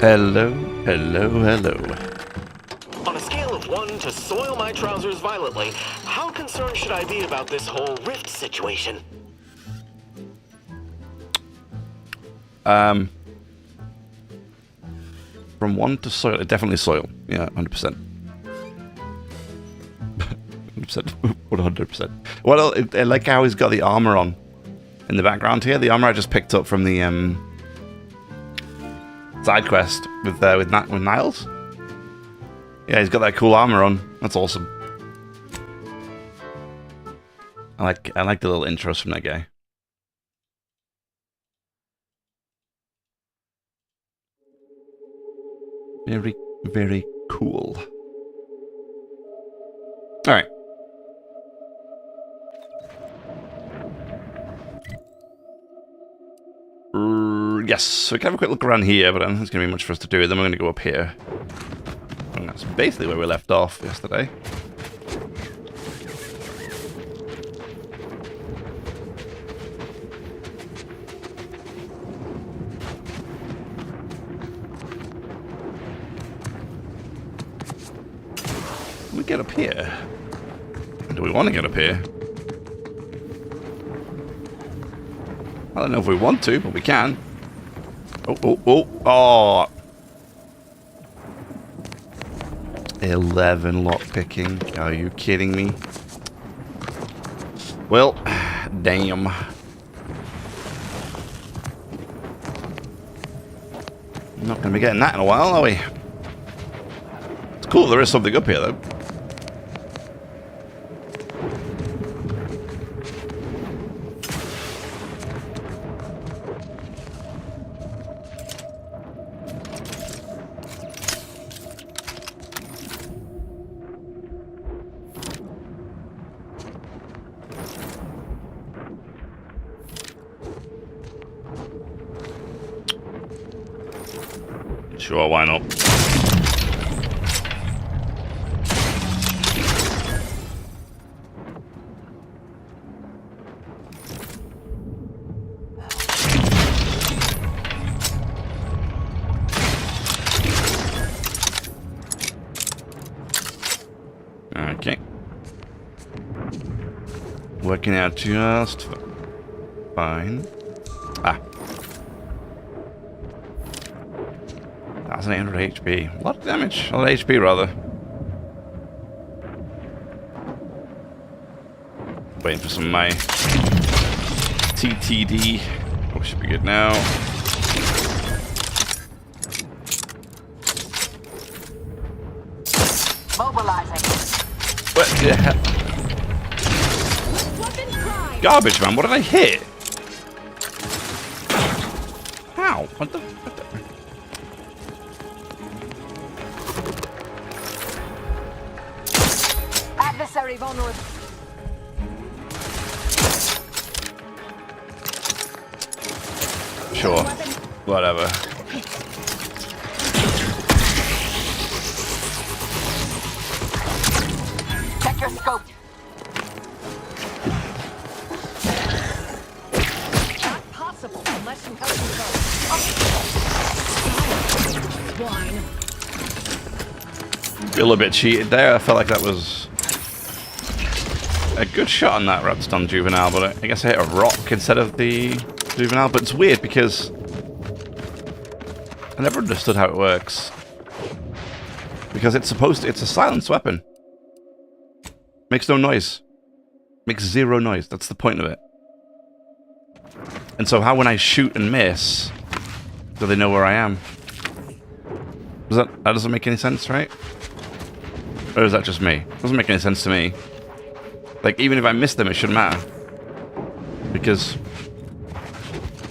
Hello, hello, hello. On a scale of 1 to soil my trousers violently, how concerned should I be about this whole rift situation? From 1 to soil, definitely soil. Yeah, 100%. 100%. 100%. Well, I like how he's got the armor on in the background here. The armor I just picked up from the side quest with Niles. Yeah, he's got that cool armor on. That's awesome. I like the little intros from that guy. Very, very cool. All right. Yes, so we can have a quick look around here, but I don't think there's going to be much for us to do. Then we're going to go up here. And that's basically where we left off yesterday. Can we get up here? Do we want to get up here? I don't know if we want to, but we can. Oh. 11 lockpicking. Are you kidding me? Well, damn. Not going to be getting that in a while, are we? It's cool there is something up here, though. Sure, why not? Okay. Working out just fine. Ah. 1800 HP. A lot of damage. A lot of HP, rather. Waiting for some of my TTD. Oh, should be good now. Mobilizing. What? Yeah. Garbage, man. What did I hit? How? What the? Adversary vulnerable. Sure. Whatever. Check your scope. Not possible unless you help me go. Wine. A little bit cheated there. I felt like that was a good shot on that Redstone Juvenile, but I guess I hit a rock instead of the Juvenile. But it's weird because I never understood how it works. Because it's a silenced weapon. Makes no noise. Makes zero noise. That's the point of it. And so how when I shoot and miss, do they know where I am? That doesn't make any sense, right? Or is that just me? Doesn't make any sense to me. Like, even if I miss them, it shouldn't matter. Because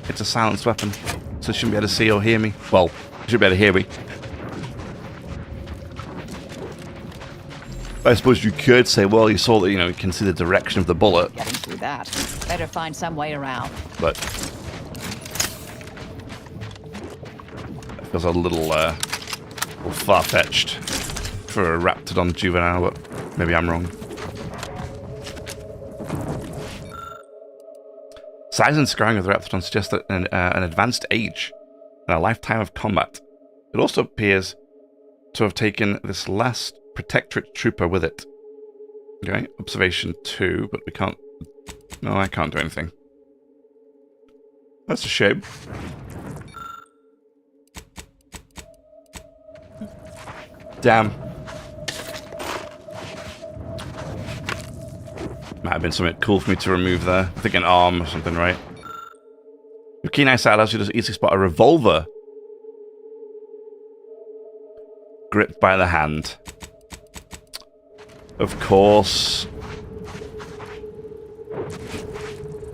it's a silenced weapon. So it shouldn't be able to see or hear me. Well, it should be able to hear me. I suppose you could say, well, you saw that, you know, you can see the direction of the bullet. Getting through that. Better find some way around. But it feels a little far-fetched for a Raptidon Juvenile, but maybe I'm wrong. Size and scarring of the Raptidon suggest that an advanced age and a lifetime of combat. It also appears to have taken this last Protectorate trooper with it. Okay, observation 2, but we can't... No, I can't do anything. That's a shame. Damn. Might have been something cool for me to remove there. I think an arm or something, right? Your keen eyesight allows you to easily spot a revolver gripped by the hand. Of course.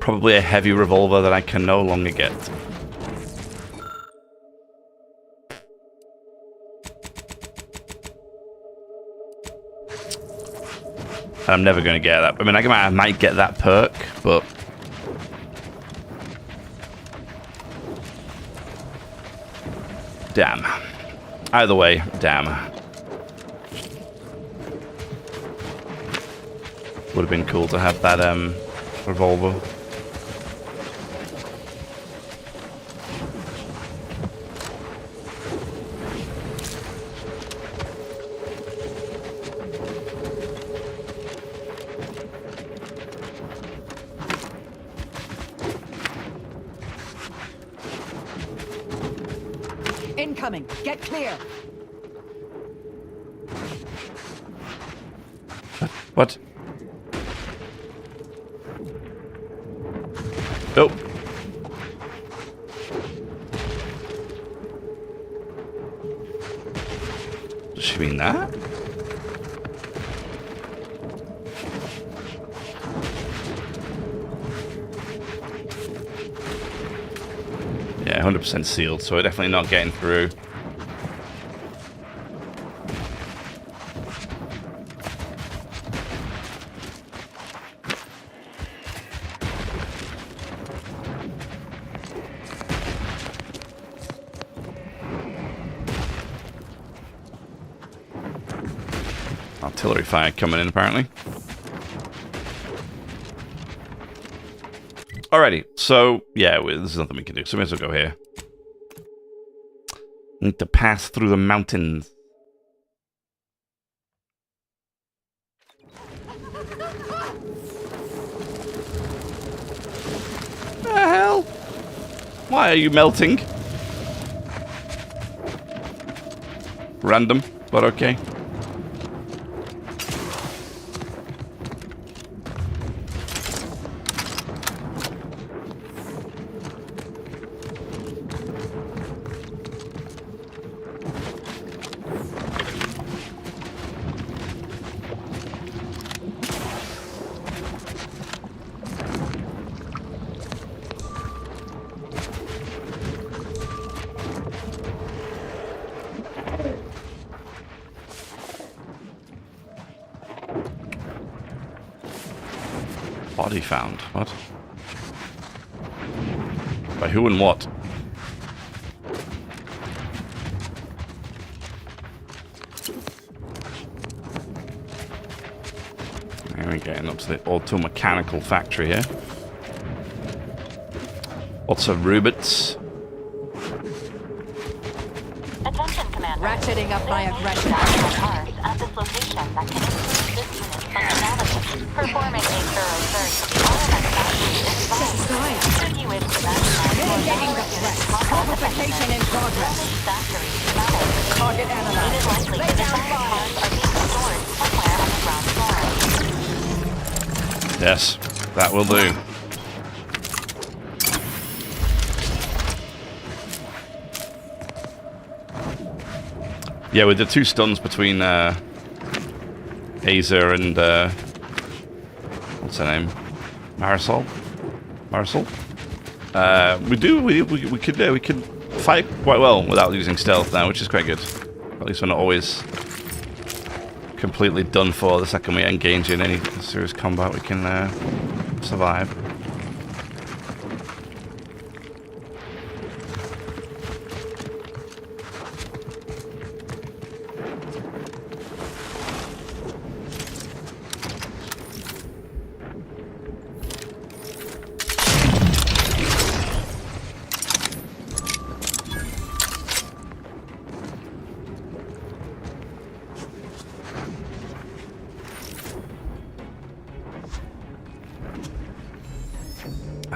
Probably a heavy revolver that I can no longer get. I'm never going to get that. I mean, I might get that perk, but... Damn. Either way, damn. Would have been cool to have that revolver. Incoming. Get clear. What? Nope. Does she mean that? Yeah, 100% sealed, so we're definitely not getting through. Artillery fire coming in, apparently. Alrighty, so, yeah, there's nothing we can do, so we may as well go here. Need to pass through the mountains. The hell? Why are you melting? Random, but okay. Body found. What? By who and what? There we go, up to the auto-mechanical factory here. Lots of robots. Attention, Commander. Ratcheting up my aggression. Cars at this location that can improve this unit's functionality. Performing a thorough search of all of our factories is vital. Should you wish to maximize Mitigating the threat. Fortification in progress. factory schematics, Target it is analyzed. likely Lay that the down factory fire. cars are being stored somewhere on the ground floor. Yes, that will do. Yeah, with the two stuns between Azer and what's her name, Marisol. We could fight quite well without using stealth now, which is quite good. At least we're not always completely done for the second we engage in any serious combat. We can survive.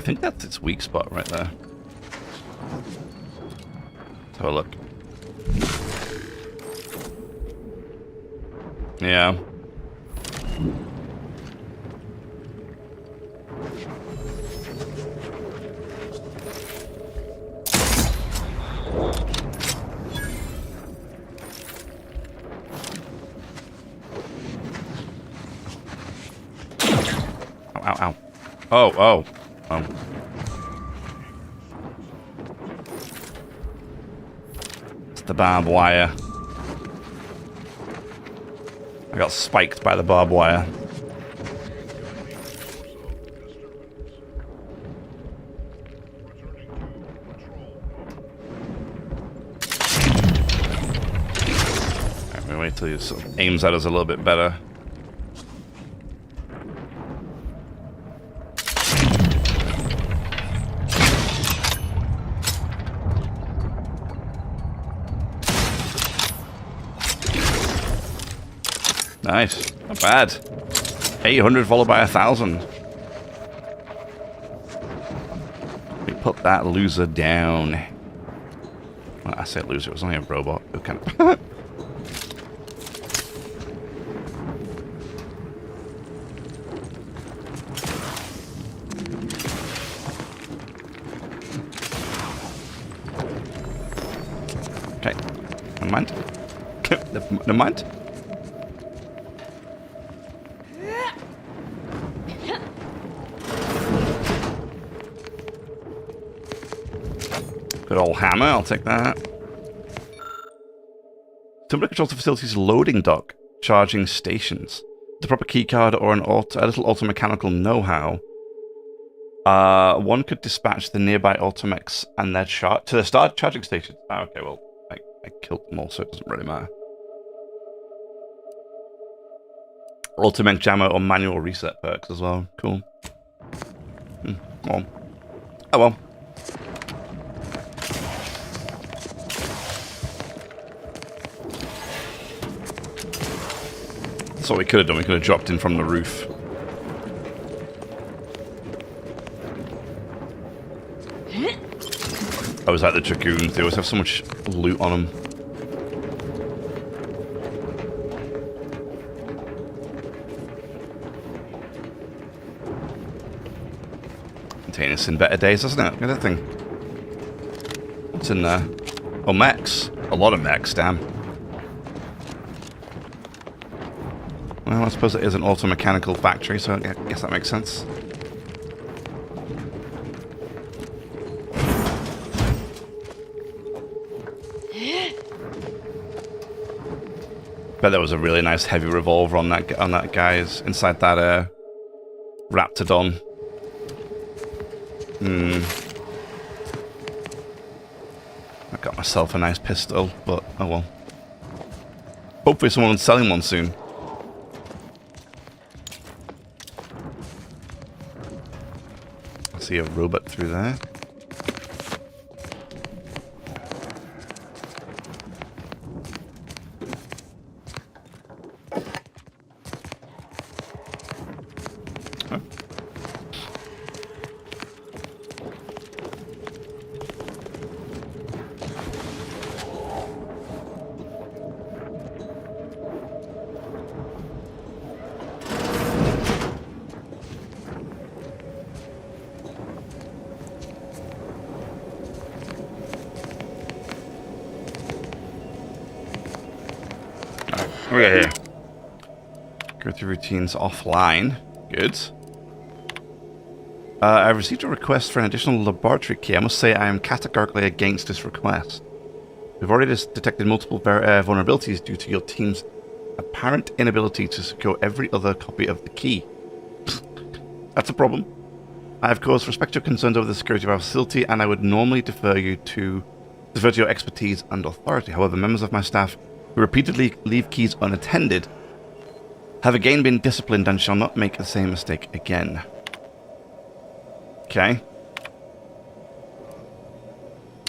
think that's its weak spot right there. Let's have a look. Yeah. Ow, ow. Oh, oh. Oh. It's the barbed wire. I got spiked by the barbed wire. Right, wait till he sort of aims at us a little bit better. Nice. Not bad. 800 followed by 1,000. We put that loser down. Well, I said loser, it was only a robot. It kind of okay. Never mind. Never mind. Good old hammer, I'll take that. Somebody controls the facility's loading dock, charging stations. The proper keycard or a little auto-mechanical know-how. One could dispatch the nearby automechs and their to the start charging stations. Oh, okay, well, I killed them all, so it doesn't really matter. Automech jammer or manual reset perks as well. Cool. Well. Oh well. That's what we could have done. We could have dropped in from the roof. I was like the Dragoons. They always have so much loot on them. Contain us in better days, doesn't it? Look at that thing. What's in there? Oh, mechs. A lot of mechs, damn. Well, I suppose it is an auto-mechanical factory, so I guess that makes sense. Bet there was a really nice heavy revolver on that guy's inside that Raptidon. I got myself a nice pistol, but oh well. Hopefully someone's selling one soon. I see a robot through there. Okay, here. Go through routines offline. Good. I've received a request for an additional laboratory key. I must say I am categorically against this request. We've already detected multiple vulnerabilities due to your team's apparent inability to secure every other copy of the key. That's a problem. I, of course, respect your concerns over the security of our facility, and I would normally defer to your expertise and authority. However, members of my staff who repeatedly leave keys unattended have again been disciplined and shall not make the same mistake again. Okay.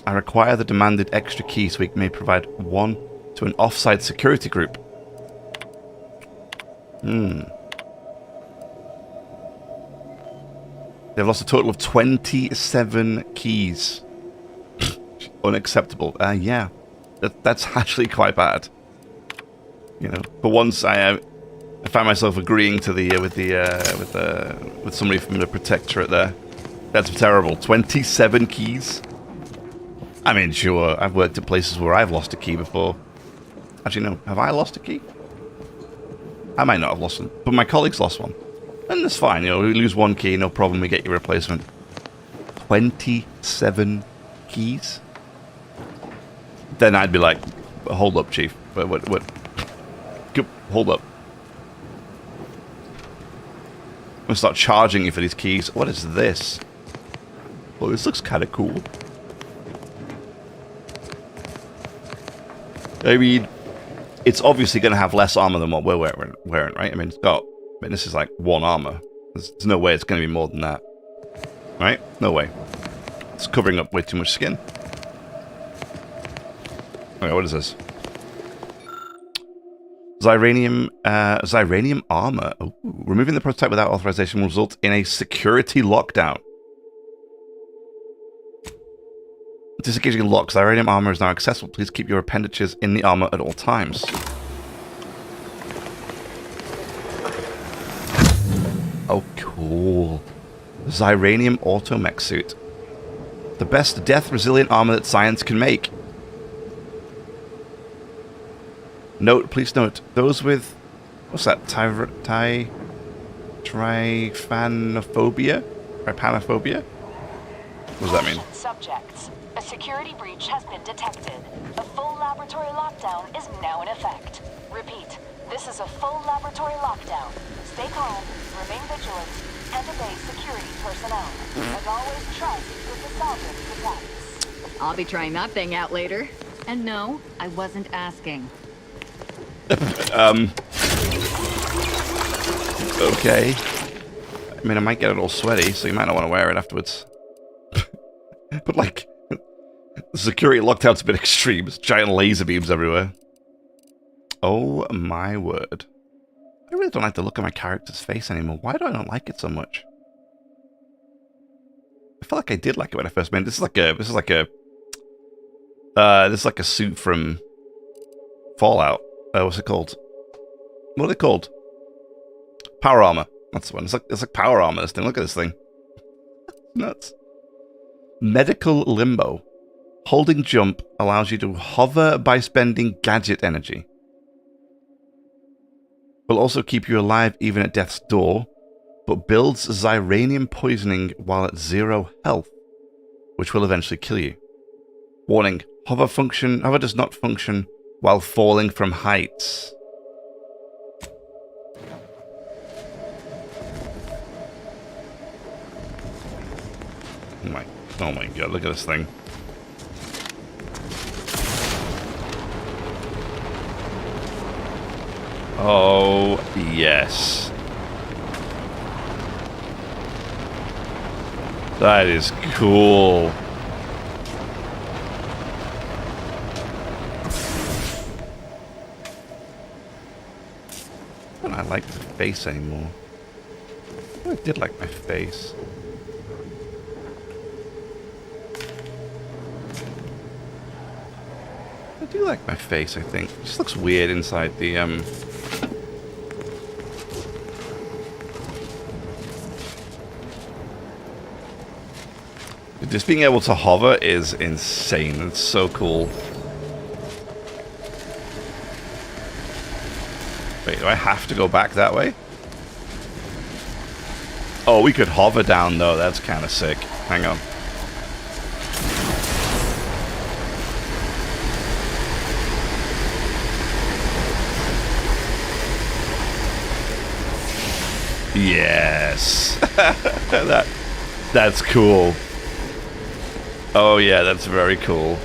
I require the demanded extra key so we may provide one to an off-site security group. They've lost a total of 27 keys. Unacceptable. Yeah. That's actually quite bad. You know, for once I found myself agreeing to the with somebody from the Protectorate there. That's terrible. 27 keys. I mean, sure, I've worked at places where I've lost a key before. Actually, no. Have I lost a key? I might not have lost one, but my colleagues lost one. And that's fine, you know, we lose one key, no problem, we get your replacement. 27 keys? Then I'd be like, hold up, Chief. What? Hold up. I'm gonna start charging you for these keys. What is this? Oh, this looks kind of cool. I mean, it's obviously going to have less armor than what we're wearing, right? I mean, this is like 1 armor. There's no way it's going to be more than that. Right? No way. It's covering up way too much skin. Okay, what is this? Xyranium armor. Ooh. Removing the prototype without authorization will result in a security lockdown. Disengaging lock. Xyranium armor is now accessible. Please keep your appendages in the armor at all times. Oh, cool. Xyranium automech suit. The best death-resilient armor that science can make. Please note, those with... What's that? Trypanophobia? Trypanophobia? What does that mean? Subjects. A security breach has been detected. A full laboratory lockdown is now in effect. Repeat, this is a full laboratory lockdown. Stay calm, remain vigilant, and obey security personnel. As always, trust that the sovereign protects. I'll be trying that thing out later. And no, I wasn't asking. Okay. I mean, I might get it all sweaty, so you might not want to wear it afterwards. But, like, the security lockdown's a bit extreme. There's giant laser beams everywhere. Oh, my word. I really don't like the look of my character's face anymore. Why do I not like it so much? I feel like I did like it when I first made it. This is like a suit from Fallout. What's it called? What are they called? Power armor. That's the one. It's like power armor, this thing. Look at this thing. Nuts. Medical limbo. Holding jump allows you to hover by spending gadget energy. Will also keep you alive even at death's door, but builds xyranium poisoning while at 0 health, which will eventually kill you. Warning, hover does not function while falling from heights. Oh my god, look at this thing. Oh, yes. That is cool. I don't like the face anymore. I did like my face. I do like my face, I think. It just looks weird inside the, Just being able to hover is insane. It's so cool. Wait, do I have to go back that way? Oh, we could hover down, though. That's kind of sick. Hang on. Yes. That's cool. Oh yeah, that's very cool.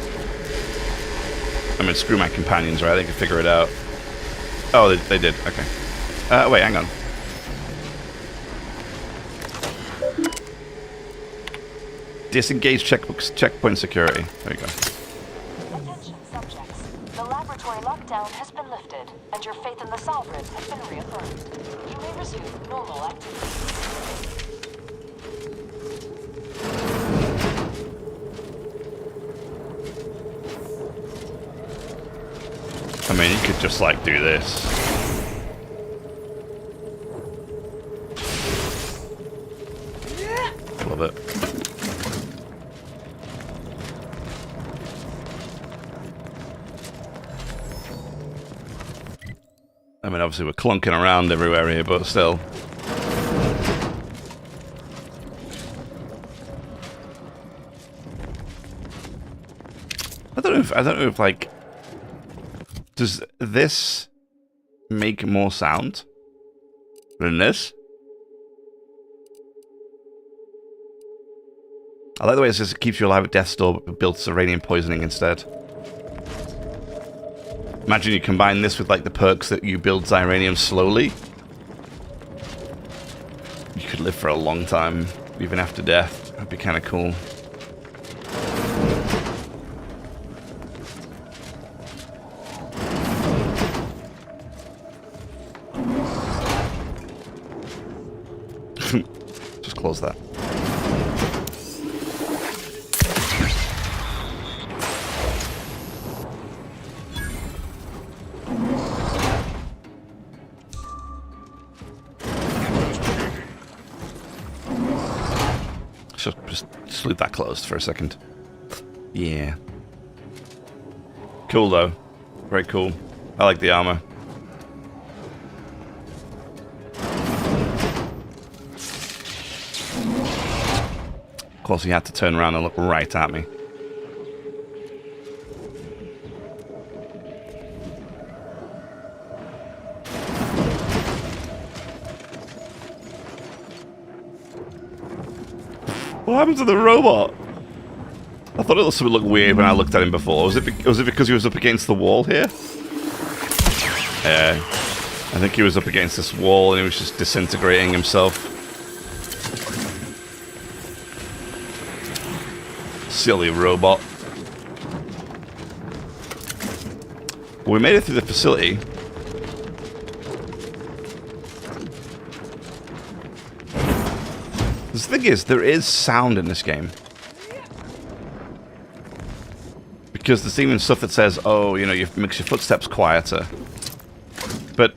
I mean, screw my companions, right? They can figure it out. Oh, they did. Okay. Wait, hang on. Disengage checkpoint security. There you go. Attention, subjects. The laboratory lockdown has been lifted, and your faith in the Sovereign has been reaffirmed. You may resume normal activity. I mean, you could just, like, do this. Love it. I mean, obviously we're clunking around everywhere here, but still. I don't know if like, does this make more sound than this? I like the way it says it keeps you alive at death's door, but builds uranium poisoning instead. Imagine you combine this with like the perks that you build Xyranium slowly. You could live for a long time, even after death. That'd be kind of cool. Just close that. Just leave that closed for a second. Yeah. Cool though. Very cool. I like the armor. Of course, he had to turn around and look right at me. What happened to the robot? I thought it would look weird when I looked at him before. Was it because he was up against the wall here? Yeah. I think he was up against this wall and he was just disintegrating himself. Silly robot. Well, we made it through the facility. The thing is, there is sound in this game. Because there's even stuff that says, oh, you know, you makes your footsteps quieter. But...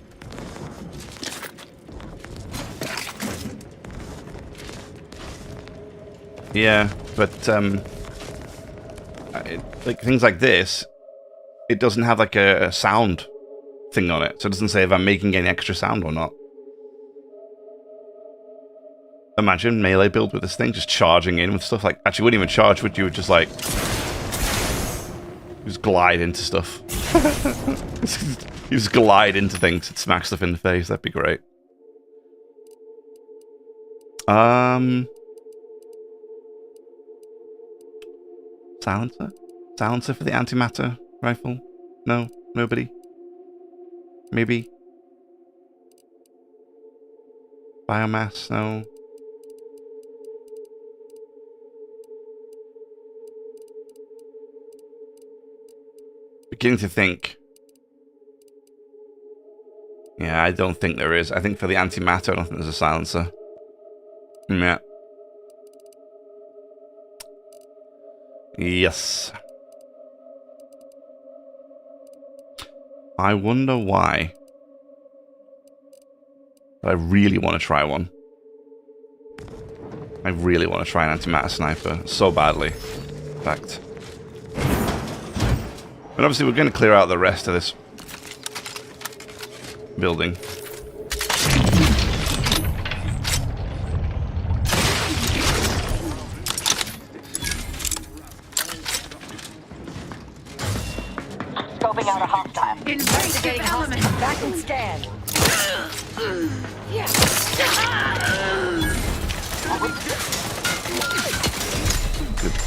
yeah, but, like, things like this, it doesn't have, like, a sound thing on it. So it doesn't say if I'm making any extra sound or not. Imagine melee build with this thing, just charging in with stuff like... actually, wouldn't even charge, would you? Would just, like... just glide into stuff. You just glide into things and smack stuff in the face. That'd be great. Silencer? Silencer for the antimatter rifle? No? Nobody? Maybe? Biomass? No? Beginning to think. Yeah, I don't think there is. I think for the antimatter, I don't think there's a silencer. Yeah. Yes. I wonder why. But I really want to try one. I really want to try an antimatter sniper so badly. In fact. But obviously we're going to clear out the rest of this building. Scoping out a hostile. Investigating hostile. Back and scan.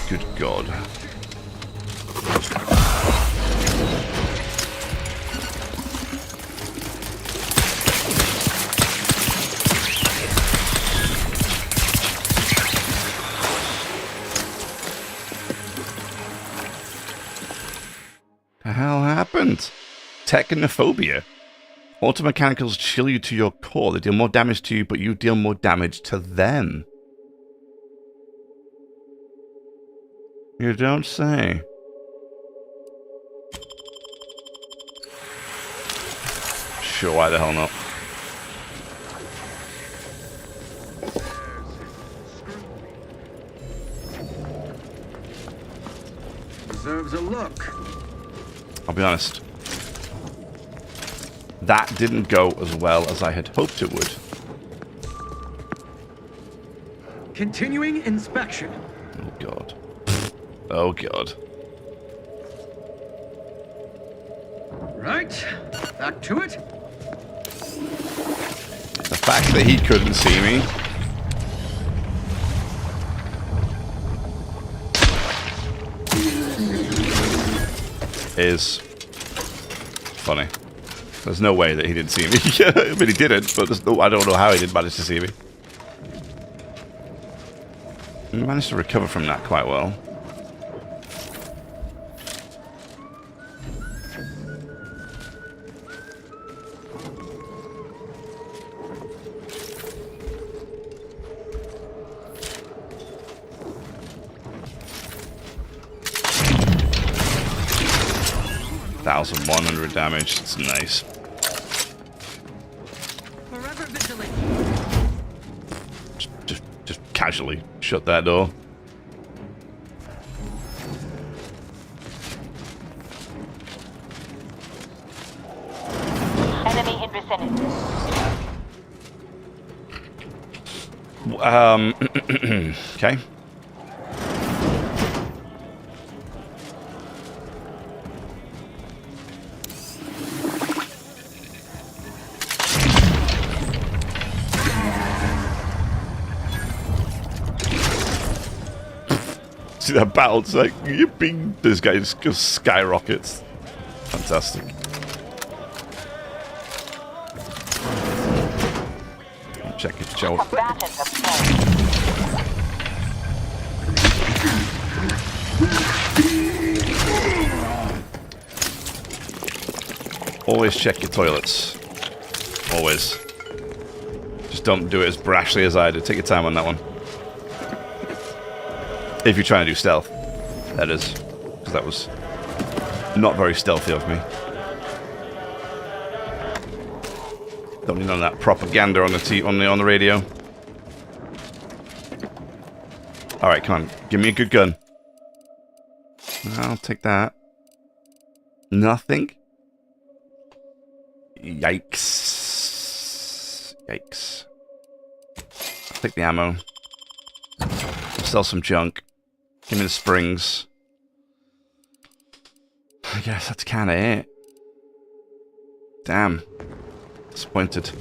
Good God. The hell happened? Technophobia. Automechanicals chill you to your core. They deal more damage to you, but you deal more damage to them. You don't say. Sure, why the hell not? Deserves a look. I'll be honest. That didn't go as well as I had hoped it would. Continuing inspection. Oh god. Oh god. Right, back to it. The fact that he couldn't see me. Is funny. There's no way that he didn't see me. I mean, he didn't, but there's no, I don't know how he did manage to see me. He managed to recover from that quite well. $1,100 damage. It's nice. Forever vigilant. Just casually shut that door. Enemy in vicinity. Okay. See that battle? It's like, yippee! This guy just skyrockets. Fantastic. Check his job. Combatants obtained. Always check your toilets. Always. Just don't do it as brashly as I did. Take your time on that one. If you're trying to do stealth, that is. Because that was not very stealthy of me. Don't need none of that propaganda on the radio. Alright, come on. Give me a good gun. I'll take that. Nothing? Yikes. Yikes. I'll take the ammo. I'll sell some junk. Give me the springs. I guess that's kind of it. Damn. Disappointed.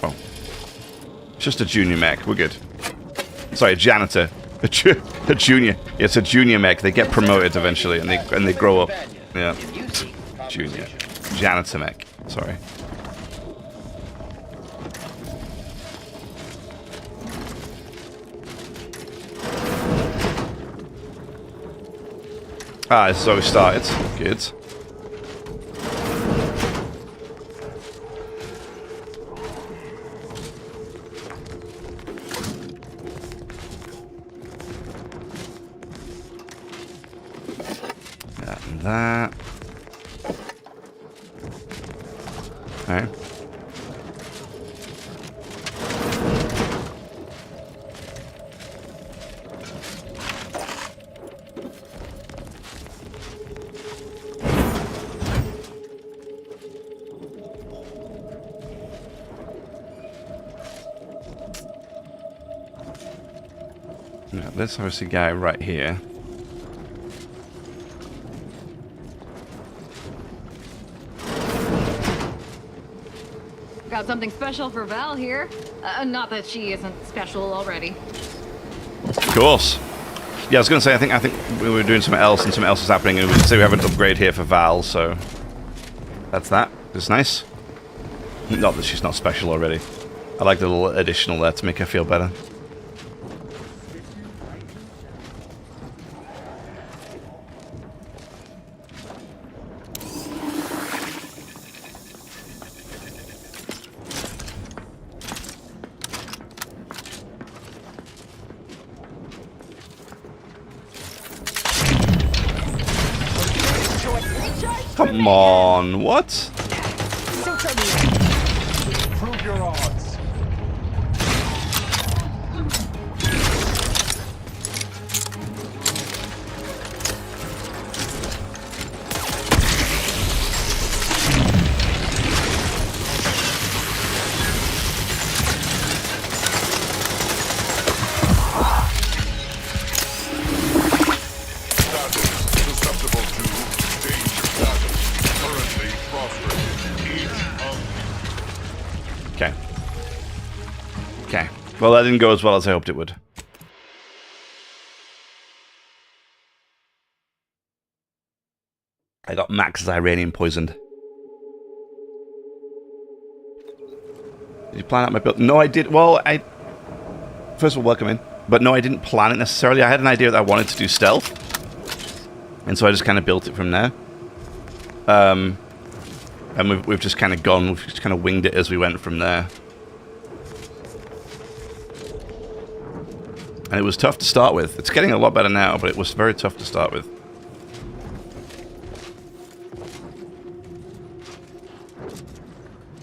Oh. It's just a junior mech. We're good. Sorry, a janitor. A junior. Yeah, it's a junior mech. They get promoted eventually, and they grow up. Yeah. Junior. Janitor mech. Sorry. Ah, this is how we started. Good. That and that. Alright. Now, this obviously guy right here. Got something special for Val here. Not that she isn't special already. Of course. Yeah, I was going to say, I think we were doing something else and something else is happening, and we say we have an upgrade here for Val, so that's that. It's nice. Not that she's not special already. I like the little additional there to make her feel better. Come on, what? Prove your odds. Susceptible to danger status. Currently prostrated. Each of Okay. Okay. Well, that didn't go as well as I hoped it would. I got max Iranian poisoned. Did you plan out my build? No, I did. Well, first of all, welcome in. But no, I didn't plan it necessarily. I had an idea that I wanted to do stealth. And so I just kind of built it from there. And we've just kind of gone, we've just kind of winged it as we went from there. And it was tough to start with. It's getting a lot better now, but it was very tough to start with.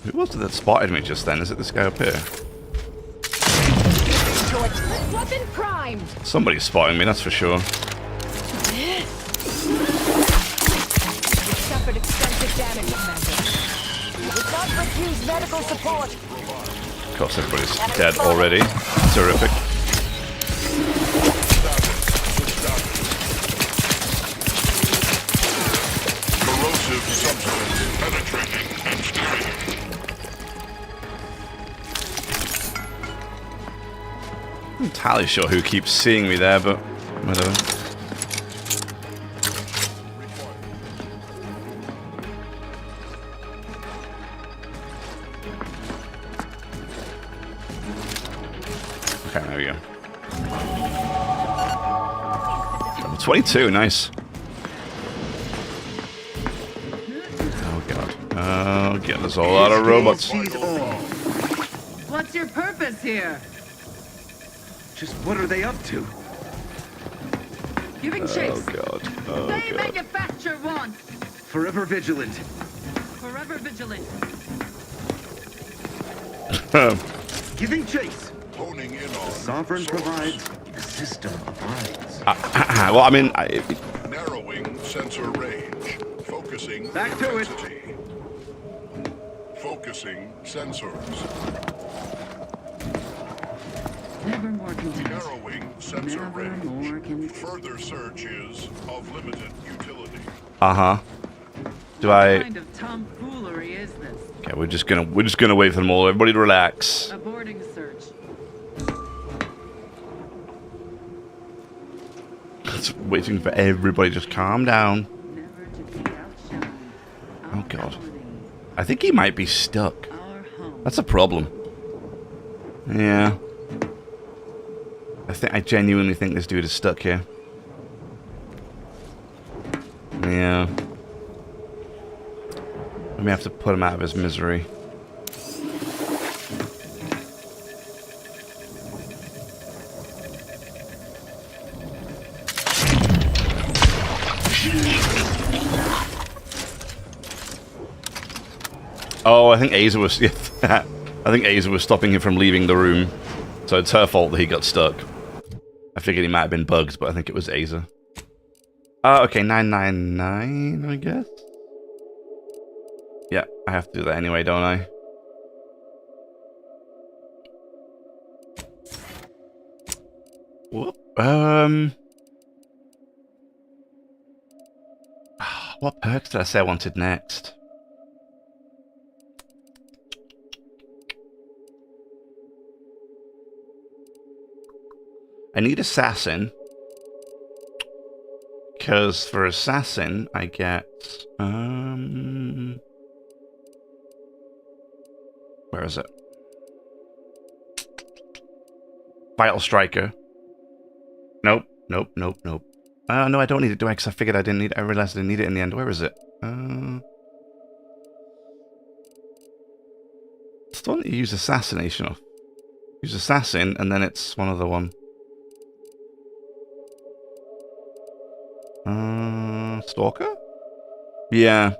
Who was it that spotted me just then? Is it this guy up here? Weapon primed. Somebody's spotting me, that's for sure. Suffered extensive damage, Commander. We can't refuse medical support. Of course, everybody's dead already. Terrific. corrosive substance penetrating and stirring. I'm not entirely sure who keeps seeing me there, but whatever. Okay, there we go. Level 22, nice. Oh god. Oh god, there's a lot of robots. What's your purpose here? Just what are they up to? Giving Oh chase. god. Oh They god. manufacture wants. Forever vigilant. Forever vigilant. Giving chase. Honing in on Sovereign source. provides, the system abides. Well, I mean, Narrowing sensor range. Focusing Back to it. intensity. Focusing sensors. Never more content. Narrowing sensor Never more range. content. Further search is of limited utility. uh-huh. Do What I? kind of tomfoolery is this? Okay, we're just gonna wait for them all. Everybody relax. Aborting search. Just waiting for everybody. Just calm down. Never to be outshone. Oh god. I think he might be stuck. Our home. That's a problem. Yeah. I genuinely think this dude is stuck here. Yeah. We may have to put him out of his misery. Oh, I think Aza was... I think Aza was stopping him from leaving the room. So it's her fault that he got stuck. I figured he might have been bugged, but I think it was Aza. Okay, 999, I guess? Yeah, I have to do that anyway, don't I? Whoop. What perks did I say I wanted next? I need Assassin. Because for Assassin, I get... where is it? Vital Striker. Nope, nope, nope, nope. No, I don't need it, do I? Because I figured I didn't need it. I realized I didn't need it in the end. Where is it? Still need to use Assassination off. Use Assassin, and then it's one other one. Stalker? Yeah.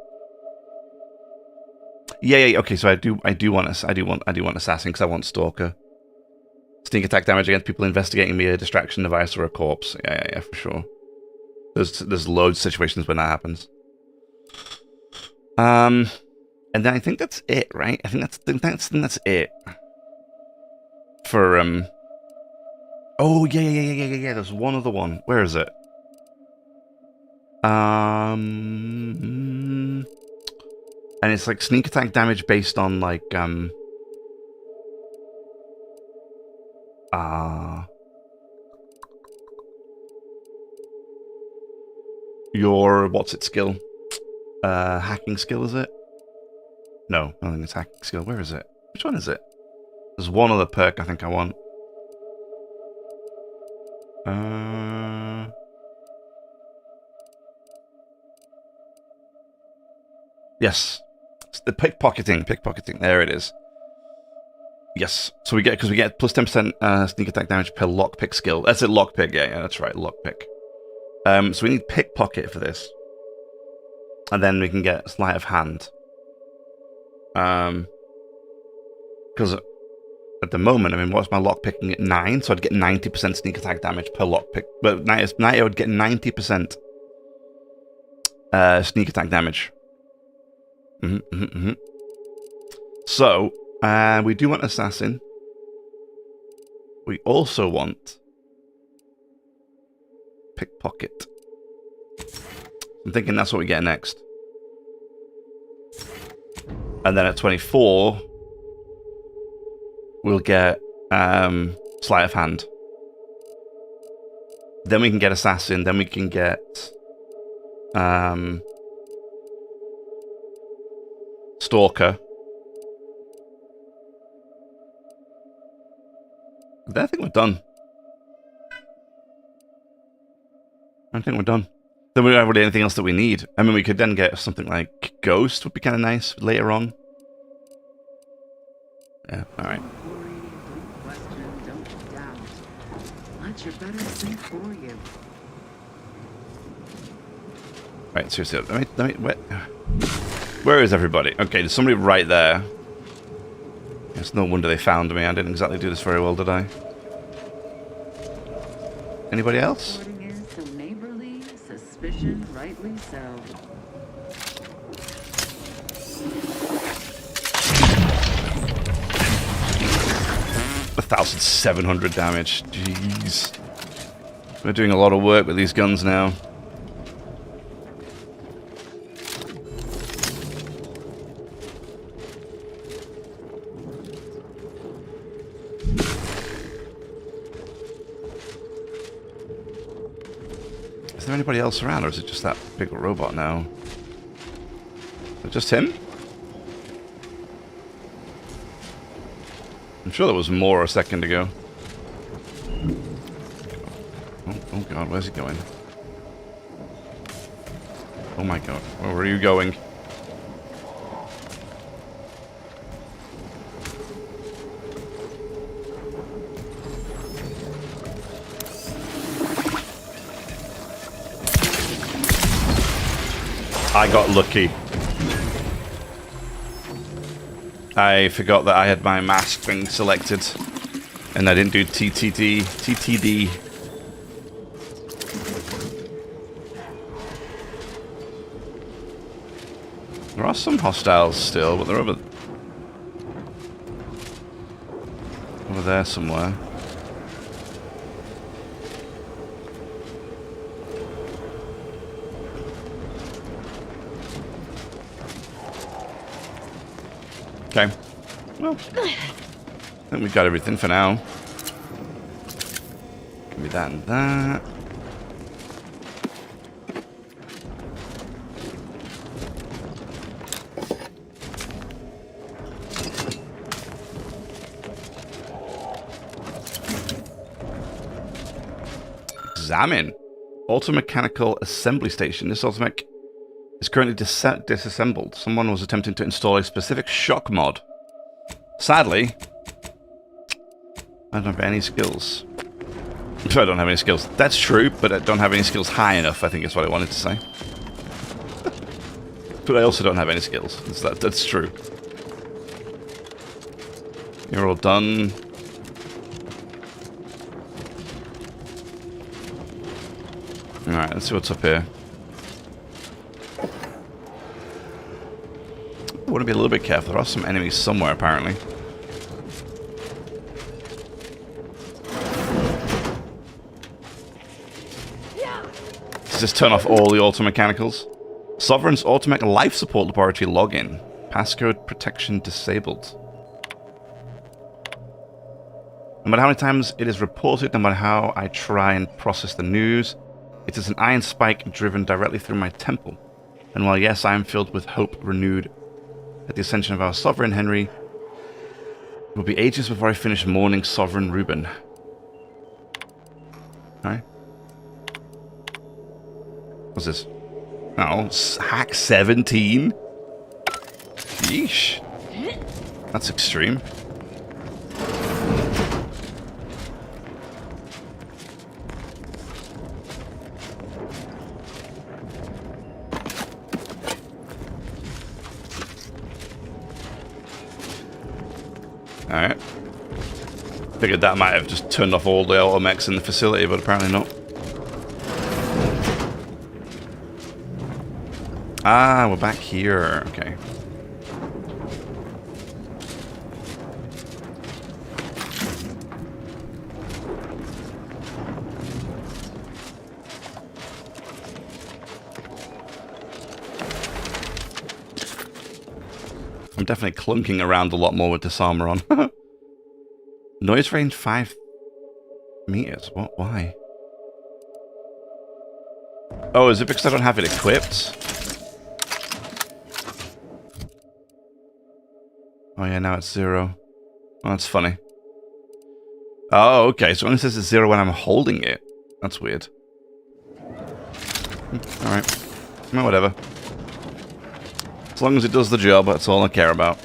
Yeah. Okay, so I do want assassin because I want stalker. Sneak attack damage against people investigating me, a distraction device, or a corpse. Yeah, for sure. There's loads of situations when that happens. And then I think that's it, right? I think that's it. For oh yeah. There's one other one. Where is it? And it's like sneak attack damage based on like your what's it skill? Hacking skill, is it? No, I don't think it's hacking skill. Where is it? Which one is it? There's one other perk I think I want. Yes. It's the pickpocketing. There it is. Yes. So we get plus 10% sneak attack damage per lockpick skill. That's it, lockpick. Yeah, that's right, lockpick. So we need pickpocket for this. And then we can get sleight of hand. Because at the moment, I mean, what's my lockpicking at 9? So I'd get 90% sneak attack damage per lockpick. But I would get 90% sneak attack damage. So, we do want assassin. We also want pickpocket. I'm thinking that's what we get next. And then at 24, we'll get sleight of hand. Then we can get assassin. Then we can get stalker. Then I think we're done. I think we're done. Then we don't have really anything else that we need. I mean, we could then get something like Ghost would be kind of nice later on. Yeah, alright. Right, seriously, let me where is everybody? Okay, there's somebody right there. It's no wonder they found me. I didn't exactly do this very well, did I? Anybody else? Suspicion, rightly so. 1,700 damage. Jeez. We're doing a lot of work with these guns now. Is there anybody else around, or is it just that big robot now? Is it just him? I'm sure there was more a second ago. Oh god, where's he going? Oh my god, where are you going? I got lucky. I forgot that I had my mask thing selected, and I didn't do TTD. There are some hostiles still, but they're over there somewhere. Okay. Well, I think we've got everything for now. Give me that and that. Examine. Automechanical assembly station. This automech is currently disassembled. Someone was attempting to install a specific shock mod. Sadly, I don't have any skills. I don't have any skills. That's true, but I don't have any skills high enough, I think is what I wanted to say. But I also don't have any skills. That's true. You're all done. Alright, let's see what's up here. I want to be a little bit careful. There are some enemies somewhere, apparently. Does this turn off all the auto-mechanicals? Sovereign's Automech Life Support Laboratory login. Passcode protection disabled. No matter how many times it is reported, no matter how I try and process the news, it is an iron spike driven directly through my temple. And while yes, I am filled with hope renewed at the ascension of our sovereign Henry, it will be ages before I finish mourning Sovereign Reuben. Alright. What's this? Oh, hack 17? Yeesh. That's extreme. Alright. Figured that might have just turned off all the automechs in the facility, but apparently not. Ah, we're back here. Okay. I'm definitely clunking around a lot more with this armor on. Noise range 5 meters. What? Why? Oh, is it because I don't have it equipped? Oh yeah, now it's 0. Oh, that's funny. Oh, okay. So it only says it's 0 when I'm holding it. That's weird. Alright. Well, whatever. As long as it does the job, that's all I care about.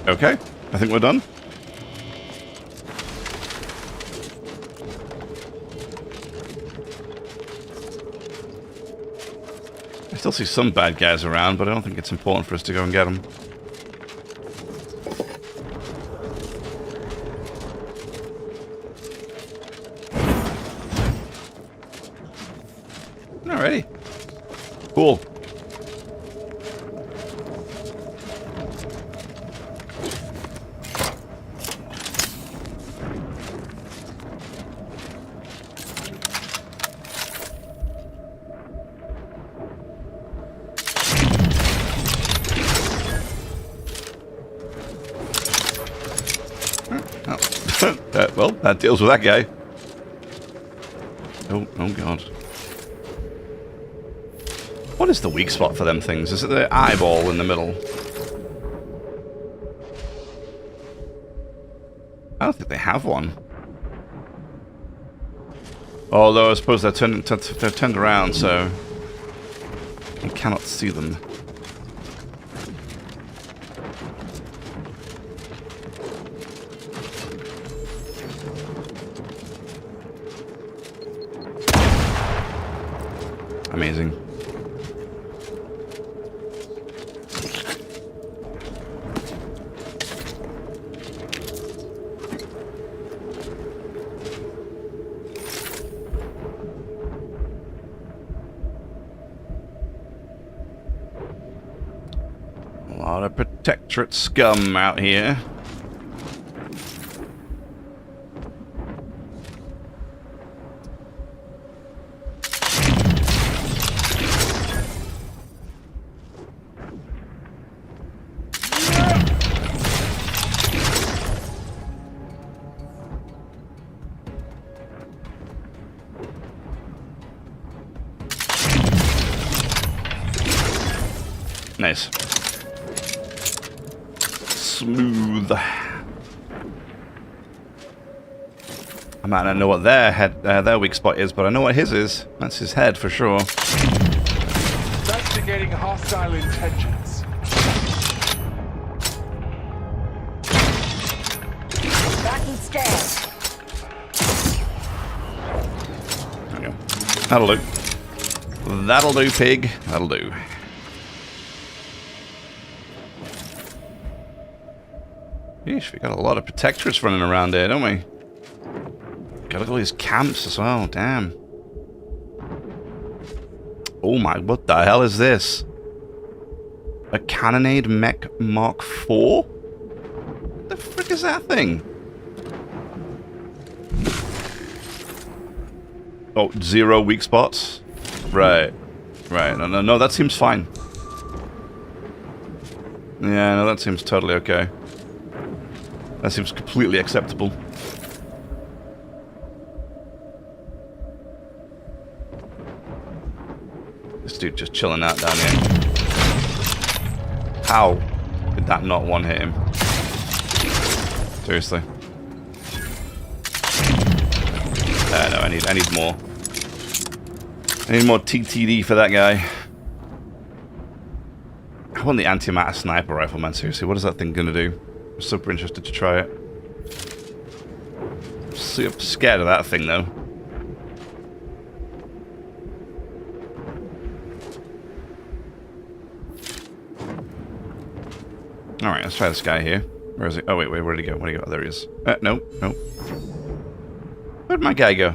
Okay, I think we're done. I still see some bad guys around, but I don't think it's important for us to go and get them. Alrighty. Cool. Well, that deals with that guy. Oh god. What is the weak spot for them things? Is it the eyeball in the middle? I don't think they have one. Although I suppose they're turned around, so you cannot see them. Amazing. A lot of Protectorate scum out here. Nice. Smooth. I might not know what their weak spot is, but I know what his is. That's his head for sure. Investigating hostile intentions. Backing scan. There we go. That'll do. That'll do, pig. That'll do. Sheesh, we got a lot of protectorates running around here, don't we? Got all these camps as well, damn. Oh my, what the hell is this? A Cannonade Mech Mark IV? What the frick is that thing? Oh, 0 weak spots? Right. Right, no, that seems fine. Yeah, no, that seems totally okay. That seems completely acceptable. This dude just chilling out down here. How did that not one hit him? Seriously. No, I need more. I need more TTD for that guy. I want the antimatter sniper rifle, man. Seriously, what is that thing gonna do? I'm super interested to try it. I'm scared of that thing, though. Alright, let's try this guy here. Where is he? Oh, wait, where did he go? Where did he go? Oh, there he is. No. Where'd my guy go?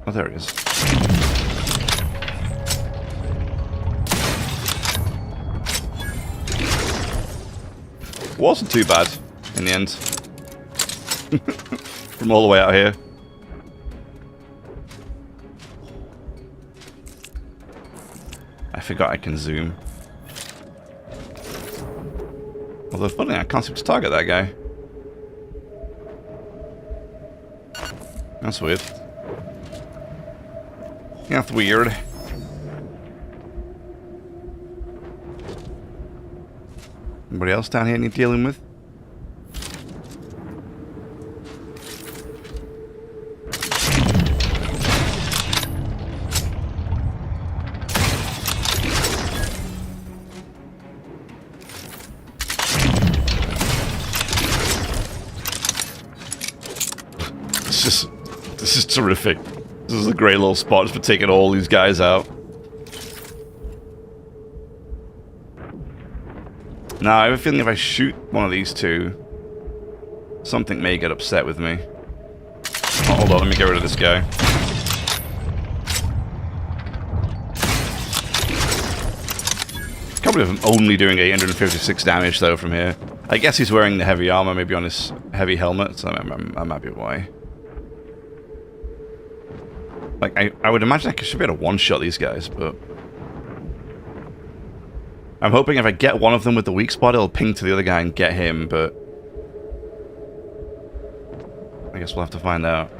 Oh, there he is. Wasn't too bad in the end. From all the way out here. I forgot I can zoom. Although funny, I can't seem to target that guy. That's weird. Yeah, that's weird. Anybody else down here need dealing with? This is terrific. This is a great little spot for taking all these guys out. Now, I have a feeling if I shoot one of these two, something may get upset with me. Oh, hold on, let me get rid of this guy. Can't believe I'm only doing 856 damage, though, from here. I guess he's wearing the heavy armor, maybe on his heavy helmet, so that might be why. Like, I would imagine I should be able to one-shot these guys, but... I'm hoping if I get one of them with the weak spot, it'll ping to the other guy and get him, but... I guess we'll have to find out.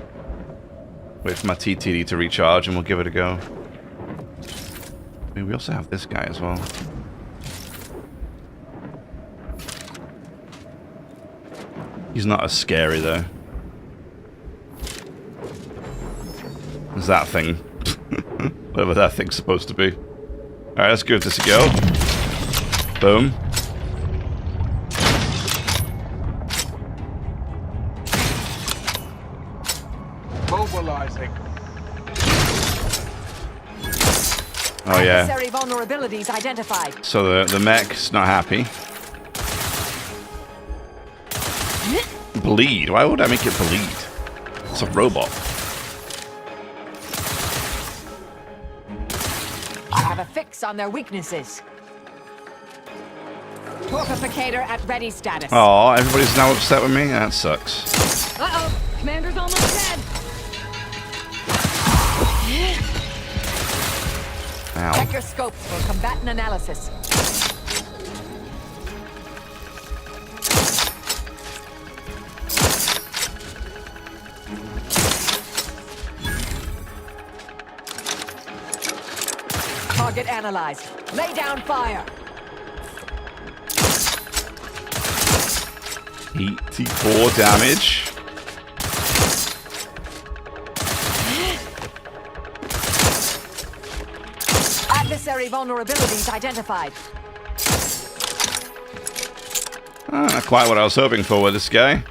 Wait for my TTD to recharge and we'll give it a go. I mean, we also have this guy as well. He's not as scary, though. There's that thing. Whatever that thing's supposed to be. Alright, let's give this a go. Boom. Mobilizing. Oh yeah. Necessary vulnerabilities identified. So the mech's not happy. Bleed? Why would I make it bleed? It's a robot. I have a fix on their weaknesses. Torpificator at ready status. Oh, everybody's now upset with me? That sucks. Uh-oh, Commander's almost dead. Ow. Check your scopes for combatant analysis. Target analyzed. Lay down fire. 84 damage. Adversary vulnerabilities identified. Not quite what I was hoping for with this guy.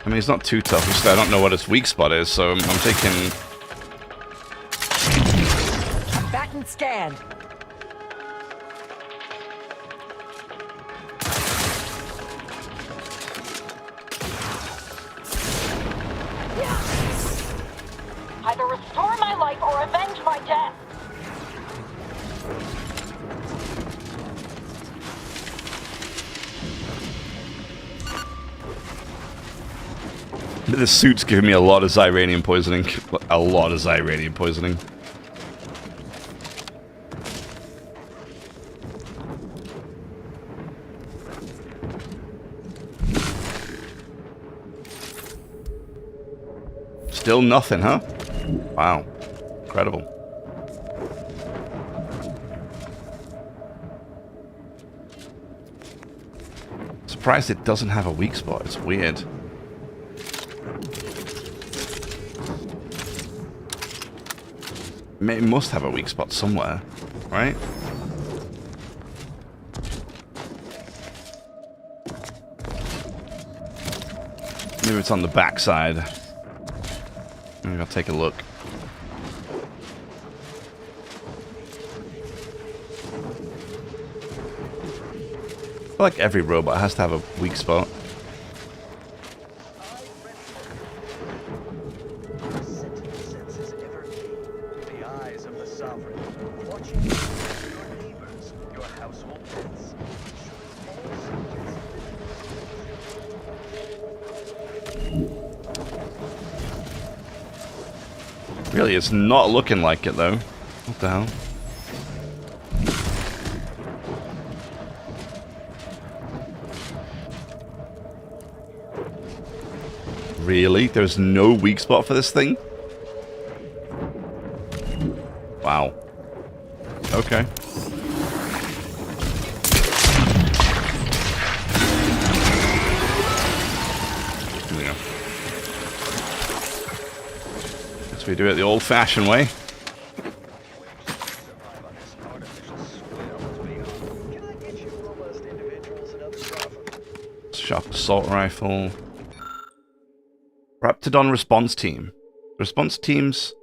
I mean, he's not too tough. Just I don't know what his weak spot is, so I'm taking... Combatant scanned. my task. The suit's giving me a lot of Xyranium poisoning. A lot of Xyranium poisoning. Still nothing, huh? Wow. Incredible. Surprised it doesn't have a weak spot. It's weird. It must have a weak spot somewhere, right? Maybe it's on the backside. Maybe I'll take a look. I feel like every robot has to have a weak spot. Really, it's not looking like it, though. What the hell? Really? There's no weak spot for this thing? Wow. Okay. Yeah. We do it the old-fashioned way. Sharp assault rifle. Raptidon response team. The response team's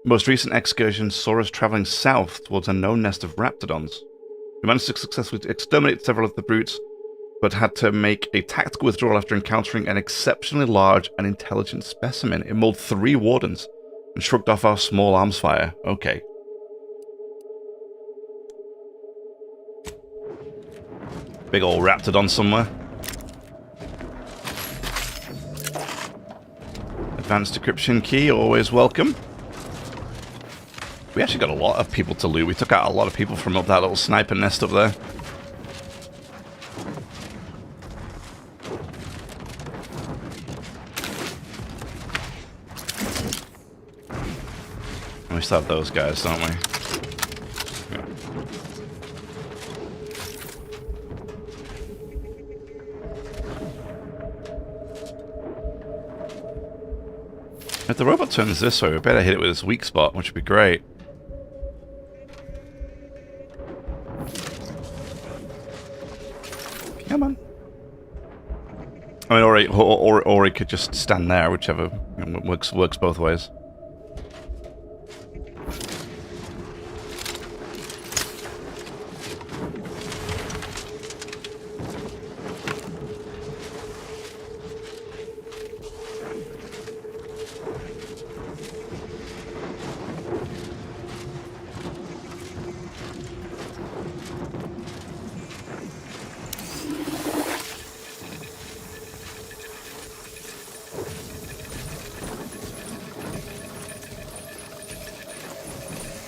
most recent excursion saw us traveling south towards a known nest of raptidons. We managed to successfully exterminate several of the brutes, but had to make a tactical withdrawal after encountering an exceptionally large and intelligent specimen. It mauled 3 wardens and shrugged off our small arms fire. Okay. Big old Raptidon somewhere. Advanced decryption key, always welcome. We actually got a lot of people to loot. We took out a lot of people from up that little sniper nest up there. We still have those guys, don't we? Yeah. If the robot turns this way, we better hit it with its weak spot, which would be great. Come on. I mean, or he could just stand there, whichever works both ways.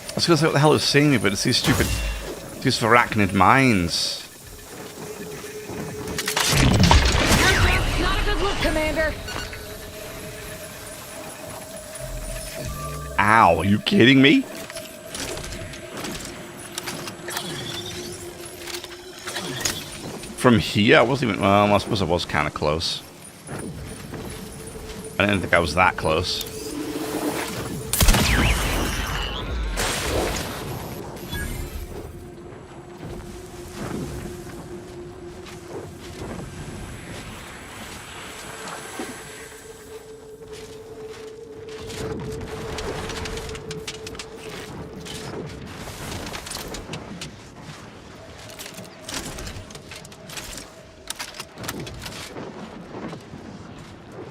I was going to say what the hell is seeing me, but it's these stupid, these arachnid mines. Not a good look, Commander. Ow, are you kidding me? From here, I wasn't even, well, I suppose I was kind of close. I didn't think I was that close.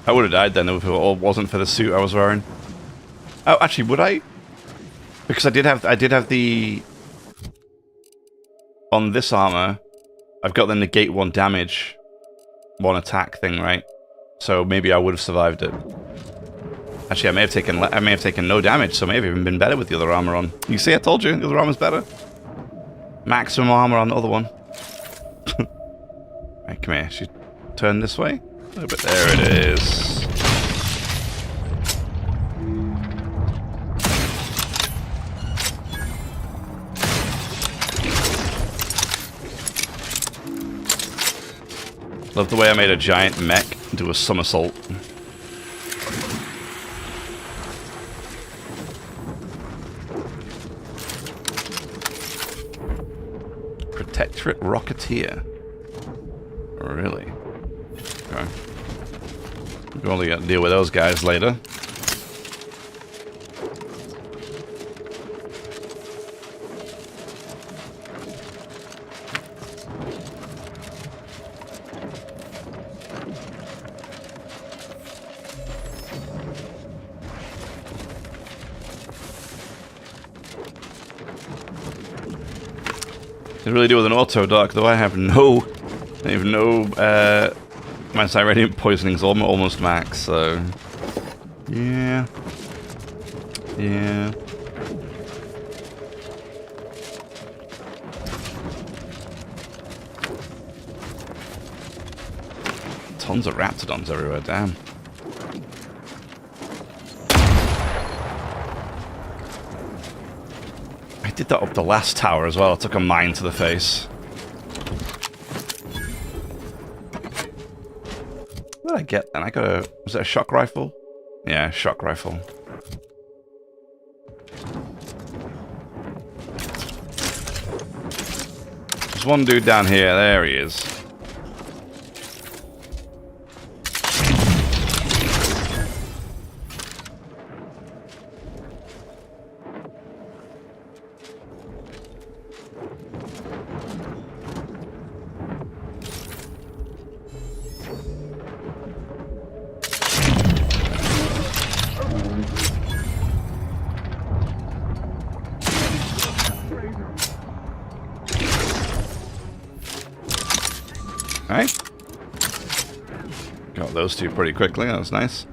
I would have died then if it all wasn't for the suit I was wearing. Oh, actually, would I? Because I did have the... On this armor, I've got the negate 1 damage, 1 attack thing, right? So maybe I would have survived it. Actually, I may have taken no damage, so maybe even been better with the other armor on. You see, I told you, the other armor's better. Maximum armor on the other one. Right, come here. Should turn this way? A little bit. There it is. Love the way I made a giant mech do a somersault. Protectorate Rocketeer. Really? Okay. We'll only got to deal with those guys later. They really do with an auto dock, though I have no, my Cyranium poisoning's almost max, so yeah. Tons of Raptidons everywhere, damn. I did that up the last tower as well. I took a mine to the face. What did I get then? I got a... Was it a shock rifle? Yeah, shock rifle. There's one dude down here. There he is. Alright. Got those two pretty quickly, that was nice.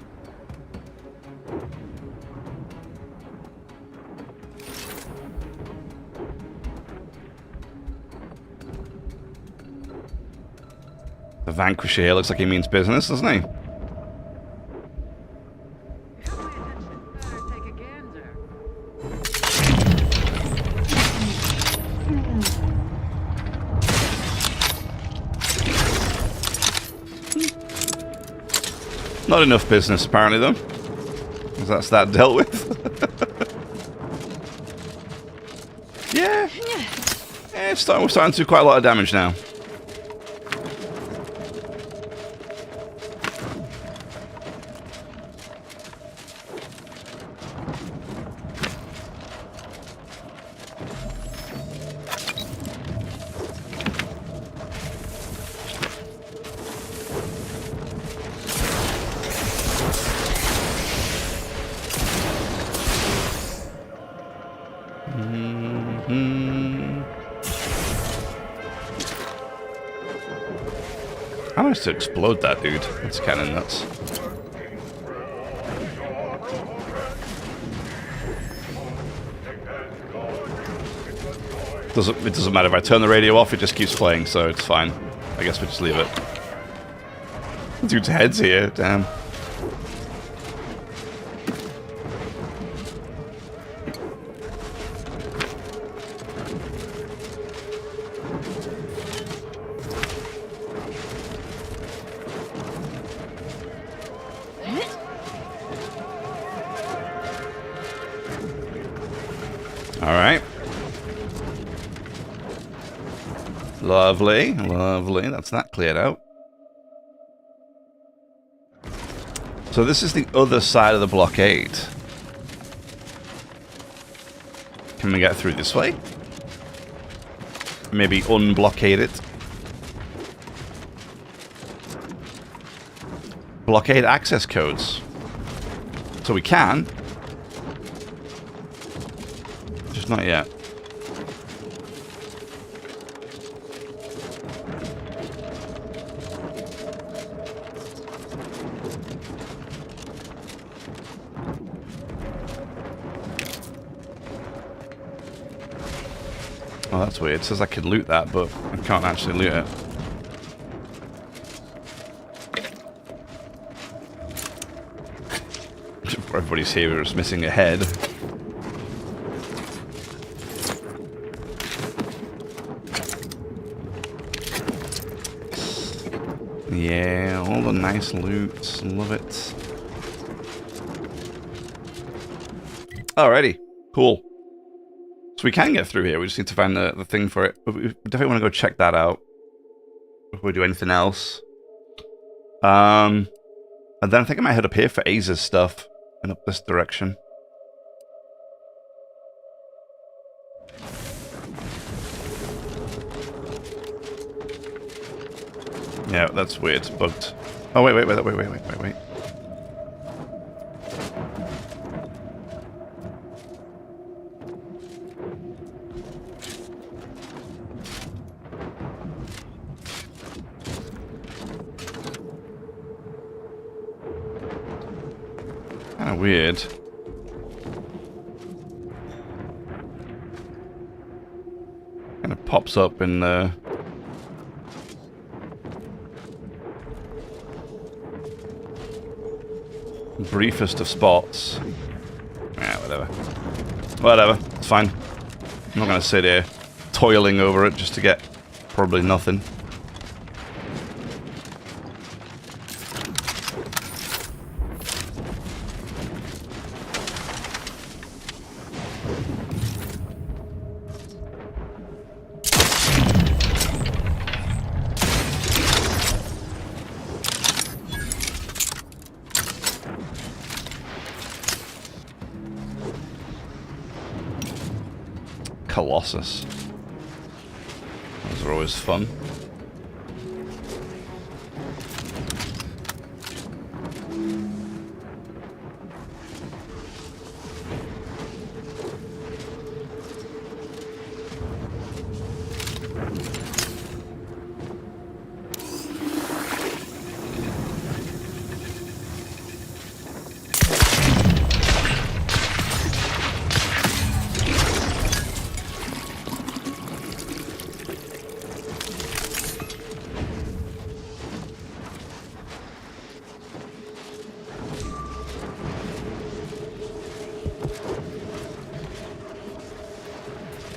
The Vanquisher here looks like he means business, doesn't he? Not enough business, apparently, though. Because that's that dealt with. Yeah. We're starting to do quite a lot of damage now. I managed to explode that dude. That's kind of nuts. It doesn't matter if I turn the radio off, it just keeps playing, so it's fine. I guess we just leave it. Dude's head's here, damn. Alright. Lovely, lovely. That's that cleared out. So this is the other side of the blockade. Can we get through this way? Maybe unblockade it? Blockade access codes. So we can. Just not yet. Oh, that's weird. It says I can loot that, but I can't actually loot it. Everybody's here is missing a head. Yeah, all the nice loot. Love it. Alrighty. Cool. So we can get through here. We just need to find the thing for it. But we definitely want to go check that out before we do anything else. And then I think I might head up here for Aza's stuff. And up this direction. Yeah, that's weird. It's bugged. Oh, wait. Kind of weird. Kind of pops up in the briefest of spots. Yeah, whatever. Whatever. It's fine. I'm not going to sit here toiling over it just to get probably nothing. Colossus. Those are always fun.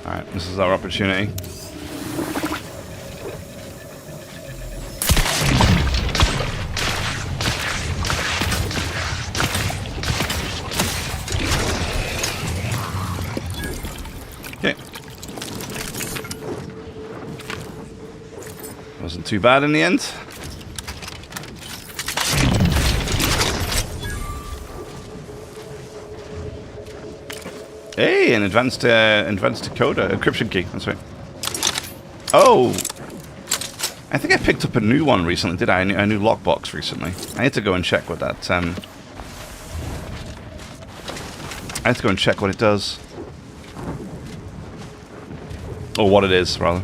Alright, this is our opportunity. Okay. Wasn't too bad in the end. Hey, an advanced decoder, encryption key. That's right. Oh, I think I picked up a new one recently. Did I? A new lockbox recently. I need to go and check what that. I have to go and check what it does, or what it is, rather.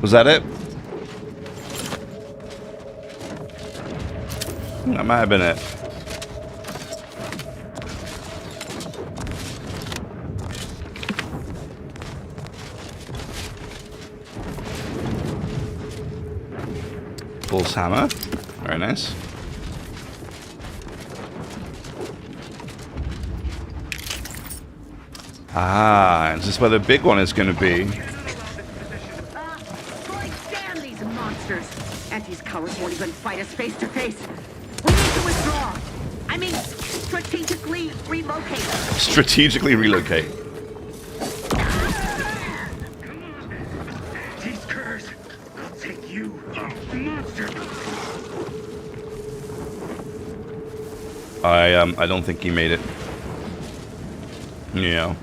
Was that it? That might have been it. Bull's hammer. Very nice. Ah, is this where the big one is going to be? And these cowards won't even fight us face to face. We need to withdraw. I mean, strategically relocate. Strategically relocate. I don't think he made it. Yeah.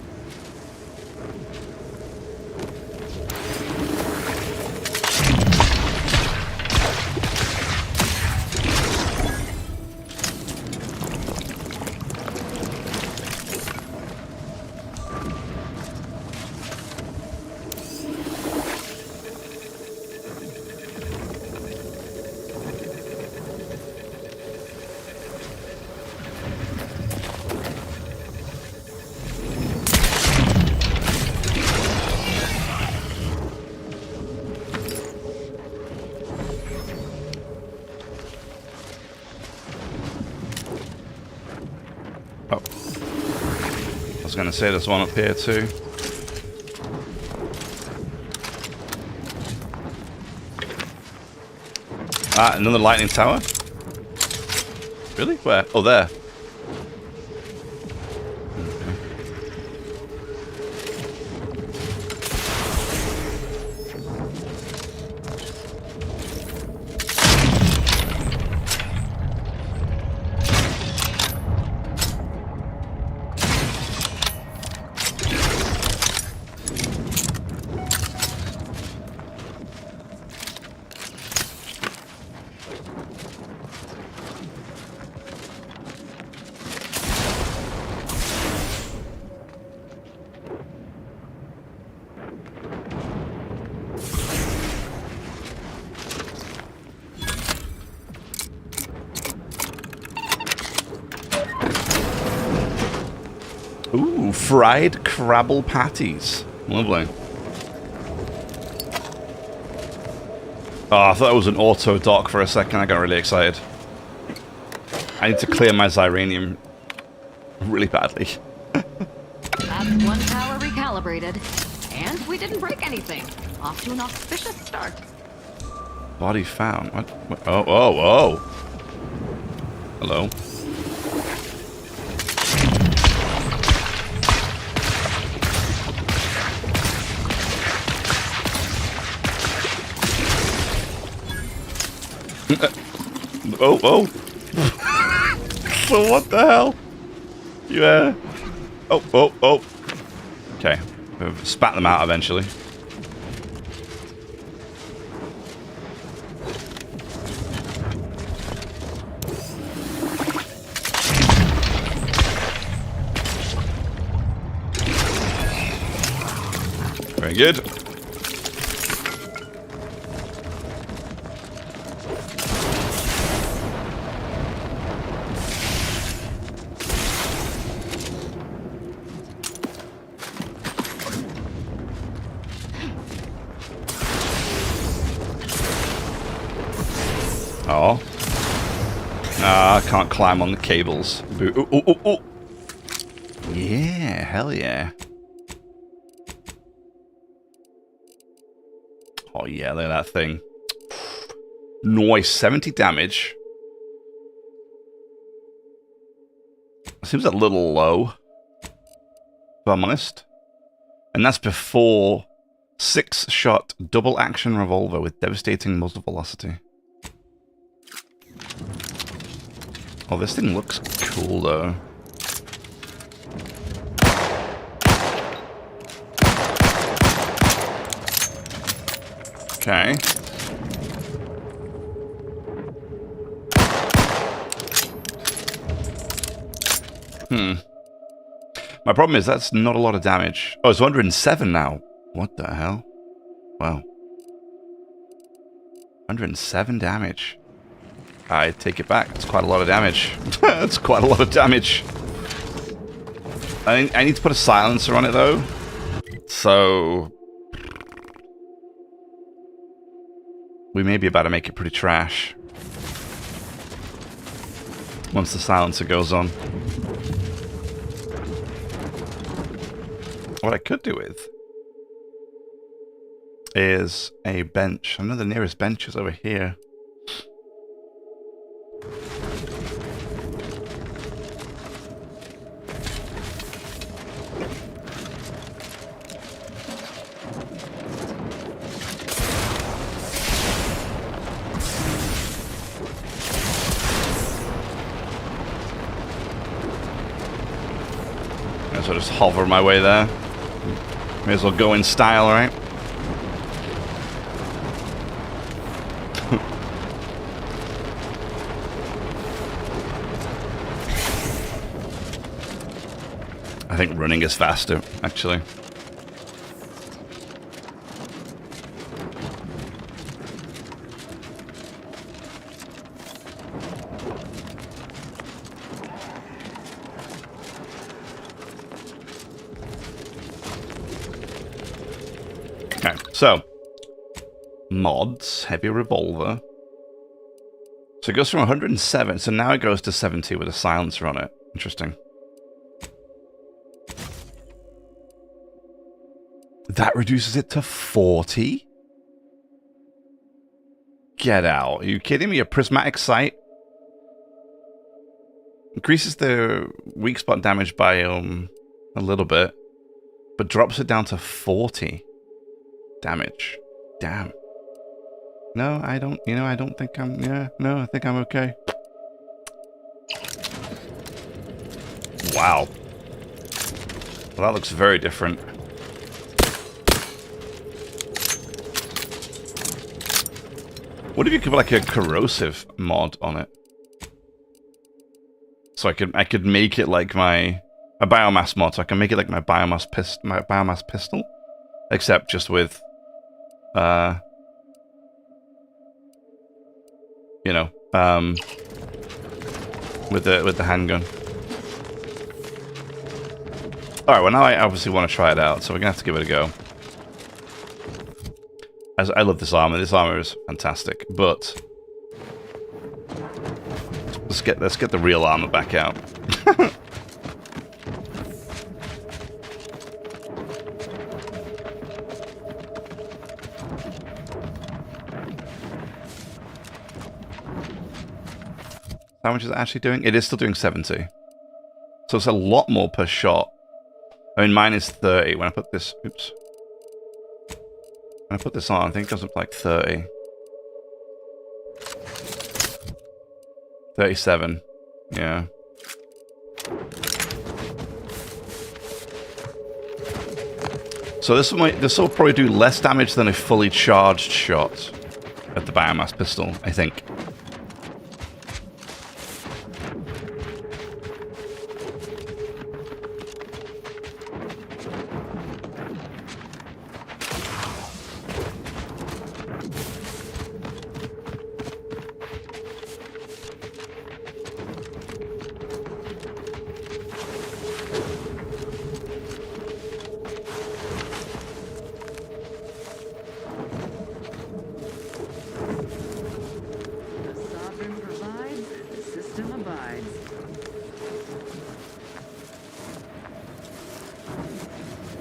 I was going to say there's one up here too. Ah, another lightning tower? Really? Where? Oh, there. Ooh, fried crabble patties. Lovely. Oh, I thought it was an auto dock for a second. I got really excited. I need to clear my Xyranium really badly. That's one tower recalibrated. And we didn't break anything. Off to an auspicious start. Body found. What? Oh, oh, oh. Hello. Oh, oh. So what the hell? Yeah. Oh, oh, oh. Okay. We've spat them out eventually. Very good. Oh. Ah, I can't climb on the cables. Ooh, ooh, ooh, ooh. Yeah, hell yeah. Oh yeah, look at that thing. Nice, 70 damage. Seems a little low, if I'm honest. And that's before 6-shot double action revolver with devastating muzzle velocity. Oh, this thing looks cool though. Okay. My problem is that's not a lot of damage. Oh, it's 107 now. What the hell? Wow. 107 damage. I take it back. That's quite a lot of damage. That's quite a lot of damage. I need to put a silencer on it though. So we may be about to make it pretty trash once the silencer goes on. What I could do with is a bench. I know the nearest bench is over here. Might as well just hover my way there. May as well go in style, right? I think running is faster, actually. Okay, so mods, heavy revolver. So it goes from 107, so now it goes to 70 with a silencer on it. Interesting. That reduces it to 40? Get out. Are you kidding me? A prismatic sight? Increases the weak spot damage by a little bit, but drops it down to 40 damage. Damn. No, I don't, I don't think I'm, no, I think I'm okay. Wow. Well, that looks very different. What if you could put like a corrosive mod on it? So I could make it like a biomass mod, so I can make it like my biomass pistol, except just with with the handgun. Alright, well now I obviously want to try it out, so we're gonna have to give it a go. As I love this armor. This armor is fantastic, but let's get the real armor back out. How much is it actually doing? It is still doing 70. So it's a lot more per shot. I mean, mine is 30. When I put this... Oops. When I put this on, I think it goes up to like 30. 37. Yeah. So this will probably do less damage than a fully charged shot at the biomass pistol, I think.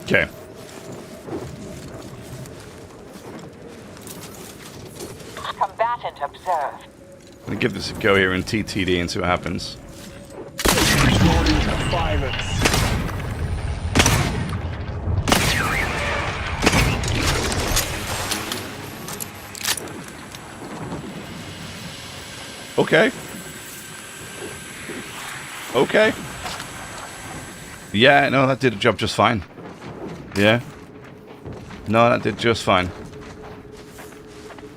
Okay. Combatant observed. I'm gonna give this a go here in TTD and see what happens. Resorting to violence. Okay. Okay. Yeah, no, that did a job just fine. Yeah. No, that did just fine.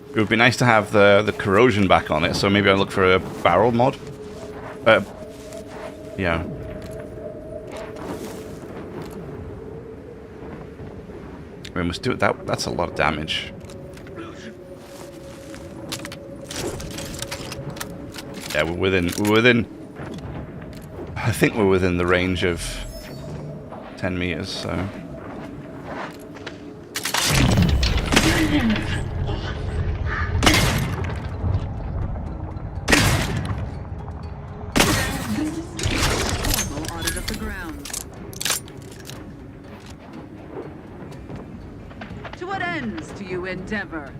It would be nice to have the corrosion back on it, so maybe I'll look for a barrel mod. Yeah. We must do it. That's a lot of damage. Yeah, we're within. I think we're within the range of 10 meters, so. Audit of the ground. To what ends do you endeavor?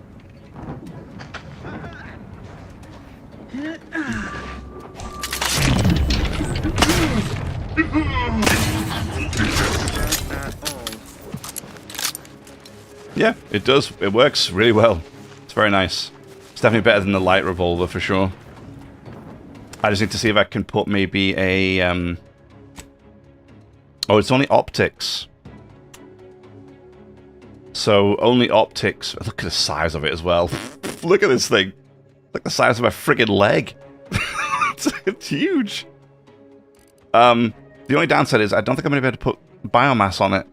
Yeah, it does. It works really well. It's very nice. It's definitely better than the light revolver for sure. I just need to see if I can put maybe a Oh, it's only optics. So, only optics. Look at the size of it as well. Look at this thing. Like the size of a friggin' leg. It's huge. The only downside is I don't think I'm going to be able to put biomass on it.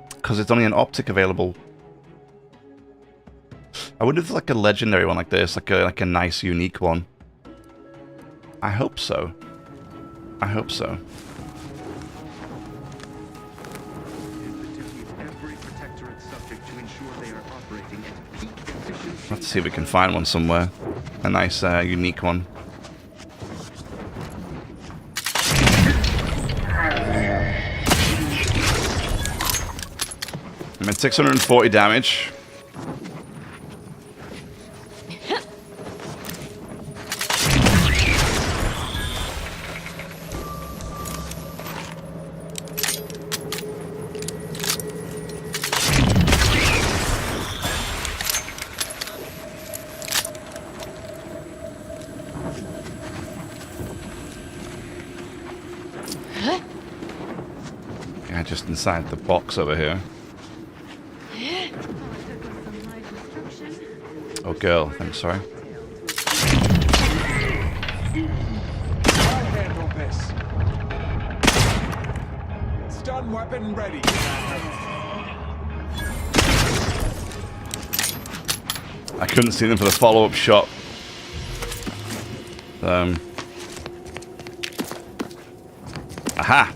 Because it's only an optic available. I wonder if it's like a legendary one like this. Like a nice, unique one. I hope so. I hope so. Let's see if we can find one somewhere. A nice, unique one. I'm at 640 damage. Yeah, just inside the box over here. Oh, girl, I'm sorry. I'll handle this. Stun weapon ready. I couldn't see them for the follow-up shot. Aha!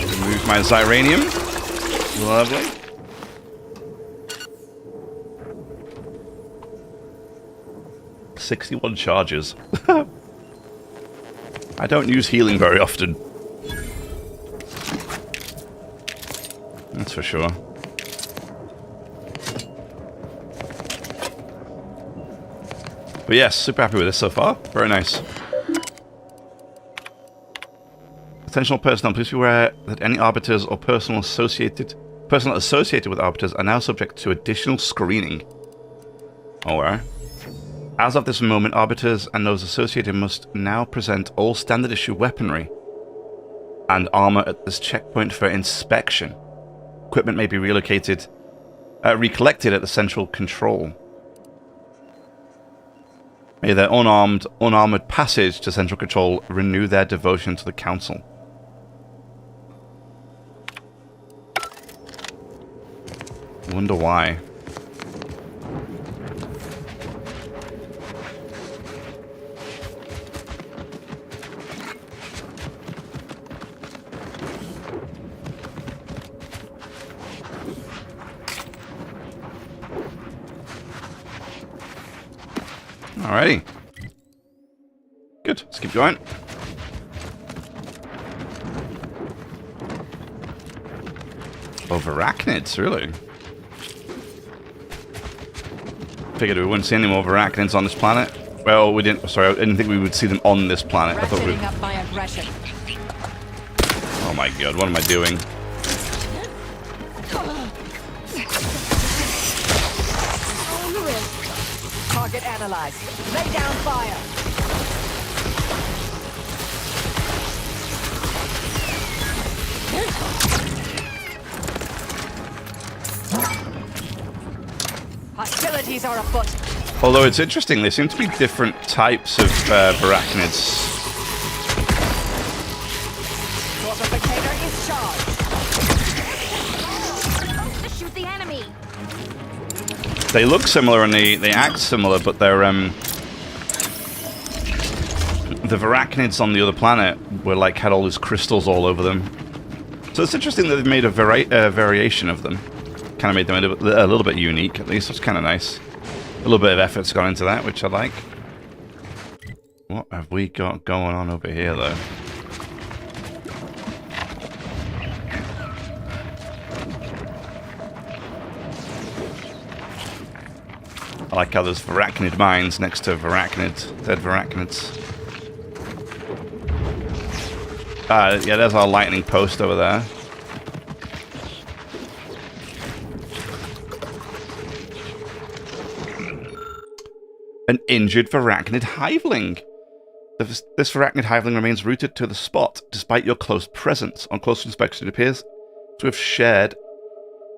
Remove my Xyranium. Lovely. $61 charges. I don't use healing very often. That's for sure. But yes, super happy with this so far. Very nice. Potential personnel, please be aware that any arbiters or personnel associated with arbiters are now subject to additional screening. Alright. As of this moment, arbiters and those associated must now present all standard issue weaponry and armor at this checkpoint for inspection. Equipment may be recollected at the central control. May their unarmored passage to central control renew their devotion to the council. Wonder why. Alrighty. Good. Let's keep going. Oh, arachnids, really? Figured we wouldn't see any more arachnids on this planet. Well, we didn't. Sorry, I didn't think we would see them on this planet. I thought we. Up my aggression. Oh my god, what am I doing? Target analyzed. Lay down fire. Hostilities are afoot. Although it's interesting, there seem to be different types of arachnids. Fortificator is charged. To shoot the enemy. They look similar and they act similar, but they're the arachnids on the other planet were like had all these crystals all over them. So it's interesting that they've made a variation of them. Kind of made them a little bit unique, at least. That's kind of nice. A little bit of effort's gone into that, which I like. What have we got going on over here, though? I like how there's arachnid mines next to arachnids, dead arachnids. Yeah, there's our lightning post over there. An injured arachnid hiveling. This arachnid hiveling remains rooted to the spot despite your close presence. On close inspection, it appears to have shared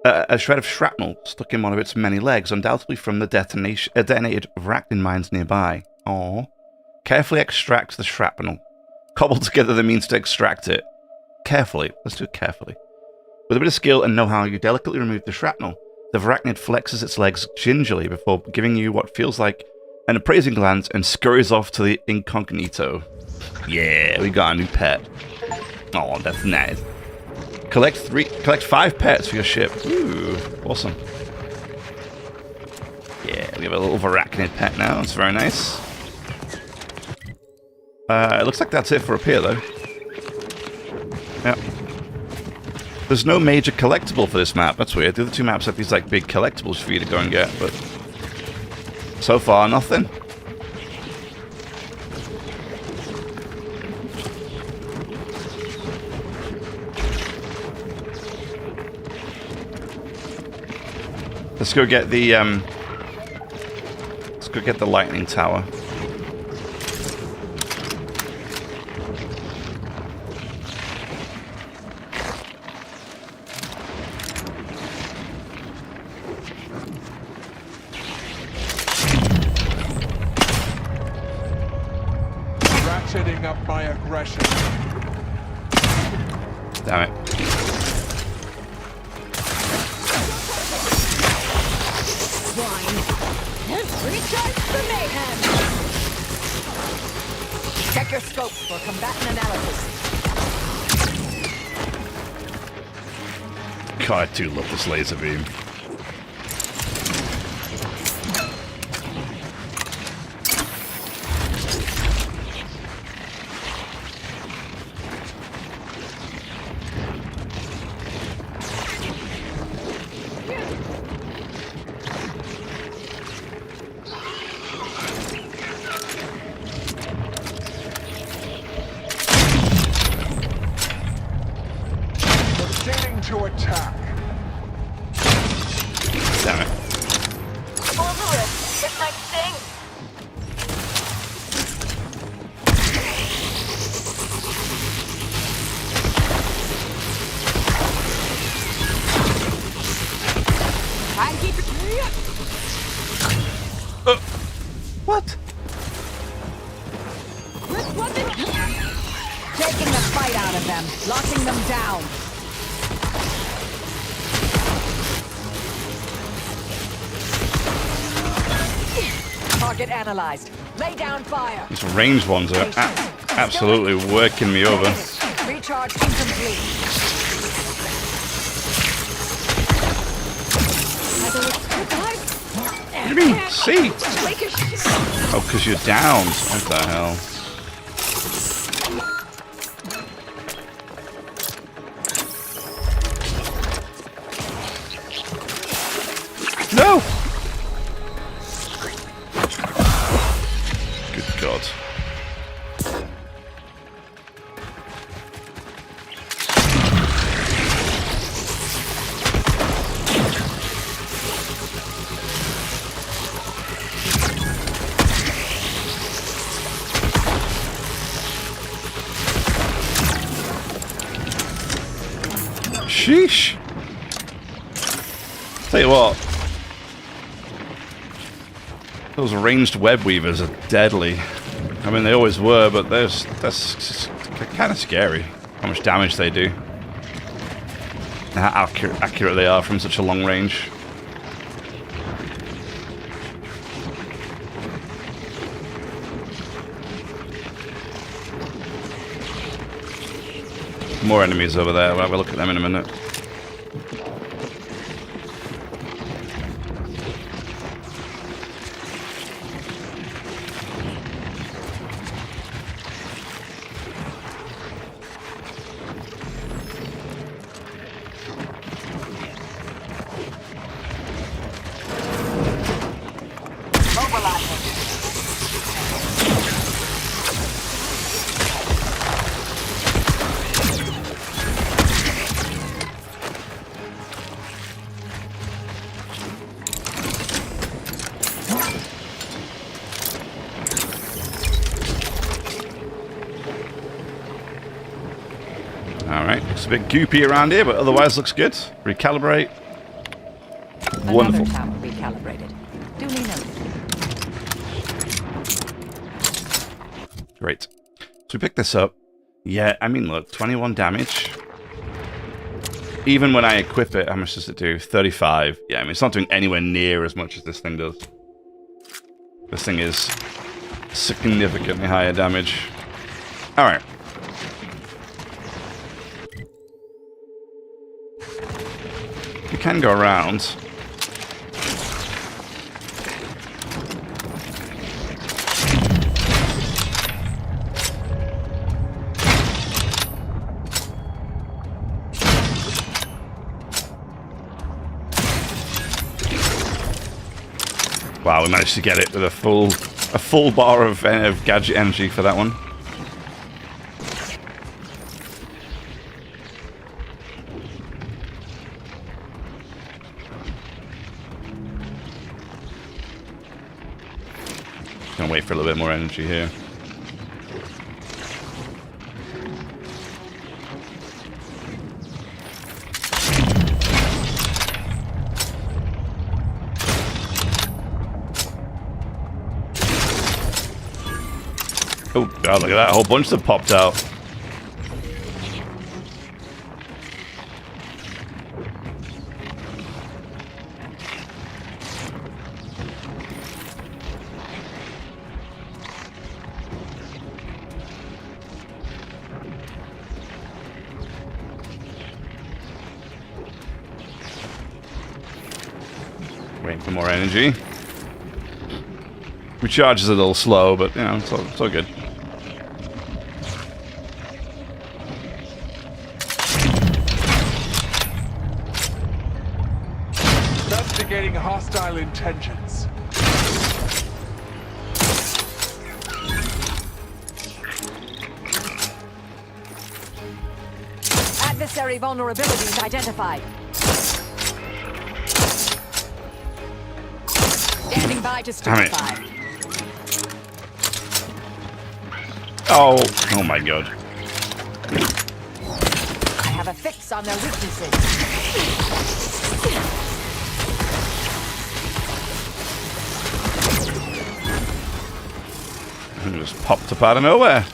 a shred of shrapnel stuck in one of its many legs, undoubtedly from the detonated arachnid mines nearby. Aww. Carefully extract the shrapnel. Cobble together the means to extract it. Carefully. Let's do it carefully. With a bit of skill and know-how, you delicately remove the shrapnel. The arachnid flexes its legs gingerly before giving you what feels like an appraising glance and scurries off to the incognito. Yeah, we got a new pet. Oh, that's nice. Collect 5 pets for your ship. Ooh, awesome. Yeah, we have a little arachnid pet now. It's very nice. It looks like that's it for up here, though. Yep. There's no major collectible for this map. That's weird. The other 2 maps have these like big collectibles for you to go and get, but so far, nothing. Let's go get the lightning tower. Ratcheting up my aggression. Damn it. Recharge the mayhem! Check your scope for combatant analysis. God, I do love this laser beam. To attack. Damn it. Pull the rift. It might sting. Try and keep it. What? Taking the fight out of them, locking them down. Target analyzed. Lay down fire. These ranged ones are absolutely working me over. Recharge incomplete. What do you mean? See? Oh, because you're down. What the hell? No! Good God. Sheesh. Tell you what, those ranged web weavers are deadly. I mean, they always were, but that's kind of scary how much damage they do and how accurate they are from such a long range. More enemies over there. We'll have a look at them in a minute. Alright, it's a bit goopy around here, but otherwise looks good. Recalibrate. Wonderful. Another tower recalibrated. Duly noted. Great. So we pick this up. Yeah, I mean, look, 21 damage. Even when I equip it, how much does it do? 35. Yeah, I mean, it's not doing anywhere near as much as this thing does. This thing is significantly higher damage. Alright. You can go around. Wow, we managed to get it with a full bar of gadget energy for that one. Gonna wait for a little bit more energy here. Oh god, look at that, a whole bunch that popped out. Waiting for more energy. Recharge is a little slow, but you know, it's all good. Investigating hostile intentions. Adversary vulnerabilities identified. Standing by to stupefy. Oh my god. I have a fix on their weaknesses. It just popped up out of nowhere.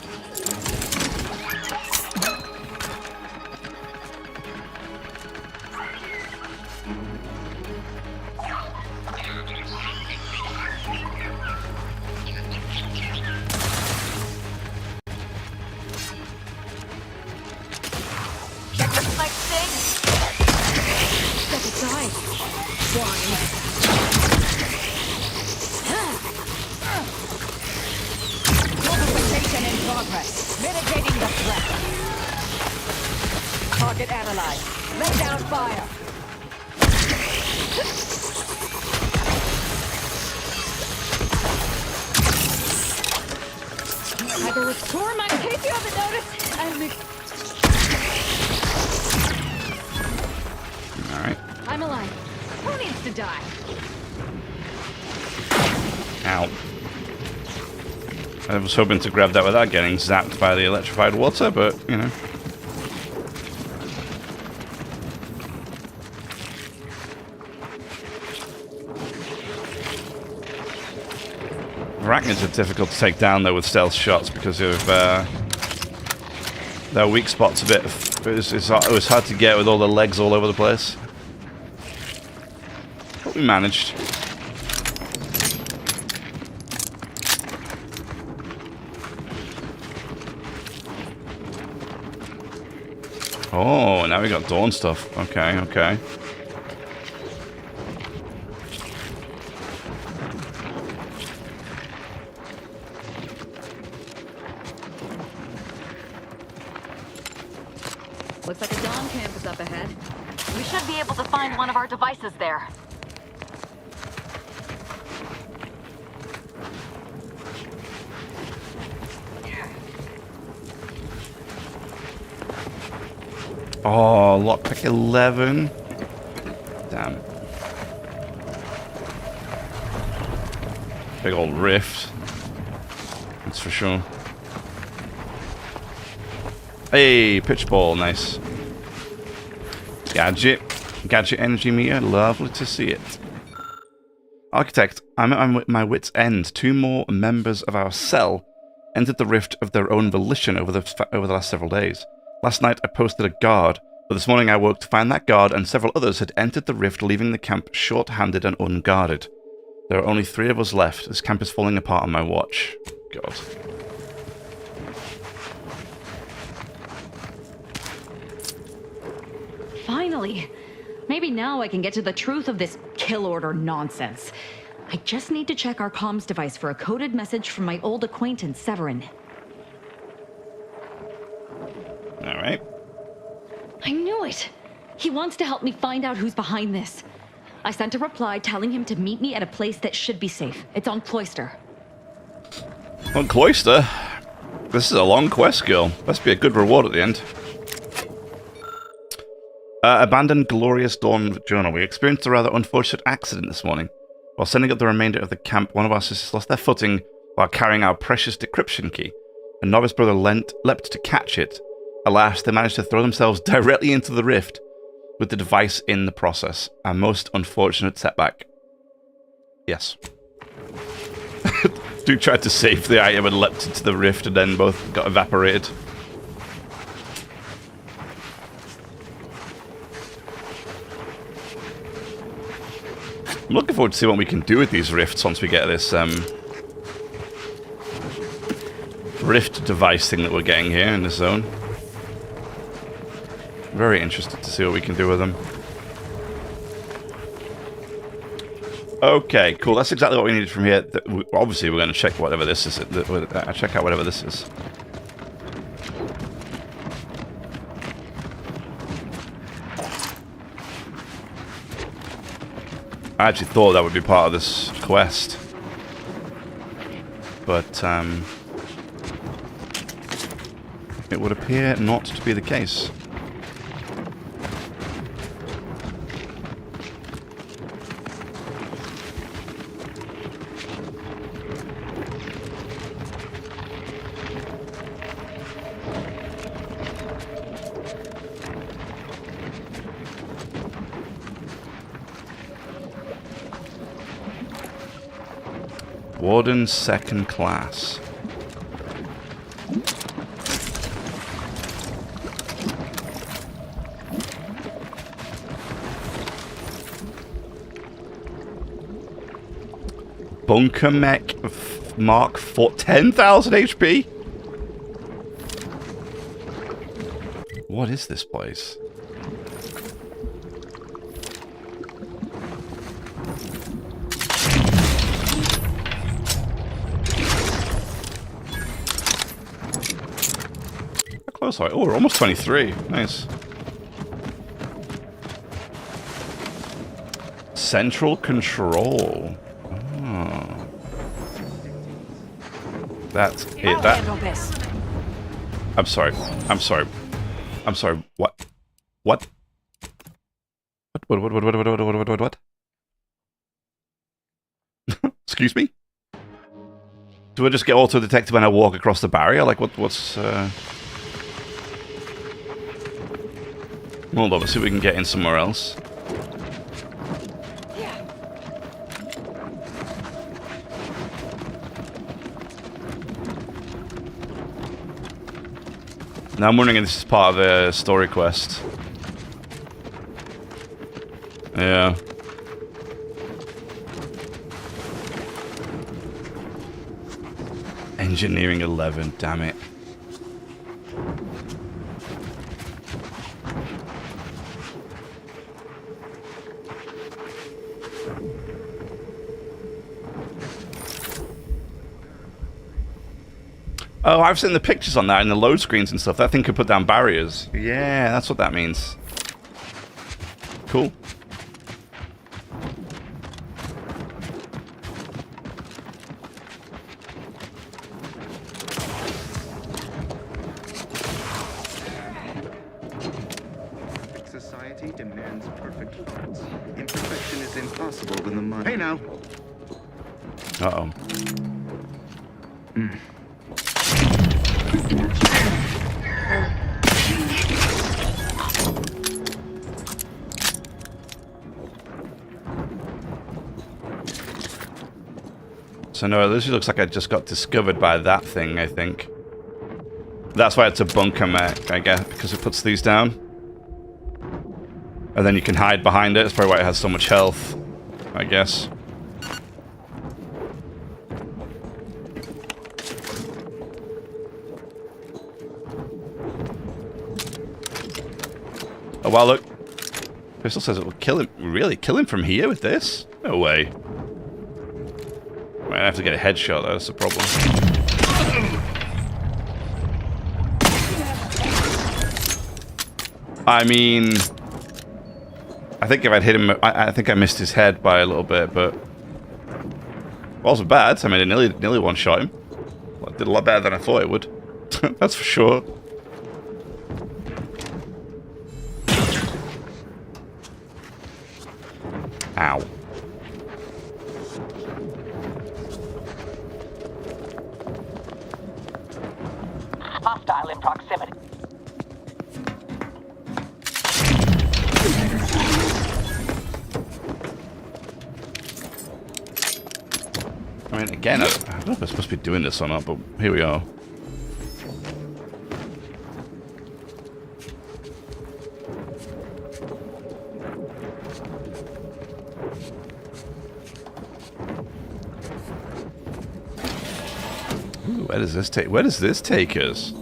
Mitigating the threat. Target analyzed. Lay down fire. Either restore my, in case you haven't noticed, Alright. I'm alive. Who needs to die? Ow. I was hoping to grab that without getting zapped by the electrified water, but, you know. Arachnids are difficult to take down, though, with stealth shots because of their weak spots a bit. It was hard to get with all the legs all over the place. But we managed. Oh, now we got dawn stuff. Okay, okay. Looks like a dawn camp is up ahead. We should be able to find one of our devices there. Oh, lockpick 11. Damn. Big old rift. That's for sure. Hey, pitch ball, nice. Gadget energy meter, lovely to see it. Architect, I'm at my wit's end. 2 more members of our cell entered the rift of their own volition over the last several days. Last night I posted a guard, but this morning I woke to find that guard and several others had entered the rift, leaving the camp short-handed and unguarded. There are only 3 of us left. This camp is falling apart on my watch. God. Finally! Maybe now I can get to the truth of this kill order nonsense. I just need to check our comms device for a coded message from my old acquaintance, Severin. Alright. I knew it! He wants to help me find out who's behind this. I sent a reply telling him to meet me at a place that should be safe. It's on Cloister. On Cloister? This is a long quest, girl. Must be a good reward at the end. Abandoned Glorious Dawn Journal. We experienced a rather unfortunate accident this morning. While sending up the remainder of the camp, one of our sisters lost their footing while carrying our precious decryption key. A novice brother leapt to catch it. Alas, they managed to throw themselves directly into the rift, with the device in the process. A most unfortunate setback. Yes. Dude tried to save the item and leapt into the rift and then both got evaporated. I'm looking forward to see what we can do with these rifts once we get this rift device thing that we're getting here in this zone. Very interested to see what we can do with them. Okay, cool. That's exactly what we needed from here. Obviously, we're going to check whatever this is. Check out whatever this is. I actually thought that would be part of this quest. But, it would appear not to be the case. Warden second class. Bunker mech Mark 4, 10,000 HP? What is this place? Sorry. Oh, we're almost 23. Nice. Central control. Oh. That's it. That. I'm sorry. I'm sorry. I'm sorry. What? What? What? Excuse me? Do I just get auto-detected when I walk across the barrier? Like, what's... Hold on, let's see if we can get in somewhere else. Now I'm wondering if this is part of a story quest. Yeah. Engineering 11, damn it. Oh, I've seen the pictures on that and the load screens and stuff. That thing could put down barriers. Yeah, that's what that means. Cool. Society demands perfect hearts. Imperfection is impossible when the mind... Hey now! Uh-oh. So no, this looks like I just got discovered by that thing, I think. That's why it's a bunker mech, I guess, because it puts these down. And then you can hide behind it. That's probably why it has so much health, I guess. Oh wow, look. Pistol says it will kill him. Really? Kill him from here with this? No way. I have to get a headshot, though. That's the problem. I mean, I think if I'd hit him, I think I missed his head by a little bit, but wasn't bad. I mean, it nearly one-shot him. Well, it did a lot better than I thought it would. That's for sure. Ow. Hostile in proximity. I mean, again, I don't know if I'm supposed to be doing this or not, but here we are. Ooh, where does this take? Where does this take us?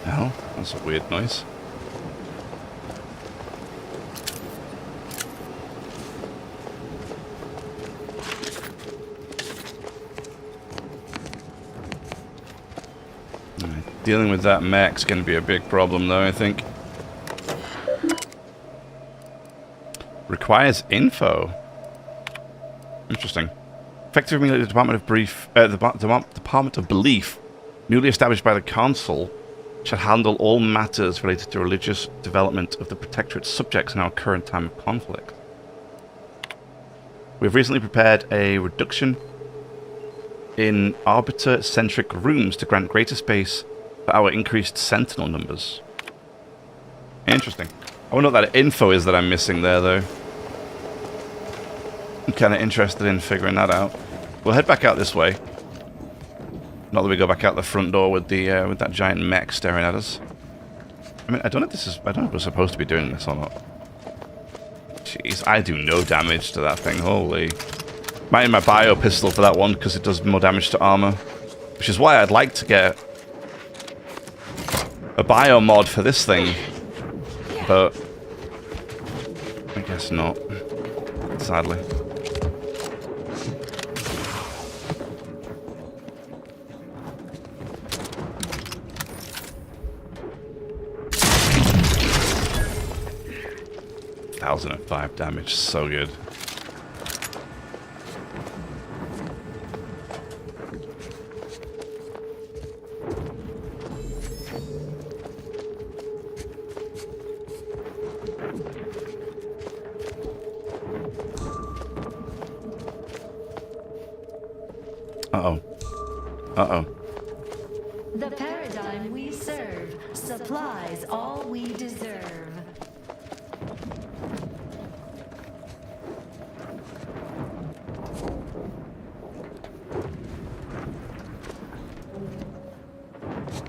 Hell, that's a weird noise. Dealing with that mech's going to be a big problem, though, I think. Requires info. Interesting. Effectively, the Department of Department of Belief, newly established by the Council, shall handle all matters related to religious development of the Protectorate's subjects in our current time of conflict. We have recently prepared a reduction in arbiter-centric rooms to grant greater space for our increased sentinel numbers. Interesting. I wonder what that info is that I'm missing there, though. I'm kind of interested in figuring that out. We'll head back out this way. Not that we go back out the front door with the with that giant mech staring at us. I mean, I don't know if this is. I don't know if we're supposed to be doing this or not. Jeez, I do no damage to that thing. Holy. Might need my bio pistol for that one because it does more damage to armor, which is why I'd like to get a bio mod for this thing, but I guess not, sadly. $1,005 damage, so good. Uh-oh. Uh-oh. The paradigm we serve supplies all we deserve.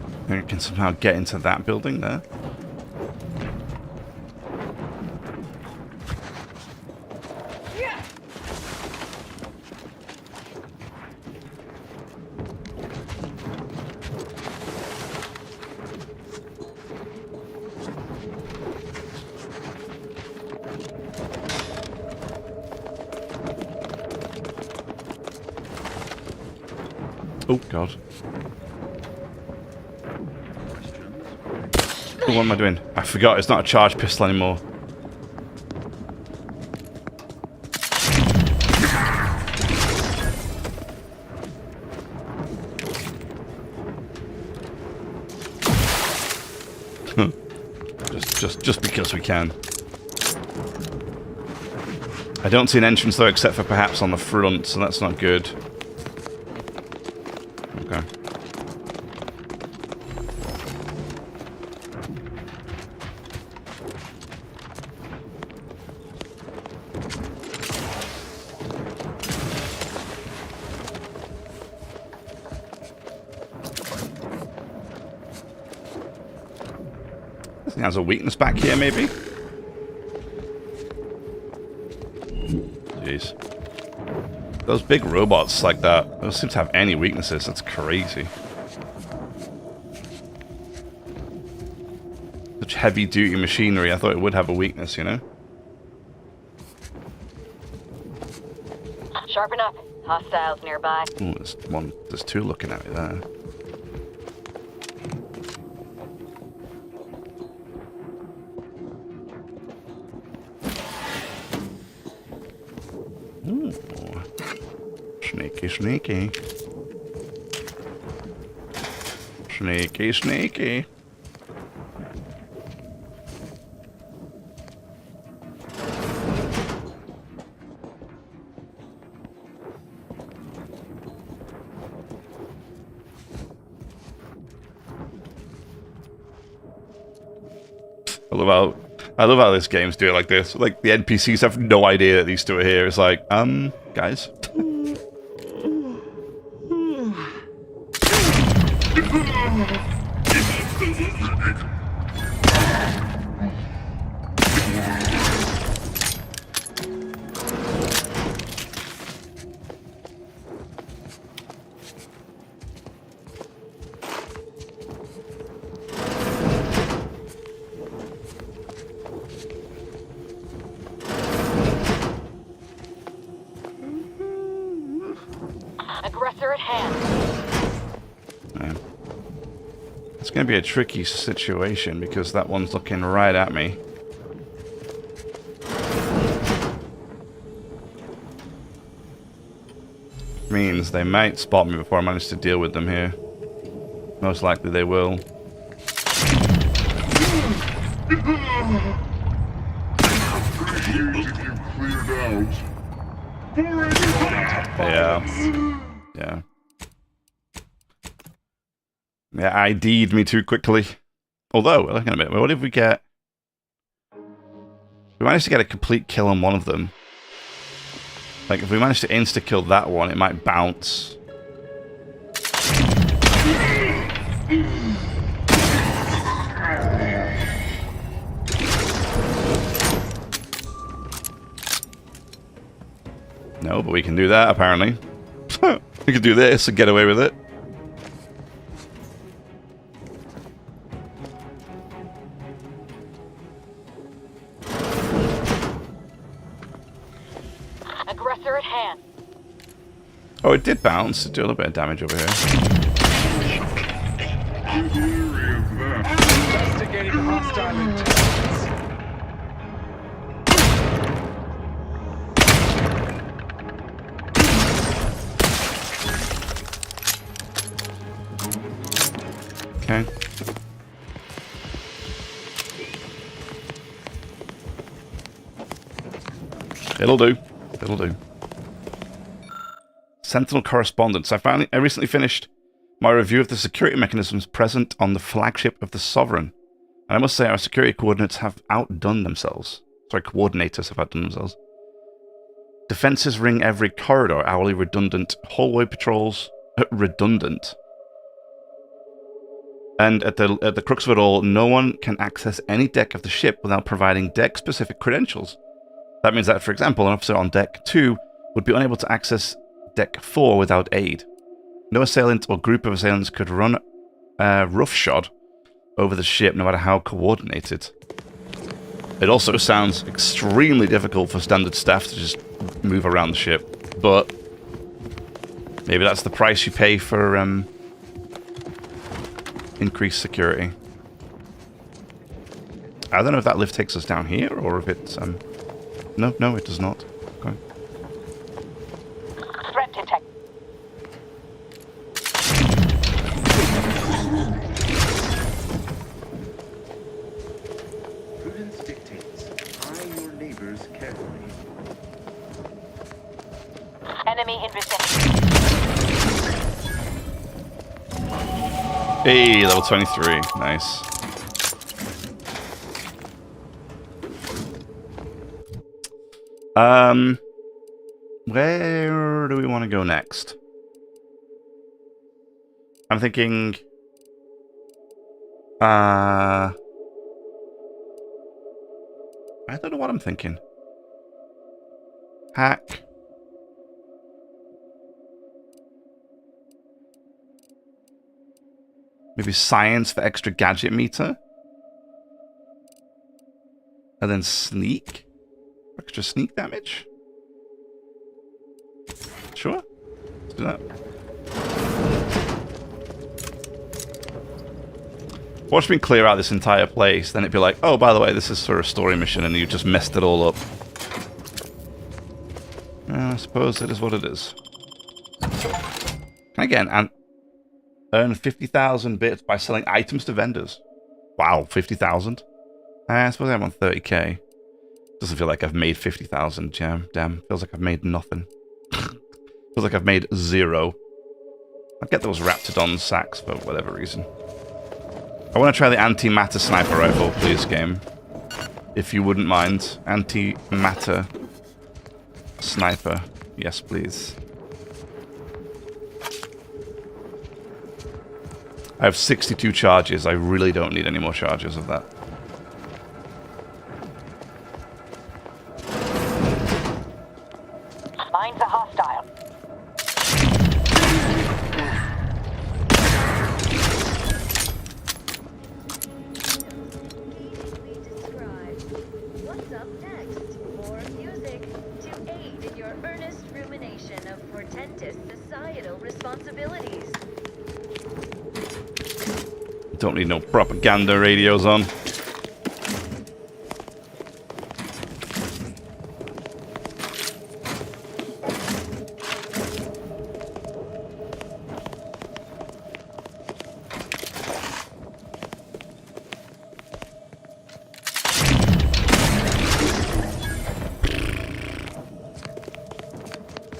I think I can somehow get into that building there. Oh, God. Oh, what am I doing? I forgot, it's not a charge pistol anymore. Just because we can. I don't see an entrance though, except for perhaps on the front, so that's not good. Okay. This thing has a weakness back here, maybe? Jeez. Those big robots like that, don't seem to have any weaknesses. That's crazy. Such heavy-duty machinery, I thought it would have a weakness, you know? Sharpen up. Hostiles nearby. Oh, there's two looking at me there. Ooh. Sneaky, sneaky. Sneaky, sneaky. I love how this game's doing it like this. Like, the NPCs have no idea that these two are here. It's like, guys. Aggressor at hand. Man. It's going to be a tricky situation because that one's looking right at me. Means they might spot me before I manage to deal with them here. Most likely they will. Yeah. Yeah. Yeah, ID'd me too quickly. Although, look at a minute, what if we get... We managed to get a complete kill on one of them. Like, if we manage to insta-kill that one, it might bounce. No, but we can do that, apparently. We can do this and get away with it. Aggressor at hand. Oh, it did bounce. It did a little bit of damage over here. Investigating hostile intelligence. Okay. It'll do. It'll do. Sentinel correspondence. I recently finished my review of the security mechanisms present on the flagship of the Sovereign. And I must say our security coordinates have outdone themselves. Sorry, coordinators have outdone themselves. Defenses ring every corridor, hourly redundant hallway patrols. Redundant. And at the crux of it all, no one can access any deck of the ship without providing deck-specific credentials. That means that, for example, an officer on deck 2 would be unable to access deck 4 without aid. No assailant or group of assailants could run roughshod over the ship, no matter how coordinated. It also sounds extremely difficult for standard staff to just move around the ship, but maybe that's the price you pay for increased security. I don't know if that lift takes us down here, or if it's... No, it does not. Okay. Threat detect. Prudence dictates. Eye your neighbors carefully. Enemy in vicinity. Hey, level 23. Nice. Where do we want to go next? I'm thinking... I don't know what I'm thinking. Hack. Maybe science for extra gadget meter. And then sneak. Extra sneak damage. Sure. Let's do that. Watch me clear out this entire place, then it'd be like, oh, by the way, this is for a story mission, and you just messed it all up. I suppose it is what it is. Can I get and earn 50,000 bits by selling items to vendors? Wow, 50,000? I suppose I'm on 30k. Doesn't feel like I've made 50,000, Jam. Damn, feels like I've made nothing. Feels like I've made 0. I'd get those Raptidon sacks for whatever reason. I want to try the anti-matter sniper rifle, please, game. If you wouldn't mind. Anti-matter sniper. Yes, please. I have 62 charges. I really don't need any more charges of that. Mine's a hostile. What's up next? More music to aid in your earnest rumination of portentous societal responsibilities. Don't need no propaganda radios on.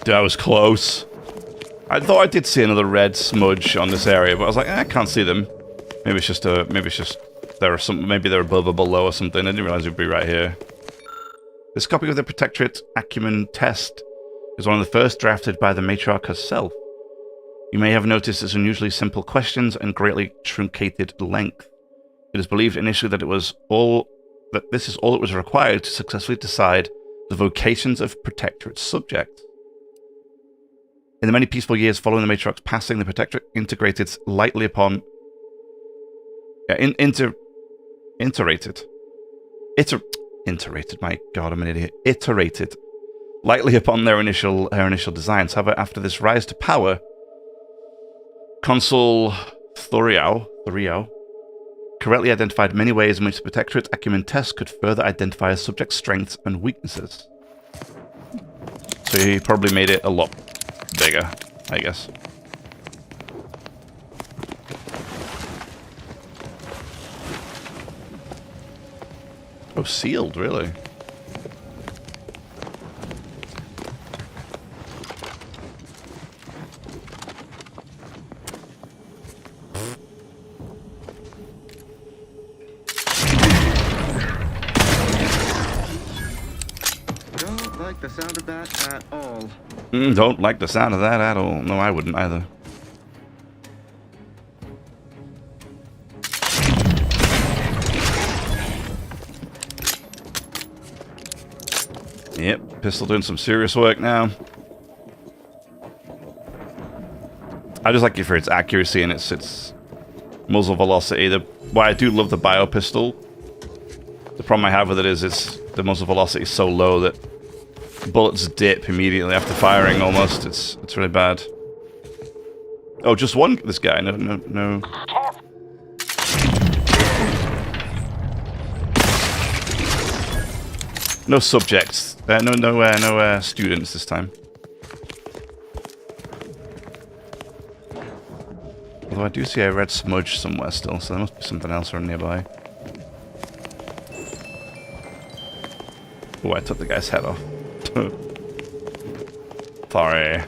That was close. I thought I did see another red smudge on this area, but I was like, I can't see them. Maybe it's just there are some, maybe they're above or below or something. I didn't realize it'd be right here. This copy of the Protectorate Acumen Test is one of the first drafted by the Matriarch herself. You may have noticed its unusually simple questions and greatly truncated length. It is believed initially that this is all that was required to successfully decide the vocations of Protectorate subjects. In the many peaceful years following the Matriarch's passing, the Protectorate integrated lightly upon... Iterated, my god, I'm an idiot. Iterated lightly upon her initial designs. However, after this rise to power, Consul Thoriao correctly identified many ways in which the Protectorate Acumen Test could further identify a subject's strengths and weaknesses. So he probably made it a lot bigger, I guess. Oh, sealed, really? Don't like the sound of that at all. Don't like the sound of that at all. No, I wouldn't either. Yep, pistol doing some serious work now. I just like it for its accuracy and its muzzle velocity. Why I do love the bio pistol. The problem I have with it is the muzzle velocity is so low that bullets dip immediately after firing. Almost, it's really bad. Oh, just one. This guy. No. No subjects. No students this time. Although I do see a red smudge somewhere still, so there must be something else around nearby. Oh, I took the guy's head off. Sorry.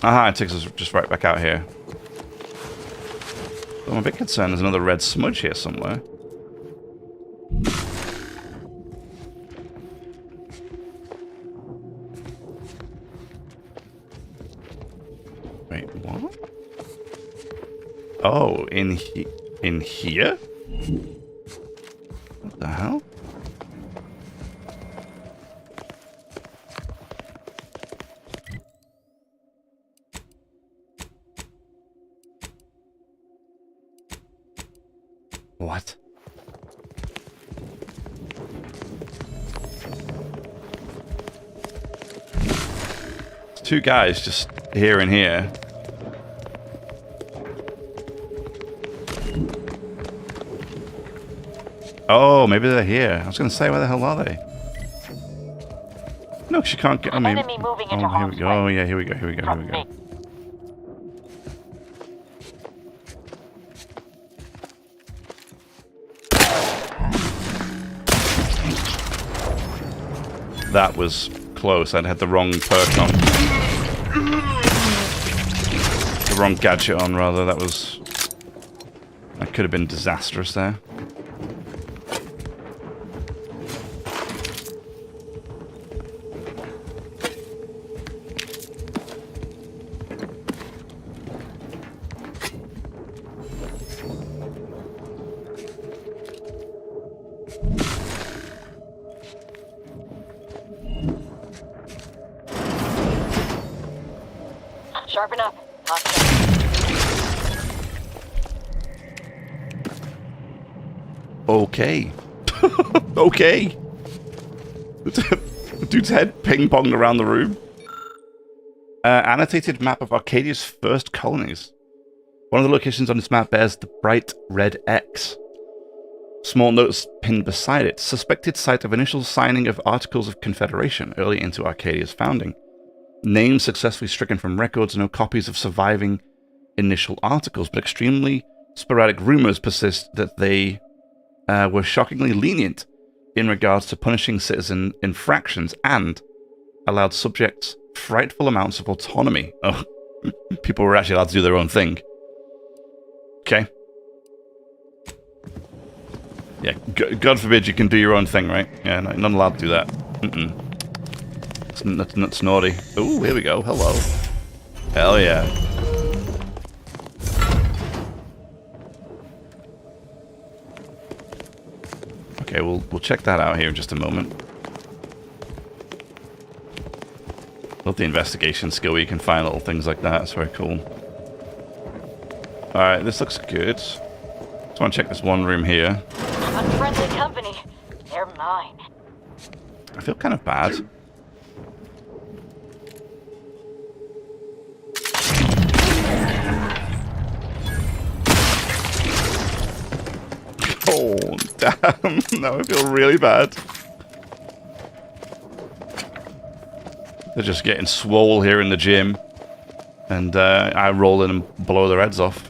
Aha, it takes us just right back out here. I'm a bit concerned there's another red smudge here somewhere. Wait, what? Oh, in here? What the hell? What? It's two guys just here and here. Oh, maybe they're here. I was going to say, where the hell are they? No, she can't get. I mean, Enemy moving into oh, here we go. Oh, yeah, here we go. Here we go. Here we go. That was close. I'd had the wrong perk on. The wrong gadget on, rather. That was... That could have been disastrous there. Sharpen up. Okay. Okay. Dude's head ping-ponged around the room. Annotated map of Arcadia's first colonies. One of the locations on this map bears the bright red X. Small notes pinned beside it. Suspected site of initial signing of Articles of Confederation early into Arcadia's founding. Names successfully stricken from records, no copies of surviving initial articles, but extremely sporadic rumors persist that they were shockingly lenient in regards to punishing citizen infractions and allowed subjects frightful amounts of autonomy. Oh, people were actually allowed to do their own thing. Okay. Yeah, God forbid you can do your own thing, right? Yeah, no, not allowed to do that. That's naughty. Ooh, here we go. Hello. Hell yeah. Okay, we'll check that out here in just a moment. Love the investigation skill where you can find little things like that. It's very cool. Alright, this looks good. Just want to check this one room here. Unfriendly company. They're mine. I feel kind of bad. Oh, damn. Now I feel really bad. They're just getting swole here in the gym. And I roll in and blow their heads off.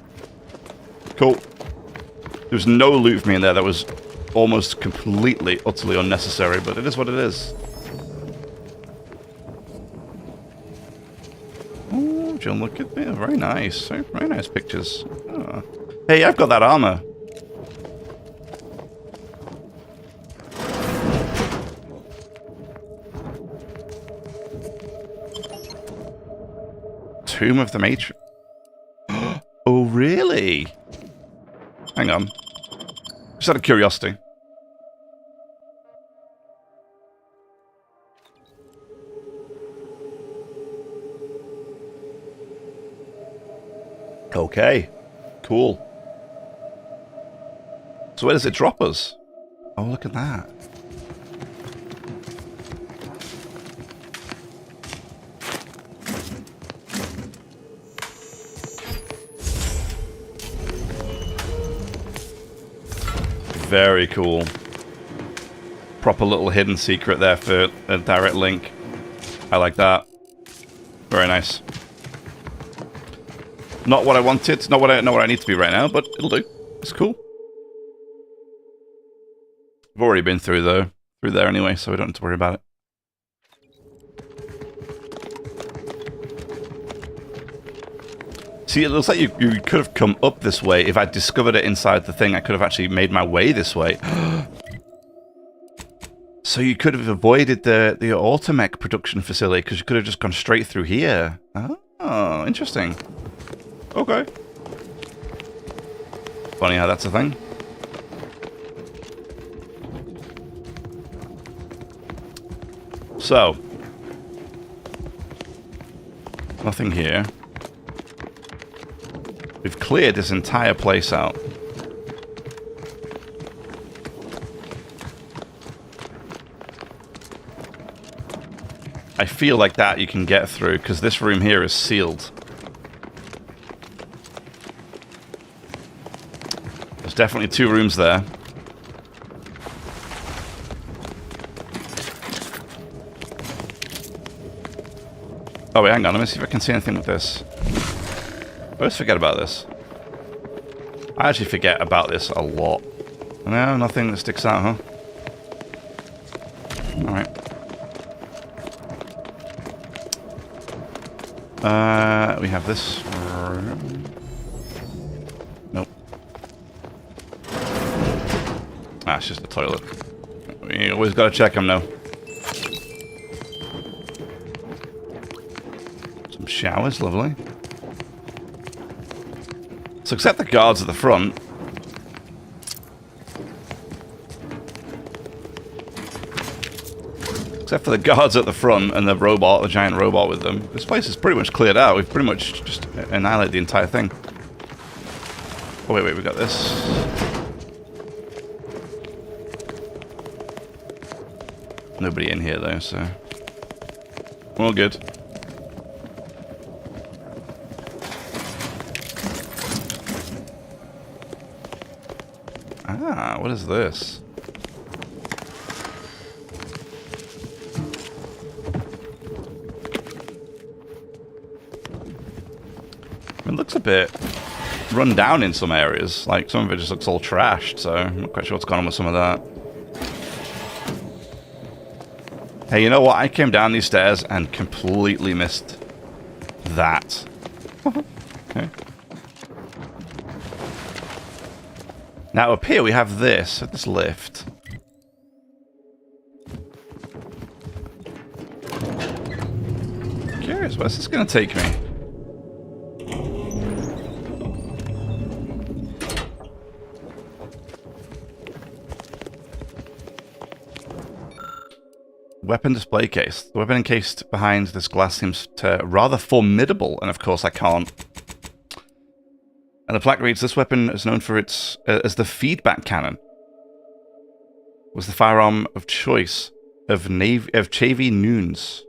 Cool. There was no loot for me in there. That was almost completely, utterly unnecessary, but it is what it is. Oh, John, look at me. Very nice. Very nice pictures. Oh. Hey, I've got that armor. Tomb of the Matrix. Oh, really? Hang on. Just out of curiosity. Okay. Cool. So where does it drop us? Oh, look at that. Very cool. proper little hidden secret there for a direct link. I like that. Very nice. Not what I wanted, not what I need to be right now, but it'll do. It's cool. I've already been through there anyway, so we don't have to worry about it. See, it looks like you could have come up this way. If I discovered it inside the thing, I could have actually made my way this way. So you could have avoided the automech production facility because you could have just gone straight through here. Oh, interesting. Okay. Funny how that's a thing. So. Nothing here. We've cleared this entire place out. I feel like that you can get through, because this room here is sealed. There's definitely 2 rooms there. Oh wait, hang on, let me see if I can see anything with this. I always forget about this. I actually forget about this a lot. No, nothing that sticks out, huh? Alright. We have this room. Nope. Ah, it's just a toilet. We always gotta check them, though. Some showers, lovely. So except the guards at the front. Except for the guards at the front and the robot, the giant robot with them. This place is pretty much cleared out. We've pretty much just annihilated the entire thing. Oh, wait, we got this. Nobody in here, though, so... We're all good. Ah, what is this? It looks a bit run down in some areas. Like, some of it just looks all trashed, so I'm not quite sure what's going on with some of that. Hey, you know what? I came down these stairs and completely missed that. Okay. Now up here we have this lift. Curious, where's this going to take me? Weapon display case. The weapon encased behind this glass seems rather formidable, and of course I can't. And the plaque reads, this weapon is known for its as the feedback cannon. Was the firearm of choice of Chavi Nuns.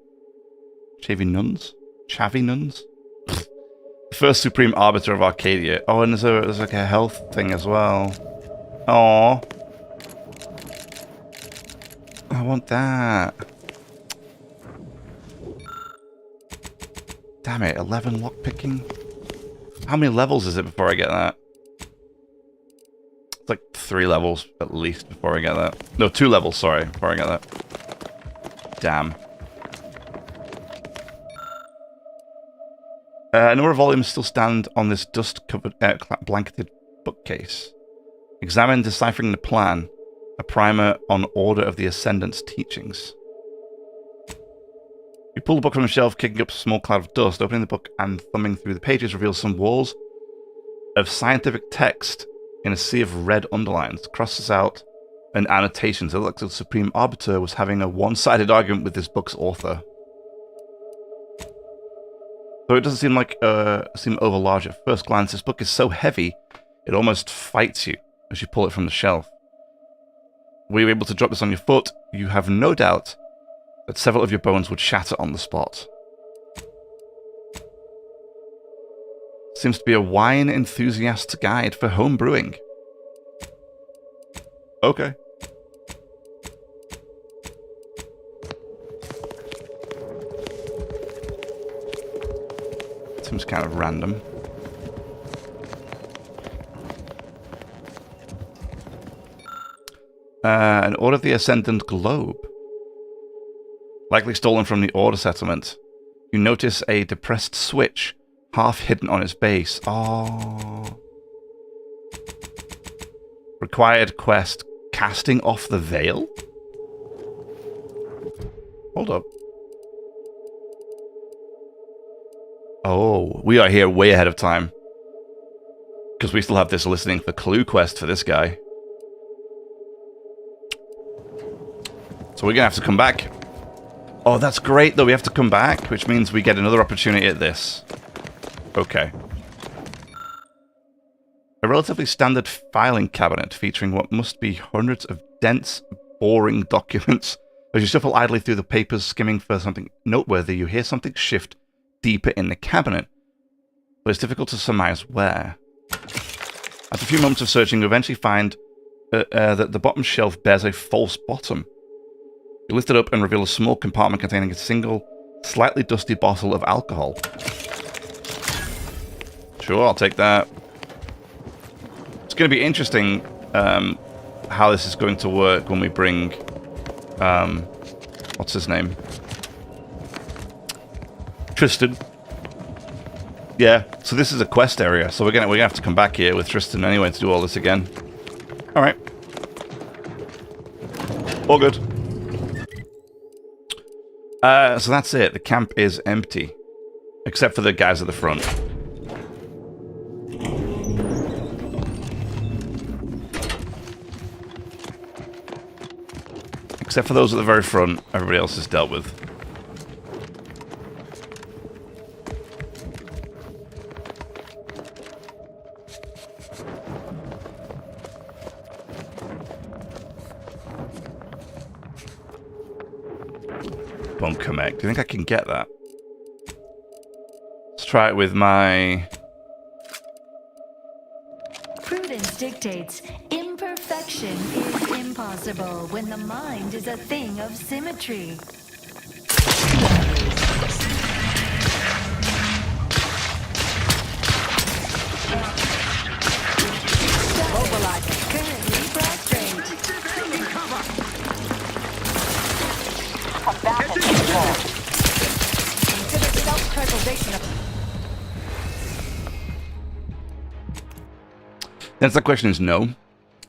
Chavi Nuns? Chavi Nuns? The first supreme arbiter of Arcadia. Oh, and there's like a health thing as well. Aww. I want that. Damn it, 11 lockpicking? How many levels is it before I get that? It's like 3 levels at least before I get that. No, 2 levels, sorry, before I get that. Damn. A number of volumes still stand on this dust-covered, blanketed bookcase. Examine Deciphering the Plan, a primer on Order of the Ascendant's teachings. You pull the book from the shelf, kicking up a small cloud of dust. Opening the book and thumbing through the pages reveals some walls of scientific text in a sea of red underlines. Crosses out and annotations. It looks like the Supreme Arbiter was having a one-sided argument with this book's author. Though it doesn't seem over large at first glance, this book is so heavy it almost fights you as you pull it from the shelf. Were you able to drop this on your foot, you have no doubt that several of your bones would shatter on the spot. Seems to be a wine enthusiast's guide for home brewing. Okay. Seems kind of random. An Order of the Ascendant Globe. Likely stolen from the Order settlement. You notice a depressed switch, half hidden on its base. Oh. Required quest, casting off the veil? Hold up. Oh, we are here way ahead of time. Because we still have this listening for clue quest for this guy. So we're going to have to come back. Oh, that's great, though. We have to come back, which means we get another opportunity at this. Okay. A relatively standard filing cabinet featuring what must be hundreds of dense, boring documents. As you shuffle idly through the papers, skimming for something noteworthy, you hear something shift deeper in the cabinet. But it's difficult to surmise where. After a few moments of searching, you eventually find that the bottom shelf bears a false bottom. You lift it up and reveal a small compartment containing a single, slightly dusty bottle of alcohol. Sure, I'll take that. It's going to be interesting how this is going to work when we bring... what's his name? Tristan. Yeah, so this is a quest area, so we're gonna have to come back here with Tristan anyway to do all this again. Alright. All good. So that's it. The camp is empty. Except for the guys at the front. Except for those at the very front, everybody else is dealt with. Bunker mech. Do you think I can get that? Let's try it with my... Prudence dictates imperfection is impossible when the mind is a thing of symmetry. Mobilizer currently frustrated. Consider self-preservation of... The answer to that question is no.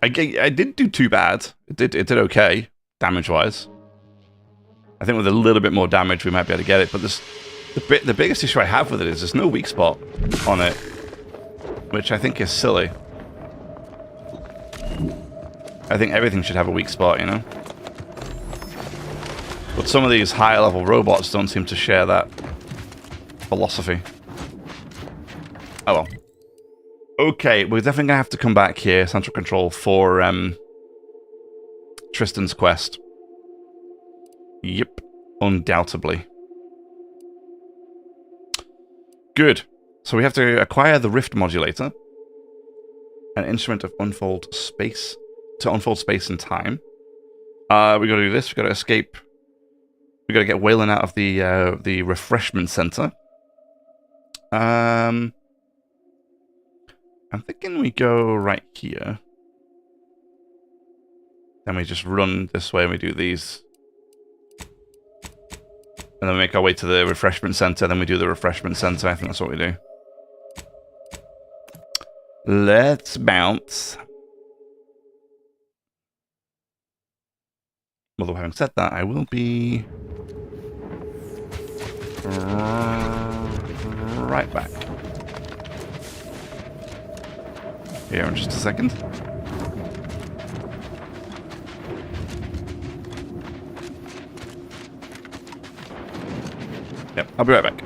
I didn't do too bad. It did okay, damage-wise. I think with a little bit more damage, we might be able to get it. But the biggest issue I have with it is there's no weak spot on it, which I think is silly. I think everything should have a weak spot, you know? But some of these higher-level robots don't seem to share that philosophy. Oh well. Okay, we're definitely going to have to come back here, Central Control, for Tristan's quest. Yep, undoubtedly. Good. So we have to acquire the Rift Modulator, an instrument of unfold space, to unfold space and time. We got to do this. We got to escape. We got to get Waylon out of the refreshment center. I'm thinking we go right here. Then we just run this way and we do these. And then we make our way to the refreshment center. Then we do the refreshment center. I think that's what we do. Let's bounce. Although having said that, I will be right back. Here in just a second. Yep, I'll be right back.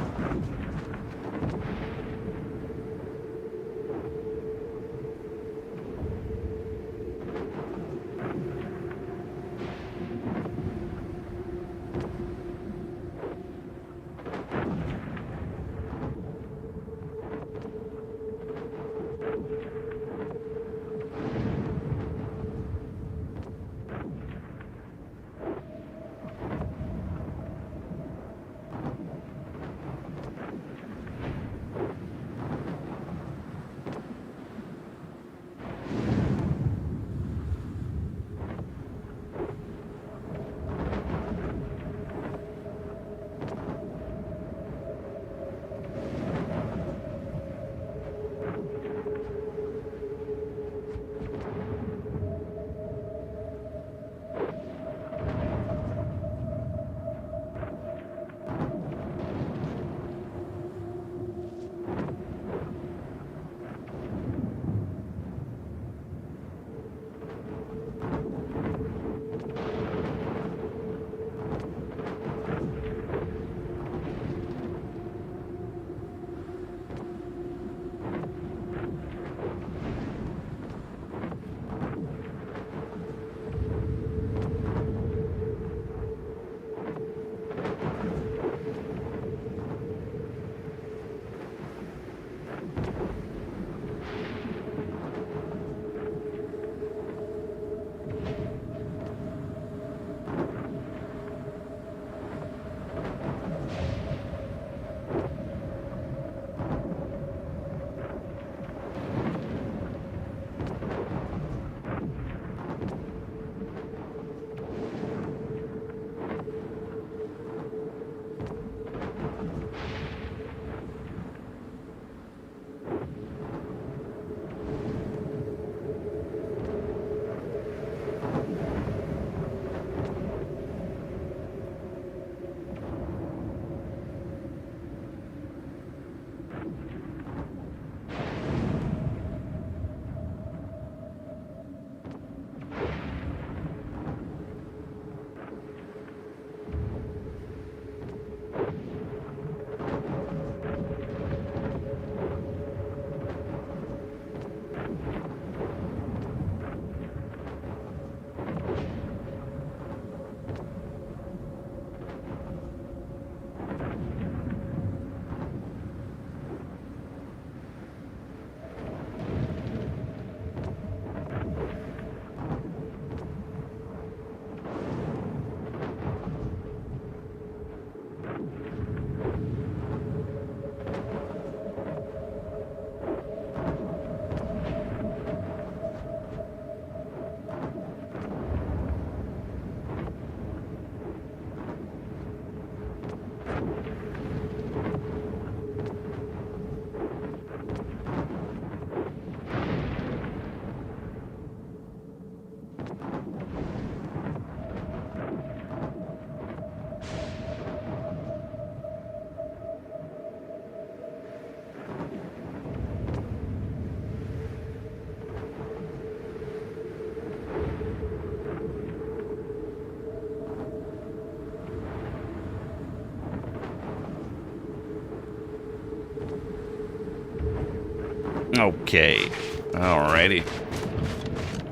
Okay. Alrighty.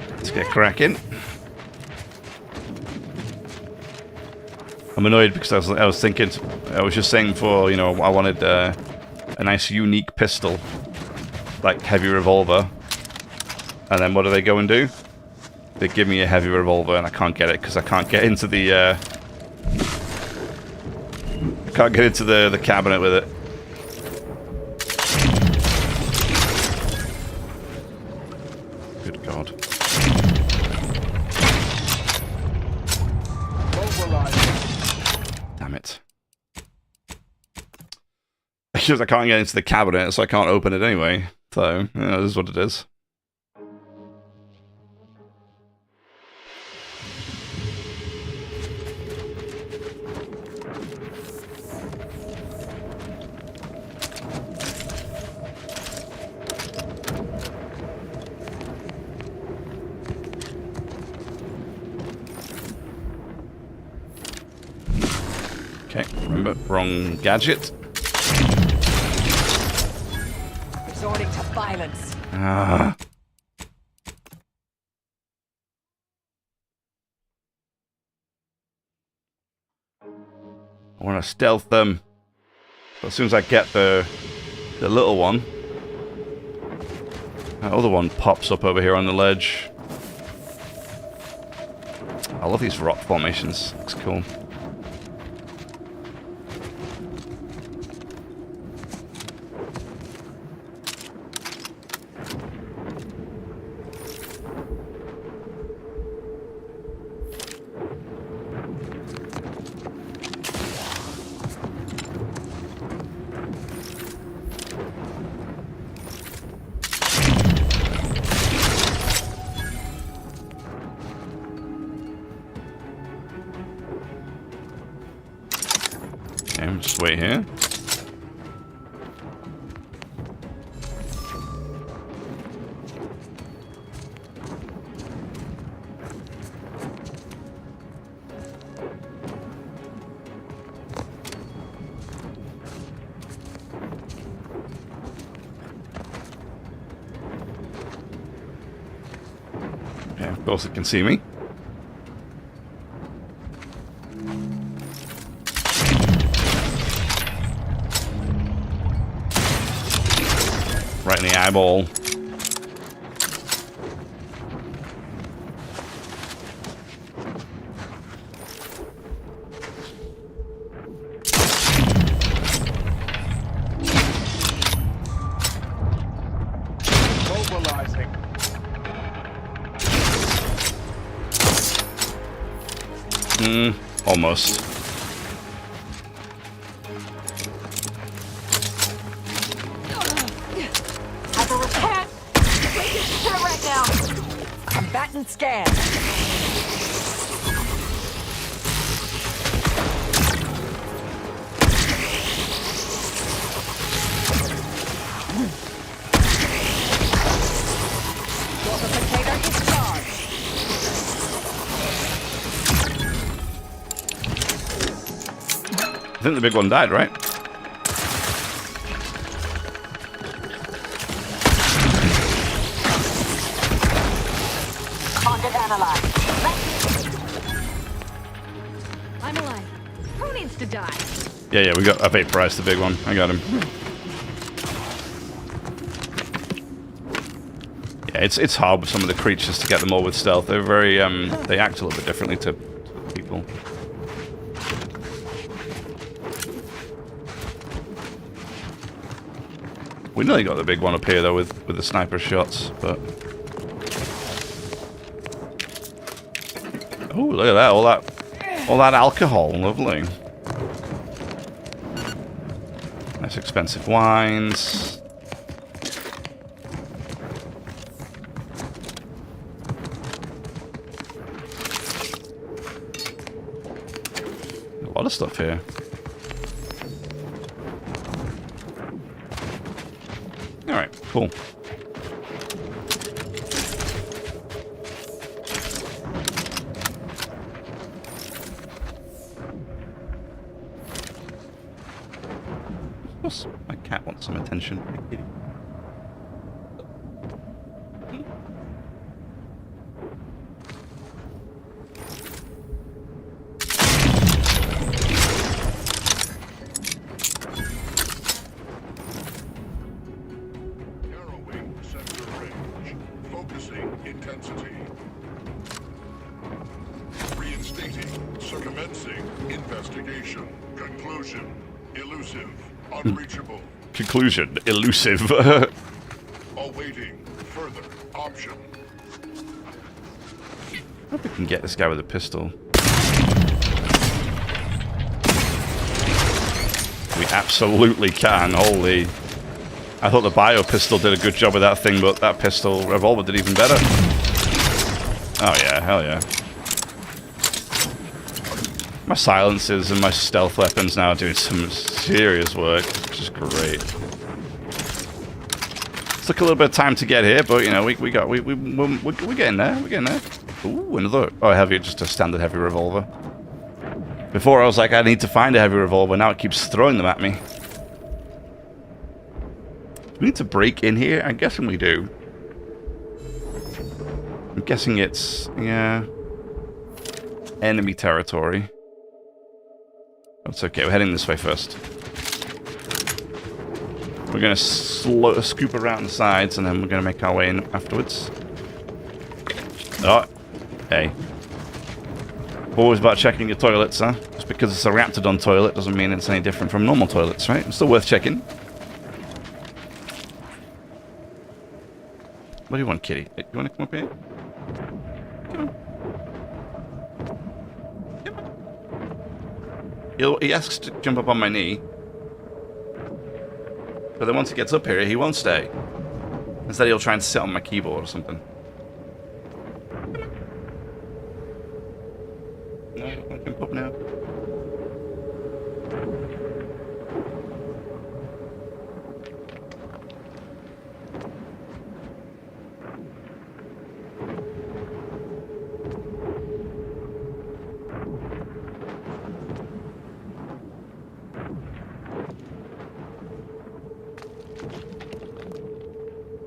Let's get cracking. I'm annoyed because I was thinking, I was just saying before, you know, I wanted a nice unique pistol, like heavy revolver. And then what do they go and do? They give me a heavy revolver and I can't get it because I can't get into the the cabinet with it. Good God. Damn it. Because I can't get into the cabinet, so I can't open it anyway. So, yeah, this is what it is. Okay, remember, wrong gadget. Resorting to violence. Ah. I want to stealth them. But as soon as I get the little one, that other one pops up over here on the ledge. I love these rock formations. Looks cool. Just wait here. Okay, of course it can see me. Right in the eyeball. Mobilizing. Almost. Combatant scan. Warpificator discharged. I think the big one died, right? I'm alive. Who needs to die? Yeah, we got. I vaporized the big one. I got him. Yeah, it's hard with some of the creatures to get them all with stealth. They're very they act a little bit differently to people. We nearly got the big one up here though with the sniper shots, but. Oh, look at that! All that alcohol, lovely. Nice expensive wines. A lot of stuff here. All right, cool. My cat wants some attention. Commencing investigation. Conclusion. Elusive. Unreachable. Conclusion. Elusive. Awaiting further option. I hope we can get this guy with a pistol. We absolutely can. Holy. I thought the bio pistol did a good job with that thing, but that pistol revolver did even better. Oh yeah, hell yeah. My silencers and my stealth weapons now are doing some serious work, which is great. It took a little bit of time to get here, but you know, we're getting there. We're getting there. Ooh, another. Oh, heavy, just a standard heavy revolver. Before I was like, I need to find a heavy revolver. Now it keeps throwing them at me. We need to break in here? I'm guessing we do. I'm guessing it's, yeah, enemy territory. That's okay, we're heading this way first. We're going to scoop around the sides and then we're going to make our way in afterwards. Oh, hey. Always about checking your toilets, huh? Just because it's a Raptidon toilet doesn't mean it's any different from normal toilets, right? It's still worth checking. What do you want, kitty? You want to come up here? Come on. He asks to jump up on my knee. But then once he gets up here, he won't stay. Instead, he'll try and sit on my keyboard or something. No, you want to jump up now?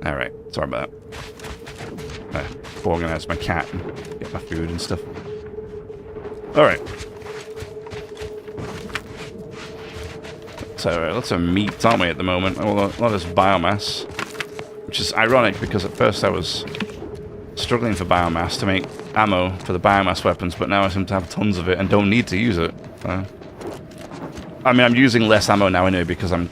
Alright, sorry about that. Organize my cat and get my food and stuff. Alright. So, lots of meat, aren't we, at the moment? A lot of this biomass. Which is ironic, because at first I was struggling for biomass to make ammo for the biomass weapons, but now I seem to have tons of it and don't need to use it. I mean, I'm using less ammo now anyway, because I'm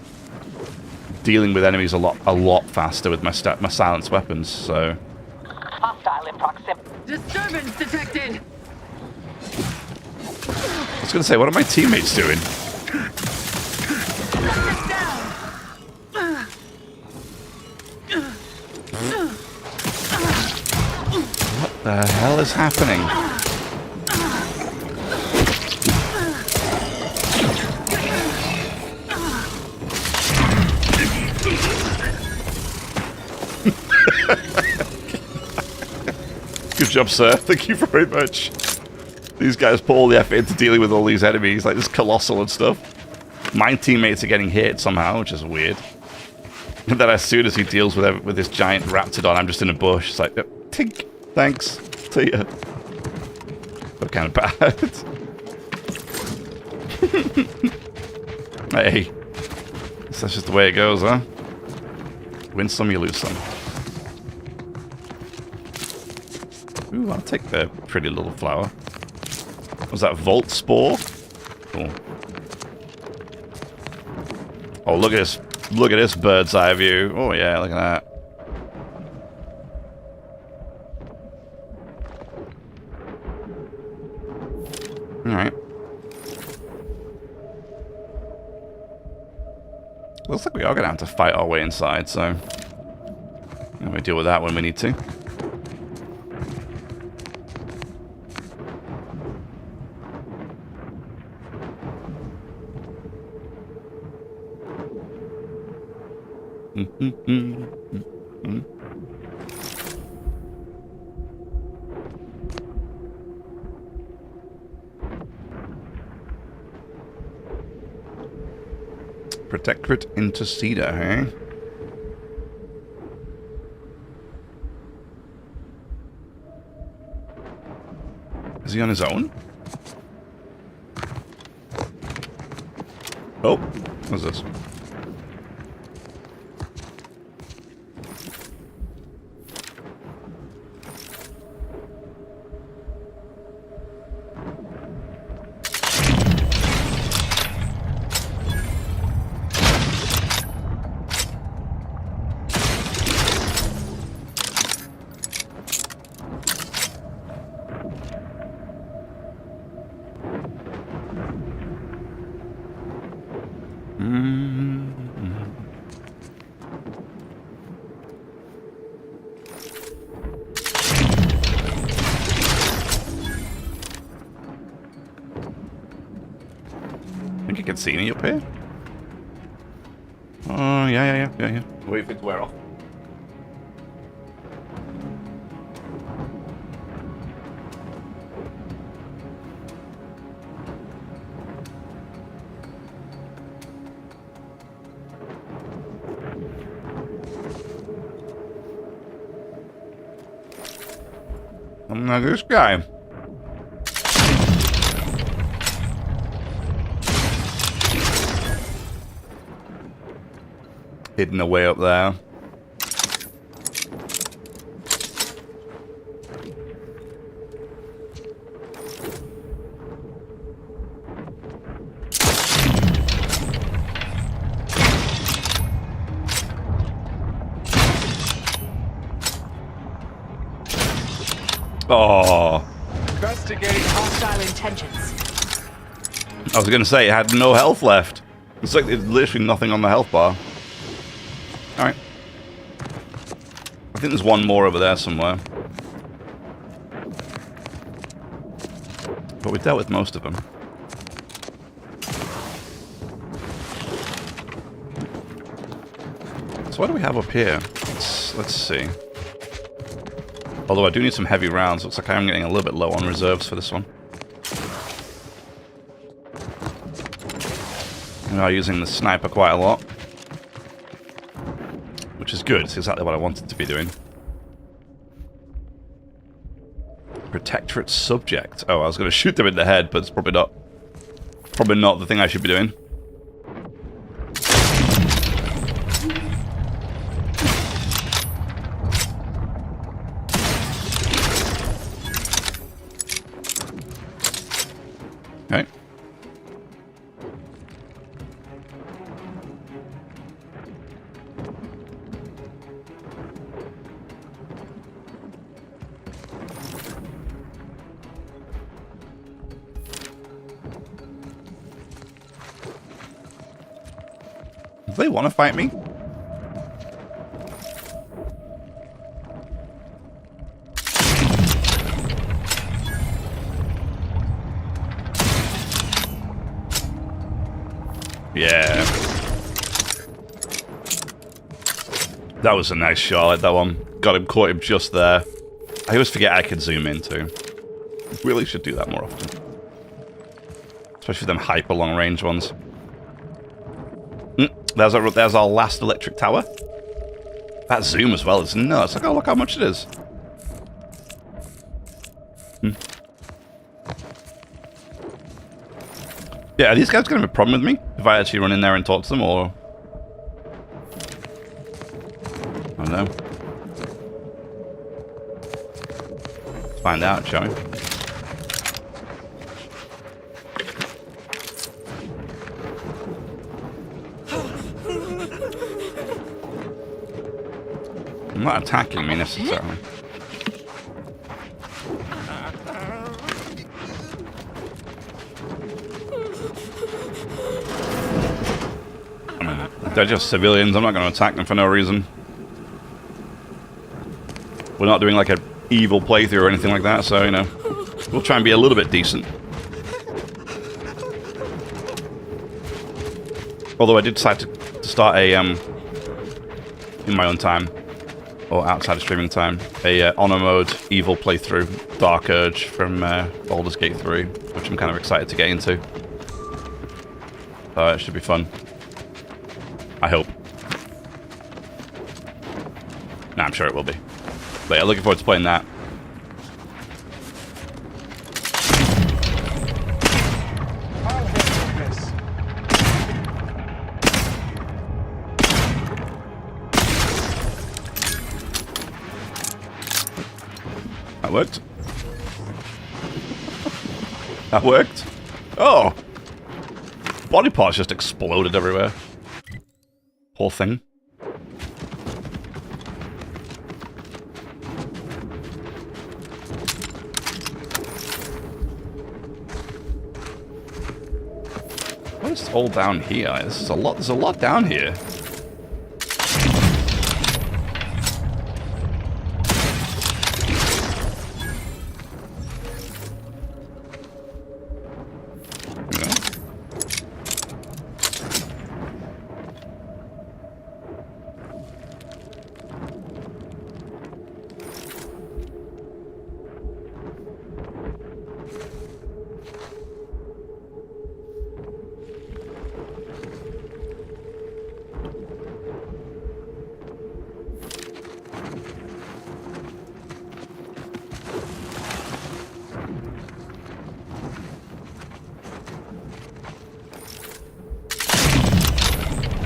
dealing with enemies a lot faster with my silence weapons, so... Hostile in proximity. Disturbance detected! I was gonna say, what are my teammates doing? What the hell is happening? Good job, sir. Thank you very much. These guys put all the effort into dealing with all these enemies, like this colossal and stuff. My teammates are getting hit somehow, which is weird. And then as soon as he deals with this giant Raptidon, I'm just in a bush. It's like, tink, thanks, see ya. But kind of bad. Hey, that's just the way it goes, huh? Win some, you lose some. Ooh, I'll take the pretty little flower. Was that Volt Spore? Cool. Oh, look at this. Look at this bird's eye view. Oh, yeah, look at that. Alright. Looks like we are going to have to fight our way inside, so... we deal with that when we need to. Protectorate Interceder, hey? Is he on his own? Oh, what's this? think you can see me up here? Oh, yeah. Wait for it to wear off. Now this guy. Hidden away up there. Oh. Investigating hostile intentions. I was going to say it had no health left. It's like there's literally nothing on the health bar. Alright. I think there's one more over there somewhere. But we dealt with most of them. So what do we have up here? Let's see. Although I do need some heavy rounds. Looks like I'm getting a little bit low on reserves for this one. We are using the sniper quite a lot. Which is good. It's exactly what I wanted to be doing. Protectorate subject. Oh, I was going to shoot them in the head, but it's probably not the thing I should be doing. Okay. Do they want to fight me? Yeah. That was a nice shot, I like that one. Got him, caught him just there. I always forget I can zoom in too. Really should do that more often. Especially them hyper long range ones. There's our last electric tower. That zoom as well is nuts. Like, oh, look how much it is. Yeah, are these guys going to have a problem with me if I actually run in there and talk to them, or... I don't know. Let's find out, shall we? I'm not attacking me necessarily. I mean, they're just civilians. I'm not going to attack them for no reason. We're not doing like an evil playthrough or anything like that, so, you know, we'll try and be a little bit decent. Although I did decide to start a, in my own time, or outside of streaming time, a honor mode evil playthrough, Dark Urge from Baldur's Gate 3, which I'm kind of excited to get into. It should be fun. I hope. Nah, I'm sure it will be. But yeah, looking forward to playing that. That worked. That worked. Oh! Body parts just exploded everywhere. Whole thing. What is all down here? This is a lot. There's a lot down here.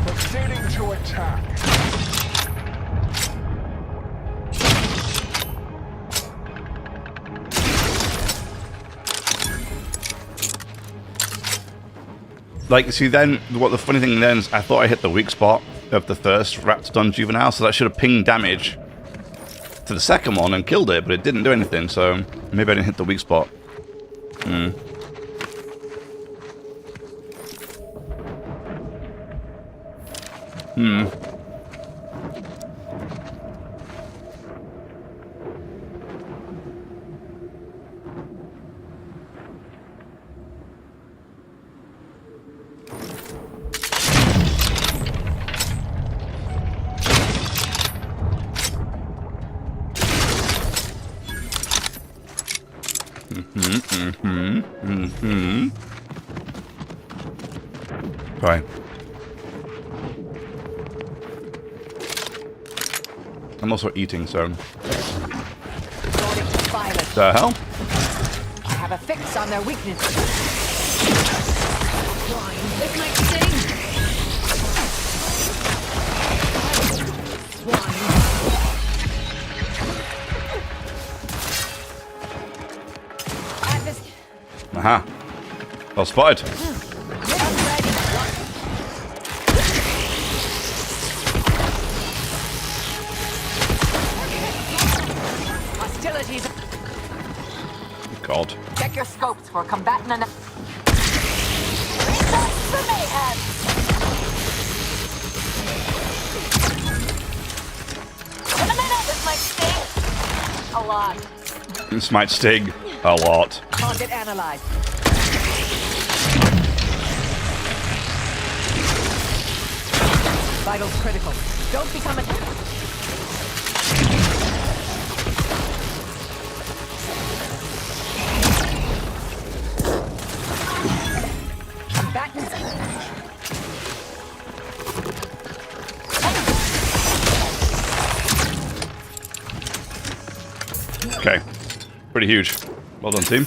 Proceeding to attack. Like, see, then, what the funny thing then is, I thought I hit the weak spot of the first Raptidon Juvenile, so that should have pinged damage to the second one and killed it, but it didn't do anything, so maybe I didn't hit the weak spot. Sorry. I'm also eating, so... The hell? I have a fix on their weakness. This might sting. Aha. Well spotted. Hostilities. God. Check your scopes for combatant and... The mayhem. In a minute, this might sting. A lot. This might sting a lot. Target analyzed. Vitals critical. Don't become a... Combatants. Okay. Pretty huge. Well done, team.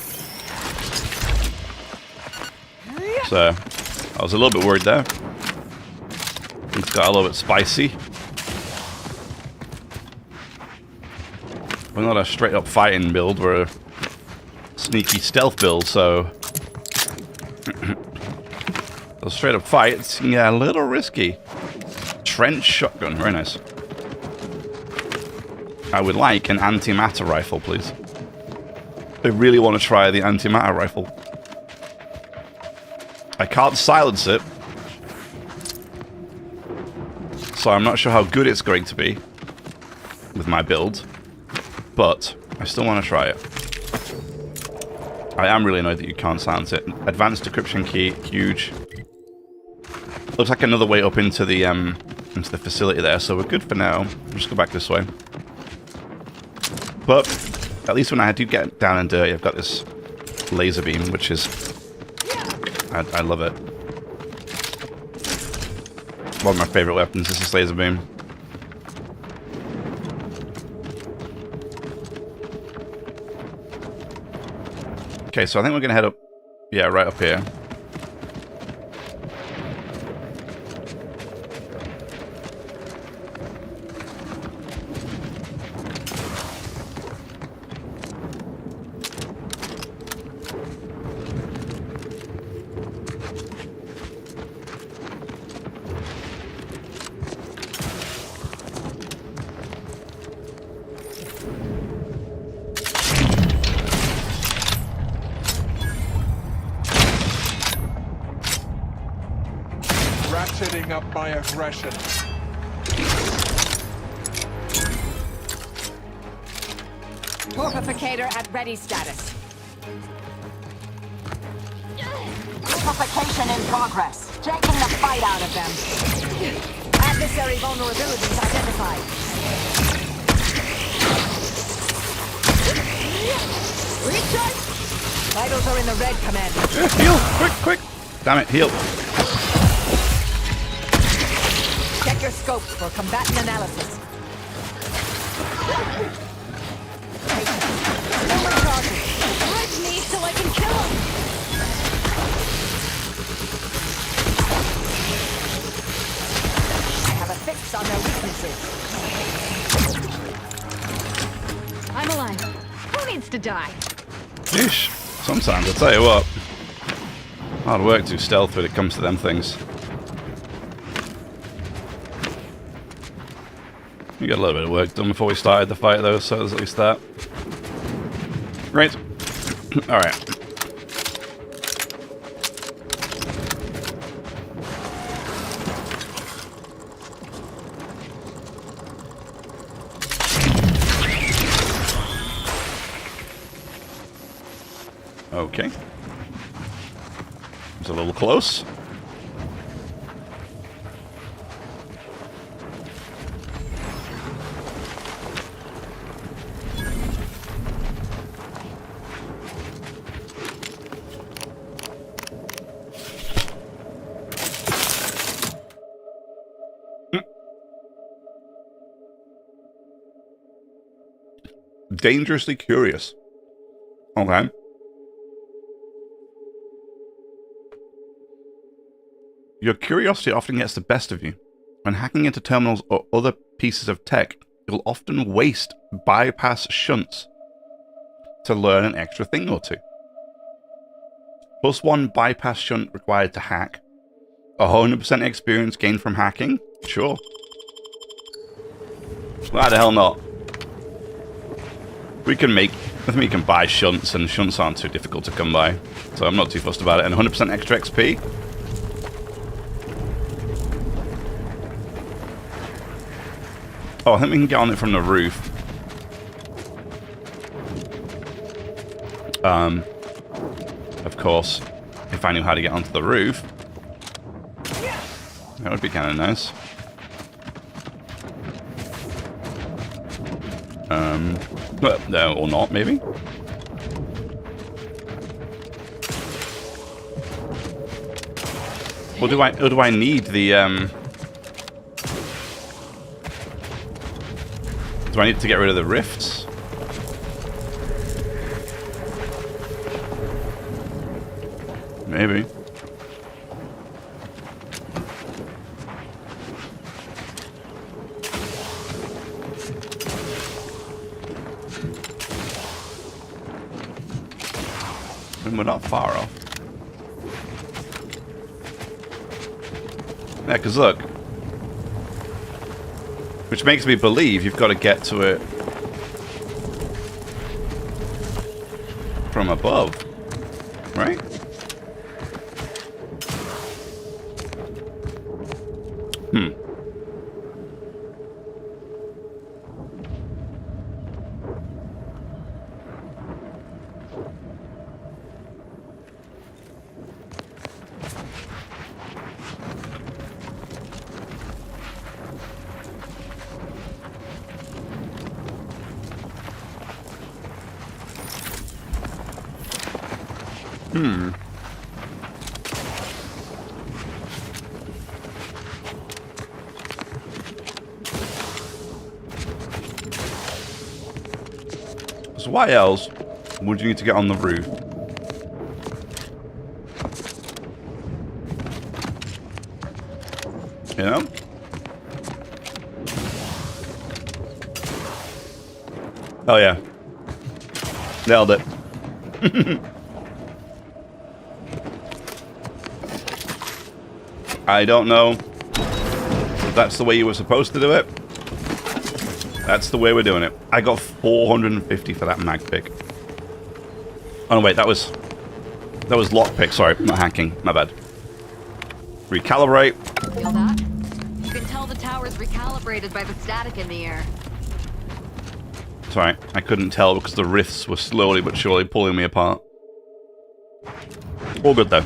So, I was a little bit worried there. Things got a little bit spicy. We're not a straight up fighting build, we're a sneaky stealth build, so... Those straight up fights can get a little risky. Trench shotgun, very nice. I would like an antimatter rifle, please. I really want to try the antimatter rifle. I can't silence it, so I'm not sure how good it's going to be with my build, but I still want to try it. I am really annoyed that you can't silence it. Advanced decryption key, huge. Looks like another way up into the facility there, so we're good for now. We'll just go back this way. But at least when I do get down and dirty, I've got this laser beam, which is... I love it. One of my favorite weapons is this laser beam. Okay, so I think we're going to head up... Yeah, right up here. ratcheting up my aggression. Torpificator at ready status. Amplification in progress. Taking the fight out of them. Adversary vulnerabilities identified. Recharge! Vitals are in the red, Commander. Heal! Quick, quick! Damn it, heal. Check your scopes for combatant analysis. Bridge me so I can kill him! I have a fix on their weaknesses. I'm alive. Who needs to die? Yeesh. Sometimes, I'll tell you what. Hard work to stealth when it comes to them things. We got a little bit of work done before we started the fight though, so there's at least that. Right. Alright. Okay. It's a little close. Dangerously curious. Okay. Your curiosity often gets the best of you. When hacking into terminals or other pieces of tech, you'll often waste bypass shunts to learn an extra thing or two. +1 bypass shunt required to hack. 100% experience gained from hacking? Sure. Why the hell not? I think we can buy shunts, and shunts aren't too difficult to come by. So I'm not too fussed about it. And 100% extra XP? Oh, I think we can get on it from the roof. Of course, if I knew how to get onto the roof, that would be kind of nice. But no, or not, maybe. Or do I need the Do I need to get rid of the rifts? Maybe. And we're not far off. Yeah, because look. Which makes me believe you've got to get to it from above, right? So why else would you need to get on the roof? You know? Oh yeah. Nailed it. I don't know if that's the way you were supposed to do it. That's the way we're doing it. I got 450 for that mag pick. Oh no, wait, that was lockpick. Sorry, not hacking. My bad. Recalibrate. Feel that? You can tell the tower's recalibrated by the static in the air. Sorry, I couldn't tell because the rifts were slowly but surely pulling me apart. All good though.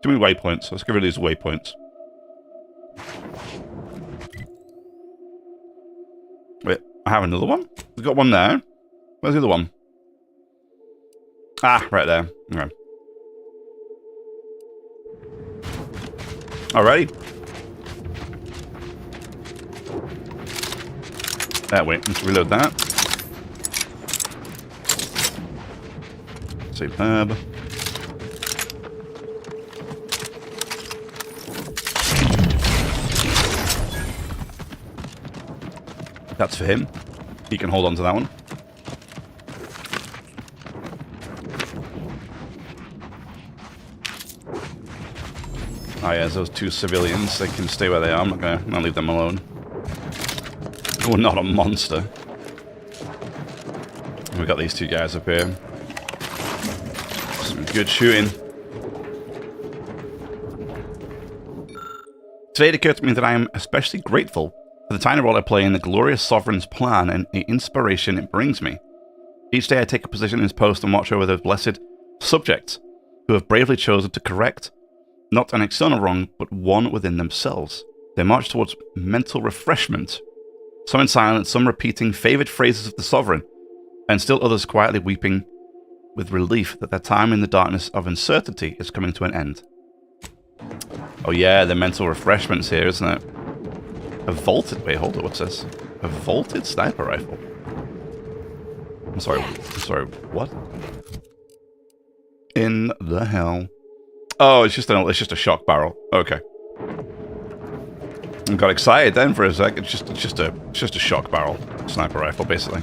Too many waypoints. Let's get rid of these waypoints. Wait, I have another one? We've got one there. Where's the other one? Ah, right there. Okay. Alrighty. Wait, let's reload that. Superb. That's for him. He can hold on to that one. Oh yeah, those two civilians, they can stay where they are. I'm not gonna leave them alone. Oh, not a monster. And we got these two guys up here. Some good shooting. Today it occurred to me that I am especially grateful for the tiny role I play in the glorious sovereign's plan and the inspiration it brings me. Each day I take a position in his post and watch over those blessed subjects who have bravely chosen to correct not an external wrong, but one within themselves. They march towards mental refreshment, some in silence, some repeating favoured phrases of the sovereign, and still others quietly weeping with relief that their time in the darkness of uncertainty is coming to an end. Oh yeah, the mental refreshment's here, isn't it? A vaulted... Wait, hold it, what's this? A vaulted sniper rifle. I'm sorry, what? In the hell? Oh, it's just a shock barrel. Okay. I got excited then for a sec. It's just a shock barrel sniper rifle, basically.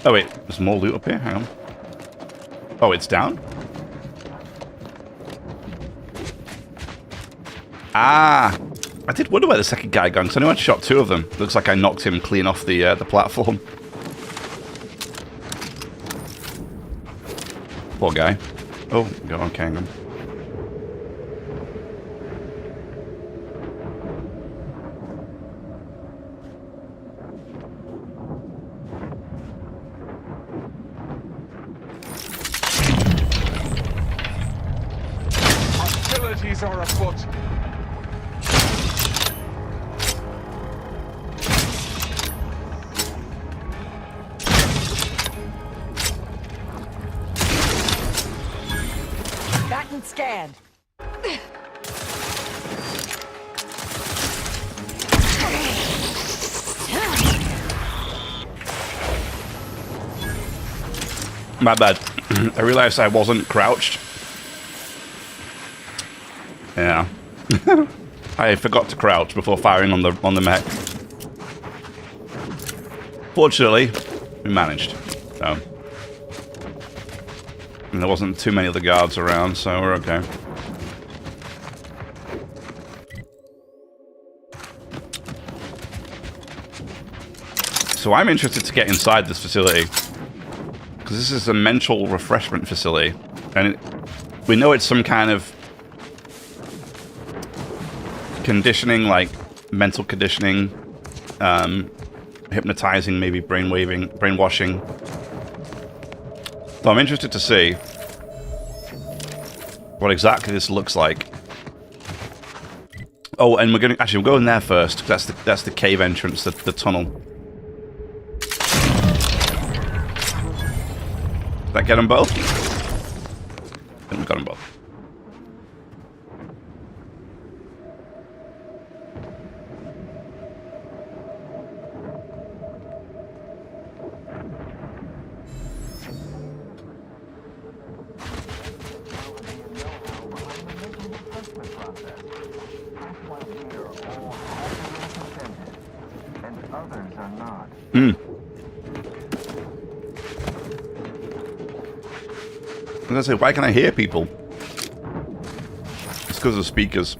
Oh wait, there's more loot up here. Hang on. Oh, it's down? Ah! I did wonder where the second guy gone, because I knew I'd shot two of them. Looks like I knocked him clean off the platform. Poor guy. Oh, go on, Kangan. Hostilities are afoot. Scanned. My bad. I realized I wasn't crouched. Yeah. I forgot to crouch before firing on the mech. Fortunately, we managed. So. And there wasn't too many of the guards around, so we're okay. So I'm interested to get inside this facility, because this is a mental refreshment facility, and we know it's some kind of conditioning, like mental conditioning, hypnotizing, maybe brainwashing. So I'm interested to see what exactly this looks like. Oh, and we'll go in there first. That's the cave entrance, the tunnel. Did that get them both? I think we got them both. I was gonna say, why can I hear people? It's because of the speakers.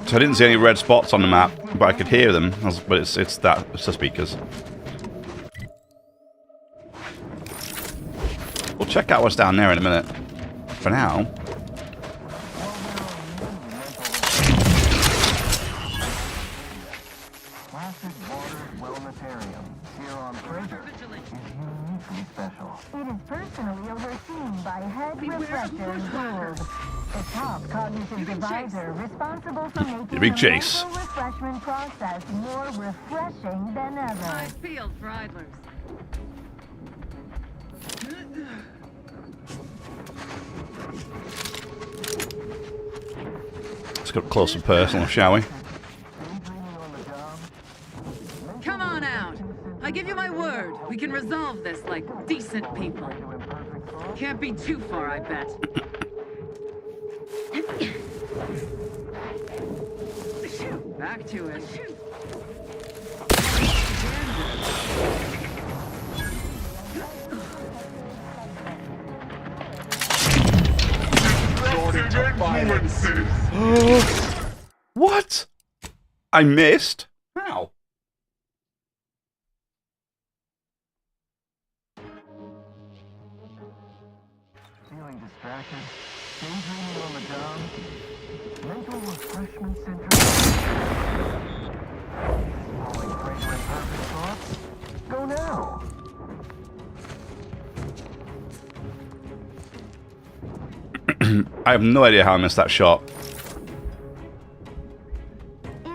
So I didn't see any red spots on the map, but I could hear them. But it's the speakers. We'll check out what's down there in a minute. For now. It is personally overseen by Head Reflector Gould, the top cognitive divisor responsible for making the Jace. mental refreshment process more refreshing than ever. Eyes peeled for idlers. Let's get close and personal, shall we? Come on out. I give you my word. We can resolve this like decent people. Can't be too far, I bet. Back to it. What? I missed? How? Feeling distracted, daydreaming on the job, mental refreshment center. Following pressure and perfect thoughts? Go now. I have no idea how I missed that shot.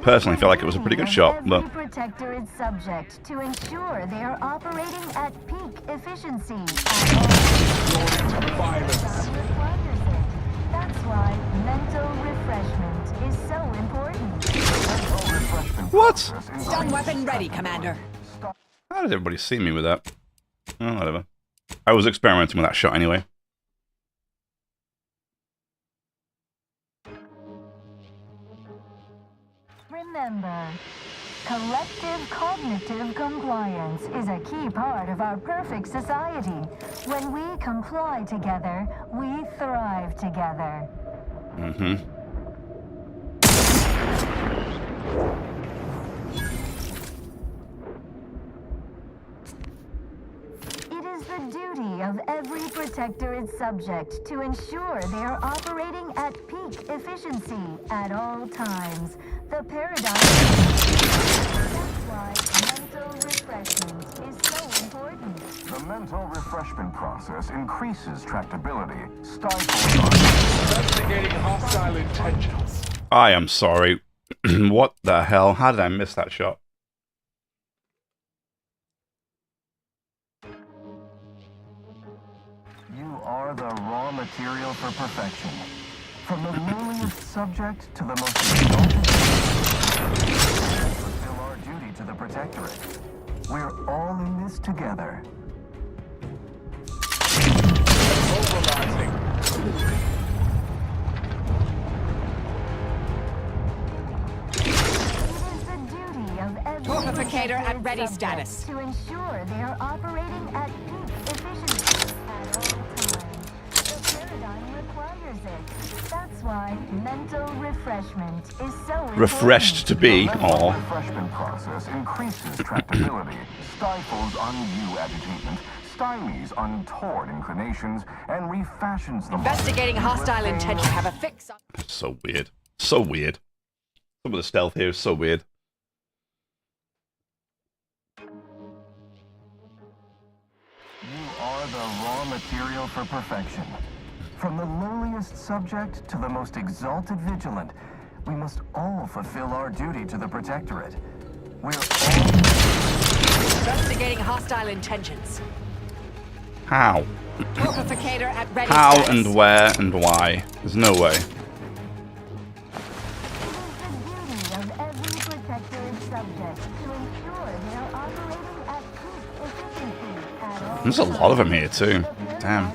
Personally, I feel like it was a pretty good shot, but Every protectorate subject to ensure they are operating at peak efficiency. That's why mental refreshment is so important. What? Stun weapon ready, Commander. How did everybody see me with that? Oh, whatever. I was experimenting with that shot anyway. Remember, collective cognitive compliance is a key part of our perfect society. When we comply together, we thrive together. Mm-hmm. It is the duty of every protectorate subject to ensure they are operating at peak efficiency at all times. The paradigm. That's why mental refreshment is so important. The mental refreshment process increases tractability, stifles Investigating hostile intentions. I am sorry. What the hell? How did I miss that shot? You are the raw material for perfection. From the lowliest subject to the most exalted. Fulfill our duty to the Protectorate. We're all in this together. Mobilizing. Fortificator at ready status. To ensure they are operating at peak efficiency at all times. The paradigm requires it. That's why mental refreshment is so important. Refreshed to be. The mental Aw. refreshment process increases tractability, stifles undue agitation, stymies untoward inclinations, and refashions them. Investigating hostile intention. Have a fix on. So weird. So weird. Some of the stealth here is so weird. You are the raw material for perfection. From the lowliest subject to the most exalted vigilant, we must all fulfill our duty to the Protectorate. We're all... Investigating hostile intentions. How? Fortificator at ready How status. and where and why? There's no way. There's a lot of them here too. Damn.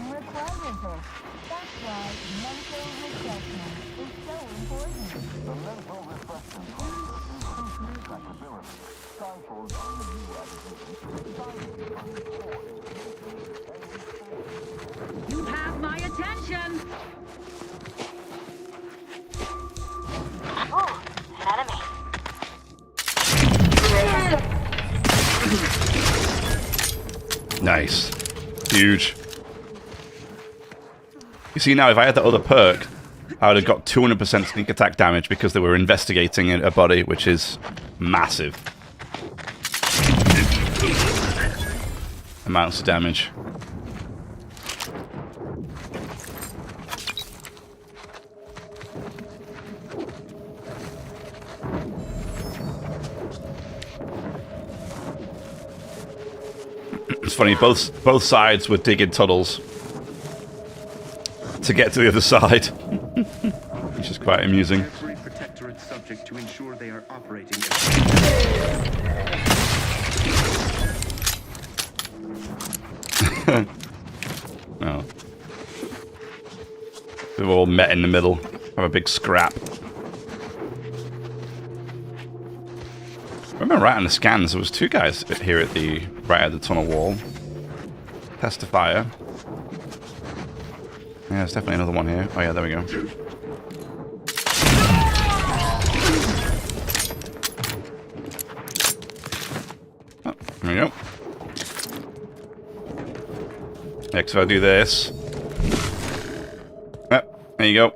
You have my attention. Nice. Huge. You see now, if I had that other perk, I would have got 200% sneak attack damage because they were investigating a body, which is massive. Amounts of damage. It's funny, both sides were digging tunnels to get to the other side. Which is quite amusing. Every protectorate subject to ensure they are operating. No. We've all met in the middle. Have a big scrap. I remember right on the scans, there was 2 guys here at the right at the tunnel wall. Testifier. Yeah, there's definitely another one here. Oh yeah, there we go. Oh, there we go. Next, if I do this. Oh, there you go.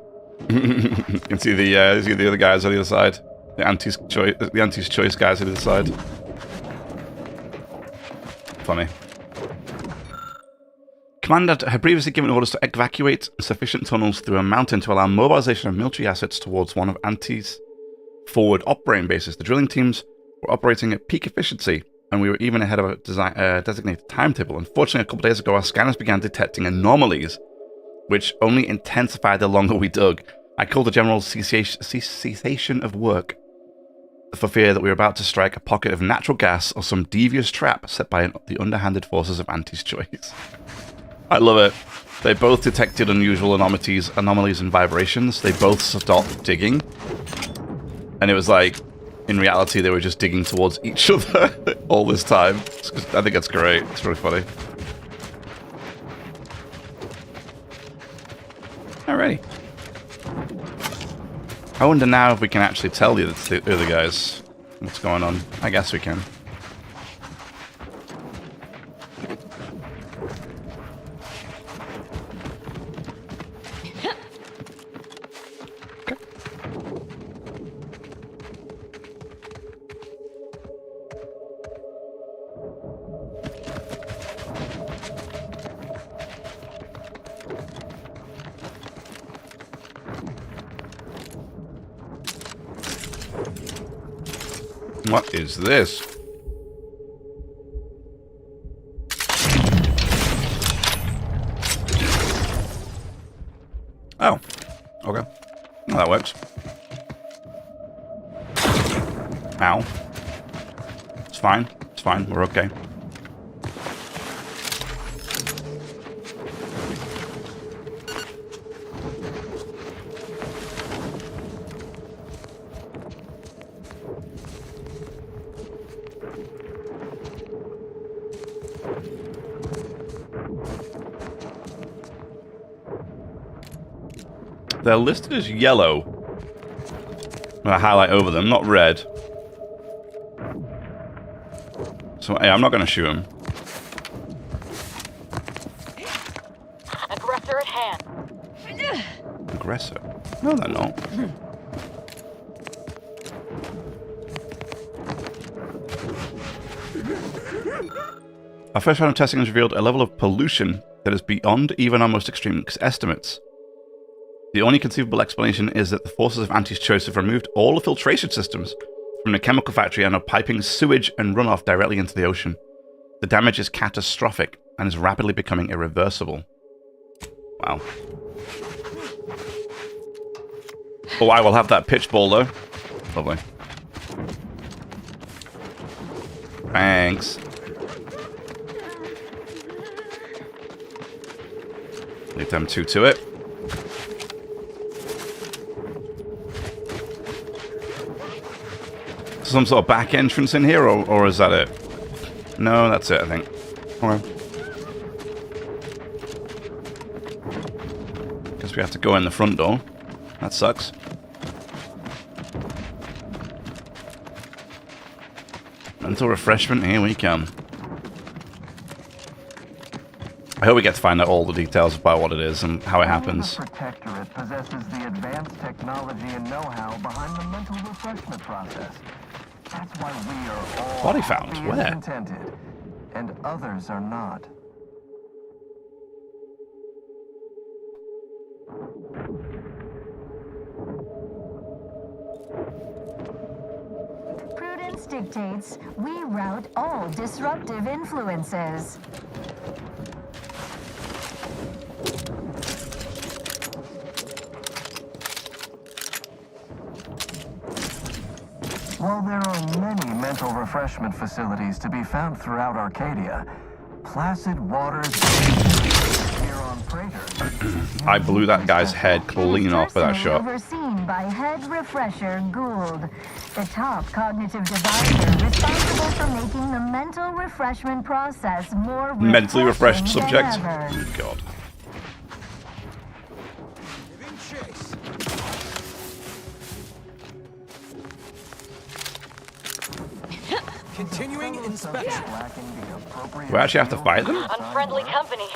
You can see the other guys on the other side. The anti's choice guys on the other side. Funny. Commander had previously given orders to evacuate sufficient tunnels through a mountain to allow mobilization of military assets towards one of Anti's forward operating bases. The drilling teams were operating at peak efficiency, and we were even ahead of a designated timetable. Unfortunately, a couple days ago, our scanners began detecting anomalies, which only intensified the longer we dug. I called the general cessation of work for fear that we were about to strike a pocket of natural gas or some devious trap set by the underhanded forces of Anti's choice. I love it. They both detected unusual anomalies and vibrations. They both stopped digging. And it was like, in reality, they were just digging towards each other all this time. I think that's great. It's really funny. Alrighty. I wonder now if we can actually tell the other guys what's going on. I guess we can. What is this? Oh, okay. Well, that works. Ow. It's fine. It's fine. We're okay. They're listed as yellow. With a highlight over them, not red. So, hey, I'm not going to shoot him. Aggressor at hand. Aggressor? No, they're not. Our first round of testing has revealed a level of pollution that is beyond even our most extreme estimates. The only conceivable explanation is that the forces of Anti's choice have removed all the filtration systems from the chemical factory and are piping sewage and runoff directly into the ocean. The damage is catastrophic and is rapidly becoming irreversible. Wow. Oh, I will have that pitch ball though. Lovely. Thanks. Leave them 2 to it. Some sort of back entrance in here, or is that it? No, that's it, I think. Okay. Guess we have to go in the front door. That sucks. Mental refreshment, here we come. I hope we get to find out all the details about what it is and how it happens. The Protectorate possesses the advanced technology and know-how behind the mental refreshment process. That's why we are all Body found. happy Where? and contented, and others are not. Prudence dictates we rout all disruptive influences. While there are many mental refreshment facilities to be found throughout Arcadia, placid waters here on Praetor. I blew that guy's head clean off with that shot. Overseen by Head Refresher Gould, the top cognitive divisor responsible for making the mental refreshment process more Mentally refreshed refreshing subject. than ever. Oh, God. Continuing inspection. We actually have to fight them? Unfriendly company.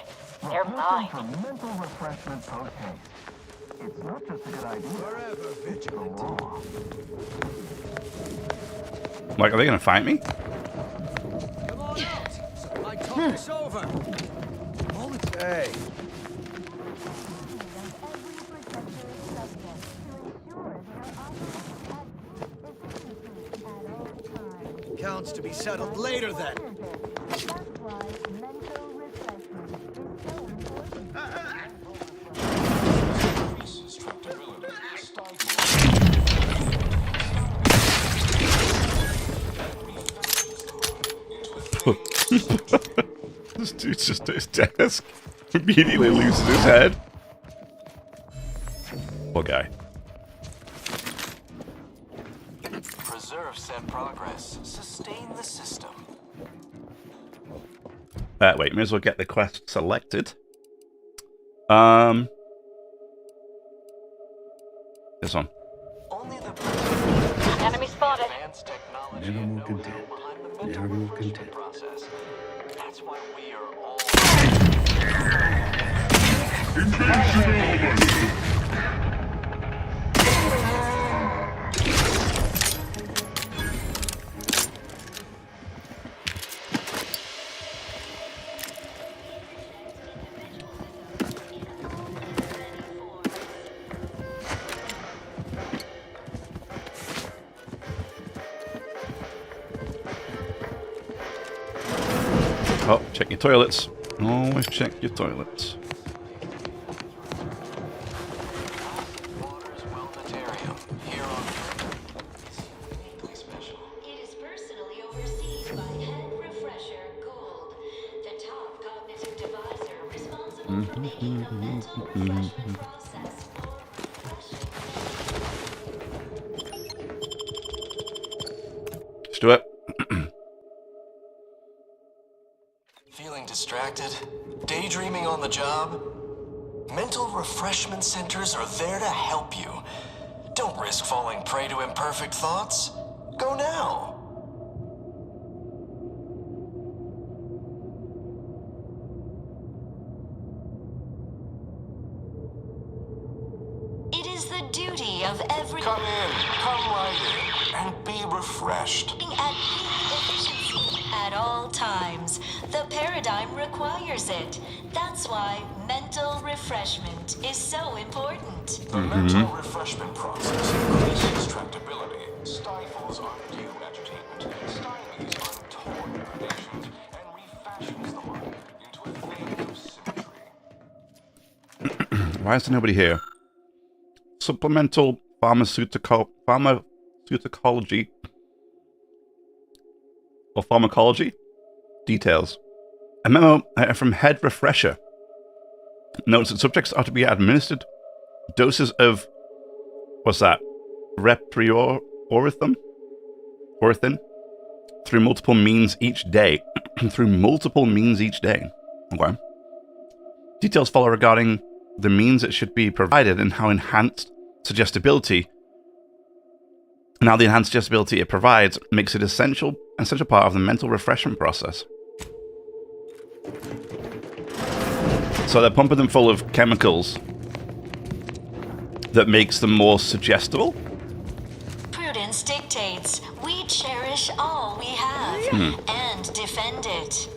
They're mine. Mental refreshment post haste. It's not just a good idea. Forever vigilant. Like, are they gonna fight me? Come on out. I talk this over. All it's hey. Counts to be settled later then. This dude's just at his desk. Immediately loses his head. Poor guy. Preserve said progress. Sustain the system. Wait, may as well get the quest selected. This one. Enemy spotted. Never content. Never content. That's why we are all. Oh, check your toilets. Always check your toilets. It is personally overseen by Head Refresher Gould, the top cognitive divisor responsible for making the mental refreshment process more refreshing. Let's do it. Feeling distracted? Daydreaming on the job? Mental refreshment centers are there to help you. Don't risk falling prey to imperfect thoughts. Go now. It is the duty of every Come right in, and be refreshed. at peak efficiency at all times. The paradigm requires it. That's why mental refreshment is so important. The mental refreshment process increases tractability, stifles undue agitation, stymies untoward gradations, and refashions the mind into a thing of symmetry. Why is there nobody here? Supplemental pharmaceuticology or pharmacology details. A memo from Head Refresher notes that subjects are to be administered doses of what's that? Orithine through multiple means each day. Through multiple means each day. Okay. Details follow regarding the means that should be provided and how enhanced suggestibility and how the enhanced suggestibility it provides makes it essential part of the mental refreshment process. So they're pumping them full of chemicals that makes them more suggestible? Prudence dictates we cherish all we have and defend it.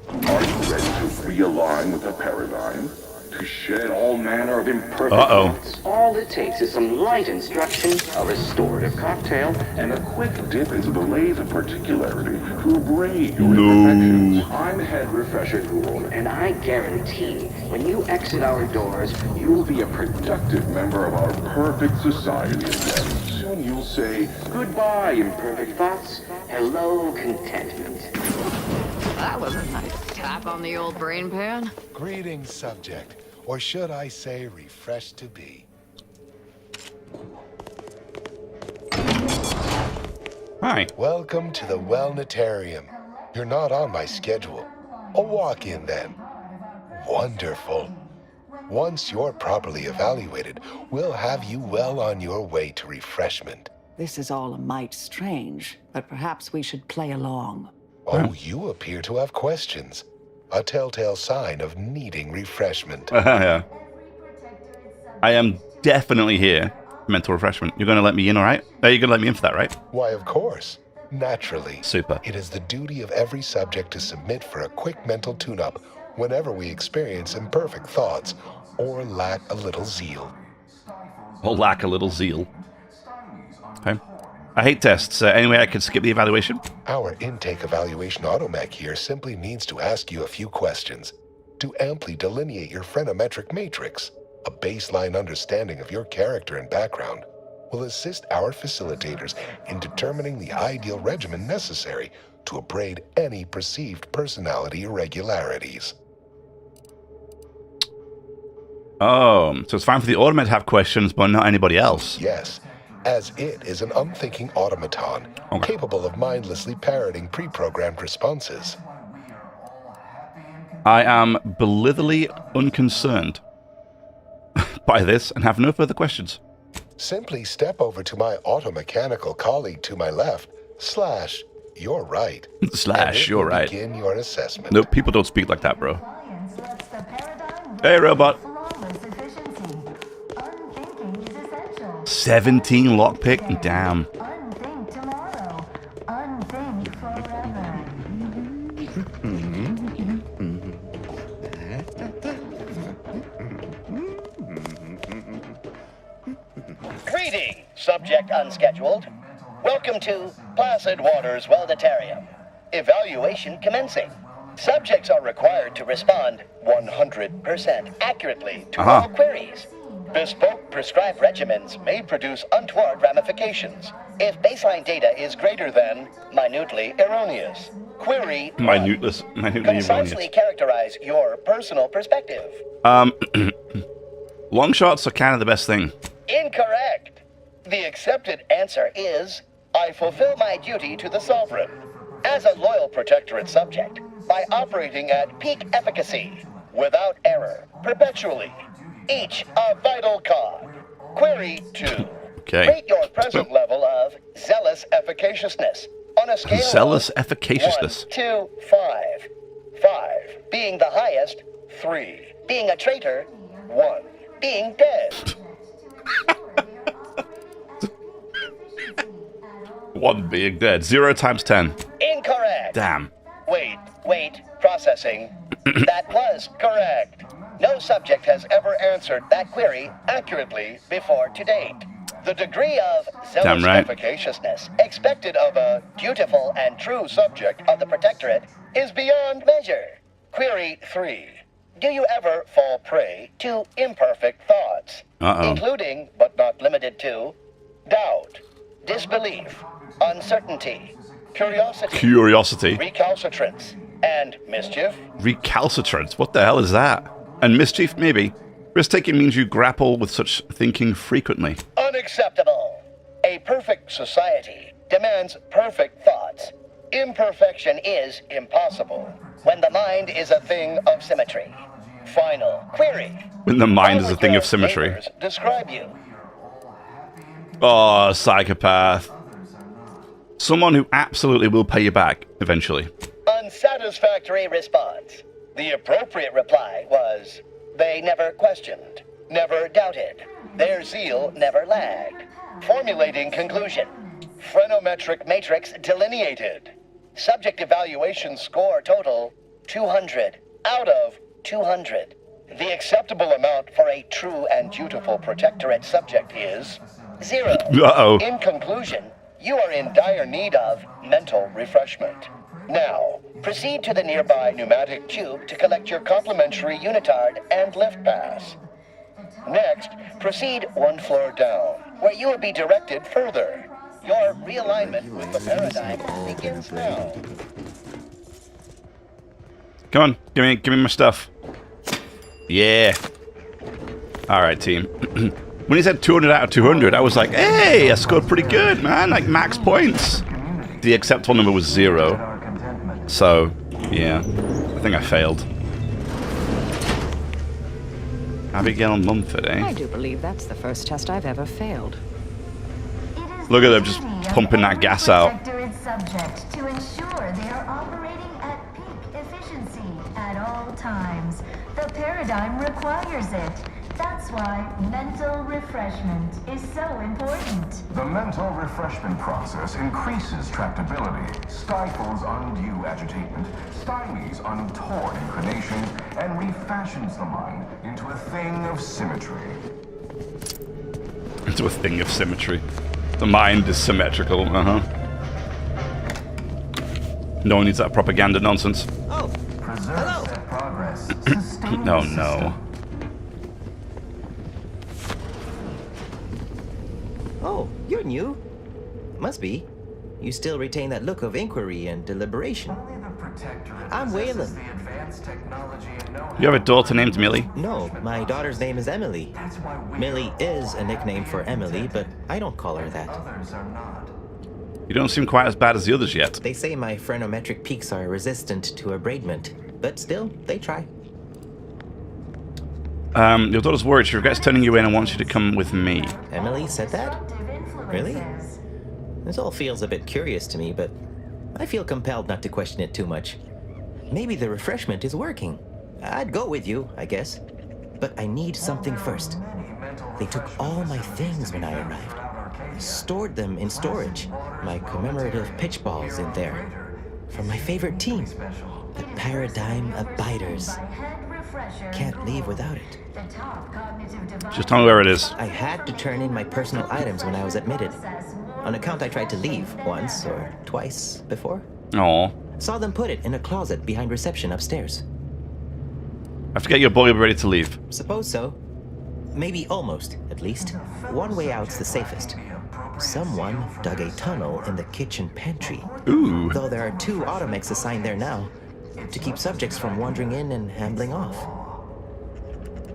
Are you ready to realign with the paradigm? To shed all manner of imperfect thoughts? All it takes is some light instruction, a restorative cocktail, and a quick dip into the lathe of particularity to abrade your imperfections. I'm Head Refresher Ghoul, and I guarantee when you exit our doors, you'll be a productive member of our perfect society again. Soon you'll say, goodbye, imperfect thoughts. Hello, contentment. That was a nice tap on the old brain pan. Greetings, subject. Or should I say, refreshed to be. Hi. Welcome to the Wellnetarium. You're not on my schedule. A walk-in, then. Wonderful. Once you're properly evaluated, we'll have you well on your way to refreshment. This is all a mite strange, but perhaps we should play along. Oh, you appear to have questions. A telltale sign of needing refreshment. Yeah. I am definitely here for mental refreshment. You're going to let me in, all right? You're going to let me in for that, right? Why, of course. Naturally. Super. It is the duty of every subject to submit for a quick mental tune-up whenever we experience imperfect thoughts or lack a little zeal. Or lack a little zeal. Okay. I hate tests. Anyway, I could skip the evaluation. Our intake evaluation automech here simply needs to ask you a few questions to amply delineate your phreноmetric matrix. A baseline understanding of your character and background will assist our facilitators in determining the ideal regimen necessary to abrade any perceived personality irregularities. Oh, so it's fine for the automat to have questions, but not anybody else. Yes, as it is an unthinking automaton, capable of mindlessly parroting pre-programmed responses. I am blithely unconcerned by this and have no further questions. Simply step over to my automechanical colleague to my left, / you're right. / you're right. Begin your assessment. Nope, people don't speak like that, bro. Hey, robot. 17 lockpick? Damn. Unthink tomorrow. Unthink forever. Greeting, subject unscheduled. Welcome to Placid Waters Wellnetarium. Evaluation commencing. Subjects are required to respond 100% accurately to all queries. Bespoke prescribed regimens may produce untoward ramifications if baseline data is greater than minutely erroneous. Query minutely concisely characterize your personal perspective. Long shots are kind of the best thing. Incorrect. The accepted answer is, I fulfill my duty to the Sovereign as a loyal Protectorate subject by operating at peak efficacy, without error, perpetually. Each a vital cog. Query 2. Okay. Rate your present level of zealous efficaciousness on a scale zealous of efficaciousness. 1 to 5. 5 being the highest, 3 being a traitor, 1 being dead. 1 being dead. 0 times 10. Incorrect. Damn. Wait, processing. That was correct. No subject has ever answered that query accurately before to date. The degree of zealous efficaciousness expected of a dutiful and true subject of the Protectorate is beyond measure. Query 3. Do you ever fall prey to imperfect thoughts, including, but not limited to, doubt, disbelief, uncertainty, curiosity, recalcitrance, and mischief? Recalcitrance? What the hell is that? And mischief, maybe. Risk-taking means you grapple with such thinking frequently. Unacceptable. A perfect society demands perfect thoughts. Imperfection is impossible when the mind is a thing of symmetry. Final query. When the mind is a thing of symmetry. Describe you. Oh, psychopath. Someone who absolutely will pay you back, eventually. Unsatisfactory response. The appropriate reply was, they never questioned, never doubted. Their zeal never lagged. Formulating conclusion. Phrenometric matrix delineated. Subject evaluation score total 200 out of 200. The acceptable amount for a true and dutiful Protectorate subject is 0. Uh-oh. In conclusion, you are in dire need of mental refreshment. Now, proceed to the nearby pneumatic tube to collect your complimentary unitard and lift pass. Next, proceed one floor down, where you will be directed further. Your realignment with the paradigm begins now. Come on, give me my stuff. Yeah. All right, team. When he said 200 out of 200, I was like, hey, I scored pretty good, man. Like max points. The acceptable number was 0. So, yeah, I think I failed. Abigail Mumford, eh? I do believe that's the first test I've ever failed. Look at them just pumping that gas out. Subject to ensure they are operating at peak efficiency at all times. The paradigm requires it. That's why mental refreshment is so important. The mental refreshment process increases tractability, stifles undue agitation, stymies untoward inclinations, and refashions the mind into a thing of symmetry. Into a thing of symmetry. The mind is symmetrical, No one needs that propaganda nonsense. Oh, preserve that progress. No, no. Oh, you're new. Must be. You still retain that look of inquiry and deliberation. I'm Waylon. You have a daughter named Millie? No, my daughter's name is Emily. Millie is a nickname for Emily, but I don't call her that. You don't seem quite as bad as the others yet. They say my phrenometric peaks are resistant to abradement, but still, they try. Your daughter's worried. She regrets turning you in and wants you to come with me. Emily said that? Really? This all feels a bit curious to me, but I feel compelled not to question it too much. Maybe the refreshment is working. I'd go with you, I guess. But I need something first. They took all my things when I arrived. I stored them in storage. My commemorative pitch balls in there. From my favorite team, the Paradigm Abiders. Can't leave without it. Just tell me where it is. I had to turn in my personal items when I was admitted. On account I tried to leave once or twice before. Aww. Saw them put it in a closet behind reception upstairs. I forget your boy will be ready to leave. Suppose so. Maybe almost, at least. One way out's the safest. Someone dug a tunnel in the kitchen pantry. Ooh. Though there are 2 automechs assigned there now, to keep subjects from wandering in and ambling off.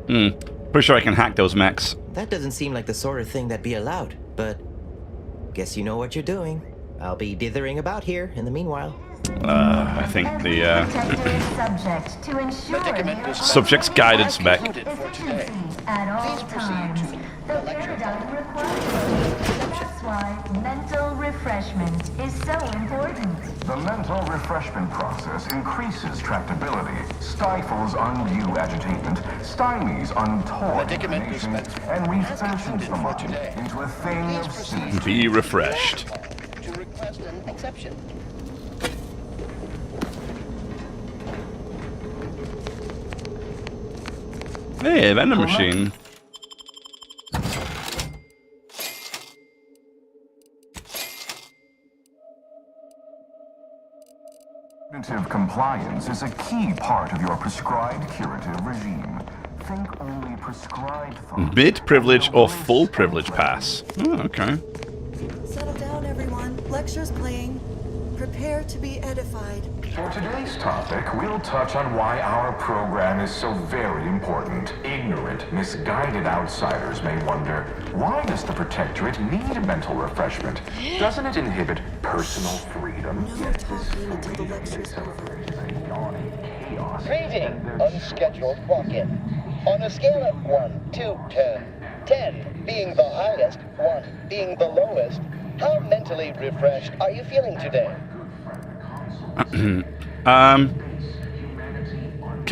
Pretty sure I can hack those mechs. That doesn't seem like the sort of thing that'd be allowed, but guess you know what you're doing. I'll be dithering about here in the meanwhile. I think the subject's guidance mech. At all times. The paradigm requires. That's why mental refreshment is so important. The mental refreshment process increases tractability, stifles undue agitation, stymies untoward inclinations, and refashions the mind into a thing of symmetry. Be refreshed. To request an exception. Hey, vending machine. Cognitive compliance is a key part of your prescribed curative regime. Think only prescribed thoughts. Mid privilege or full privilege pass. Oh, okay. Settle down, everyone. Lecture's playing. Prepare to be edified. For today's topic, we'll touch on why our program is so very important. Ignorant, misguided outsiders may wonder, why does the Protectorate need mental refreshment? Doesn't it inhibit personal freedom? No talking until the lecture's over. Greeting, unscheduled walk-in. On a scale of 1 to 10, 10 being the highest, 1 being the lowest, how mentally refreshed are you feeling today? Can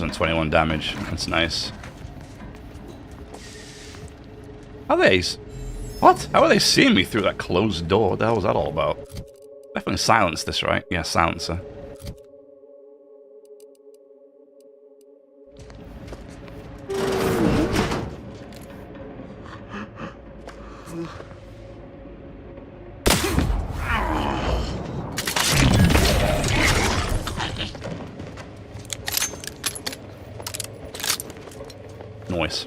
1,021 damage. That's nice. How are they? What? How are they seeing me through that closed door? What the hell was that all about? Definitely silence this, right? Yeah, silencer. Noise.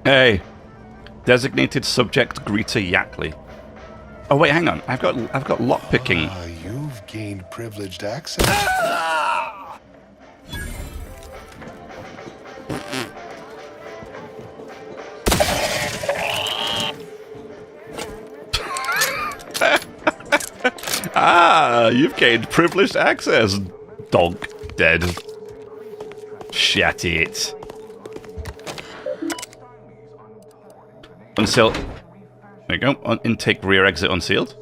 Hey. Designated subject greeter Yackley. Oh wait, hang on. I've got lockpicking. You've gained privileged access. You've gained privileged access. Dog dead. Shut it. Unsealed. There you go. Intake rear exit unsealed.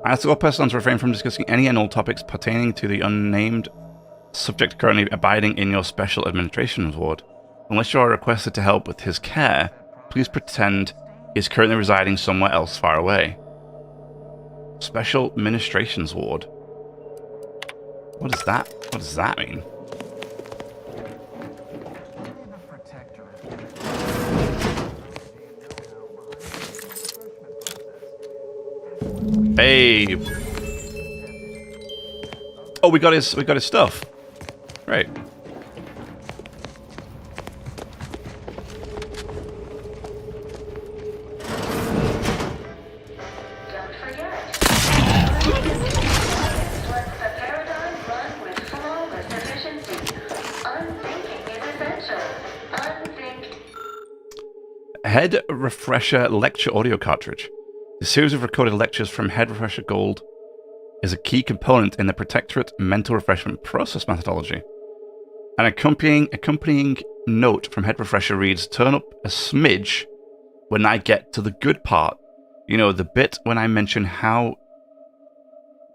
I ask all persons to refrain from discussing any and all topics pertaining to the unnamed subject currently abiding in your special administration ward. Unless you are requested to help with his care, please pretend he is currently residing somewhere else far away. Special administrations ward. What is that? What does that mean? Hey. Oh, we got his stuff. Right. Head Refresher Lecture Audio Cartridge. The series of recorded lectures from Head Refresher Gold is a key component in the Protectorate mental refreshment process methodology. An accompanying note from Head Refresher reads, "Turn up a smidge when I get to the good part. You know, the bit when I mention how,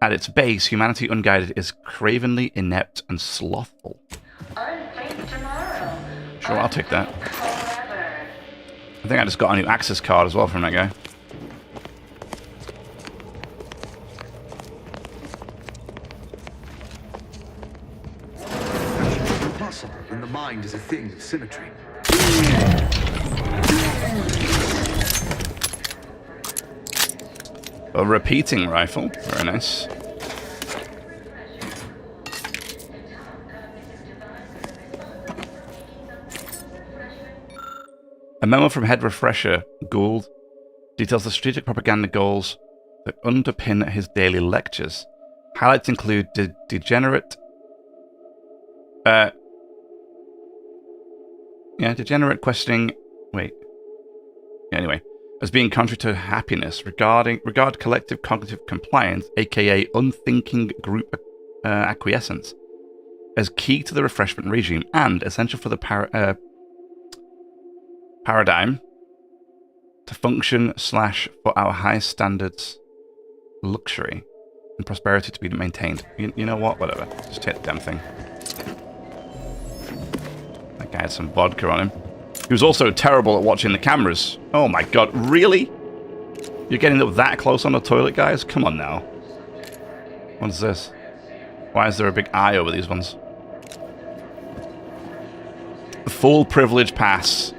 at its base, humanity unguided is cravenly inept and slothful." Sure, I'll take that. I think I just got a new access card as well from that guy. When the mind is a thing of symmetry. A repeating rifle. Very nice. A memo from Head Refresher Gould details the strategic propaganda goals that underpin his daily lectures. Highlights include degenerate questioning. Anyway, as being contrary to happiness, regard collective cognitive compliance, aka unthinking group acquiescence, as key to the refreshment regime and essential for the paradigm to function / for our highest standards, luxury and prosperity to be maintained. You know what? Whatever. Just take the damn thing. That guy had some vodka on him. He was also terrible at watching the cameras. Oh my god, really? You're getting up that close on the toilet, guys? Come on now. What is this? Why is there a big eye over these ones? The full privilege pass.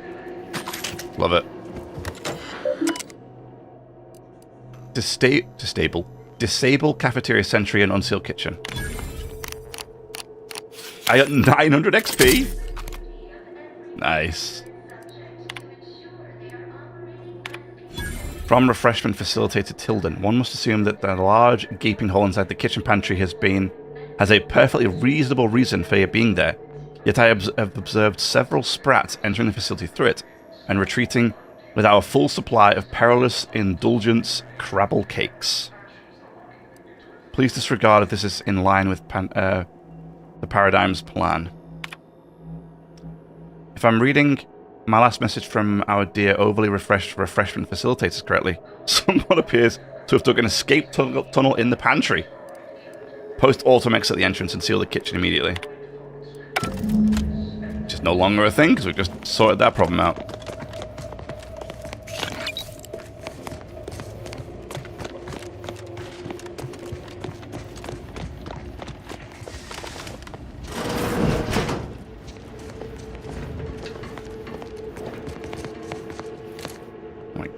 Love it. Disable cafeteria sentry and unseal kitchen. I got 900 XP. Nice. From refreshment facilitator Tilden, one must assume that the large gaping hole inside the kitchen pantry has a perfectly reasonable reason for your being there. Yet I have observed several sprats entering the facility through it and retreating with our full supply of perilous indulgence crabble cakes. Please disregard if this is in line with the Paradigm's plan. If I'm reading my last message from our dear overly refreshed refreshment facilitators correctly, someone appears to have dug an escape tunnel in the pantry. Post Automex at the entrance and seal the kitchen immediately. Which is no longer a thing because we've just sorted that problem out.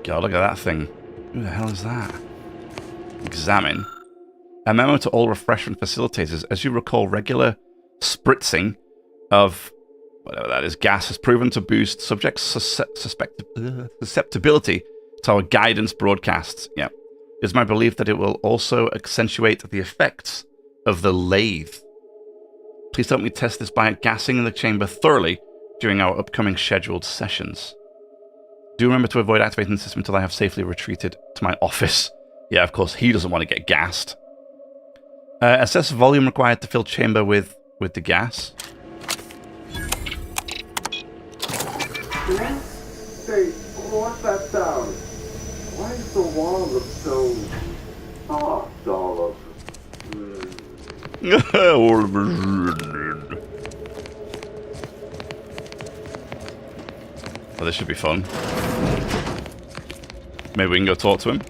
God, look at that thing. Who the hell is that? Examine. A memo to all refreshment facilitators. As you recall, regular spritzing of whatever that is, gas has proven to boost subjects' susceptibility to our guidance broadcasts. Yeah. It's my belief that it will also accentuate the effects of the lathe. Please help me test this by gassing the chamber thoroughly during our upcoming scheduled sessions. Do remember to avoid activating the system until I have safely retreated to my office. Yeah, of course, he doesn't want to get gassed. Assess volume required to fill chamber with the gas. Hey, what's that sound? Why does the wall look so soft all Oh, this should be fun. Maybe we can go talk to him.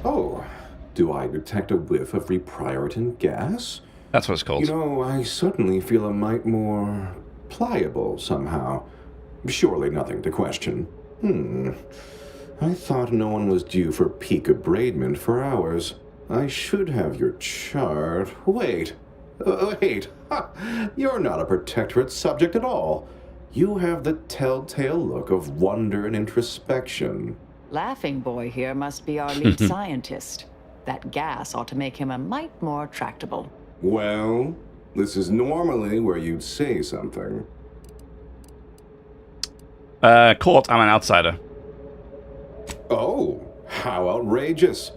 Oh, do I detect a whiff of reprioritin gas? That's what it's called. You know, I suddenly feel a mite more pliable somehow. Surely nothing to question. I thought no one was due for peak abradement for hours. I should have your chart. Wait. Wait. You're not a Protectorate subject at all. You have the telltale look of wonder and introspection. Laughing Boy here must be our lead scientist. That gas ought to make him a mite more tractable. Well, this is normally where you'd say something. Court, I'm an outsider. Oh, how outrageous.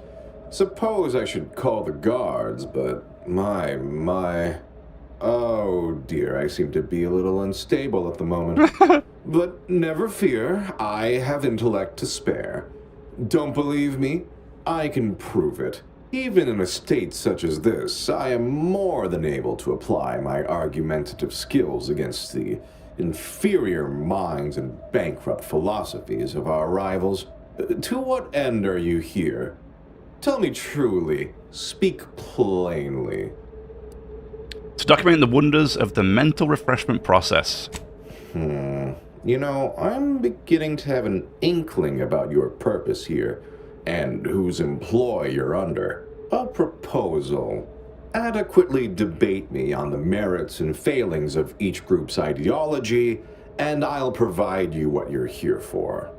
Suppose I should call the guards, but my... Oh dear, I seem to be a little unstable at the moment. But never fear, I have intellect to spare. Don't believe me? I can prove it. Even in a state such as this, I am more than able to apply my argumentative skills against the inferior minds and bankrupt philosophies of our rivals. To what end are you here? Tell me truly, speak plainly. To document the wonders of the mental refreshment process. You know, I'm beginning to have an inkling about your purpose here, and whose employ you're under. A proposal. Adequately debate me on the merits and failings of each group's ideology, and I'll provide you what you're here for.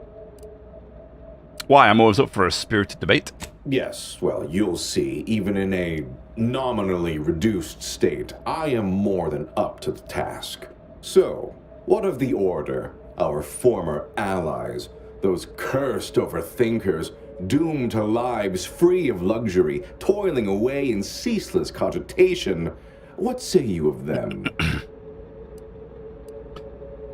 Why? I'm always up for a spirited debate. Yes, well, you'll see, even in a nominally reduced state, I am more than up to the task. So, what of the Order, our former allies, those cursed overthinkers, doomed to lives free of luxury, toiling away in ceaseless cogitation? What say you of them?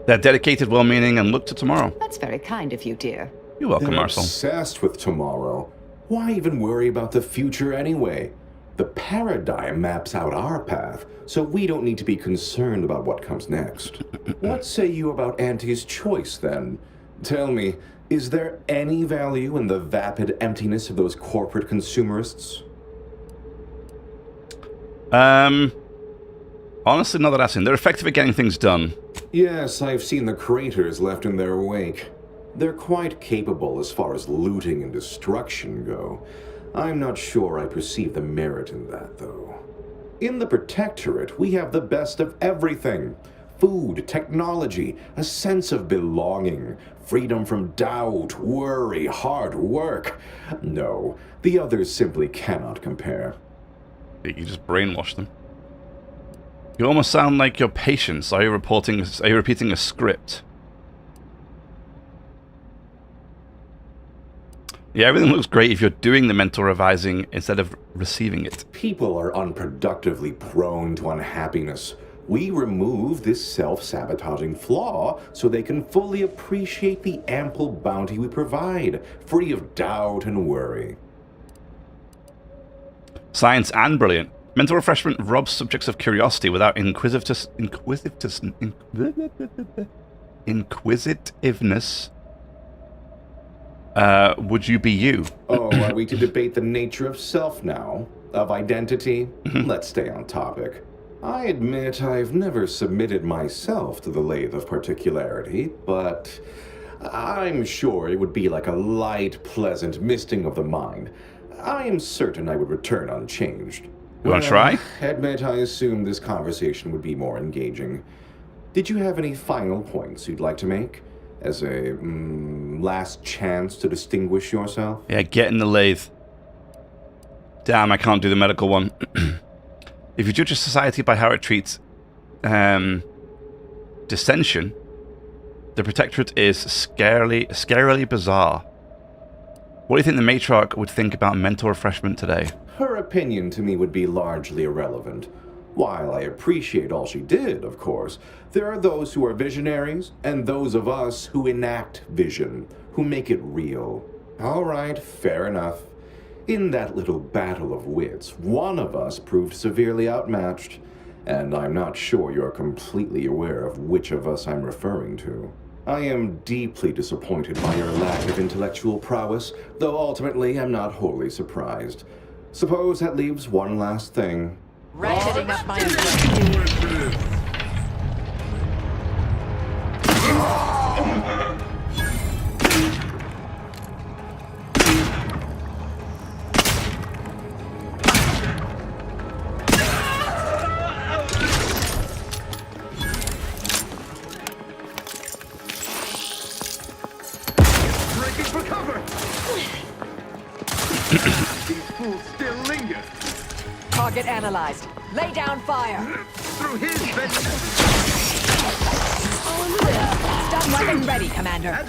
They're dedicated, well-meaning, and look to tomorrow. That's very kind of you, dear. You're welcome, They're Marcel. Obsessed with tomorrow. Why even worry about the future anyway? The paradigm maps out our path, so we don't need to be concerned about what comes next. What say you about Auntie's choice, then? Tell me, is there any value in the vapid emptiness of those corporate consumerists? Honestly, not that I've seen. They're effective at getting things done. Yes, I've seen the craters left in their wake. They're quite capable as far as looting and destruction go. I'm not sure I perceive the merit in that, though. In the Protectorate, we have the best of everything. Food, technology, a sense of belonging, freedom from doubt, worry, hard work. No, the others simply cannot compare. You just brainwashed them. You almost sound like your patients. Are you repeating a script? Yeah, everything looks great if you're doing the mental revising instead of receiving it. People are unproductively prone to unhappiness. We remove this self-sabotaging flaw so they can fully appreciate the ample bounty we provide, free of doubt and worry. Science and brilliant. Mental refreshment robs subjects of curiosity without inquisitiveness. Would you be you? Oh, are we to debate the nature of self now? Of identity? Let's stay on topic. I admit I've never submitted myself to the lathe of particularity, but I'm sure it would be like a light, pleasant misting of the mind. I am certain I would return unchanged. You want to try? Admit I assumed this conversation would be more engaging. Did you have any final points you'd like to make? As a last chance to distinguish yourself? Yeah, get in the lathe. Damn, I can't do the medical one. If you judge a society by how it treats dissension, the Protectorate is scarily bizarre. What do you think the matriarch would think about mental refreshment today? Her opinion to me would be largely irrelevant. While I appreciate all she did, of course, there are those who are visionaries, and those of us who enact vision, who make it real. All right, fair enough. In that little battle of wits, one of us proved severely outmatched, and I'm not sure you're completely aware of which of us I'm referring to. I am deeply disappointed by your lack of intellectual prowess, though ultimately I'm not wholly surprised. Suppose that leaves one last thing. Ratcheting up my Breaking for cover! These fools still linger. Target analyzed. Lay down fire. Through his vent. Stun weapon ready, Commander.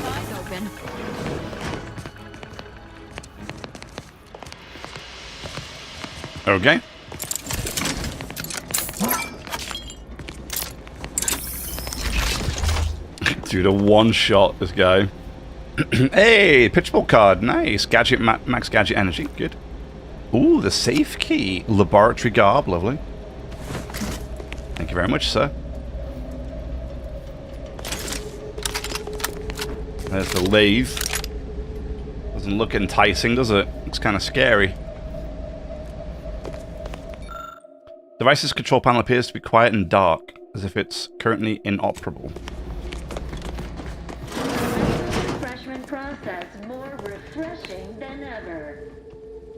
Eyes open. Okay. Dude, a one-shot, this guy. Hey, pitchable card. Nice. Gadget, max gadget energy. Good. Ooh, the safe key. Laboratory garb. Lovely. Thank you very much, sir. There's the lathe. Doesn't look enticing, does it? Looks kind of scary. Device's control panel appears to be quiet and dark, as if it's currently inoperable. Process more refreshing than ever.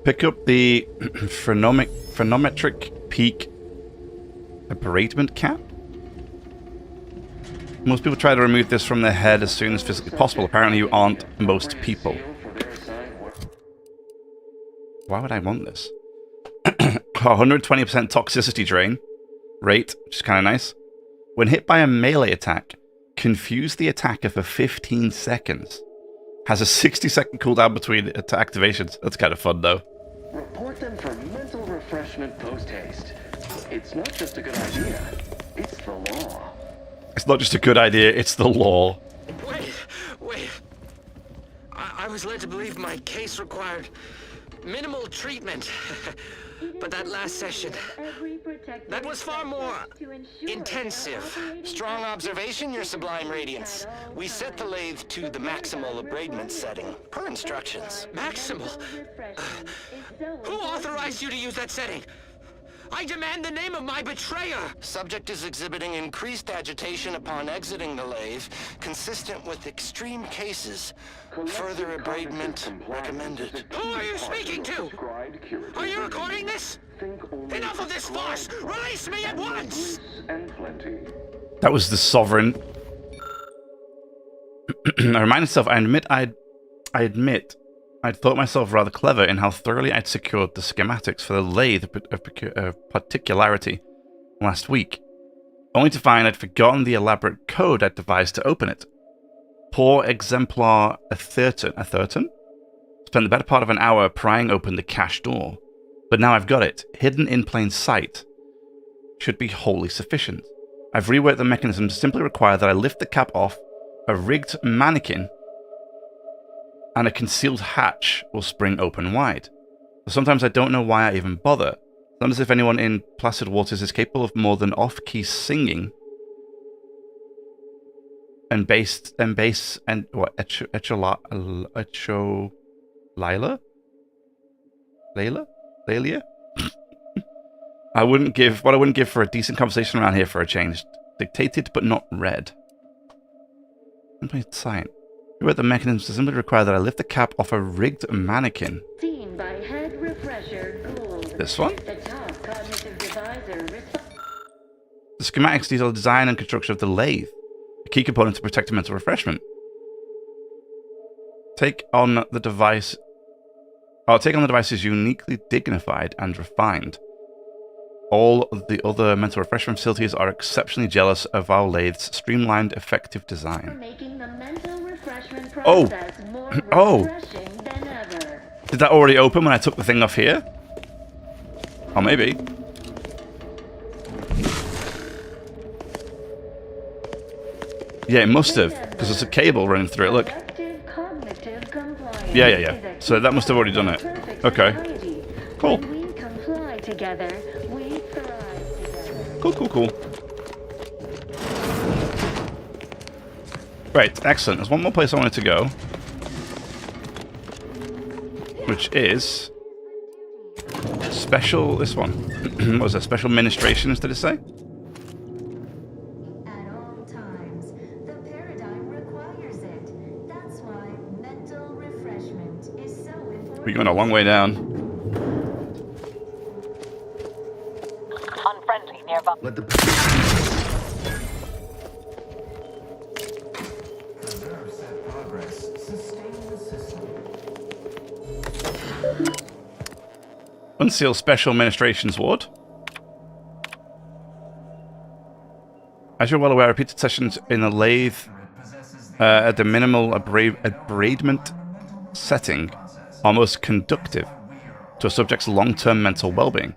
Pick up the phenometric peak abradement cap. Most people try to remove this from their head as soon as physically possible. Apparently you aren't most people. Why would I want this? 120% toxicity drain rate, which is kind of nice. When hit by a melee attack, confuse the attacker for 15 seconds. Has a 60-second cooldown between activations. That's kind of fun, though. Report them for mental refreshment post-haste. It's not just a good idea, it's the law. It's not just a good idea, it's the law. Wait. I was led to believe my case required minimal treatment. But that last session, that was far more intensive. Strong observation, Your Sublime Radiance. We set the lathe to the maximal abradement setting, per instructions. Maximal? Who authorized you to use that setting? I demand the name of my betrayer! Subject is exhibiting increased agitation upon exiting the lathe, consistent with extreme cases. Further abradement recommended. Who are you speaking to? Are you recording this? Enough of this farce! Release me at once! That was the Sovereign. I remind myself, I admit I'd thought myself rather clever in how thoroughly I'd secured the schematics for the lathe of particularity last week, only to find I'd forgotten the elaborate code I'd devised to open it. Poor exemplar Atherton? Spent the better part of an hour prying open the cache door, but now I've got it, hidden in plain sight. Should be wholly sufficient. I've reworked the mechanism to simply require that I lift the cap off, a rigged mannequin, and a concealed hatch will spring open wide. But sometimes I don't know why I even bother. Sometimes if anyone in placid waters is capable of more than off-key singing and Laila? I wouldn't give for a decent conversation around here for a change. Dictated but not read. Simply silent. With the mechanism to simply require that I lift the cap off a rigged mannequin. Seen by head refresher Gould. This one? The top cognitive divisor. The schematics detail the design and construction of the lathe, a key component to protect mental refreshment. Take on the device is uniquely dignified and refined. All of the other mental refreshment facilities are exceptionally jealous of our lathe's streamlined, effective design. Oh! Oh! Did that already open when I took the thing off here? Or maybe. Yeah, it must have, because there's a cable running through it, look. Yeah. So that must have already done it. Okay. Cool. Cool. Right, excellent. There's one more place I wanted to go. Which is... Special... This one. What was that? Special ministrations, did it say? We're going a long way down. Unfriendly nearby. Let the Unseal Special Ministrations Ward. As you're well aware, repeated sessions in the lathe at the minimal abradement setting are most conductive to a subject's long-term mental well-being.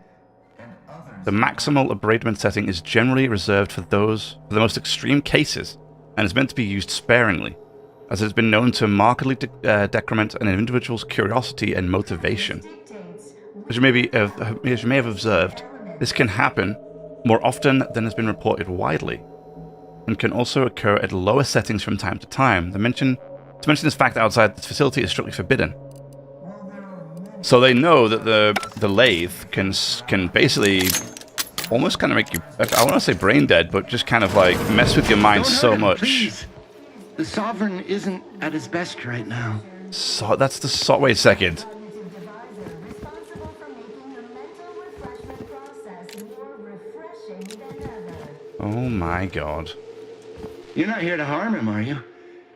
The maximal abradement setting is generally reserved for the most extreme cases and is meant to be used sparingly, as it has been known to markedly decrement an individual's curiosity and motivation. As you may have observed, this can happen more often than has been reported widely, and can also occur at lower settings from time to time. To mention this fact outside this facility is strictly forbidden. So they know that the lathe can basically almost kind of make you, I don't want to say brain dead, but just kind of like mess with your mind so much. Please. The Sovereign isn't at his best right now. So that's the wait a second. Oh my god. You're not here to harm him, are you?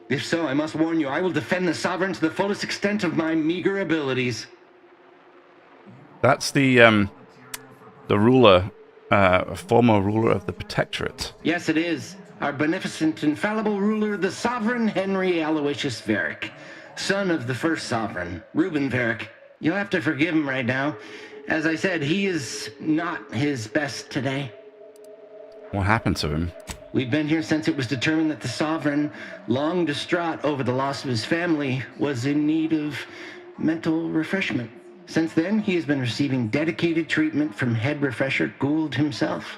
If so, I must warn you, I will defend the Sovereign to the fullest extent of my meager abilities. That's the ruler, former ruler of the Protectorate. Yes, it is. Our beneficent, infallible ruler, the Sovereign Henry Aloysius Varick, son of the first Sovereign, Reuben Varick. You'll have to forgive him right now. As I said, he is not his best today. What happened to him? We've been here since it was determined that the Sovereign, long distraught over the loss of his family, was in need of mental refreshment. Since then, he has been receiving dedicated treatment from head refresher Gould himself.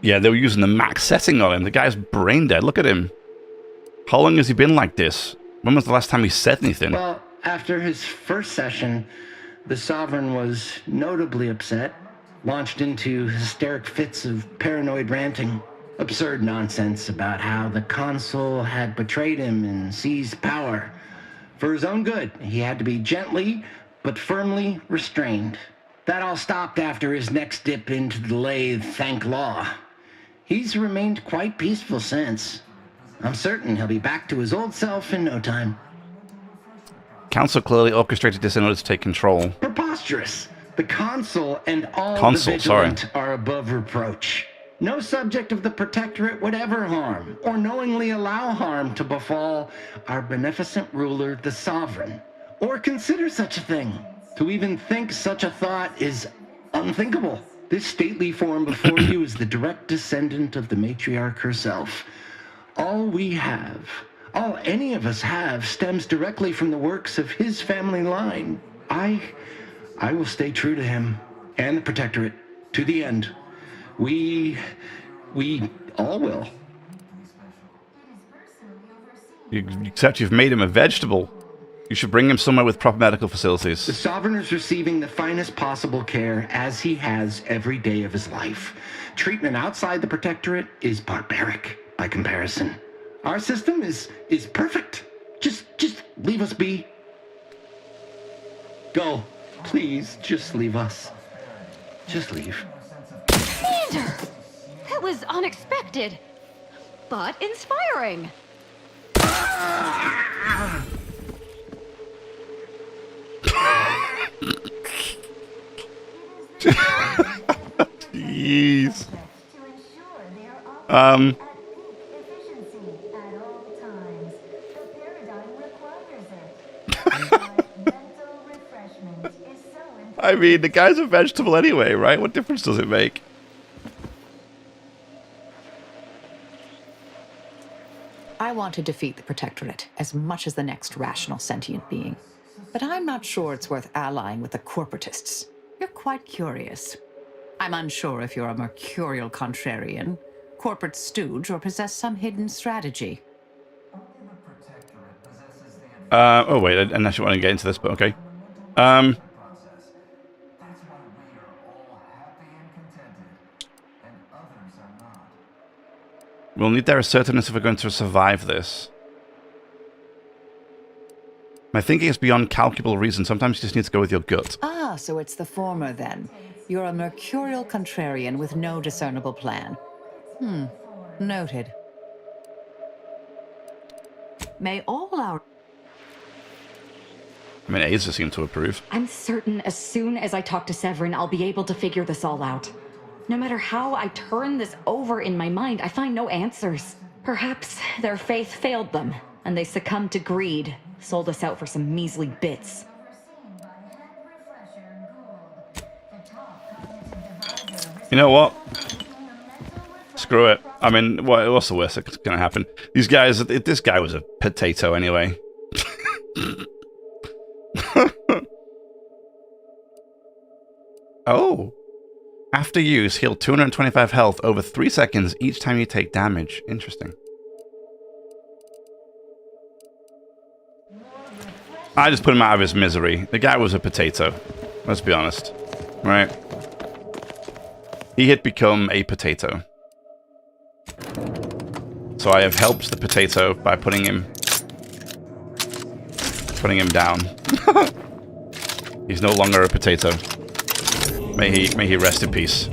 Yeah, they were using the max setting on him. The guy's brain dead. Look at him. How long has he been like this? When was the last time he said anything? Well, after his first session, the Sovereign was notably upset, launched into hysteric fits of paranoid ranting, absurd nonsense about how the Consul had betrayed him and seized power. For his own good, he had to be gently but firmly restrained. That all stopped after his next dip into the lathe, thank law. He's remained quite peaceful since. I'm certain he'll be back to his old self in no time. Council clearly orchestrated this in order to take control. Preposterous. The Consul and all the Sorry. vigilant are above reproach. No subject of the Protectorate would ever harm, or knowingly allow harm to befall our beneficent ruler, the Sovereign, or consider such a thing. To even think such a thought is unthinkable. This stately form before you is the direct descendant of the matriarch herself. All we have, all any of us have, stems directly from the works of his family line. I will stay true to him and the Protectorate to the end. We all will. Except you've made him a vegetable. You should bring him somewhere with proper medical facilities. The Sovereign is receiving the finest possible care as he has every day of his life. Treatment outside the Protectorate is barbaric by comparison. Our system is perfect. Just leave us be. Go. Please, just leave us. Just leave. Commander! That was unexpected, but inspiring. Jeez. I mean, the guy's a vegetable anyway, right? What difference does it make? I want to defeat the Protectorate as much as the next rational sentient being. But I'm not sure it's worth allying with the corporatists. You're quite curious. I'm unsure if you're a mercurial contrarian, corporate stooge, or possess some hidden strategy. Oh wait, I didn't actually want to get into this, but okay. We'll need their assertiveness if we're going to survive this. My thinking is beyond calculable reason. Sometimes you just need to go with your gut. Ah, so it's the former then. You're a mercurial contrarian with no discernible plan. Noted. May all our... I mean, Aza seemed to approve. I'm certain as soon as I talk to Severin, I'll be able to figure this all out. No matter how I turn this over in my mind, I find no answers. Perhaps their faith failed them, and they succumbed to greed, sold us out for some measly bits. You know what? Screw it. I mean, what's the worst that's going to happen? These guys, this guy was a potato anyway. Oh. After use, heal 225 health over 3 seconds each time you take damage. Interesting. I just put him out of his misery. The guy was a potato. Let's be honest. Right? He had become a potato. So I have helped the potato by putting him down. He's no longer a potato. May he rest in peace.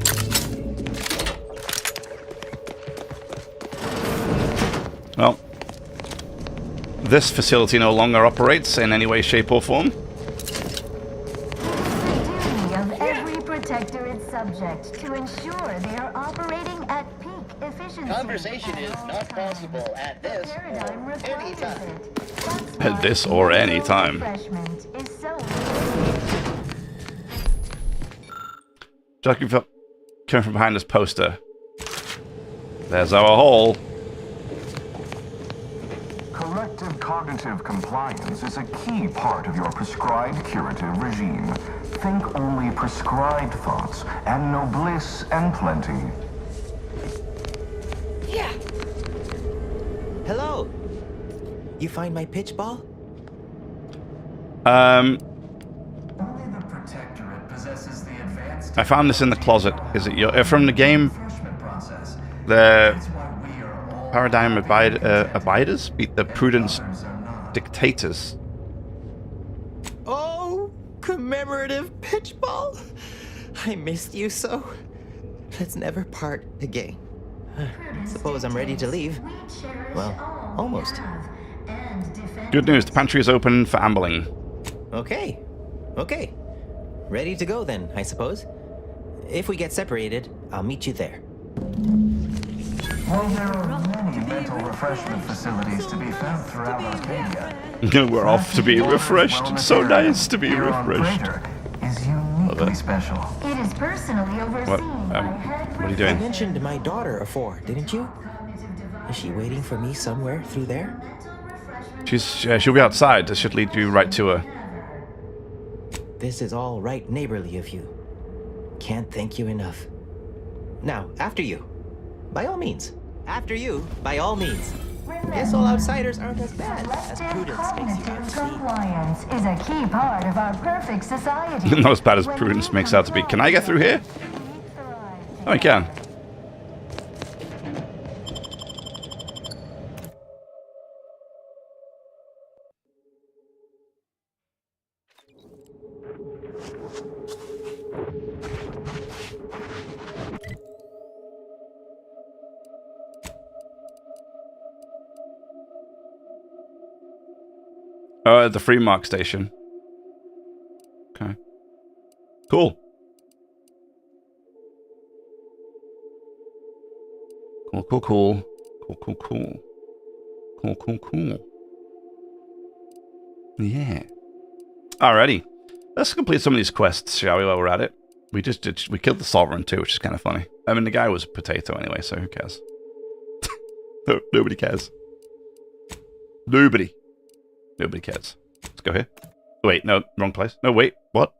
Well, this facility no longer operates in any way, shape, or form. Of every Protectorate subject to ensure they are operating at peak efficiency. Conversation is not possible at this or any time. At this or any time. Coming from behind this poster. There's our hole. Corrective cognitive compliance is a key part of your prescribed curative regime. Think only prescribed thoughts, and no bliss and plenty. Yeah. Hello. You find my pitch ball? Only the Protectorate possesses the advanced... I found this in the closet. Is it your from the game? The paradigm abiders beat the prudence dictators. Oh, commemorative pitch ball. I missed you so. Let's never part again. Suppose I'm ready to leave. Well, almost. Good news, the pantry is open for ambling. Okay. Okay. Ready to go then, I suppose. If we get separated, I'll meet you there. While there are many mental refreshment facilities to be found throughout Arcadia, we're off to be refreshed. It's so nice to be here on refreshed. Crater is uniquely special. It is personally overseen by head What are you doing? You mentioned my daughter afore, didn't you? Is she waiting for me somewhere through there? She'll be outside. This should lead you right to her. This is all right neighborly of you. Can't thank you enough. Now, after you. By all means. After you, by all means. Guess all outsiders aren't as bad as prudence makes you out to compliance is a key part of our perfect society. Not as bad as prudence makes out to be. Can I get through here? Oh, I can. At the free mark station. Okay. Cool. Cool, cool, cool. Cool, cool, cool. Cool, cool, cool. Yeah. Alrighty. Let's complete some of these quests, shall we, while we're at it? We killed the Sovereign too, which is kind of funny. I mean, the guy was a potato anyway, so who cares? No, nobody cares. Nobody cares. Let's go here. Oh, wait, no, wrong place. No, wait, what?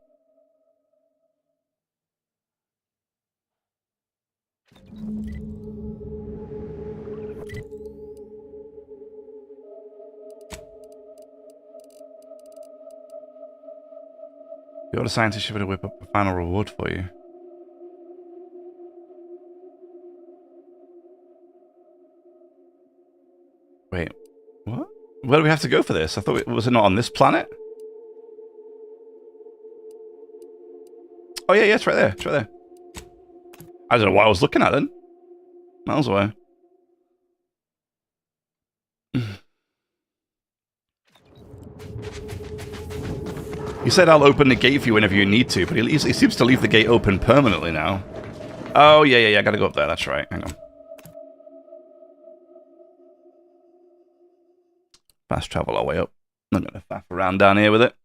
You're the scientist should whip up a final reward for you. Wait, what? Where do we have to go for this? I thought was it not on this planet? Oh yeah, it's right there. It's right there. I don't know what I was looking at then. Miles away. He said I'll open the gate for you whenever you need to, but he seems to leave the gate open permanently now. Oh yeah, I gotta go up there, that's right. Hang on. Fast travel our way up. I'm not gonna faff around down here with it.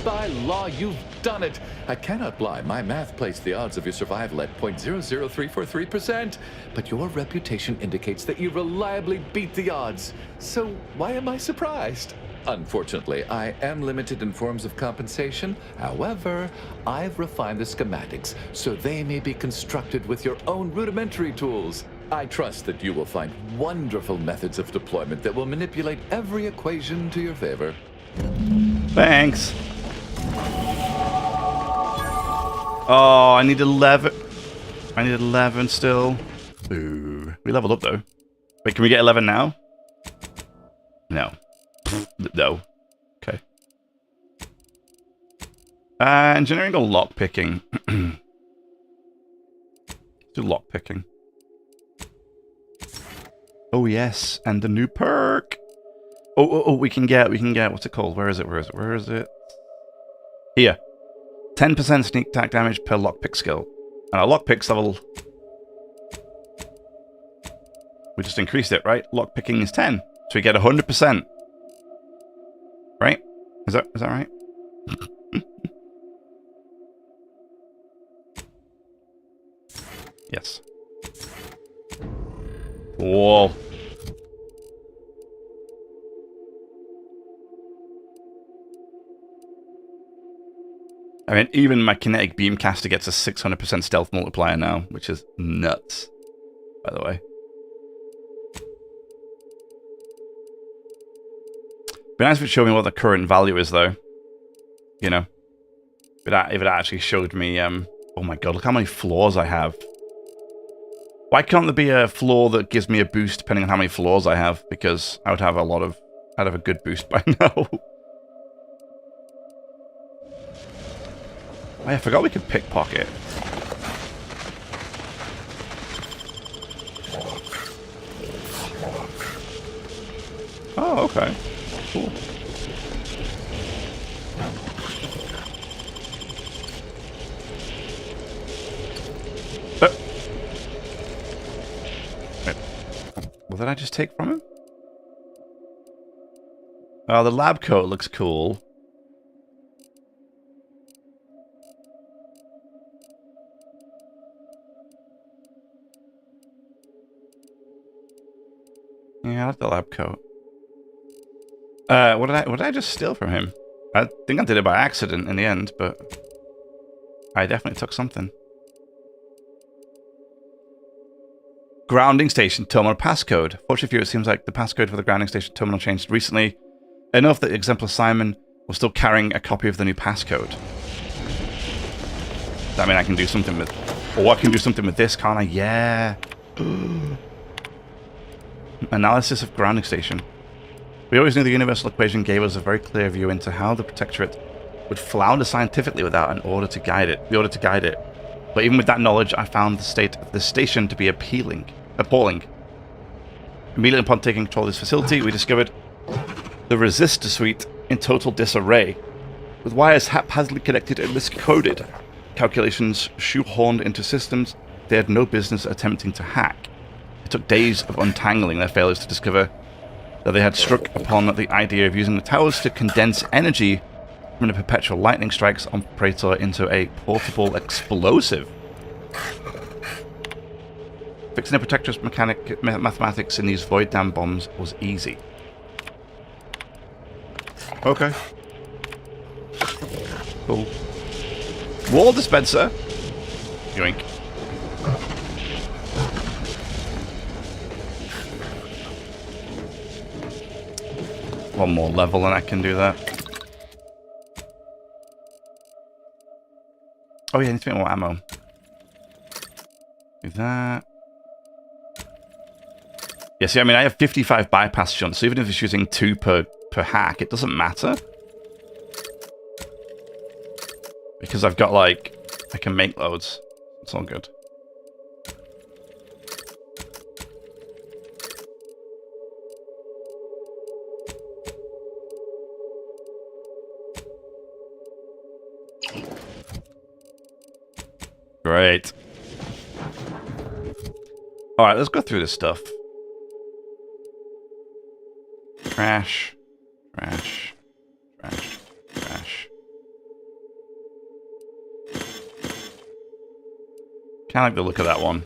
By law, you've done it! I cannot lie. My math placed the odds of your survival at 0.00343%. But your reputation indicates that you reliably beat the odds. So why am I surprised? Unfortunately, I am limited in forms of compensation. However, I've refined the schematics so they may be constructed with your own rudimentary tools. I trust that you will find wonderful methods of deployment that will manipulate every equation to your favor. Thanks. Oh, I need 11. I need 11 still. Ooh. We leveled up though. Wait, can we get 11 now? No. No. Okay. Engineering or lockpicking? Do lockpicking. Oh yes, and the new perk. Oh, we can get, what's it called? Where is it? Here. 10% sneak attack damage per lockpick skill. And our lockpick's level... We just increased it, right? Lockpicking is 10. So we get 100%. Right? Is that right? Yes. Whoa. I mean, even my kinetic beamcaster gets a 600% stealth multiplier now, which is nuts, by the way. Be nice if it showed me what the current value is, though. You know? If it actually showed me, oh my god, look how many floors I have. Why can't there be a floor that gives me a boost depending on how many floors I have? Because I would have I'd have a good boost by now. Oh, I forgot we could pickpocket. Oh, okay. Cool. Wait. What did I just take from him? Oh, the lab coat looks cool. Yeah, I like the lab coat. What did I just steal from him? I think I did it by accident in the end, but I definitely took something. Grounding station terminal passcode. Fortunately for you, it seems like the passcode for the grounding station terminal changed recently enough that Exemplar Simon was still carrying a copy of the new passcode. Does that mean I can do something with... Or I can do something with this, can't I? Yeah. Analysis of grounding station. We always knew the universal equation gave us a very clear view into how the Protectorate would flounder scientifically without an order to guide it. But even with that knowledge, I found the state of the station to be appalling. Immediately upon taking control of this facility, we discovered the resistor suite in total disarray, with wires haphazardly connected and miscoded, calculations shoehorned into systems they had no business attempting to hack. It took days of untangling their failures to discover that they had struck upon the idea of using the towers to condense energy from the perpetual lightning strikes on Praetor into a portable explosive. Fixing the Protector's mathematics in these void dam bombs was easy. Okay. Cool. Wall dispenser. Yoink. One more level and I can do that. Oh yeah, I need to make more ammo. Do that. Yeah, see, I mean, I have 55 bypass shunts, so even if it's using 2 per hack, it doesn't matter. Because I've got, like, I can make loads. It's all good. Great. Alright, let's go through this stuff. Trash. Trash. Trash. Trash. Kinda like the look of that one.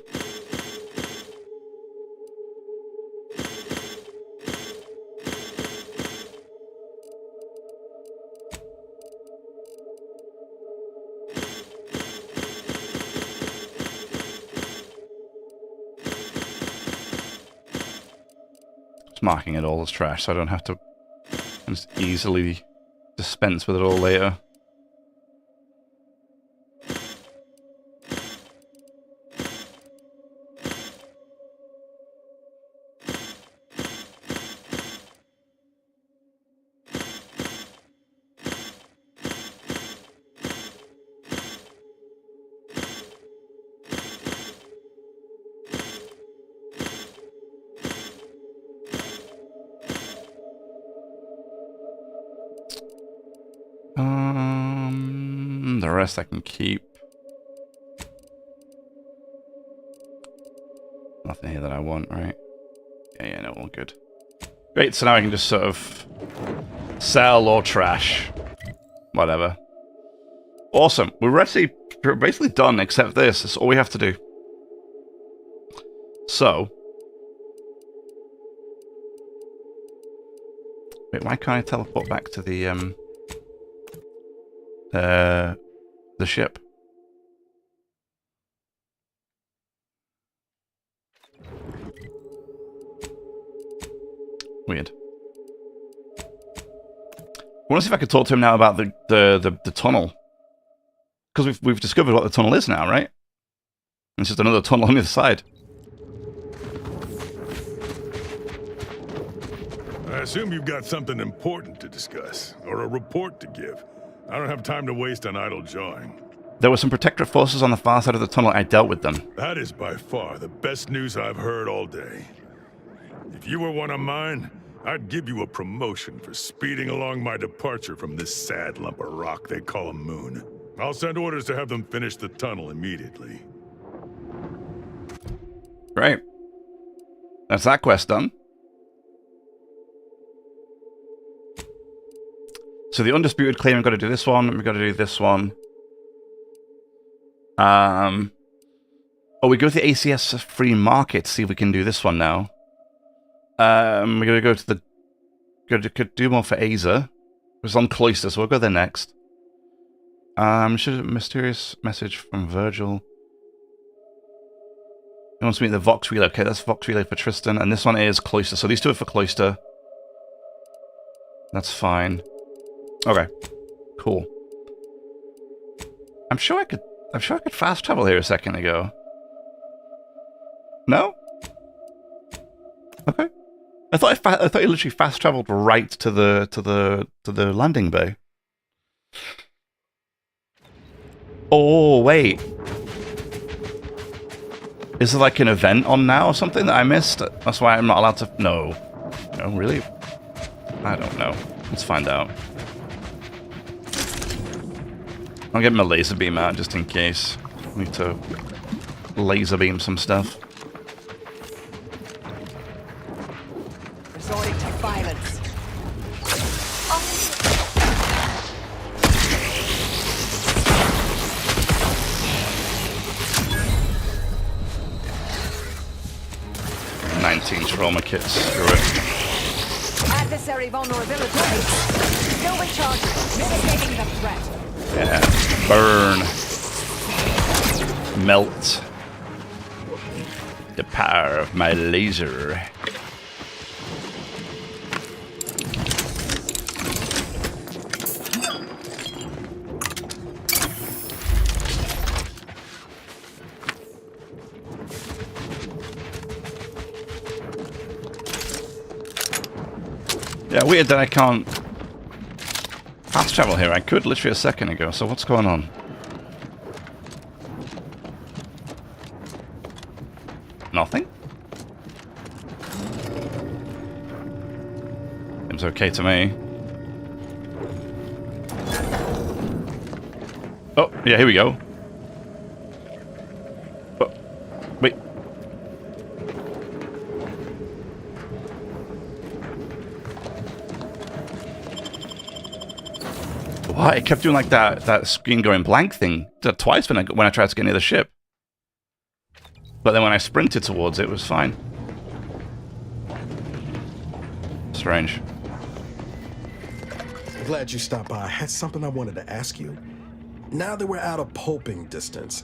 Marking it all as trash, so I don't have to just easily dispense with it all later. The rest I can keep. Nothing here that I want, right? Yeah, no, all good. Great, so now I can just sort of sell or trash. Whatever. Awesome. We're basically done except this. That's all we have to do. So. Wait, why can't I teleport back to the ship? Weird. I want to see if I could talk to him now about the tunnel. Because we've discovered what the tunnel is now, right? It's just another tunnel on the other side. I assume you've got something important to discuss, or a report to give. I don't have time to waste on idle jawing. There were some Protectorate forces on the far side of the tunnel. I dealt with them. That is by far the best news I've heard all day. If you were one of mine, I'd give you a promotion for speeding along my departure from this sad lump of rock they call a moon. I'll send orders to have them finish the tunnel immediately. Great. That's that quest done. So the undisputed claim, we've got to do this one, we've got to do this one. Oh, we go to the ACS free market, see if we can do this one now. We're gonna go to the do more for Aza. It's on Cloister, so we'll go there next. Should a mysterious message from Virgil. He wants to meet the Vox Relay. Okay, that's Vox Relay for Tristan, and this one is Cloister. So these two are for Cloister. That's fine. Okay, cool. I'm sure I could fast travel here a second ago. No? Okay. I thought you literally fast traveled right to the landing bay. Oh wait. Is there like an event on now or something that I missed? That's why I'm not allowed to. No. No, really? I don't know. Let's find out. I'll get my laser beam out just in case. I need to laser beam some stuff. Resorting to violence. Oh. 19 trauma kits. Screw it. Adversary vulnerability. Still recharging. Mitigating the threat. Yeah. Burn. Melt. The power of my laser. Yeah, weird that I can't fast travel here. I could literally a second ago, so what's going on? Nothing? Seems okay to me. Oh, yeah, here we go. Oh, wait. What? It kept doing like that screen going blank thing. Did that twice when I tried to get near the ship. But then when I sprinted towards it, it was fine. Strange. Glad you stopped by. I had something I wanted to ask you. Now that we're out of pulping distance,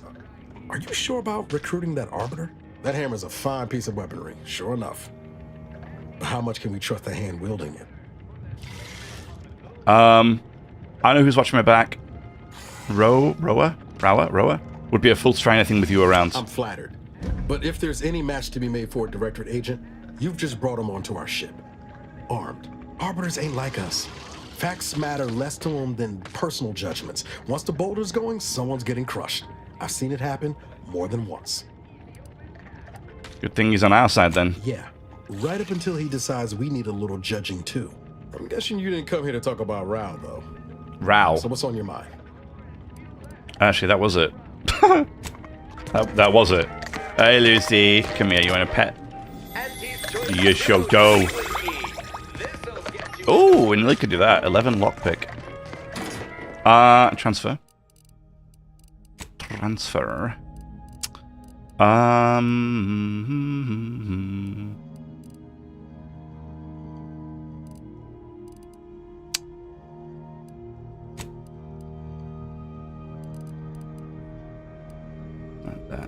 are you sure about recruiting that Arbiter? That hammer's a fine piece of weaponry, sure enough. But how much can we trust the hand wielding it? I know who's watching my back. Roa would be a fool to try anything with you around. I'm flattered. But if there's any match to be made for a Directorate agent, you've just brought him onto our ship. Armed. Arbiters ain't like us. Facts matter less to them than personal judgments. Once the boulder's going, someone's getting crushed. I've seen it happen more than once. Good thing he's on our side then. Yeah. Right up until he decides we need a little judging too. I'm guessing you didn't come here to talk about Rao, though. Rao. So what's on your mind? Actually, that was it. that was it. Hey, Lucy. Come here. You want a pet? You shall go. Oh, we nearly could do that. 11 lockpick. Transfer. Transfer.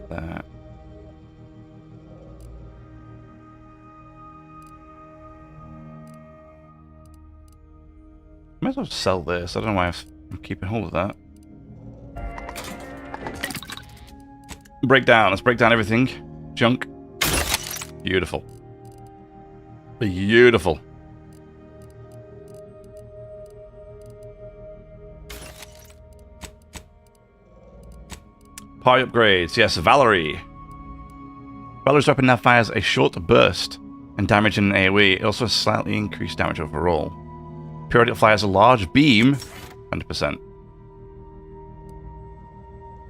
That. Might as well sell this. I don't know why I'm keeping hold of that. Break down. Let's break down everything. Junk. Beautiful. Beautiful. Party upgrades. Yes, Valerie. Valerie's weapon now fires a short burst. and damage in an AoE. It also has slightly increased damage overall. Periodic Fly has a large beam, 100%.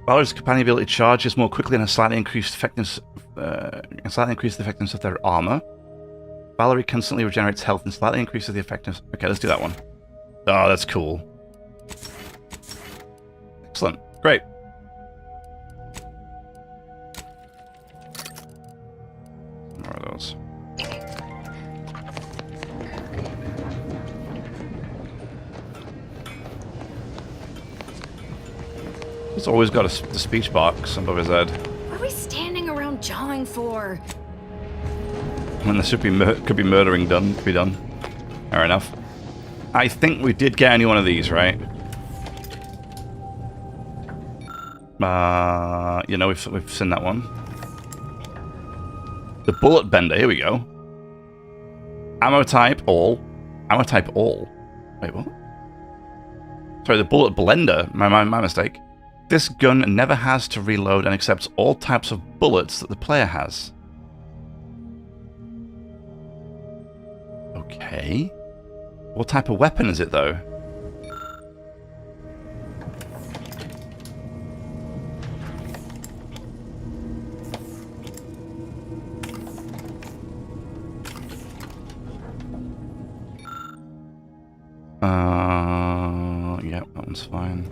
Valor's companion ability charges more quickly and has slightly increased effectiveness, the effectiveness of their armor. Valerie constantly regenerates health and slightly increases the effectiveness. Okay, let's do that one. Oh, that's cool. Excellent. Great. More of those. He's always got the speech box above his head. What are we standing around jawing for? When there could be murdering done, could be done. Fair enough. I think we did get any one of these, right? You know, we've seen that one. The bullet bender, here we go. Ammo type all. Ammo type all. Wait, what? Sorry, the bullet blender. My mistake. This gun never has to reload and accepts all types of bullets that the player has. Okay. What type of weapon is it, though? Yeah, that one's fine.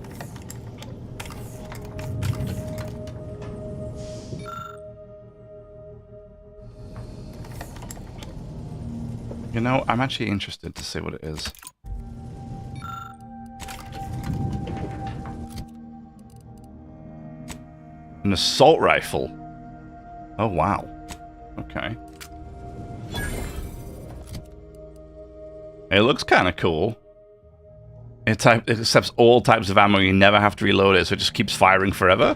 You know, I'm actually interested to see what it is. An assault rifle. Oh, wow. Okay. It looks kind of cool. It accepts all types of ammo. You never have to reload it, so it just keeps firing forever.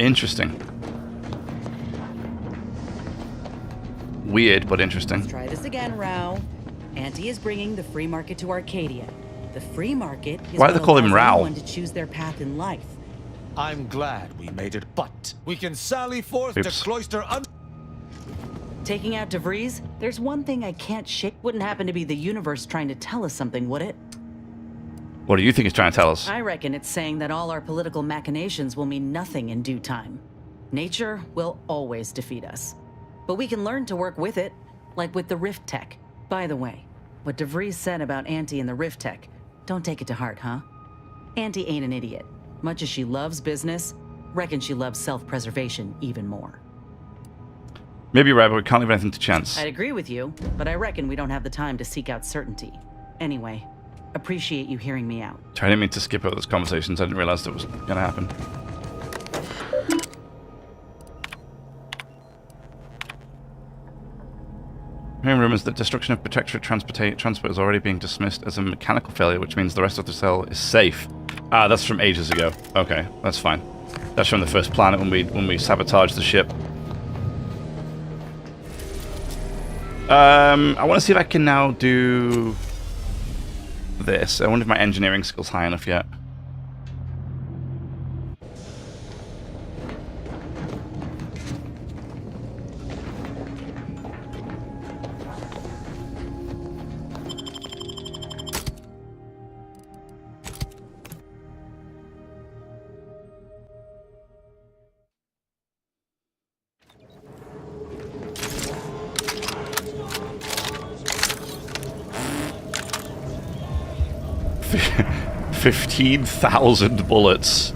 Interesting. Weird, but interesting. Let's try this again, Rao. Auntie is bringing the free market to Arcadia. The free market is why do they call him Rao? to choose their path in life. I'm glad we made it, but we can sally forth to cloister Taking out DeVries, there's one thing I can't shake. Wouldn't happen to be the universe trying to tell us something, would it? What do you think it's trying to tell us? I reckon it's saying that all our political machinations will mean nothing in due time. Nature will always defeat us. But we can learn to work with it, like with the Rift Tech. By the way, what DeVries said about Auntie and the Rift Tech, don't take it to heart, huh? Auntie ain't an idiot. Much as she loves business, reckon she loves self-preservation even more. Maybe you're right, but we can't leave anything to chance. I'd agree with you, but I reckon we don't have the time to seek out certainty. Anyway, appreciate you hearing me out. I didn't mean to skip over those conversations. I didn't realize that was going to happen. Hearing rumors that destruction of Protectorate transport is already being dismissed as a mechanical failure, which means the rest of the cell is safe. Ah, that's from ages ago. Okay, that's fine. That's from the first planet when we sabotaged the ship. I want to see if I can now do this. I wonder if my engineering skill's high enough yet. $15,000 bullets.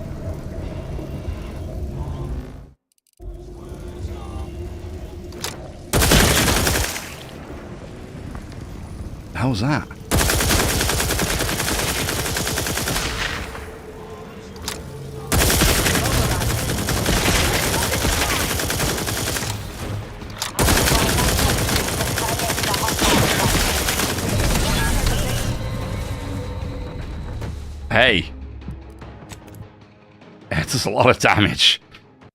How's that? Hey. It does a lot of damage.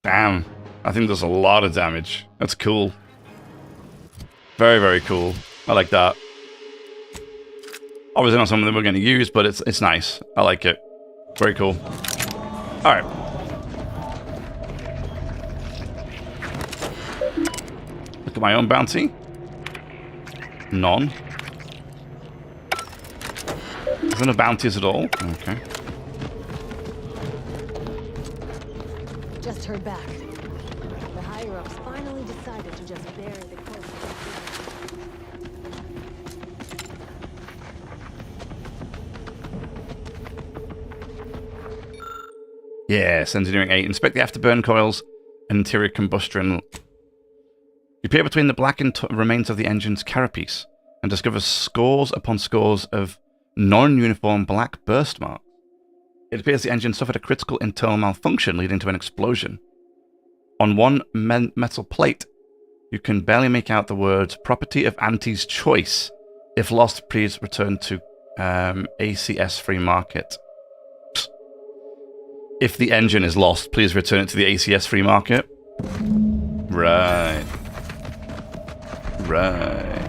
Damn. I think there's a lot of damage. That's cool. Very, very cool. I like that. Obviously not something that we're going to use, but it's nice. I like it. Very cool. Alright. Got my own bounty. None. Is there no bounties at all? Okay. Just heard back. The higher-ups finally decided to just bury the corpse. Yes, Engineering 8. Inspect the afterburn coils and interior combustion. You peer between the blackened remains of the engine's carapace and discover scores upon scores of non-uniform black burst marks. It appears the engine suffered a critical internal malfunction leading to an explosion. On one metal plate, you can barely make out the words "Property of Auntie's Choice." If lost, please return to ACS Free Market. If the engine is lost, please return it to the ACS Free Market. Right. Right.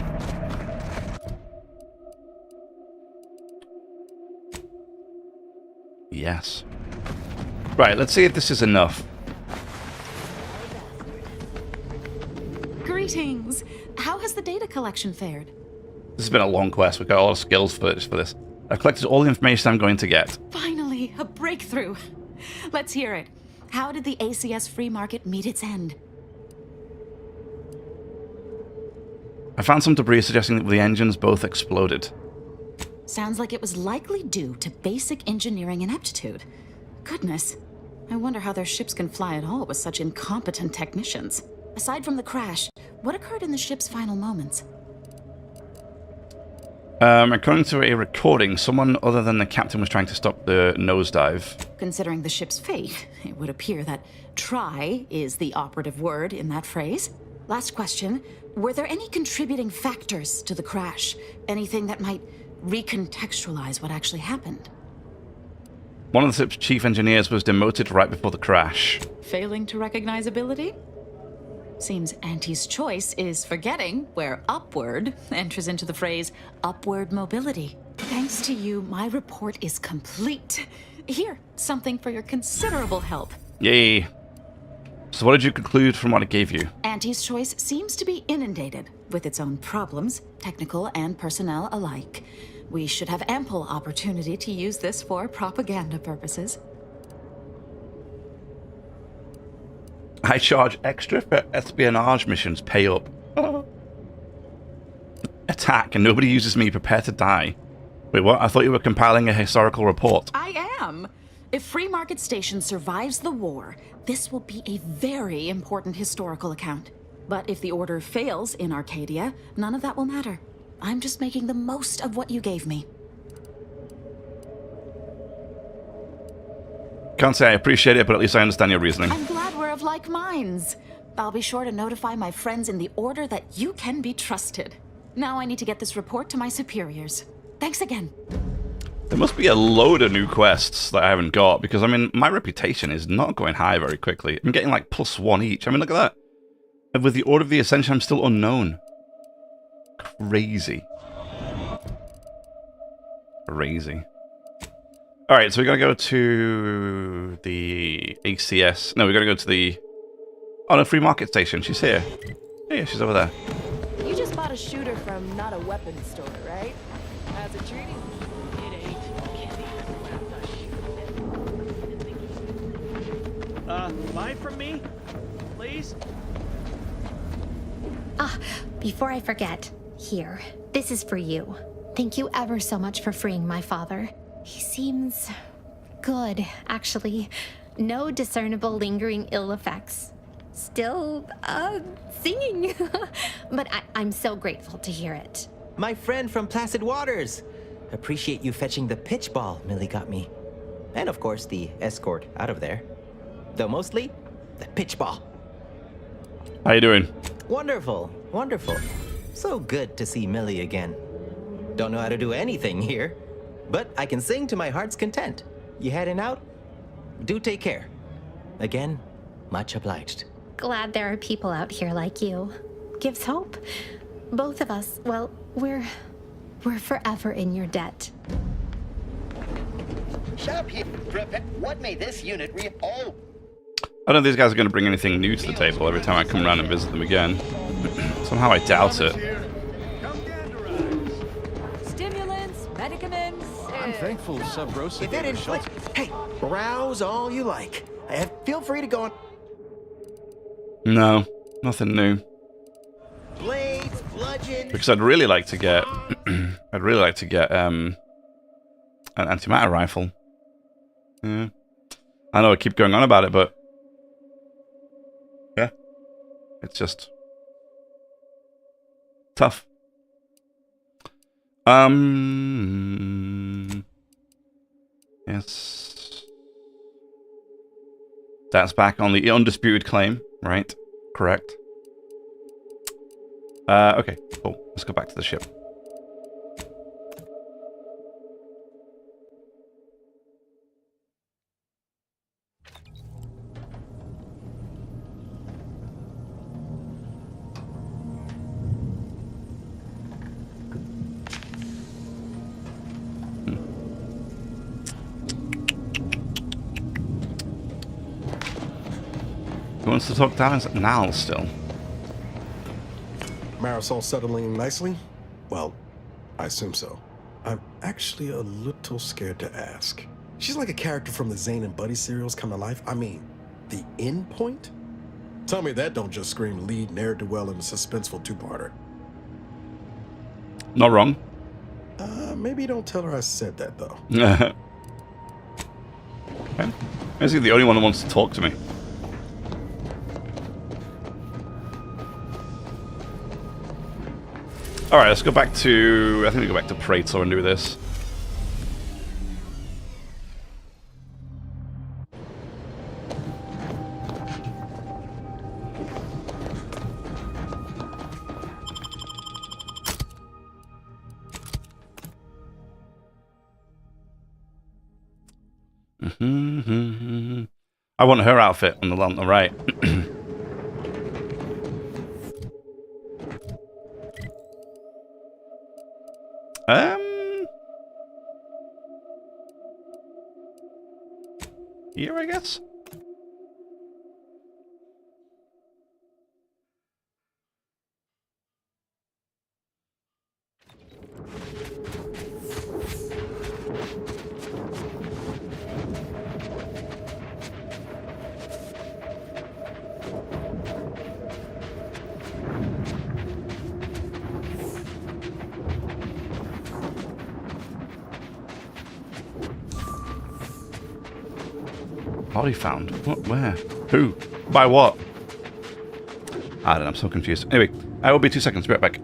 Yes. Right, let's see if this is enough. Greetings. How has the data collection fared? This has been a long quest. We've got a lot of skills for this. I've collected all the information I'm going to get. Finally, a breakthrough. Let's hear it. How did the ACS free market meet its end? I found some debris suggesting that the engines both exploded. Sounds like it was likely due to basic engineering ineptitude. Goodness. I wonder how their ships can fly at all with such incompetent technicians. Aside from the crash, what occurred in the ship's final moments? According to a recording, someone other than the captain was trying to stop the nosedive. Considering the ship's fate, it would appear that try is the operative word in that phrase. Last question. Were there any contributing factors to the crash? Anything that might recontextualize what actually happened? One of the ship's chief engineers was demoted right before the crash. Failing to recognize ability? Seems Auntie's Choice is forgetting where upward enters into the phrase upward mobility. Thanks to you, my report is complete. Here, something for your considerable help. Yay. So what did you conclude from what it gave you? Auntie's Choice seems to be inundated with its own problems, technical and personnel alike. We should have ample opportunity to use this for propaganda purposes. I charge extra for espionage missions. Pay up. Attack, and nobody uses me. Prepare to die. Wait, what? I thought you were compiling a historical report. I am. If Free Market Station survives the war, this will be a very important historical account. But if the order fails in Arcadia, none of that will matter. I'm just making the most of what you gave me. Can't say I appreciate it, but at least I understand your reasoning. I'm glad we're of like minds. I'll be sure to notify my friends in the order that you can be trusted. Now I need to get this report to my superiors. Thanks again. There must be a load of new quests that I haven't got, because, I mean, my reputation is not going high very quickly. I'm getting like +1 each. I mean, look at that. And with the Order of the Ascension, I'm still unknown. Crazy. Crazy. Alright, so we gotta go to the ACS. No, we gotta go to the... Oh, no, Free Market Station. She's here. Yeah, she's over there. You just bought a shooter from not a weapons store, right? How's it treating you? It ain't. Buy from me? Please? Ah, before I forget, here, this is for you. Thank you ever so much for freeing my father. He seems good, actually. No discernible lingering ill effects. Still, singing. But I'm so grateful to hear it. My friend from Placid Waters. Appreciate you fetching the pitch ball Millie got me. And of course, the escort out of there. Though mostly, the pitch ball. How you doing? Wonderful, wonderful. So good to see Millie again. Don't know how to do anything here, but I can sing to my heart's content. You heading out? Do take care. Again, much obliged. Glad there are people out here like you. Gives hope. Both of us, well, we're forever in your debt. Shop here, Griffin. What made this unit I don't think these guys are going to bring anything new to the table every time I come around and visit them again. Somehow I doubt it. Stimulants, medicaments. I'm thankful Sub Rosa If it gave us inflicts... shelter. Hey, browse all you like. Feel free to go on... No, nothing new. Blades, bludgeon... Because I'd really like to get... I'd really like to get an antimatter rifle. Yeah. I know I keep going on about it, but... Yeah. It's just... tough. Yes. That's back on the undisputed claim, right? Correct. Okay, cool. Let's go back to the ship. Who wants to talk to Alice now still? Marisol settling nicely? Well, I assume so. I'm actually a little scared to ask. She's like a character from the Zane and Buddy serials come to life. I mean, the end point? Tell me that don't just scream lead ne'er-do-well in a suspenseful two-parter. Not wrong. Maybe don't tell her I said that, though. Okay. Is he the only one that wants to talk to me? Alright, let's go back to... I think we go back to Praetor and do this. I want her outfit on the right. Here, I guess. Body found. What? Where? Who? By what? I don't know. I'm so confused. Anyway, I will be 2 seconds. Be right back.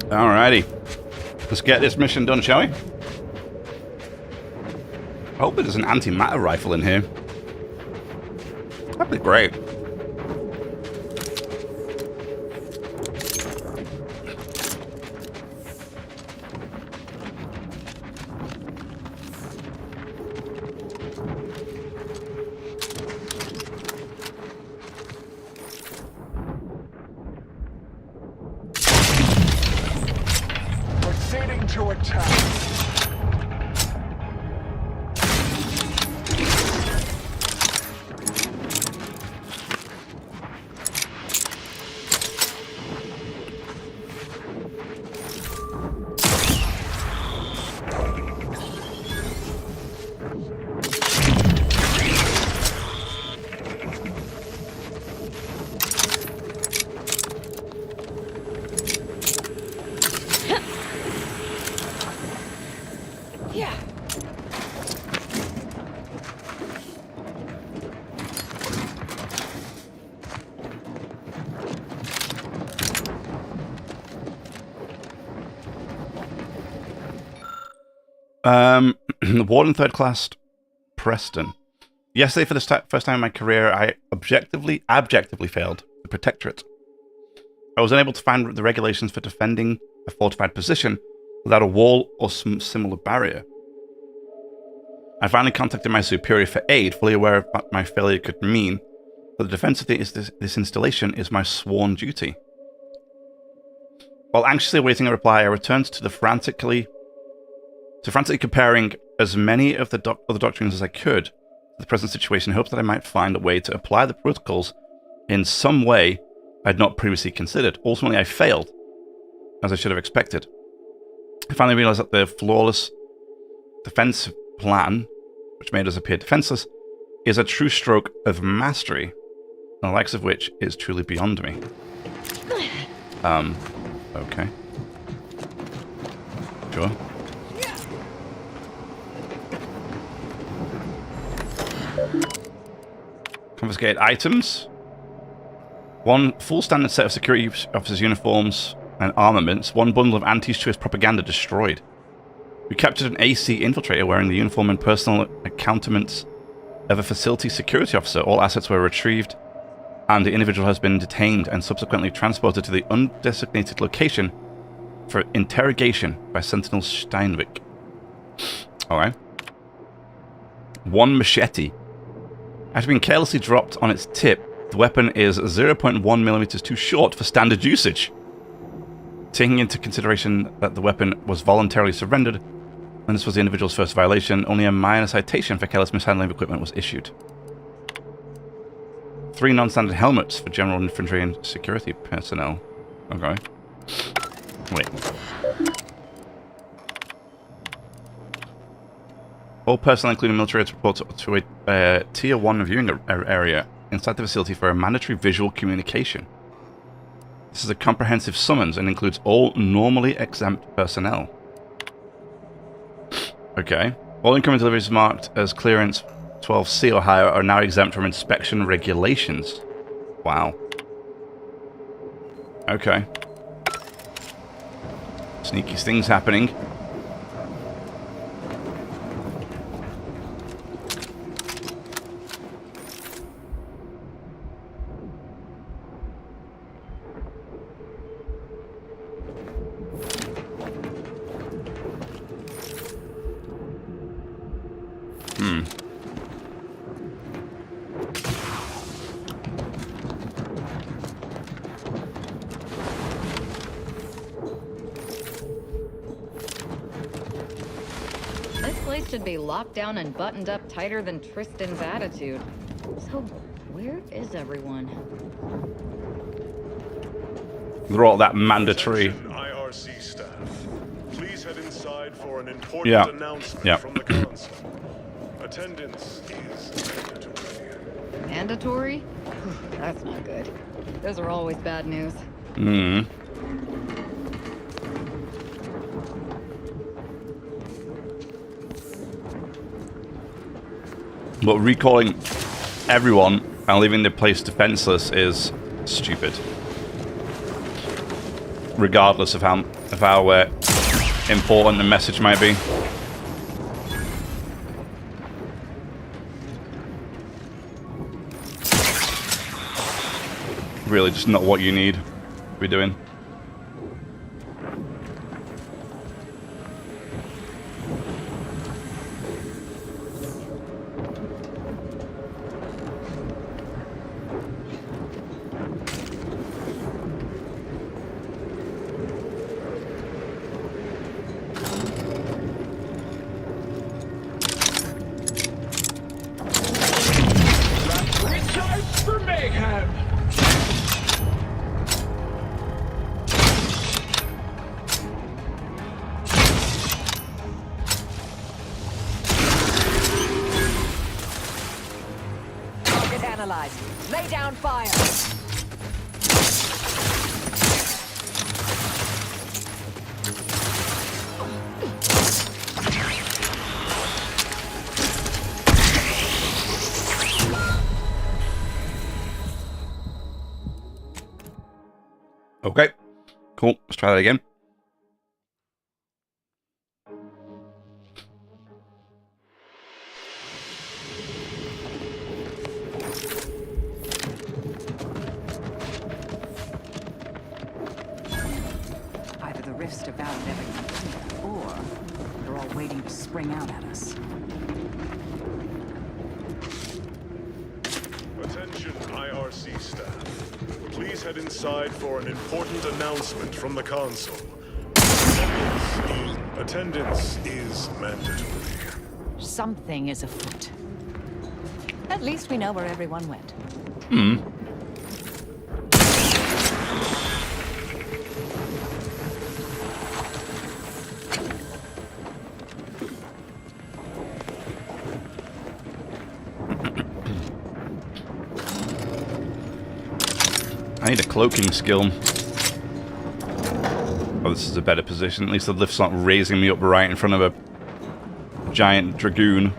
Alrighty. Let's get this mission done, shall we? I hope there's an antimatter rifle in here. That'd be great. Proceeding to attack. Warden third class, Preston. Yesterday, for the first time in my career, I abjectively failed the Protectorate. I was unable to find the regulations for defending a fortified position without a wall or some similar barrier. I finally contacted my superior for aid, fully aware of what my failure could mean, but the defense of this installation is my sworn duty. While anxiously awaiting a reply, I returned to frantically comparing as many of the other doctrines as I could to the present situation, in hopes that I might find a way to apply the protocols in some way I had not previously considered. Ultimately, I failed, as I should have expected. I finally realized that the flawless defense plan, which made us appear defenseless, is a true stroke of mastery, the likes of which is truly beyond me. Okay. Sure. Confiscate items. One full standard set of security officers' uniforms and armaments. One bundle of anti-Swiss propaganda destroyed. We captured an AC infiltrator wearing the uniform and personal accoutrements of a facility security officer. All assets were retrieved, and the individual has been detained and subsequently transported to the undesignated location for interrogation by Sentinel Steinwick. Alright. One machete. After being carelessly dropped on its tip, the weapon is 0.1 millimeters too short for standard usage. Taking into consideration that the weapon was voluntarily surrendered, and this was the individual's first violation, only a minor citation for careless mishandling of equipment was issued. 3 non-standard helmets for general infantry and security personnel. Okay. Wait. All personnel, including military, report to a Tier 1 viewing area inside the facility for a mandatory visual communication. This is a comprehensive summons and includes all normally exempt personnel. Okay. All incoming deliveries marked as clearance 12C or higher are now exempt from inspection regulations. Wow. Okay. Sneaky things happening. Should be locked down and buttoned up tighter than Tristan's attitude. So, where is everyone? They're all that mandatory. IRC staff, please head inside for an important announcement from the council. Attendance is mandatory. Mandatory? That's not good. Those are always bad news. But recalling everyone and leaving the place defenseless is stupid. Regardless of how of how important the message might be. Really just not what you need to be doing. Lay down fire. Okay, cool. Let's try that again. Either the rifts devoured everything here, or they're all waiting to spring out at us. Attention, IRC staff. Please head inside for an important announcement from the console. Attendance is mandatory. Something is afoot. At least we know where everyone went. Hmm. I need a cloaking skill. Oh, this is a better position. At least the lift's not raising me up right in front of a giant dragoon.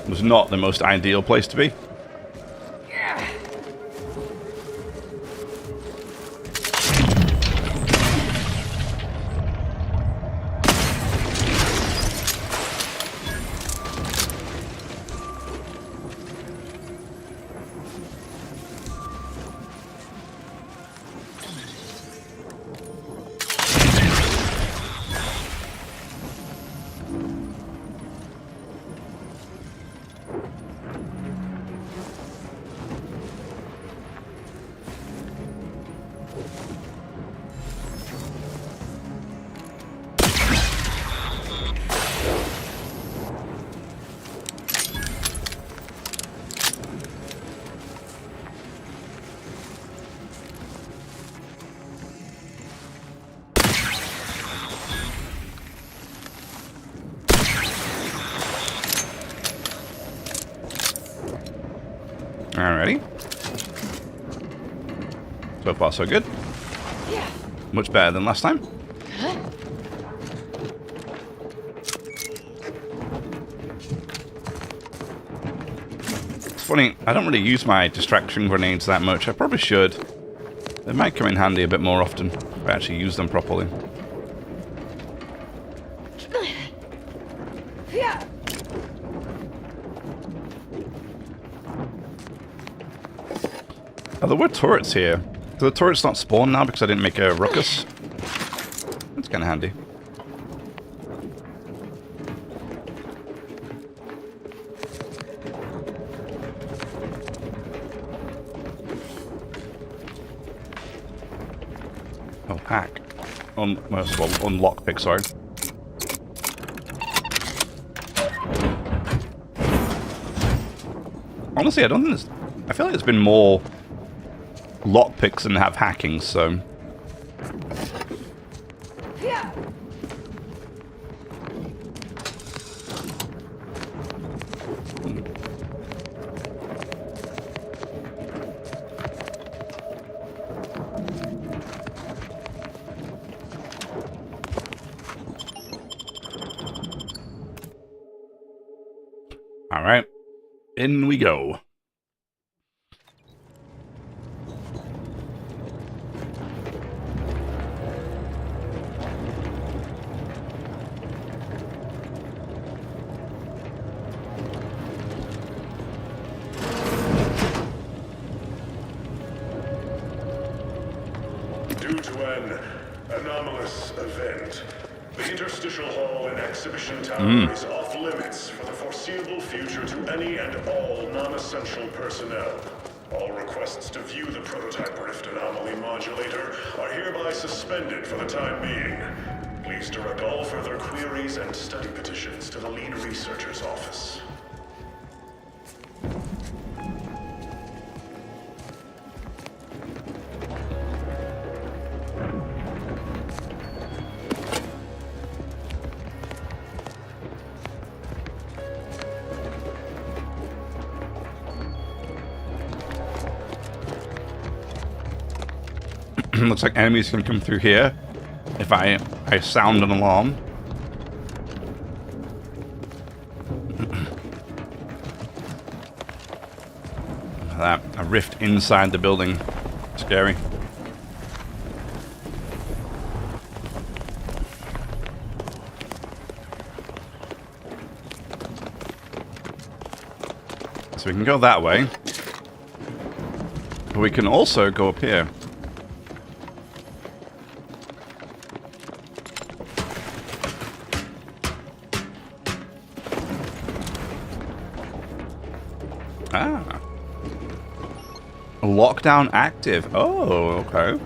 It was not the most ideal place to be. Alrighty. So far, so good. Much better than last time. It's funny, I don't really use my distraction grenades that much. I probably should. They might come in handy a bit more often if I actually use them properly. Oh, there were turrets here. Do the turrets not spawn now because I didn't make a ruckus? That's kind of handy. Oh, hack. Well, unlock pick, sorry. Honestly, I don't think there's... I feel like there's been more lockpicks than have hacking, so... Alright, in we go. Due to an anomalous event, the interstitial hall and exhibition tower is off limits for the foreseeable future to any and all non-essential personnel. All requests to view the prototype rift anomaly modulator are hereby suspended for the time being. Please direct all further queries and study petitions to the lead researcher's office. Looks like enemies can come through here if I sound an alarm. That a rift inside the building. Scary. So we can go that way. But we can also go up here. Ah. Lockdown active. Oh, okay.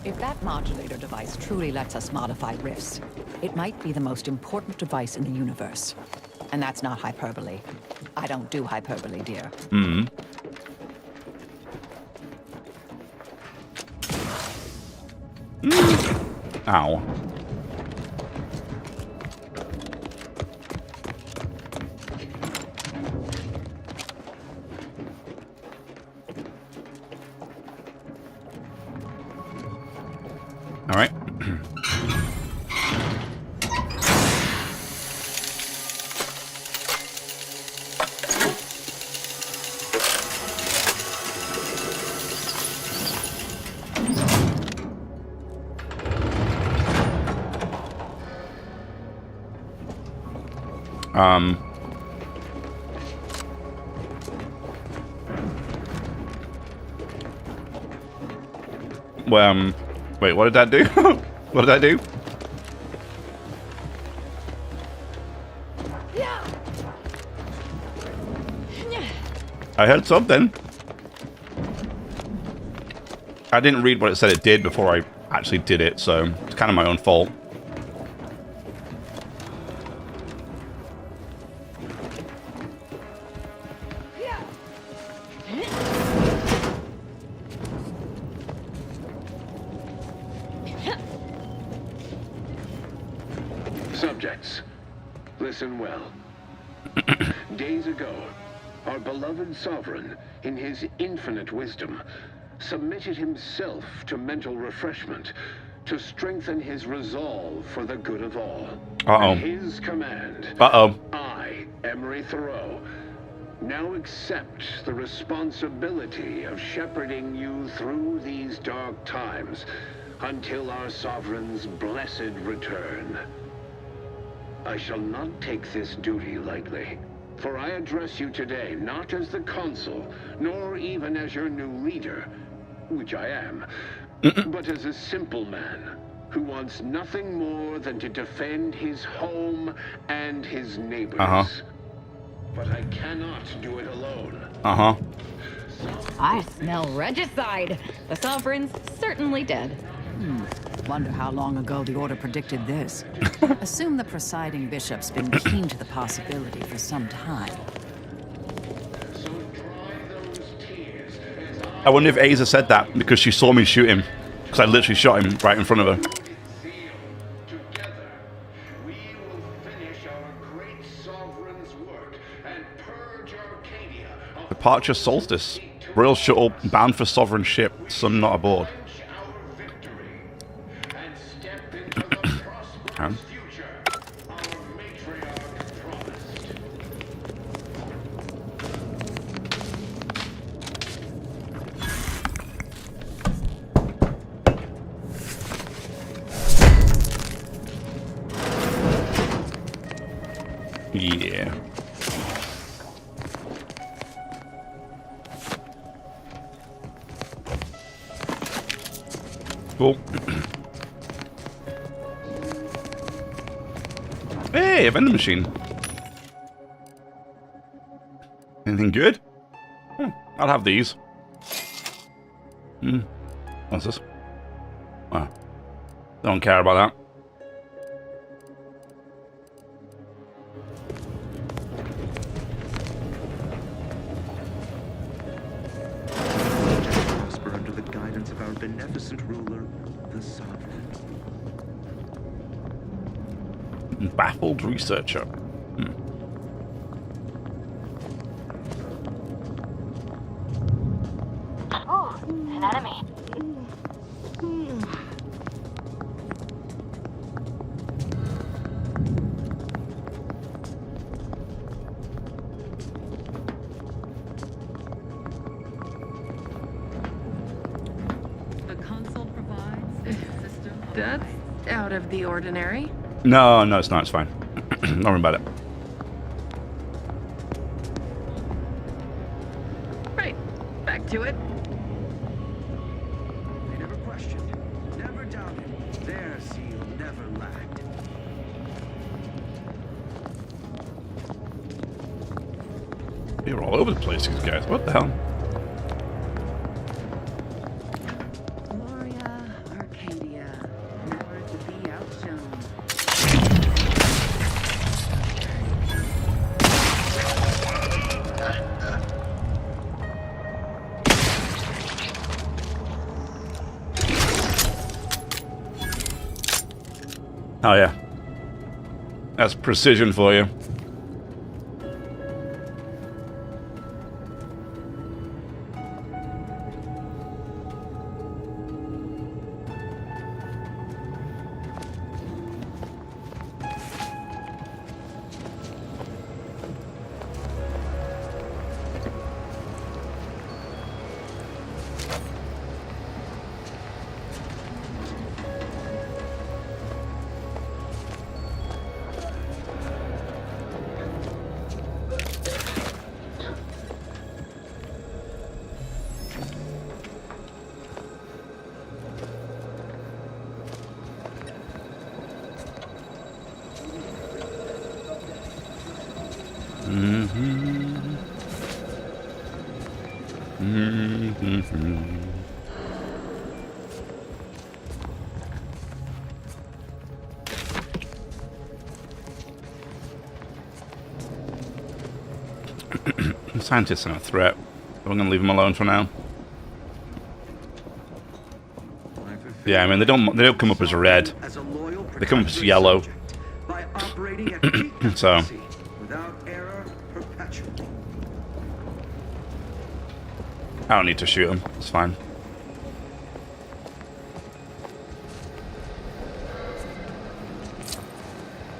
If that modulator device truly lets us modify rifts, it might be the most important device in the universe. And that's not hyperbole. I don't do hyperbole, dear. Ow. All right. Wait, what did that do? What did I do? I heard something. I didn't read what it said it did before I actually did it, so it's kind of my own fault. Subjects, listen well. Days ago, our beloved sovereign, in his infinite wisdom, submitted himself to mental refreshment to strengthen his resolve for the good of all. At his command, I, Emery Thoreau, now accept the responsibility of shepherding you through these dark times until our sovereign's blessed return. I shall not take this duty lightly, for I address you today not as the consul, nor even as your new leader, which I am, but as a simple man who wants nothing more than to defend his home and his neighbors. But I cannot do it alone. I smell regicide. The sovereign's certainly dead. Wonder how long ago the Order predicted this. Assume the presiding bishop's been keen to the possibility for some time. I wonder if Aza said that because she saw me shoot him. Because I literally shot him right in front of her. Departure Solstice. Royal shuttle bound for sovereign ship. Some not aboard. Cool. Hey, a vending machine. Anything good? I'll have these. What's this? Wow. Don't care about that. Prosper under the guidance of our beneficent ruler, the Sovereign. Baffled researcher. Oh, an enemy. The console provides a system of That's out of the ordinary. No, it's not. It's fine. Don't worry about it. Right, back to it. They never questioned, never doubted. Their zeal never lacked. You're all over the place, these guys. What the hell? Gloria, Arcadia, never to be outshone. Oh yeah. That's precision for you. Scientists are a threat. We're gonna leave them alone for now. Yeah, I mean they don't come up as red. They come up as yellow. So I don't need to shoot them. It's fine.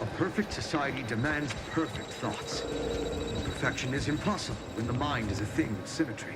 A perfect society demands perfect thoughts. Perfection is impossible when the mind is a thing of symmetry.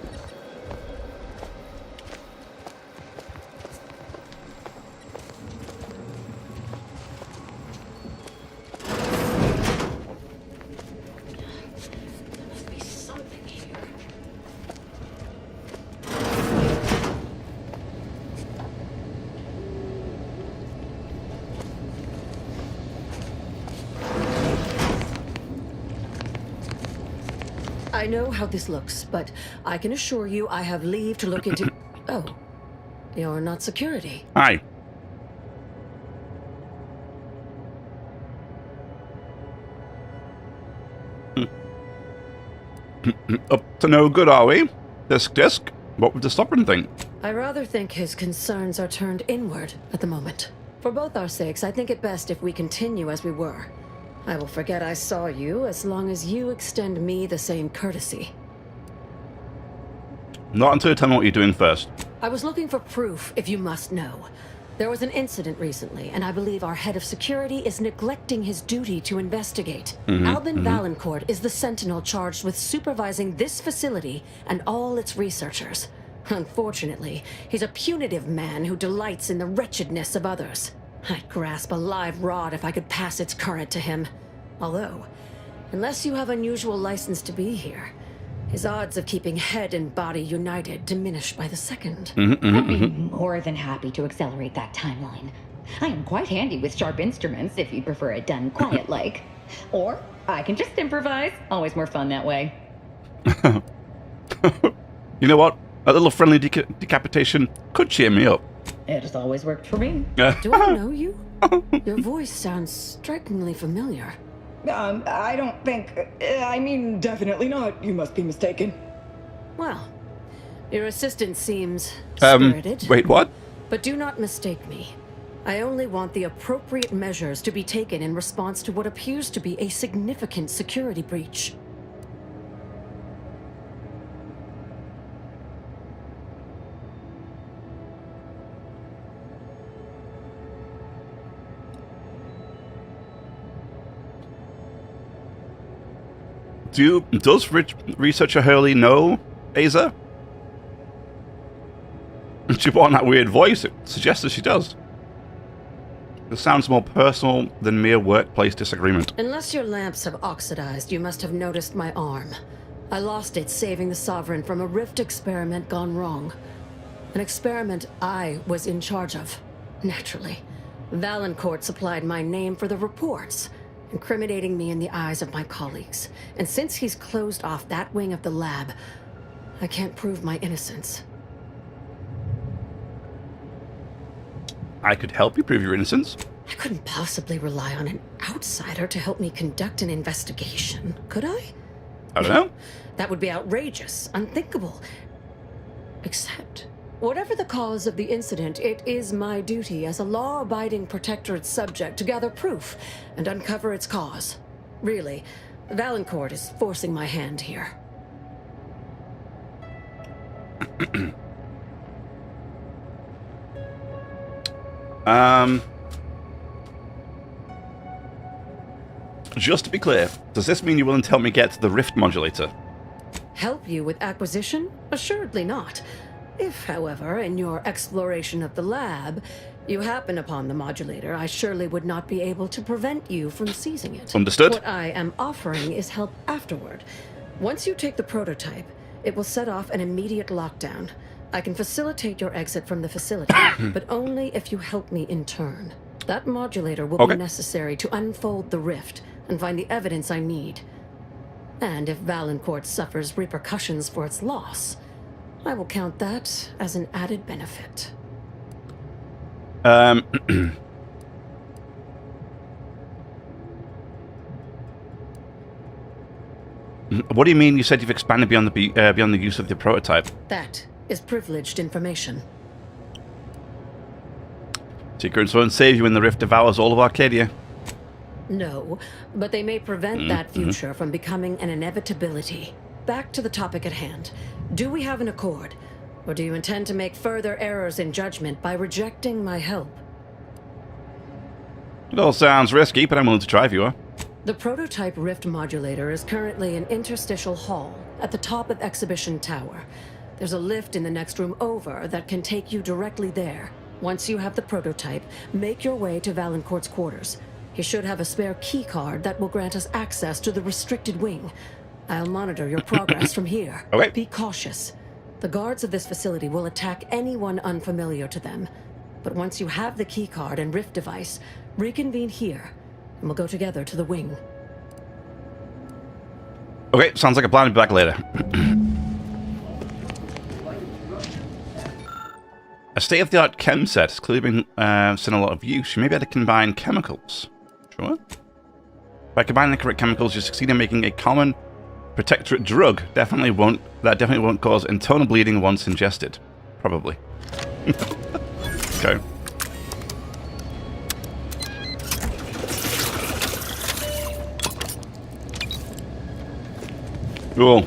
I know how this looks, but I can assure you I have leave to look into... Oh, you're not security. Hi. Up to no good, are we? Disc. What would the stopper think? I rather think his concerns are turned inward at the moment. For both our sakes, I think it best if we continue as we were. I will forget I saw you as long as you extend me the same courtesy. Not until you tell me what you're doing first. I was looking for proof, if you must know. There was an incident recently, and I believe our head of security is neglecting his duty to investigate. Albin Valancourt is the sentinel charged with supervising this facility and all its researchers. Unfortunately, he's a punitive man who delights in the wretchedness of others. I'd grasp a live rod if I could pass its current to him. Although, unless you have unusual license to be here, His odds of keeping head and body united diminish by the second. I'd be more than happy to accelerate that timeline. I am quite handy with sharp instruments, if you prefer it done quiet-like. Or I can just improvise. Always more fun that way. You know what? A little friendly decapitation could cheer me up. It has always worked for me. Do I know you? Your voice sounds strikingly familiar. I don't think... I mean, definitely not. You must be mistaken. Well, your assistant seems spirited. Wait, what? But do not mistake me. I only want the appropriate measures to be taken in response to what appears to be a significant security breach. Does researcher Hurley know Aza? She put on that weird voice. It suggests that she does. This sounds more personal than mere workplace disagreement. Unless your lamps have oxidized, you must have noticed my arm. I lost it saving the Sovereign from a rift experiment gone wrong. An experiment I was in charge of, naturally. Valancourt supplied my name for the reports, incriminating me in the eyes of my colleagues. And since he's closed off that wing of the lab, I can't prove my innocence. I could help you prove your innocence. I couldn't possibly rely on an outsider to help me conduct an investigation, could I? I don't know. That would be outrageous, unthinkable. Except, whatever the cause of the incident, it is my duty as a law-abiding Protectorate subject to gather proof and uncover its cause. Really, Valancourt is forcing my hand here. Just to be clear, does this mean you're willing to help me get the rift modulator? Help you with acquisition? Assuredly not. If, however, in your exploration of the lab, you happen upon the modulator, I surely would not be able to prevent you from seizing it. Understood. What I am offering is help afterward. Once you take the prototype, it will set off an immediate lockdown. I can facilitate your exit from the facility, but only if you help me in turn. That modulator will be necessary to unfold the rift and find the evidence I need. And if Valancourt suffers repercussions for its loss, I will count that as an added benefit. What do you mean? You said you've expanded beyond the use of the prototype. That is privileged information. Secrets won't save you when the rift devours all of Arcadia. No, but they may prevent that future from becoming an inevitability. Back to the topic at hand. Do we have an accord? Or do you intend to make further errors in judgment by rejecting my help? It all sounds risky, but I'm willing to try if you are. The prototype rift modulator is currently in interstitial hall at the top of Exhibition Tower. There's a lift in the next room over that can take you directly there. Once you have the prototype, make your way to Valancourt's quarters. He should have a spare key card that will grant us access to the restricted wing. I'll monitor your progress from here. Okay. Be cautious. The guards of this facility will attack anyone unfamiliar to them. But once you have the key card and rift device, reconvene here, and we'll go together to the wing. Okay, sounds like a plan. I'll be back later. A state-of-the-art chem set has clearly been seen a lot of use. You may be able to combine chemicals. Sure. By combining the correct chemicals, you succeed in making a common Protectorate drug. That definitely won't cause internal bleeding once ingested. Probably. Okay. Cool.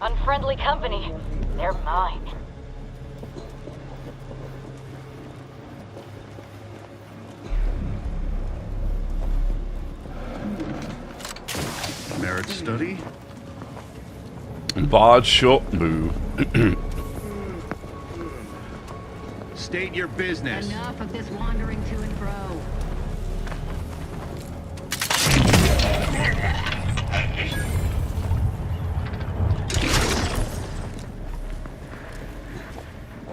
Unfriendly company. They're mine. Study? Barge short boo. State your business. Enough of this wandering to and fro.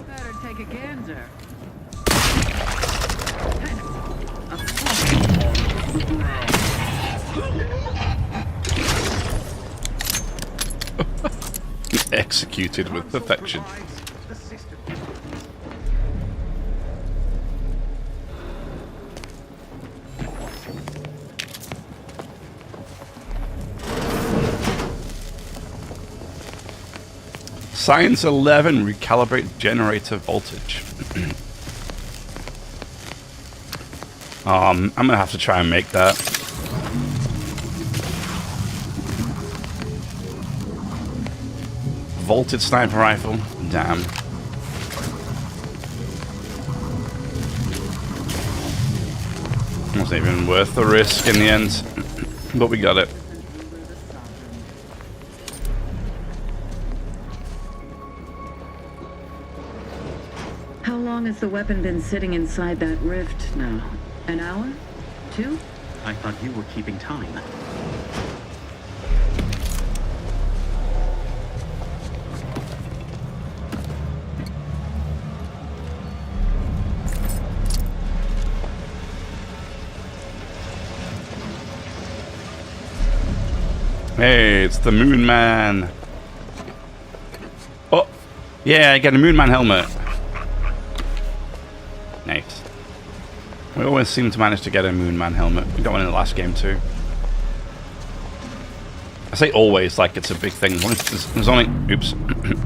Better take a gander. Executed with perfection. Science 11, recalibrate generator voltage. I'm gonna have to try and make that. Vaulted sniper rifle. Damn. Wasn't even worth the risk in the end, but we got it. How long has the weapon been sitting inside that rift now? An hour? 2? I thought you were keeping time. Hey, it's the Moon Man. Oh, yeah, I get a Moon Man helmet. Nice. We always seem to manage to get a Moon Man helmet. We got one in the last game too. I say always like it's a big thing. There's only, oops,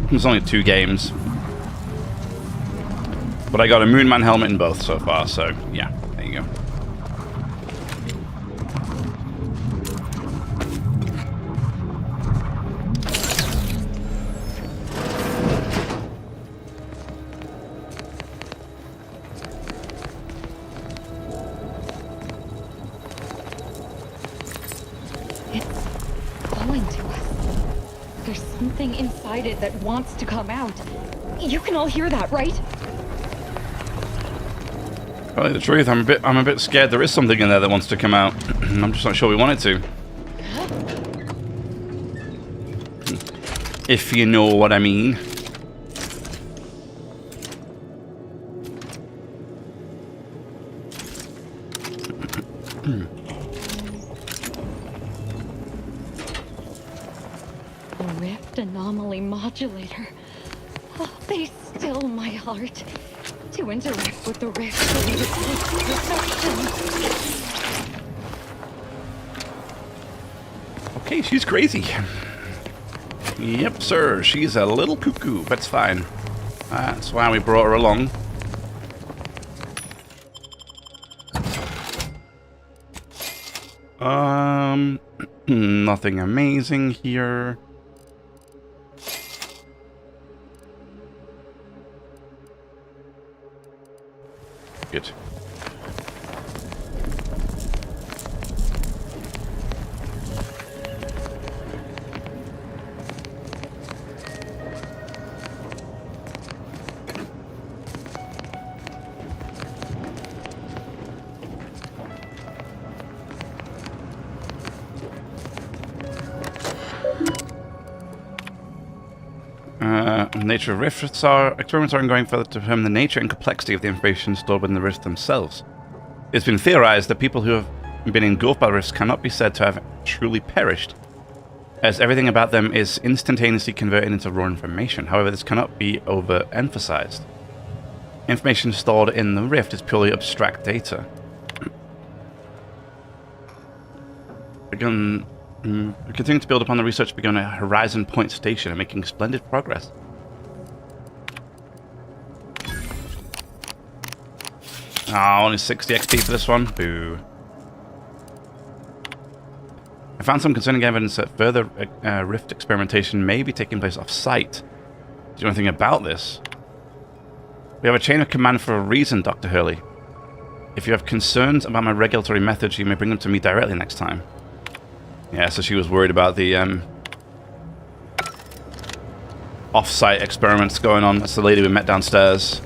there's only 2 games. But I got a Moon Man helmet in both so far, so yeah, there you go. That wants to come out. You can all hear that, right? Tell you the truth, I'm a bit scared there is something in there that wants to come out. I'm just not sure we want it to. If you know what I mean. Anomaly modulator. Oh, they still my heart. To interact with the rift perception. Okay, she's crazy. Yep, sir. She's a little cuckoo, but it's fine. That's why we brought her along. Nothing amazing here. Good. Nature of rifts are experiments are ongoing further to determine the nature and complexity of the information stored within the rifts themselves. It's been theorized that people who have been engulfed by rifts cannot be said to have truly perished, as everything about them is instantaneously converted into raw information. However, this cannot be overemphasized. Information stored in the rift is purely abstract data. We continue to build upon the research begun at Horizon Point Station and making splendid progress. Oh, only 60 XP for this one. Boo. I found some concerning evidence that further rift experimentation may be taking place off-site. Do you know anything about this? We have a chain of command for a reason, Dr. Hurley. If you have concerns about my regulatory methods, you may bring them to me directly next time. Yeah, so she was worried about the off-site experiments going on. That's the lady we met downstairs.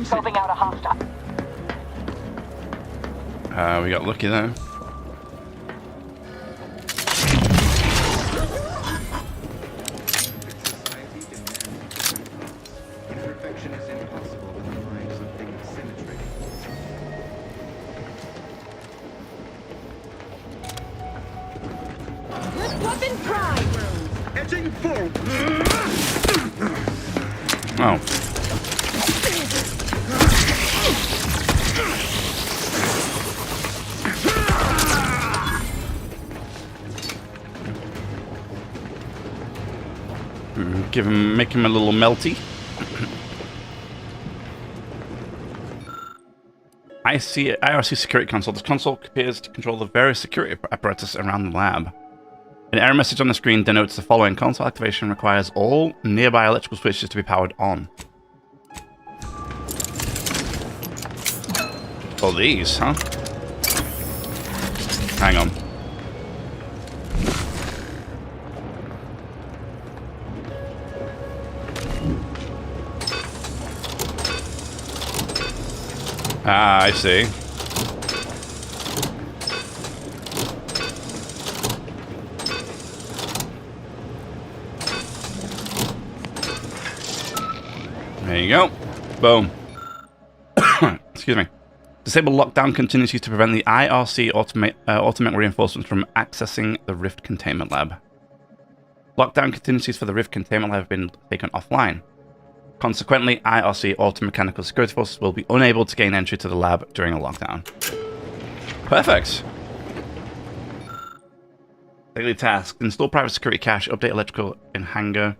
Scoping out a hostile. We got lucky there. Weapon prime! Edging forward! Oh. Make him a little melty. IRC security console. This console appears to control the various security apparatus around the lab. An error message on the screen denotes the following. Console activation requires all nearby electrical switches to be powered on. Oh, these, huh? Hang on. Ah, I see. There you go. Boom. Excuse me. Disable lockdown continues to prevent the IRC automatic reinforcements from accessing the Rift Containment Lab. Lockdown contingencies for the Rift Containment Lab have been taken offline. Consequently, IRC automechanical security forces will be unable to gain entry to the lab during a lockdown. Perfect. Daily task. Install private security cache, update electrical in hangar,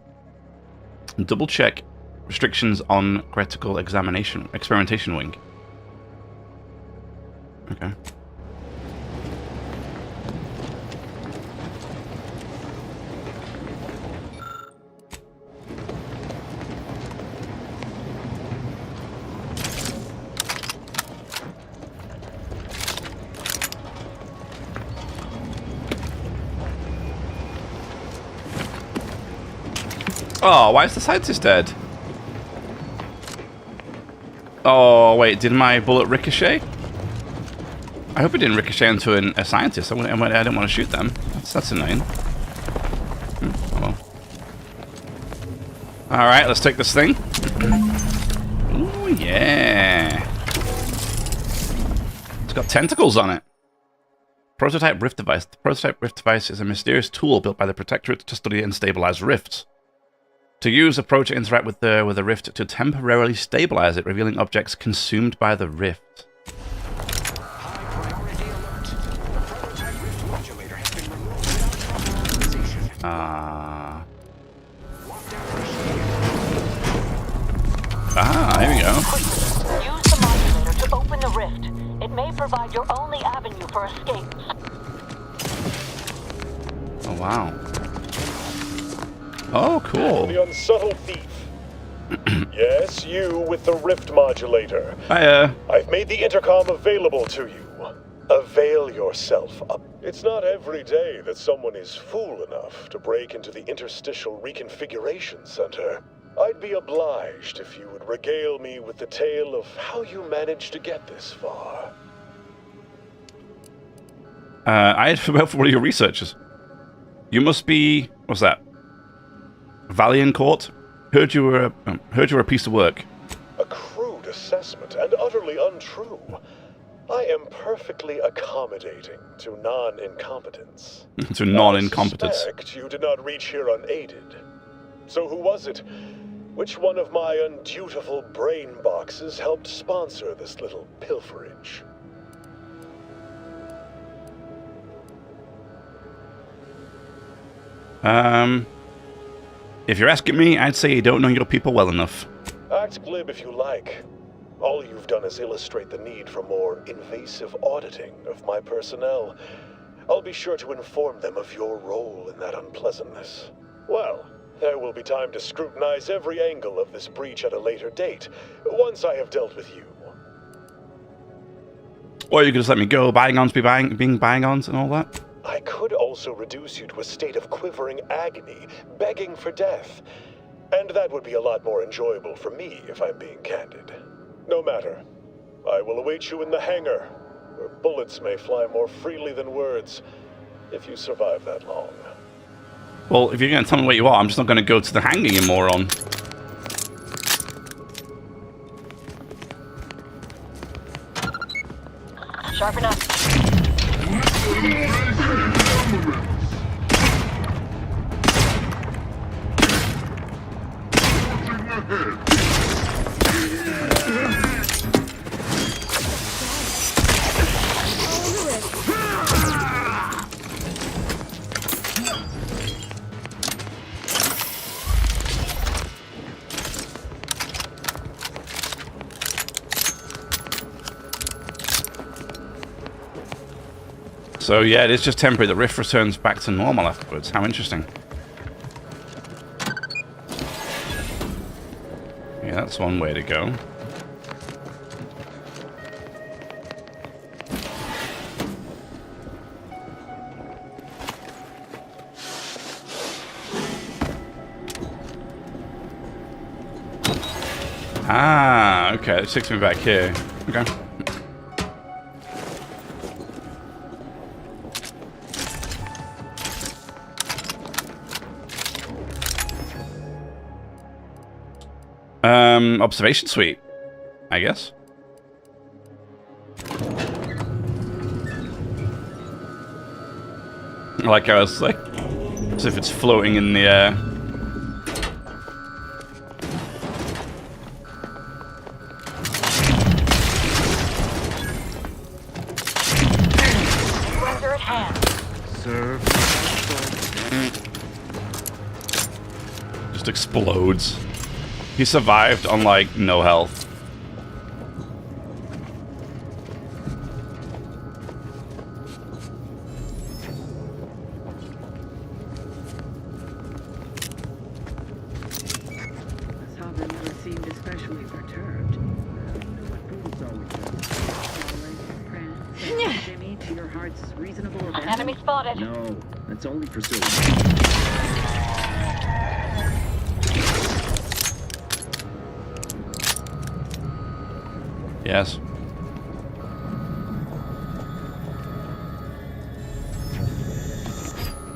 and double check restrictions on critical experimentation wing. Okay. Oh, why is the scientist dead? Oh, wait, did my bullet ricochet? I hope it didn't ricochet into a scientist. I didn't want to shoot them. That's annoying. Oh well. Alright, let's take this thing. Ooh, yeah. It's got tentacles on it. Prototype Rift Device. The Prototype Rift Device is a mysterious tool built by the Protectorate to study and stabilize rifts. To use, approach to interact with the rift to temporarily stabilize it, revealing objects consumed by the rift. Here we go. Use the modulator to open the rift. It may provide your only avenue for escape. Oh, wow. Oh, cool. The unsubtle thief. Yes, you with the rift modulator. Hiya. I've made the intercom available to you. Avail yourself up. It's not every day that someone is fool enough to break into the Interstitial Reconfiguration Center. I'd be obliged if you would regale me with the tale of how you managed to get this far. I had for one of your researchers. You must be... What's that? Valiancourt? Heard you were a piece of work. A crude assessment and utterly untrue. I am perfectly accommodating to non-incompetence. To non-incompetence. I suspect you did not reach here unaided. So who was it? Which one of my undutiful brain boxes helped sponsor this little pilferage? If you're asking me, I'd say you don't know your people well enough. Act glib if you like. All you've done is illustrate the need for more invasive auditing of my personnel. I'll be sure to inform them of your role in that unpleasantness. Well, there will be time to scrutinize every angle of this breach at a later date, once I have dealt with you. Or you could just let me go, Bygones being bygones and all that. I could also reduce you to a state of quivering agony, begging for death. And that would be a lot more enjoyable for me, if I'm being candid. No matter. I will await you in the hangar, where bullets may fly more freely than words, if you survive that long. Well, if you're going to tell me what you are, I'm just not going to go to the hangar, you moron. Sharp enough. So yeah, it is just temporary. The rift returns back to normal afterwards. How interesting. Yeah, that's one way to go. Ah, okay. That takes me back here. Okay. Observation suite, I guess. Like I was like, as if it's floating in the air. Surrender at hand. Serve. Just explodes. He survived on, like, no health. The Sovereign never seemed especially perturbed. I wonder what Boo's always doing. Jimmy, to your heart's reasonable event? Enemy spotted. No, that's only pursuit. Yes.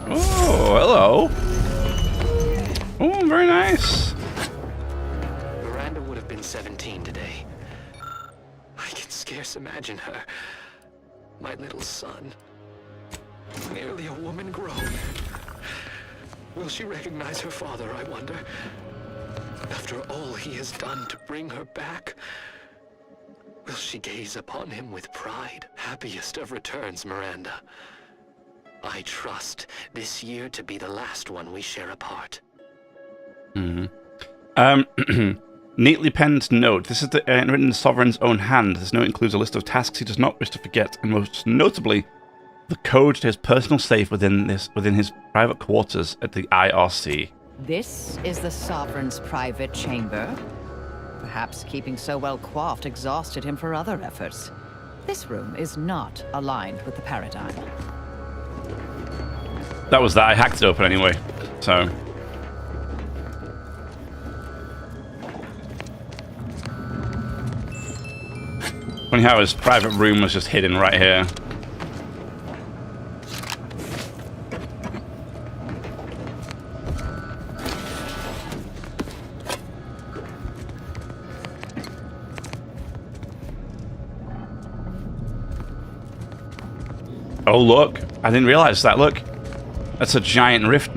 Oh, hello. Oh, very nice. Miranda would have been 17 today. I can scarce imagine her. My little son. Nearly a woman grown. Will she recognize her father, I wonder? After all he has done to bring her back, will she gaze upon him with pride? Happiest of returns, Miranda. I trust this year to be the last one we share apart. Neatly penned note. This is written in the Sovereign's own hand. This note includes a list of tasks he does not wish to forget, and most notably, the code to his personal safe within his private quarters at the IRC. This is the Sovereign's private chamber. Perhaps keeping so well coiffed exhausted him for other efforts. This room is not aligned with the paradigm. That was that. I hacked it open anyway, so... Funny how his private room was just hidden right here. Oh, look. I didn't realize that. Look. That's a giant rift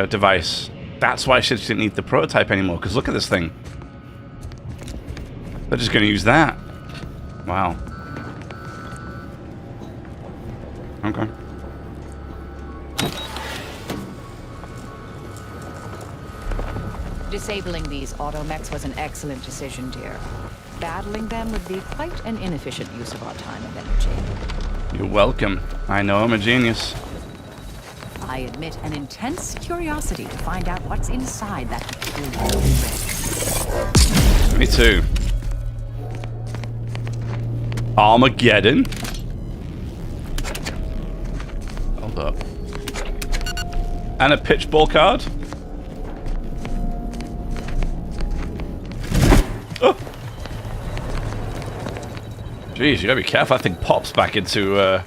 device. That's why she didn't need the prototype anymore, because look at this thing. They're just going to use that. Wow. Okay. Disabling these automechs was an excellent decision, dear. Battling them would be quite an inefficient use of our time and energy. You're welcome. I know I'm a genius. I admit an intense curiosity to find out what's inside that peculiar rift. Me too. Armageddon? Hold up. And a pitchball card? Oh! Jeez, you gotta be careful. That thing pops back into, that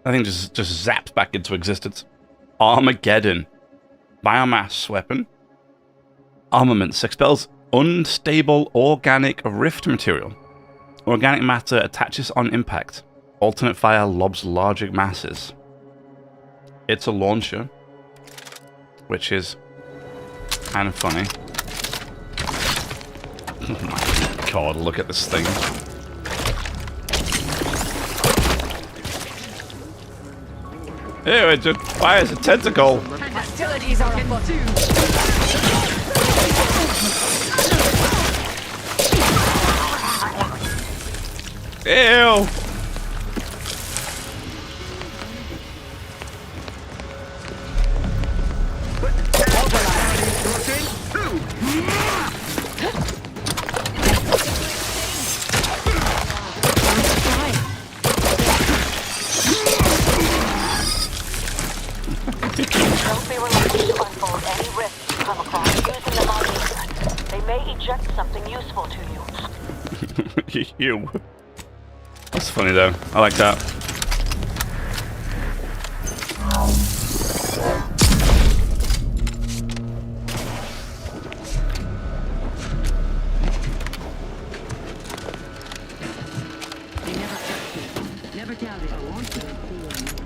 thing just zaps back into existence. Armageddon. Biomass weapon. Armament. Expels unstable organic rift material. Organic matter attaches on impact. Alternate fire lobs larger masses. It's a launcher, which is kind of funny. Oh my god, look at this thing. Ew, it just fires a tentacle. Hostilities are afoot. Ew. Don't be reluctant to unfold any risks you come across using the mining. They may eject something useful to you. Ew. That's funny though. I like that.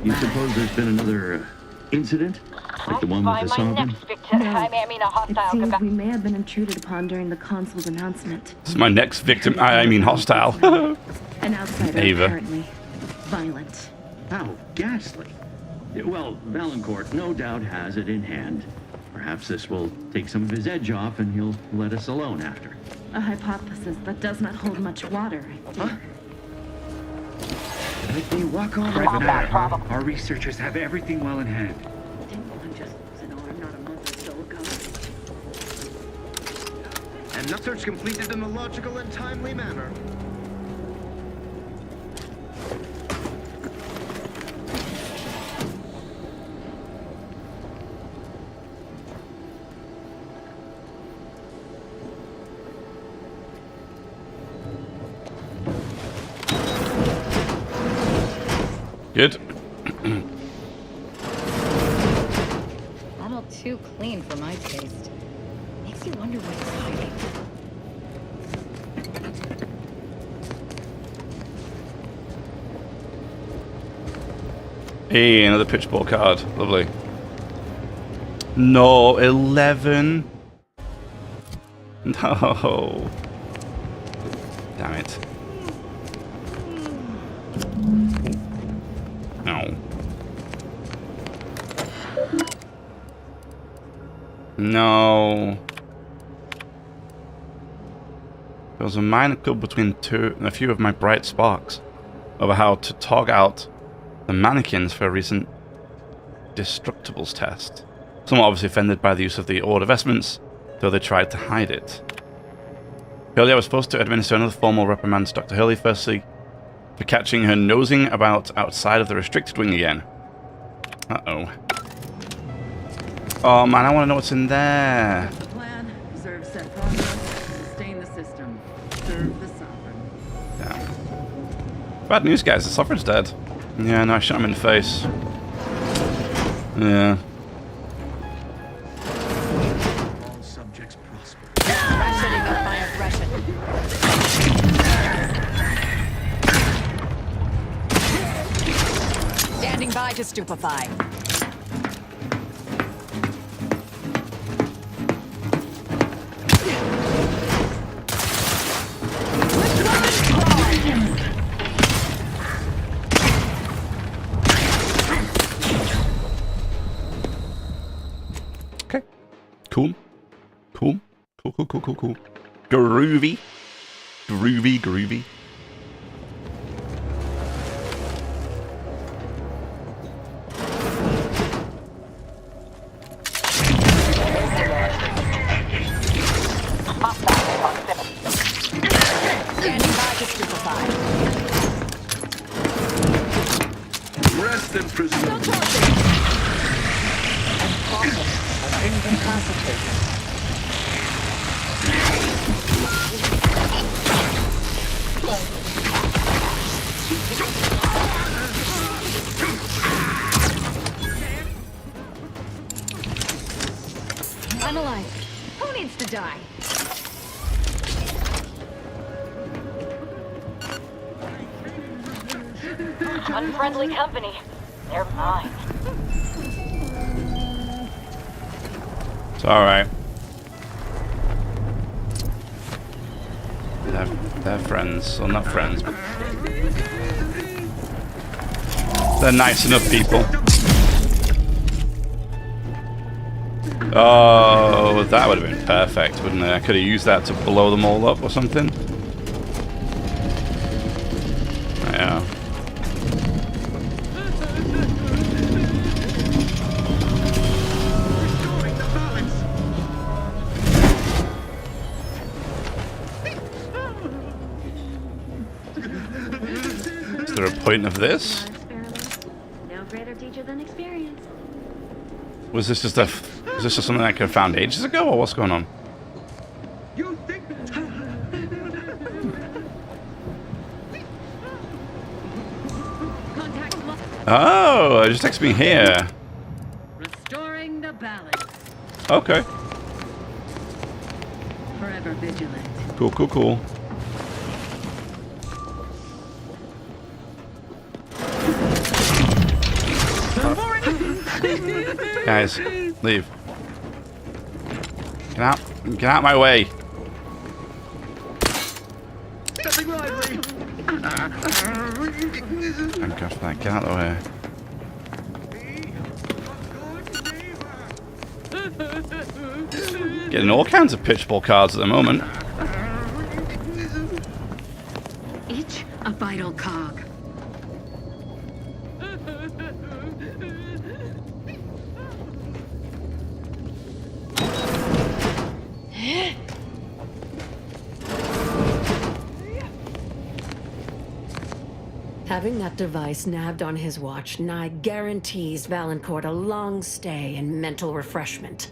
You suppose there's been another incident? Like the one with the sovereign? It seems we may have been intruded upon during the consul's announcement. This is my next victim. I mean hostile. An outsider, Ava. apparently. Violent. How ghastly. Well, Valancourt no doubt has it in hand. Perhaps this will take some of his edge off and he'll let us alone after. A hypothesis that does not hold much water, I think. Let me walk on right with that, huh? Our researchers have everything well in hand. Didn't one just lose an arm not a month or so ago? And the search completed in a logical and timely manner. Good. Bottle too clean for my taste. Makes you wonder what's hiding. Hey, another pitchball card. Lovely. No, 11. No. Damn it. No. No. There was a minor club between a few of my bright sparks over how to tog out the mannequins for a recent Destructibles test. Somewhat obviously offended by the use of the Order vestments, though they tried to hide it. Hurley, I was supposed to administer another formal reprimand to Dr. Hurley, firstly, for catching her nosing about outside of the restricted wing again. Uh-oh. Oh man, I want to know what's in there. The plan, preserve said progress, sustain the system, serve the sovereign. Damn. Bad news, guys. The sovereign's dead. Yeah, no, I shot him in the face. Yeah. All subjects prosper. Rationing of my aggression. Standing by to stupefy. Okay. Cool. Cool. Cool, cool, cool, cool, cool. Groovy. Groovy, groovy. incapacitated. I'm alive. Who needs to die? Unfriendly company. They're mine. It's alright. They're friends. Well, not friends, but they're nice enough people. Oh, that would have been perfect, wouldn't it? I could have used that to blow them all up or something. Yeah. Is there a point of this? No greater teacher than experience. Was this just is this just something I could have found ages ago, or what's going on? Oh, it just takes me here. Restoring the balance. Okay. Forever vigilant. Cool, cool, cool. Guys, leave. Get out of my way. Thank God for that. Get out of the way. Getting all kinds of pitchball cards at the moment. Each a vital cog. Having that device nabbed on his watch nigh guarantees Valancourt a long stay and mental refreshment,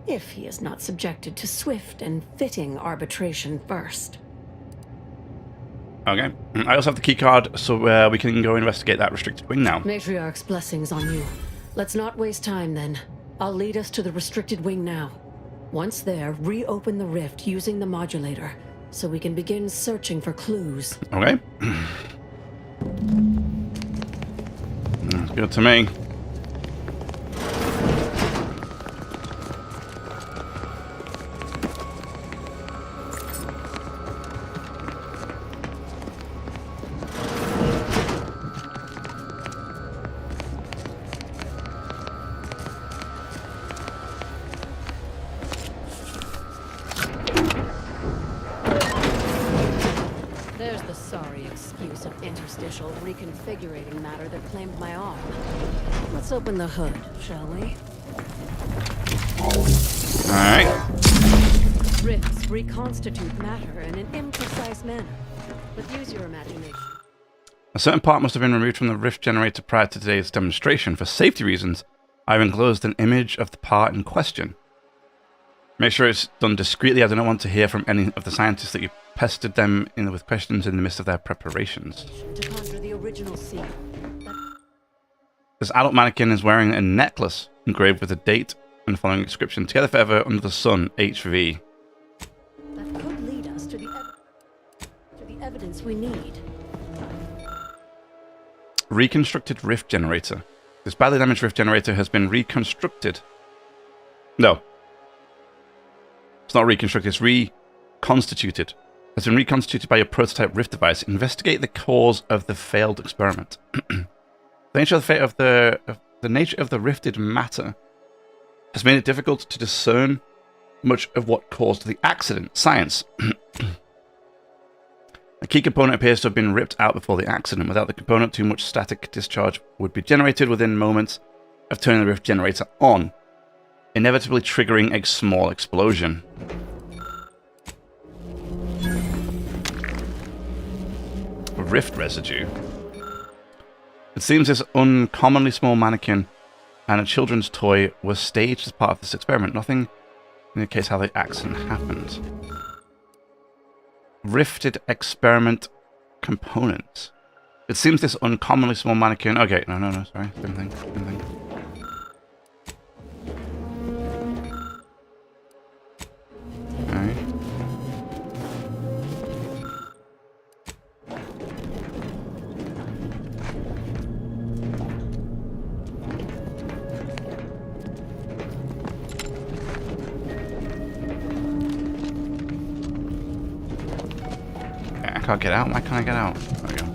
if he is not subjected to swift and fitting arbitration first. Okay. I also have the key card, so we can go investigate that restricted wing now. Matriarch's blessings on you. Let's not waste time then. I'll lead us to the restricted wing now. Once there, reopen the rift using the modulator, so we can begin searching for clues. Okay. That's good to me. There's the sorry excuse of interstitial reconfigurating matter that claimed my arm. Let's open the hood, shall we? Alright. Rifts reconstitute matter in an imprecise manner, but use your imagination. A certain part must have been removed from the rift generator prior to today's demonstration. For safety reasons, I've enclosed an image of the part in question. Make sure it's done discreetly. I do not want to hear from any of the scientists that you pestered them with questions in the midst of their preparations. To conjure the original scene. This adult mannequin is wearing a necklace engraved with a date and the following inscription: "Together forever under the sun, HV." That could lead us to the evidence we need. Reconstructed rift generator. This badly damaged rift generator has been reconstructed. No. It's not reconstructed, it's reconstituted. Has been reconstituted by your prototype rift device. Investigate the cause of the failed experiment. The nature of the rifted matter has made it difficult to discern much of what caused the accident. Science. A key component appears to have been ripped out before the accident. Without the component, too much static discharge would be generated within moments of turning the rift generator on, inevitably triggering a small explosion. Rift residue. It seems this uncommonly small mannequin and a children's toy was staged as part of this experiment. Nothing indicates how the accident happened. Rifted experiment components. It seems this uncommonly small mannequin... Okay, no, sorry. Same thing. Okay. I can't get out. Why can't I get out? There we go.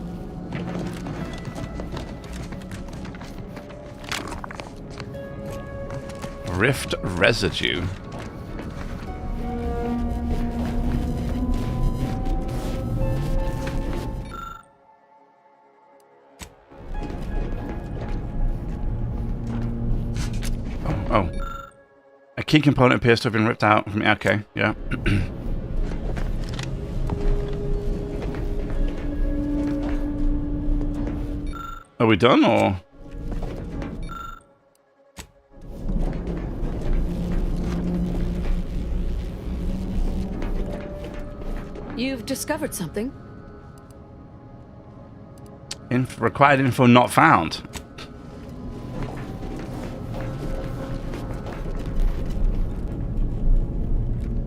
Rift residue. Oh. A key component appears to have been ripped out from... Okay, yeah. Are we done, or...? You've discovered something? Required info not found.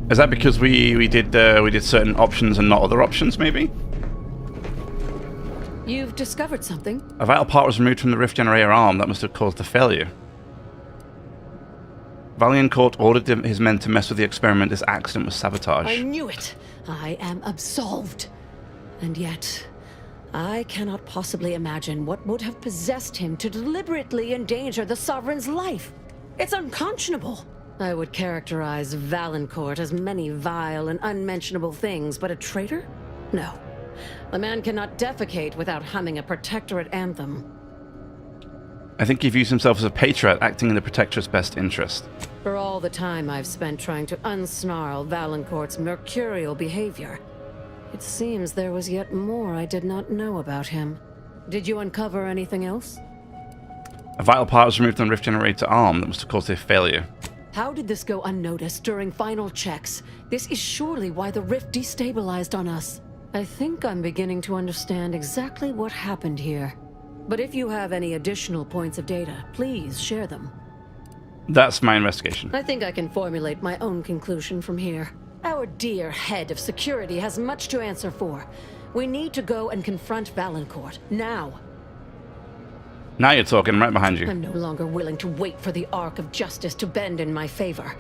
Is that because we did certain options and not other options, maybe? You've discovered something? A vital part was removed from the rift generator arm that must have caused the failure. Valancourt ordered his men to mess with the experiment. This accident was sabotage. I knew it! I am absolved. And yet, I cannot possibly imagine what would have possessed him to deliberately endanger the Sovereign's life. It's unconscionable. I would characterize Valancourt as many vile and unmentionable things, but a traitor? No. A man cannot defecate without humming a Protectorate anthem. I think he views himself as a patriot acting in the Protectorate's best interest. For all the time I've spent trying to unsnarl Valancourt's mercurial behavior, it seems there was yet more I did not know about him. Did you uncover anything else? A vital part was removed from the rift generator arm that must have caused their failure. How did this go unnoticed during final checks? This is surely why the rift destabilized on us. I think I'm beginning to understand exactly what happened here. But if you have any additional points of data, please share them. That's my investigation. I think I can formulate my own conclusion from here. Our dear head of security has much to answer for. We need to go and confront Valancourt, now. Now you're talking, right behind you. I'm no longer willing to wait for the arc of justice to bend in my favor.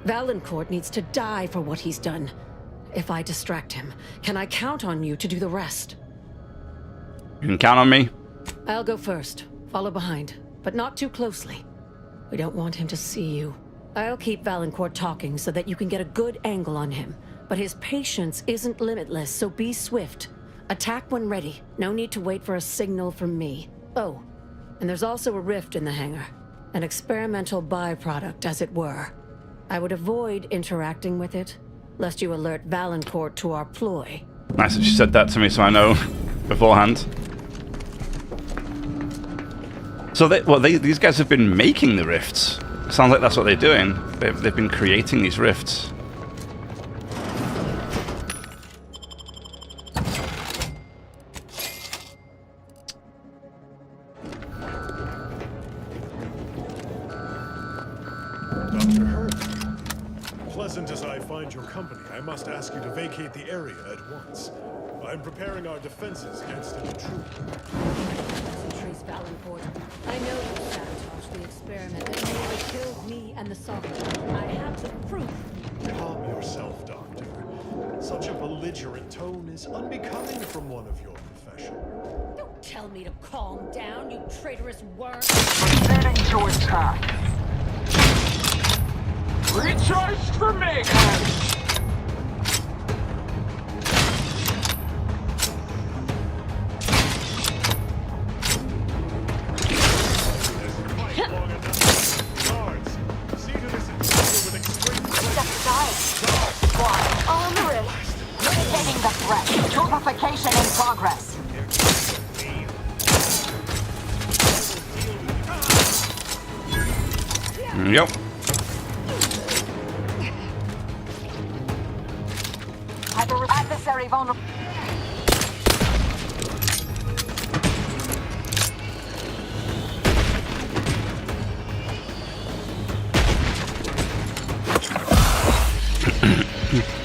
Valancourt needs to die for what he's done. If I distract him, can I count on you to do the rest? You can count on me. I'll go first, follow behind, but not too closely. We don't want him to see you. I'll keep Valancourt talking so that you can get a good angle on him. But his patience isn't limitless, so be swift. Attack when ready. No need to wait for a signal from me. Oh, and there's also a rift in the hangar. An experimental byproduct, as it were. I would avoid interacting with it, lest you alert Valancourt to our ploy. Nice that she said that to me so I know beforehand. So these guys have been making the rifts. Sounds like that's what they're doing. They've been creating these rifts. Dr. Hurd, pleasant as I find your company, I must ask you to vacate the area at once. I'm preparing our defenses against an intruder. Trace Valancourt. I know you sabotaged the experiment and nearly killed me and the Sovereign. I have the proof. Calm yourself, Doctor. Such a belligerent tone is unbecoming from one of your profession. Don't tell me to calm down, you traitorous worm. Preparing to attack. Recharge for mayhem! On the roof. Mitigating the threat. Torpification in progress. Yep. Adversary vulnerable.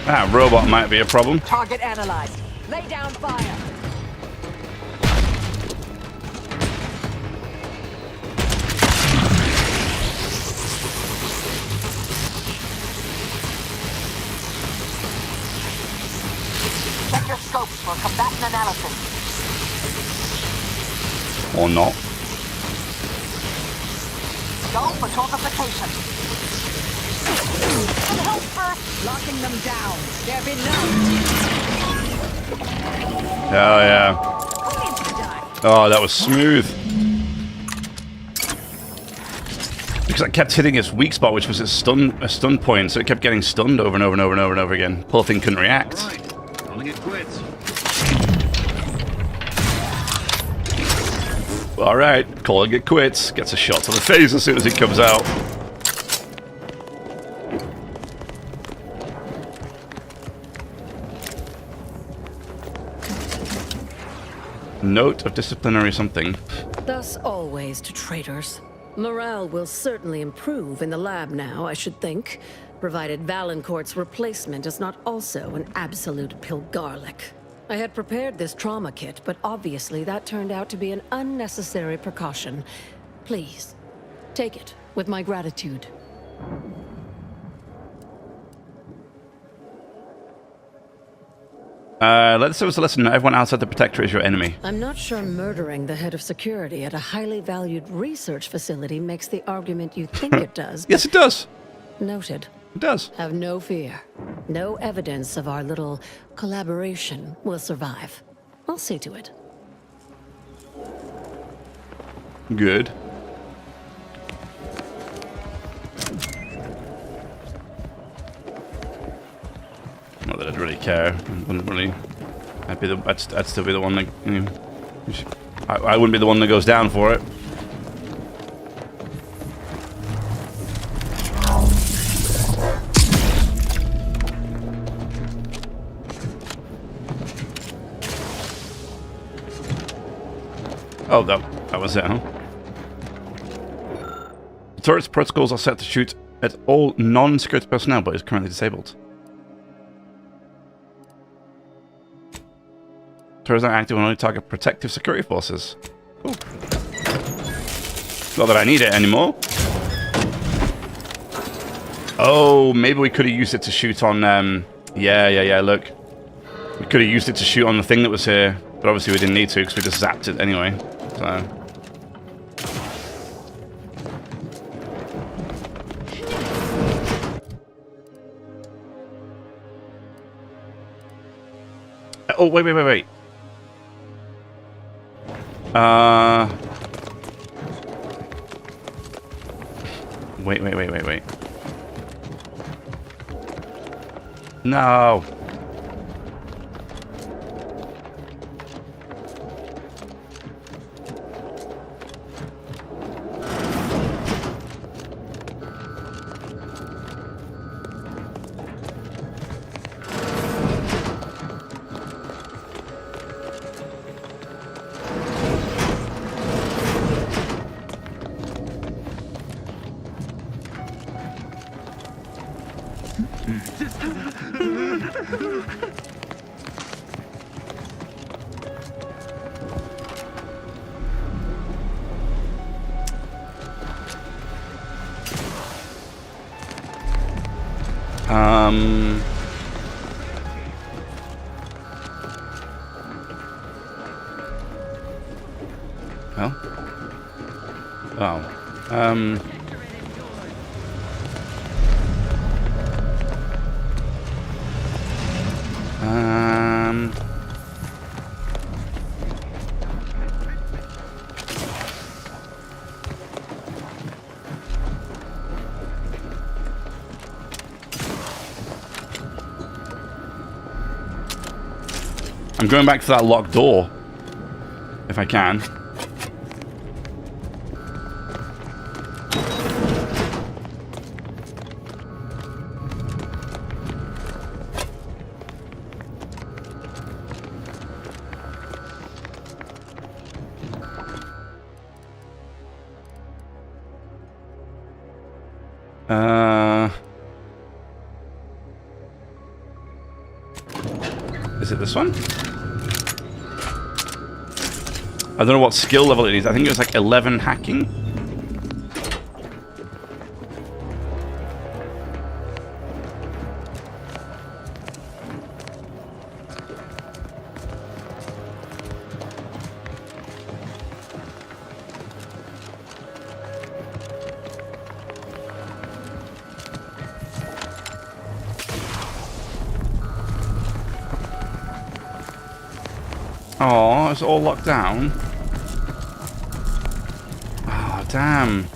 That robot might be a problem. Target analyzed. Lay down fire. Check your scopes for combatant analysis. Or not. Go for torpification. And help first. Locking them down. There be none. Hell yeah. Oh, that was smooth. Because I kept hitting its weak spot, which was a stun point, so it kept getting stunned over and over and over and over and over again. Poor thing couldn't react. Calling it quits. Alright, calling it quits. Gets a shot to the face as soon as he comes out. Note of disciplinary something. Thus always to traitors. Morale will certainly improve in the lab now, I should think, provided Valancourt's replacement is not also an absolute pilgarlic. I had prepared this trauma kit, but obviously that turned out to be an unnecessary precaution. Please, take it with my gratitude. Let us serve as a lesson. Not everyone outside the Protectorate is your enemy. I'm not sure murdering the head of security at a highly valued research facility makes the argument you think it does. Yes, it does. Noted. It does. Have no fear. No evidence of our little collaboration will survive. I'll see to it. Good. Not that I'd really care. I wouldn't really. I'd still be the one that. You know, I wouldn't be the one that goes down for it. Oh, that was it, huh? The turret's protocols are set to shoot at all non-security personnel, but is currently disabled. Turrets are active and only target protective security forces. Cool. Not that I need it anymore. Oh, maybe we could have used it to shoot on, yeah, look. We could have used it to shoot on the thing that was here, but obviously we didn't need to because we just zapped it anyway, so... Oh, wait. Wait. No. I'm going back for that locked door, if I can. Is it this one? I don't know what skill level it is. I think it was like 11 hacking. Oh, it's all locked down. Oh, damn.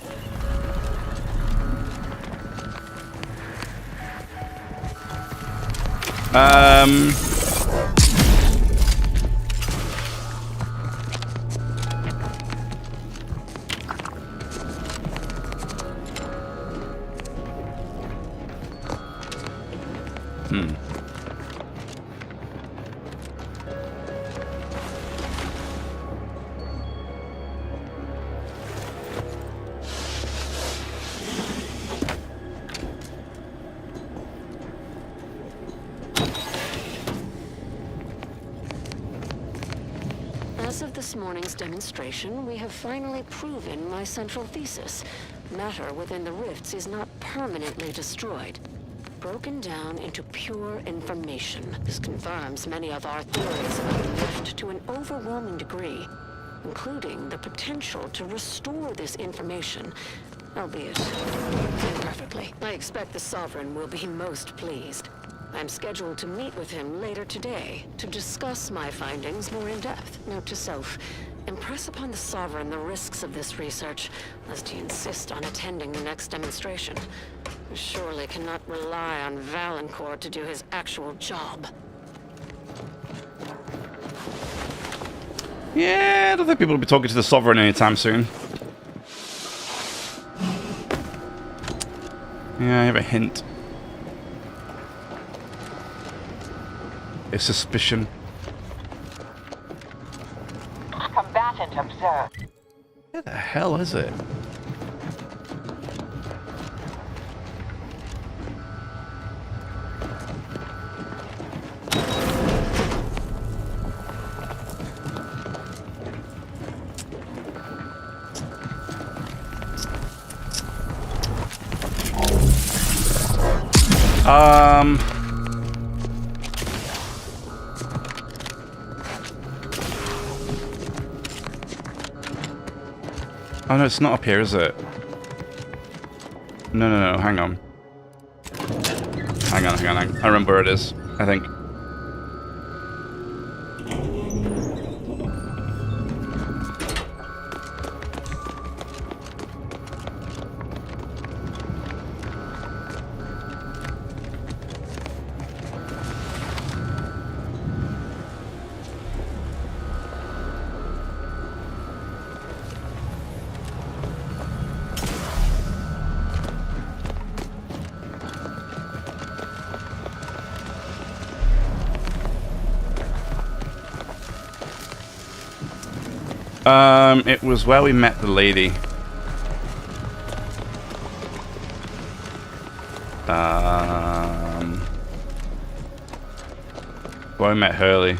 As of this morning's demonstration, we have finally proven my central thesis. Matter within the rifts is not permanently destroyed, broken down into pure information. This confirms many of our theories about the rift to an overwhelming degree, including the potential to restore this information, albeit imperfectly. I expect the Sovereign will be most pleased. I'm scheduled to meet with him later today to discuss my findings more in depth. Note to self, impress upon the Sovereign the risks of this research, lest he insist on attending the next demonstration. I surely cannot rely on Valancourt to do his actual job. Yeah, I don't think people will be talking to the Sovereign anytime soon. Yeah, I have a hint. A suspicion. Combatant observed. Where the hell is it? Oh no, it's not up here, is it? No, hang on. Hang on. I remember where it is, I think. It was where we met the lady. Where we met Hurley.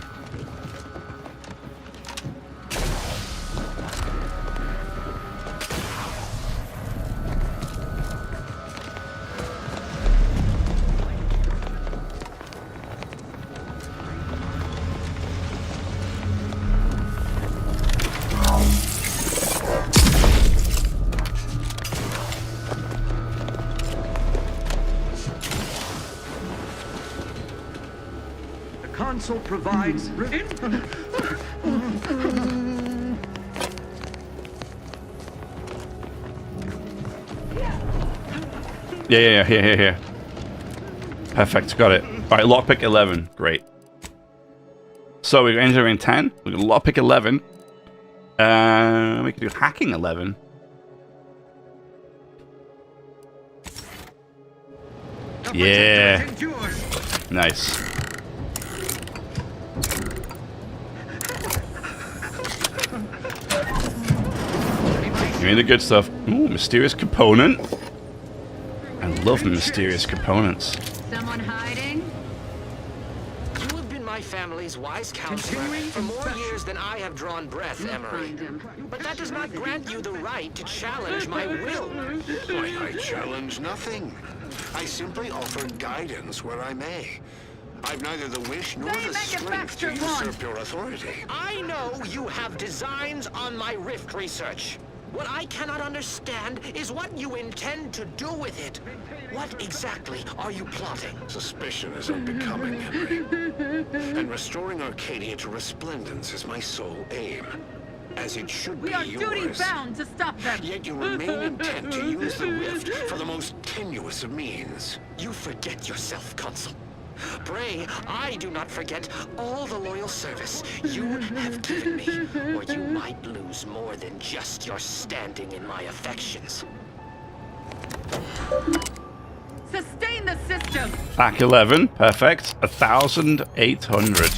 Console provides. Yeah, here. Perfect, got it. Alright, lockpick 11. Great. So we're entering 10. We're going to lockpick 11. We can do hacking 11. Yeah. Nice. Give me the good stuff. Ooh, mysterious component. I love mysterious components. Someone hiding? You have been my family's wise counselor for more years than I have drawn breath, Emery. But that does not grant you the right to challenge my will. Why, I challenge nothing. I simply offer guidance where I may. I've neither the wish nor the strength to usurp your authority. I know you have designs on my rift research. What I cannot understand is what you intend to do with it. What exactly are you plotting? Suspicion is unbecoming, Henry. And restoring Arcadia to resplendence is my sole aim. As it should be yours. We are duty-bound to stop them. Yet you remain intent to use the rift for the most tenuous of means. You forget yourself, Consul. Pray, I do not forget all the loyal service you have given me, or you might lose more than just your standing in my affections. Sustain the system. Back 11, perfect. 1,800.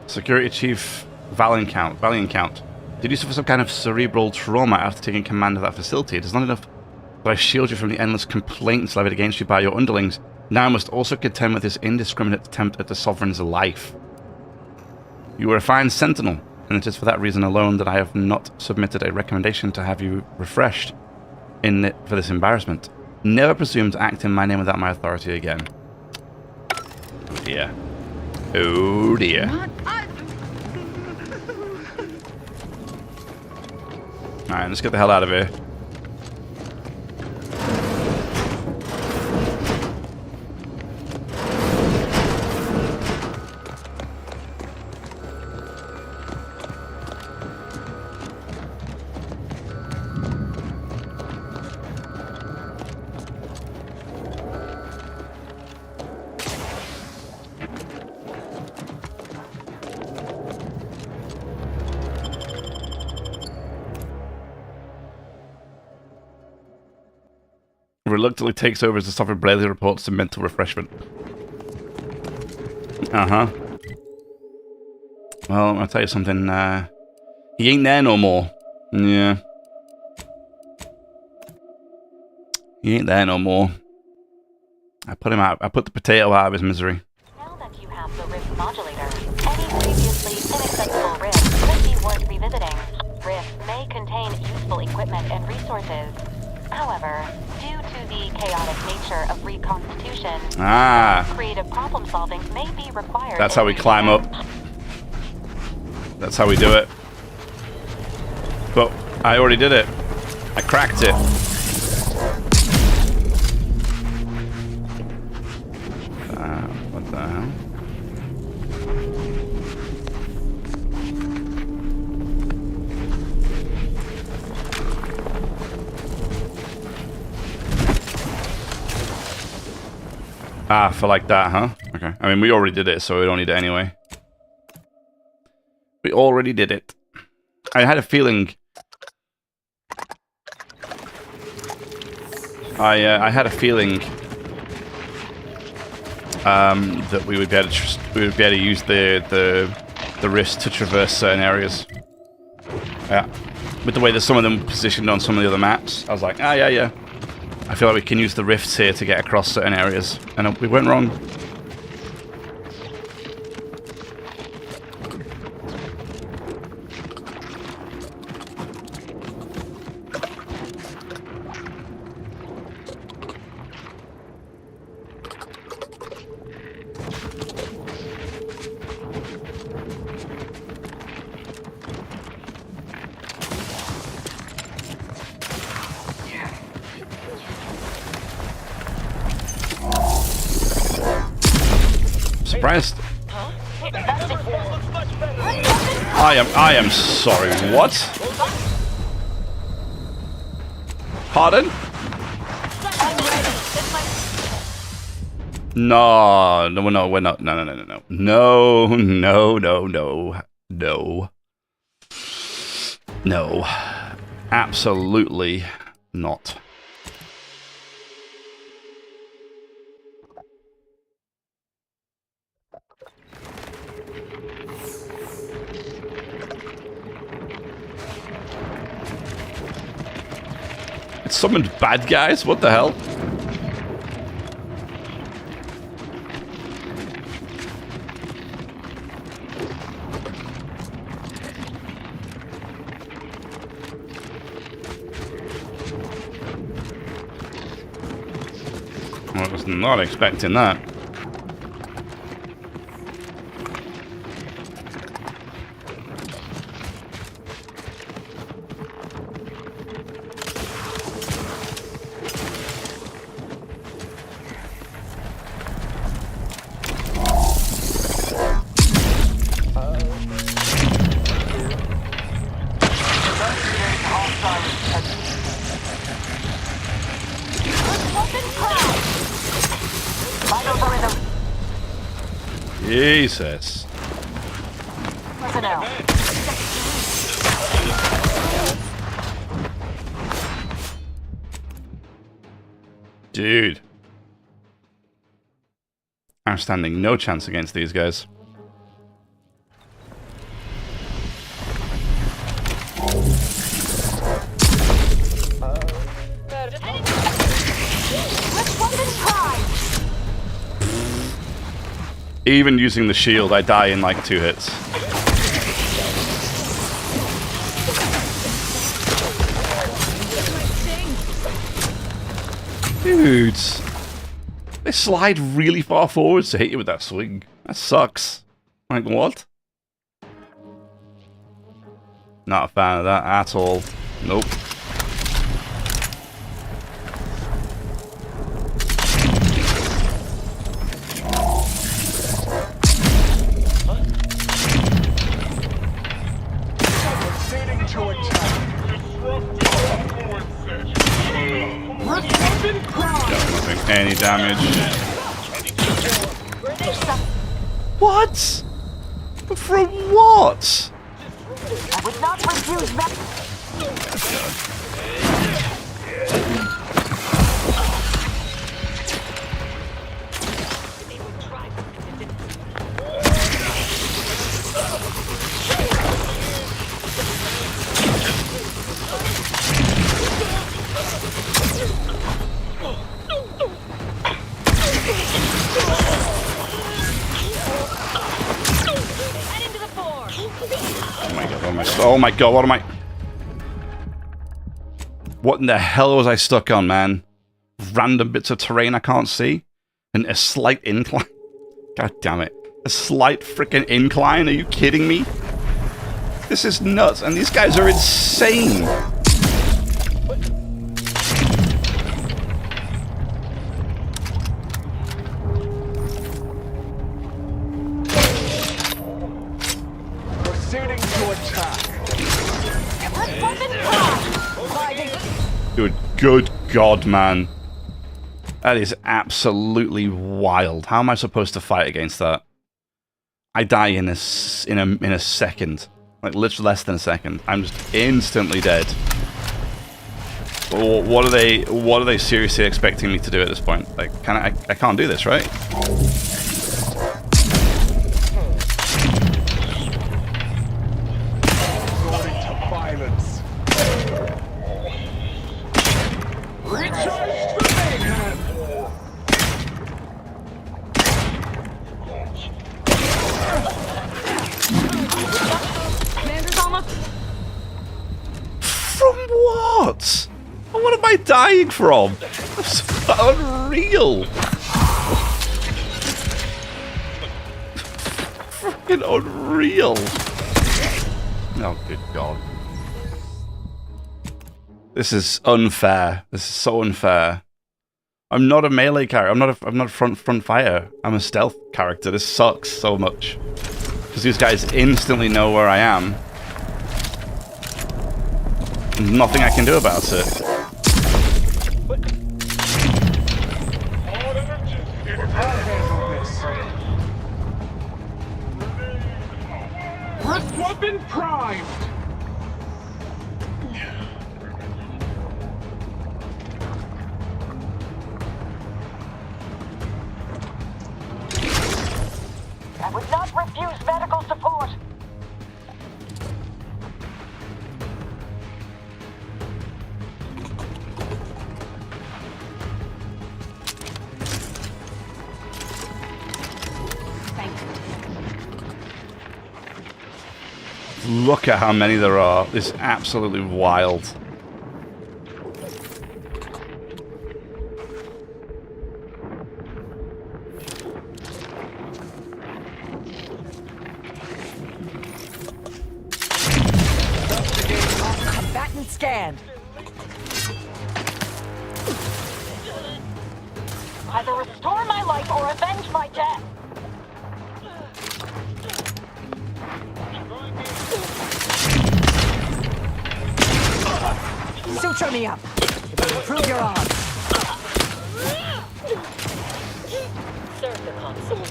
Security Chief Valiant. Did you suffer some kind of cerebral trauma after taking command of that facility? It is not enough that I shield you from the endless complaints levied against you by your underlings. Now I must also contend with this indiscriminate attempt at the Sovereign's life. You were a fine sentinel, and it is for that reason alone that I have not submitted a recommendation to have you refreshed for this embarrassment. Never presume to act in my name without my authority again. Oh dear. Oh dear. Alright, let's get the hell out of here. Reluctantly takes over as the Sovereign Bradley reports to mental refreshment. Uh-huh. Well, I'll tell you something, he ain't there no more. Yeah. He ain't there no more. I put him out. I put the potato out of his misery. Now that you have the rift modulator, any previously inaccessible rift could be worth revisiting. Rift may contain useful equipment and resources. However, due to the chaotic nature of reconstitution, creative problem solving may be required. That's how we climb up. That's how we do it. But I already did it. I cracked it. What the hell? Ah, for like that, huh? Okay. I mean, we already did it, so we don't need it anyway. We already did it. I had a feeling... I had a feeling... that we would be able to use the wrist to traverse certain areas. Yeah. With the way that some of them positioned on some of the other maps, I was like, ah, yeah. I feel like we can use the rifts here to get across certain areas. And we went wrong. Surprised. I am sorry. What? Pardon? No, we're not. No. Absolutely not. summoned bad guys? What the hell? I was not expecting that. Jesus. Dude. I'm standing no chance against these guys. Even using the shield, I die in like 2 hits. Dudes. They slide really far forwards to hit you with that swing. That sucks. Like, what? Not a fan of that at all. Nope. Any damage. What? From what? I would not refuse that. Oh my god, what am I... What in the hell was I stuck on, man? Random bits of terrain I can't see? And a slight incline? God damn it. A slight freaking incline? Are you kidding me? This is nuts, and these guys are insane! Dude, good god, man. That is absolutely wild. How am I supposed to fight against that? I die in a second. Like, literally less than a second. I'm just instantly dead. What are they seriously expecting me to do at this point? Like, I can't do this, right? What am I dying from? That's unreal. Fucking unreal. Oh, good god. This is unfair. This is so unfair. I'm not a melee character. I'm not a front fighter. I'm a stealth character. This sucks so much. Because these guys instantly know where I am. And nothing I can do about it. First weapon primed! I would not refuse medical support! Look at how many there are. This is absolutely wild. Combatant scanned. Either restore my life or avenge my death. Suture me up. It'll improve your odds. Serve the console.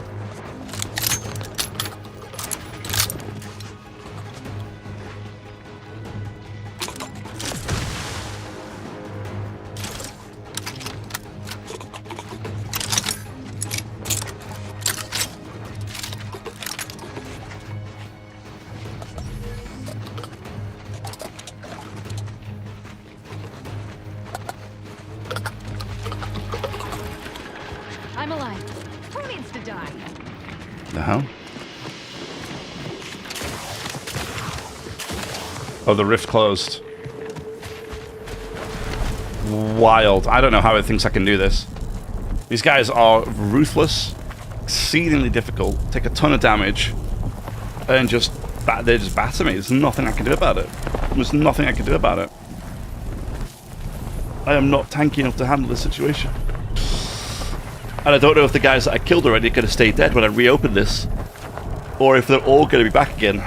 I'm alive. Who needs to die? The hell? Oh, the rift closed. Wild. I don't know how it thinks I can do this. These guys are ruthless, exceedingly difficult, take a ton of damage, and they just batter me. There's nothing I can do about it. There's nothing I can do about it. I am not tanky enough to handle this situation. And I don't know if the guys that I killed already are going to stay dead when I reopen this, or if they're all going to be back again.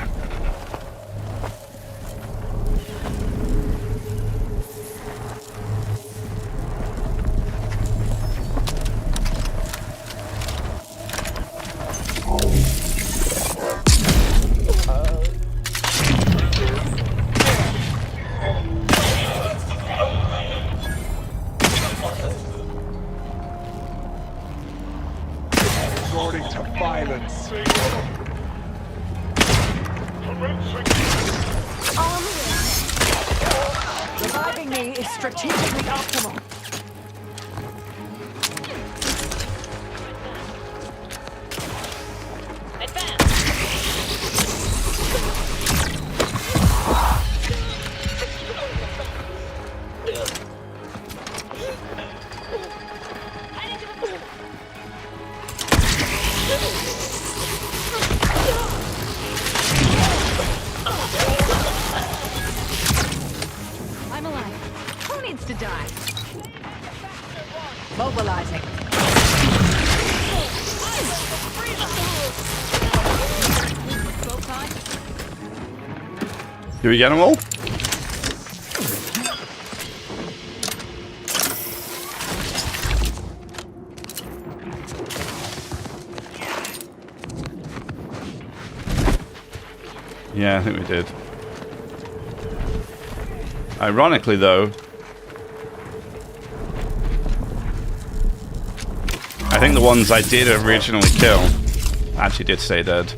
Resorting to violence. Reviving me is strategically optimal. I'm alive. Who needs to die? Mobilizing. Do we get them all? Yeah, I think we did. Ironically, though, I think the ones I did originally kill actually did stay dead.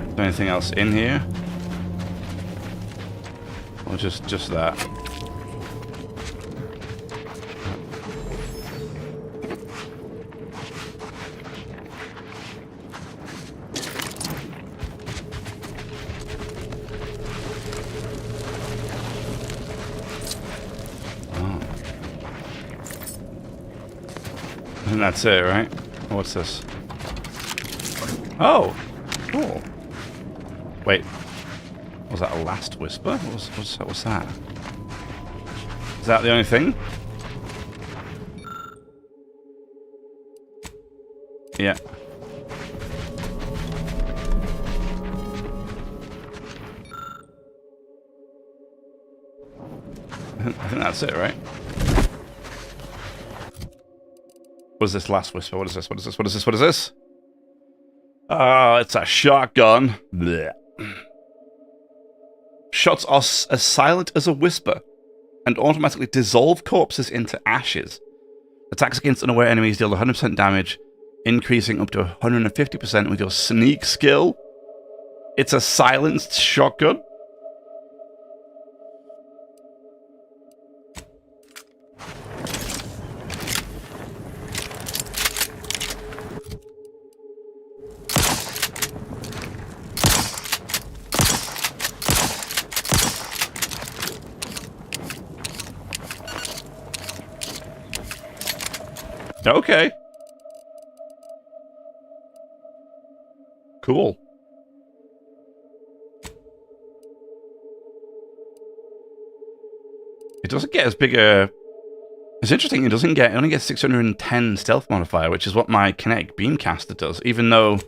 Is there anything else in here? Or just that? And that's it, right? What's this? Oh! Cool. Wait. Was that a last whisper? What's that? Is that the only thing? Yeah. I think that's it, right? What is this last whisper? What is this? What is this? What is this? What is this? It's a shotgun. Blech. Shots are as silent as a whisper and automatically dissolve corpses into ashes. Attacks against unaware enemies deal 100% damage, increasing up to 150% with your sneak skill. It's a silenced shotgun. Okay. Cool. It doesn't get as big a... It's interesting, it only gets 610 stealth modifier, which is what my kinetic beamcaster does, even though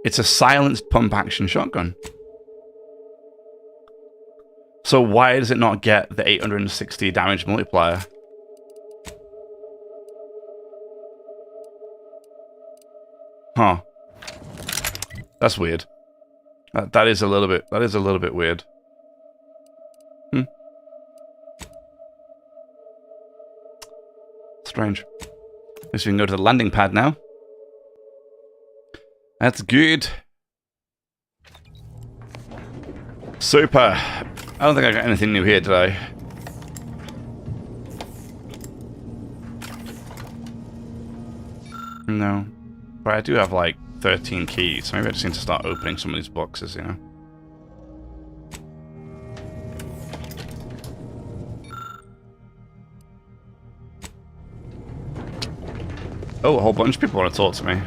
it's a silenced pump action shotgun. So why does it not get the 860 damage multiplier? Huh. That's weird. That is a little bit weird. Strange. At least we can go to the landing pad now. That's good. Super. I don't think I got anything new here today. No. But I do have like 13 keys, so maybe I just need to start opening some of these boxes, you know? Oh, a whole bunch of people want to talk to me.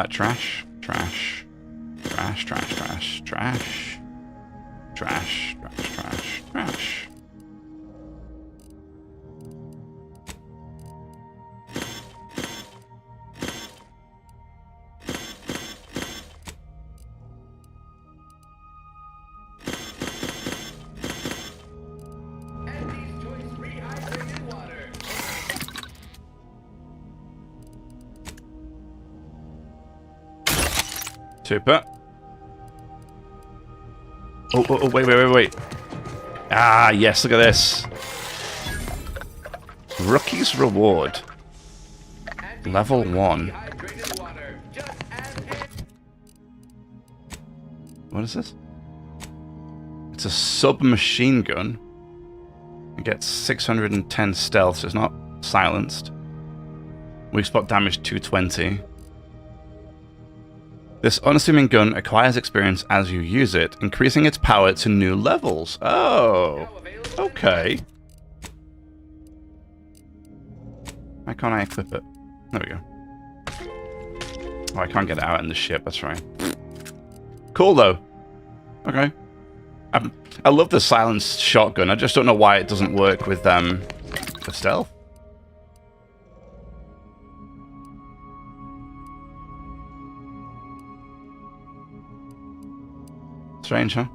Trash, trash, trash, trash, trash, trash, trash, trash, trash, trash. Super. Oh, wait. Ah, yes, look at this. Rookie's Reward. Level 1. What is this? It's a submachine gun. It gets 610 stealth, so it's not silenced. Weak spot damage 220. This unassuming gun acquires experience as you use it, increasing its power to new levels. Oh, okay. Why can't I equip it? There we go. Oh, I can't get it out in the ship, that's right. Cool, though. Okay. I love the silenced shotgun. I just don't know why it doesn't work with stealth. Strange, huh?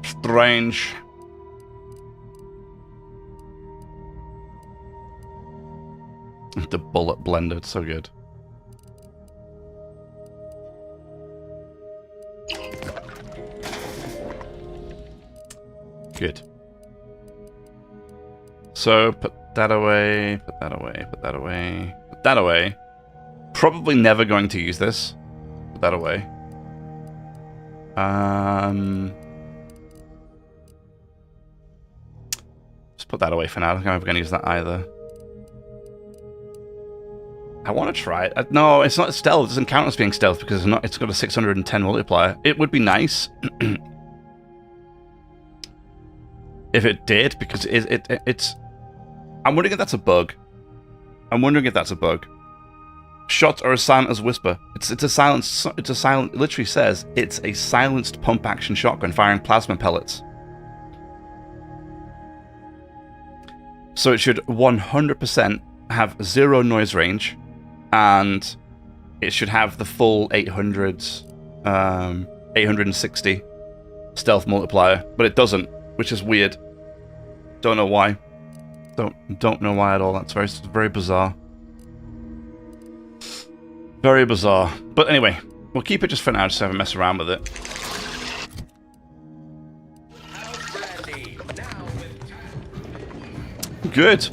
Strange. The bullet blender, it's so good. Good. So, put that away, put that away, put that away, put that away. Probably never going to use this. Put that away. Just put that away for now. I don't think I'm going to use that either. I want to try it. No, it's not stealth. It doesn't count as being stealth because it's got a 610 multiplier. It would be nice if it did, because it's... I'm wondering if that's a bug. Shots are as silent as whisper. It's a silent. It literally says it's a silenced pump action shotgun firing plasma pellets. So it should 100% have 0 noise range, and it should have the full 860 stealth multiplier, but it doesn't, which is weird. Don't know why. Don't know why at all. That's very bizarre. Very bizarre. But anyway, we'll keep it just for now, just to have a mess around with it. Good.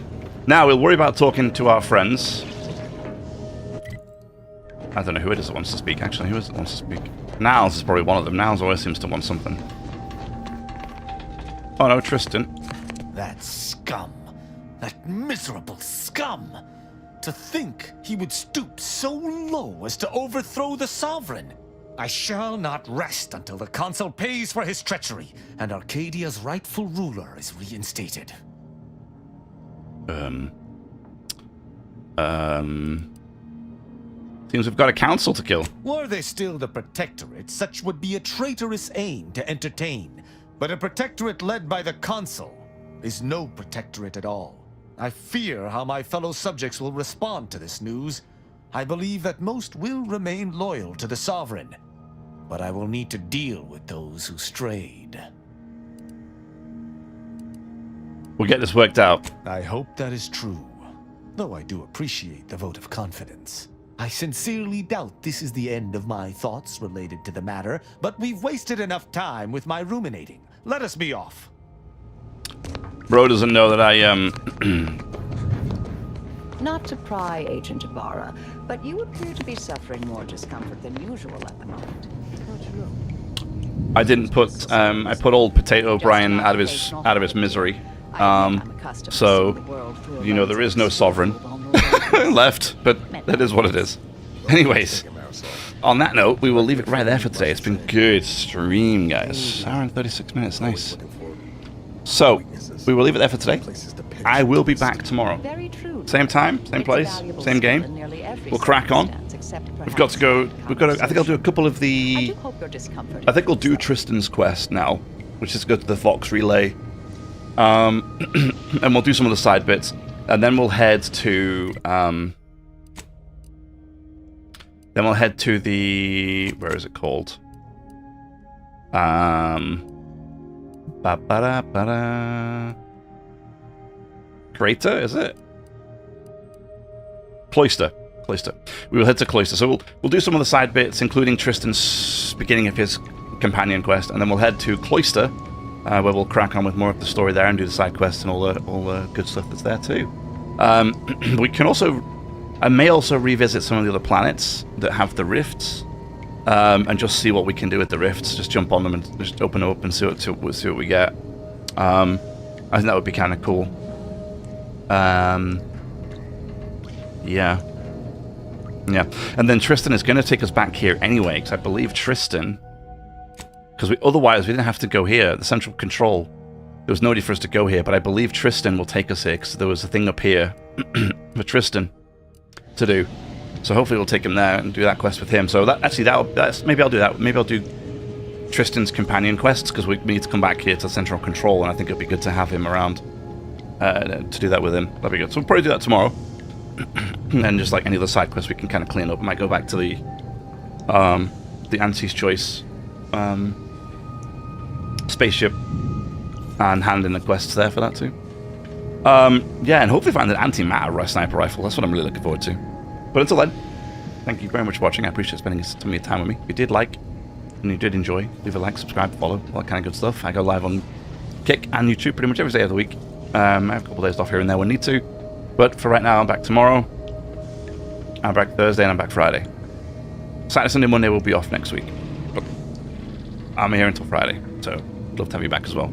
Now we'll worry about talking to our friends. I don't know who it is that wants to speak, actually. Who is it that wants to speak? Niles is probably one of them. Niles always seems to want something. Oh no, Tristan. That scum. That miserable scum. To think he would stoop so low as to overthrow the Sovereign. I shall not rest until the Consul pays for his treachery and Arcadia's rightful ruler is reinstated. Seems we've got a council to kill. Were they still the Protectorate, such would be a traitorous aim to entertain. But a Protectorate led by the Consul is no Protectorate at all. I fear how my fellow subjects will respond to this news. I believe that most will remain loyal to the Sovereign, but I will need to deal with those who strayed. We'll get this worked out. I hope that is true, though I do appreciate the vote of confidence. I sincerely doubt this is the end of my thoughts related to the matter, but we've wasted enough time with my ruminating. Let us be off. Bro doesn't know that I, Not to pry, Agent Ibarra, but you appear to be suffering more discomfort than usual at the moment. I didn't put, I put old Potato Brian out of his misery. So, you know, there is no Sovereign left, but that is what it is. Anyways, on that note, we will leave it right there for today. It's been good stream, guys. Hour and 36 minutes, nice. So, we will leave it there for today. I will be back tomorrow. Same time, same place, same game. We'll crack on. We've got to go, I think I'll do a couple of the, I think we'll do Tristan's quest now, which is go to the Vox Relay. And we'll do some of the side bits. And then we'll head to, the, where is it called? Crater, is it? Cloister. We will head to Cloister. So we'll do some of the side bits, including Tristan's beginning of his companion quest, and then we'll head to Cloister, where we'll crack on with more of the story there and do the side quests and all the good stuff that's there too. We can also, I may also revisit some of the other planets that have the rifts, and just see what we can do with the rifts. Just jump on them and just open them up and see what we get. I think that would be kind of cool. Yeah. And then Tristan is going to take us back here anyway, because I believe Tristan, because otherwise we didn't have to go here. The central control, there was no need for us to go here, but I believe Tristan will take us here, because there was a thing up here for Tristan to do. So hopefully we'll take him there and do that quest with him. So maybe I'll do that. Maybe I'll do Tristan's companion quests, because we need to come back here to central control, and I think it'd be good to have him around to do that with him. That'd be good. So we'll probably do that tomorrow. And then just like any other side quests we can kind of clean up. I might go back to the Auntie's Choice spaceship and hand in the quests there for that too. Yeah, and hopefully find an anti-matter sniper rifle. That's what I'm really looking forward to. But until then, thank you very much for watching. I appreciate spending some of your time with me. If you did like and you did enjoy, leave a like, subscribe, follow, all that kind of good stuff. I go live on Kick and YouTube pretty much every day of the week. I have a couple of days off here and there when need to. But for right now, I'm back tomorrow. I'm back Thursday and I'm back Friday. Saturday, Sunday, Monday will be off next week. But I'm here until Friday, so I'd love to have you back as well.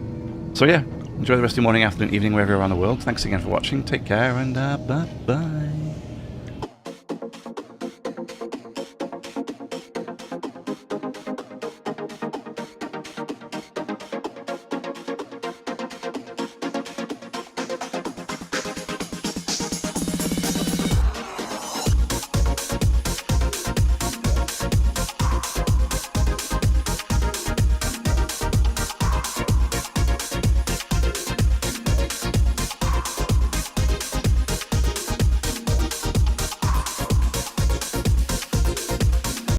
So yeah, enjoy the rest of your morning, afternoon, evening, wherever you're around the world. Thanks again for watching. Take care and bye-bye.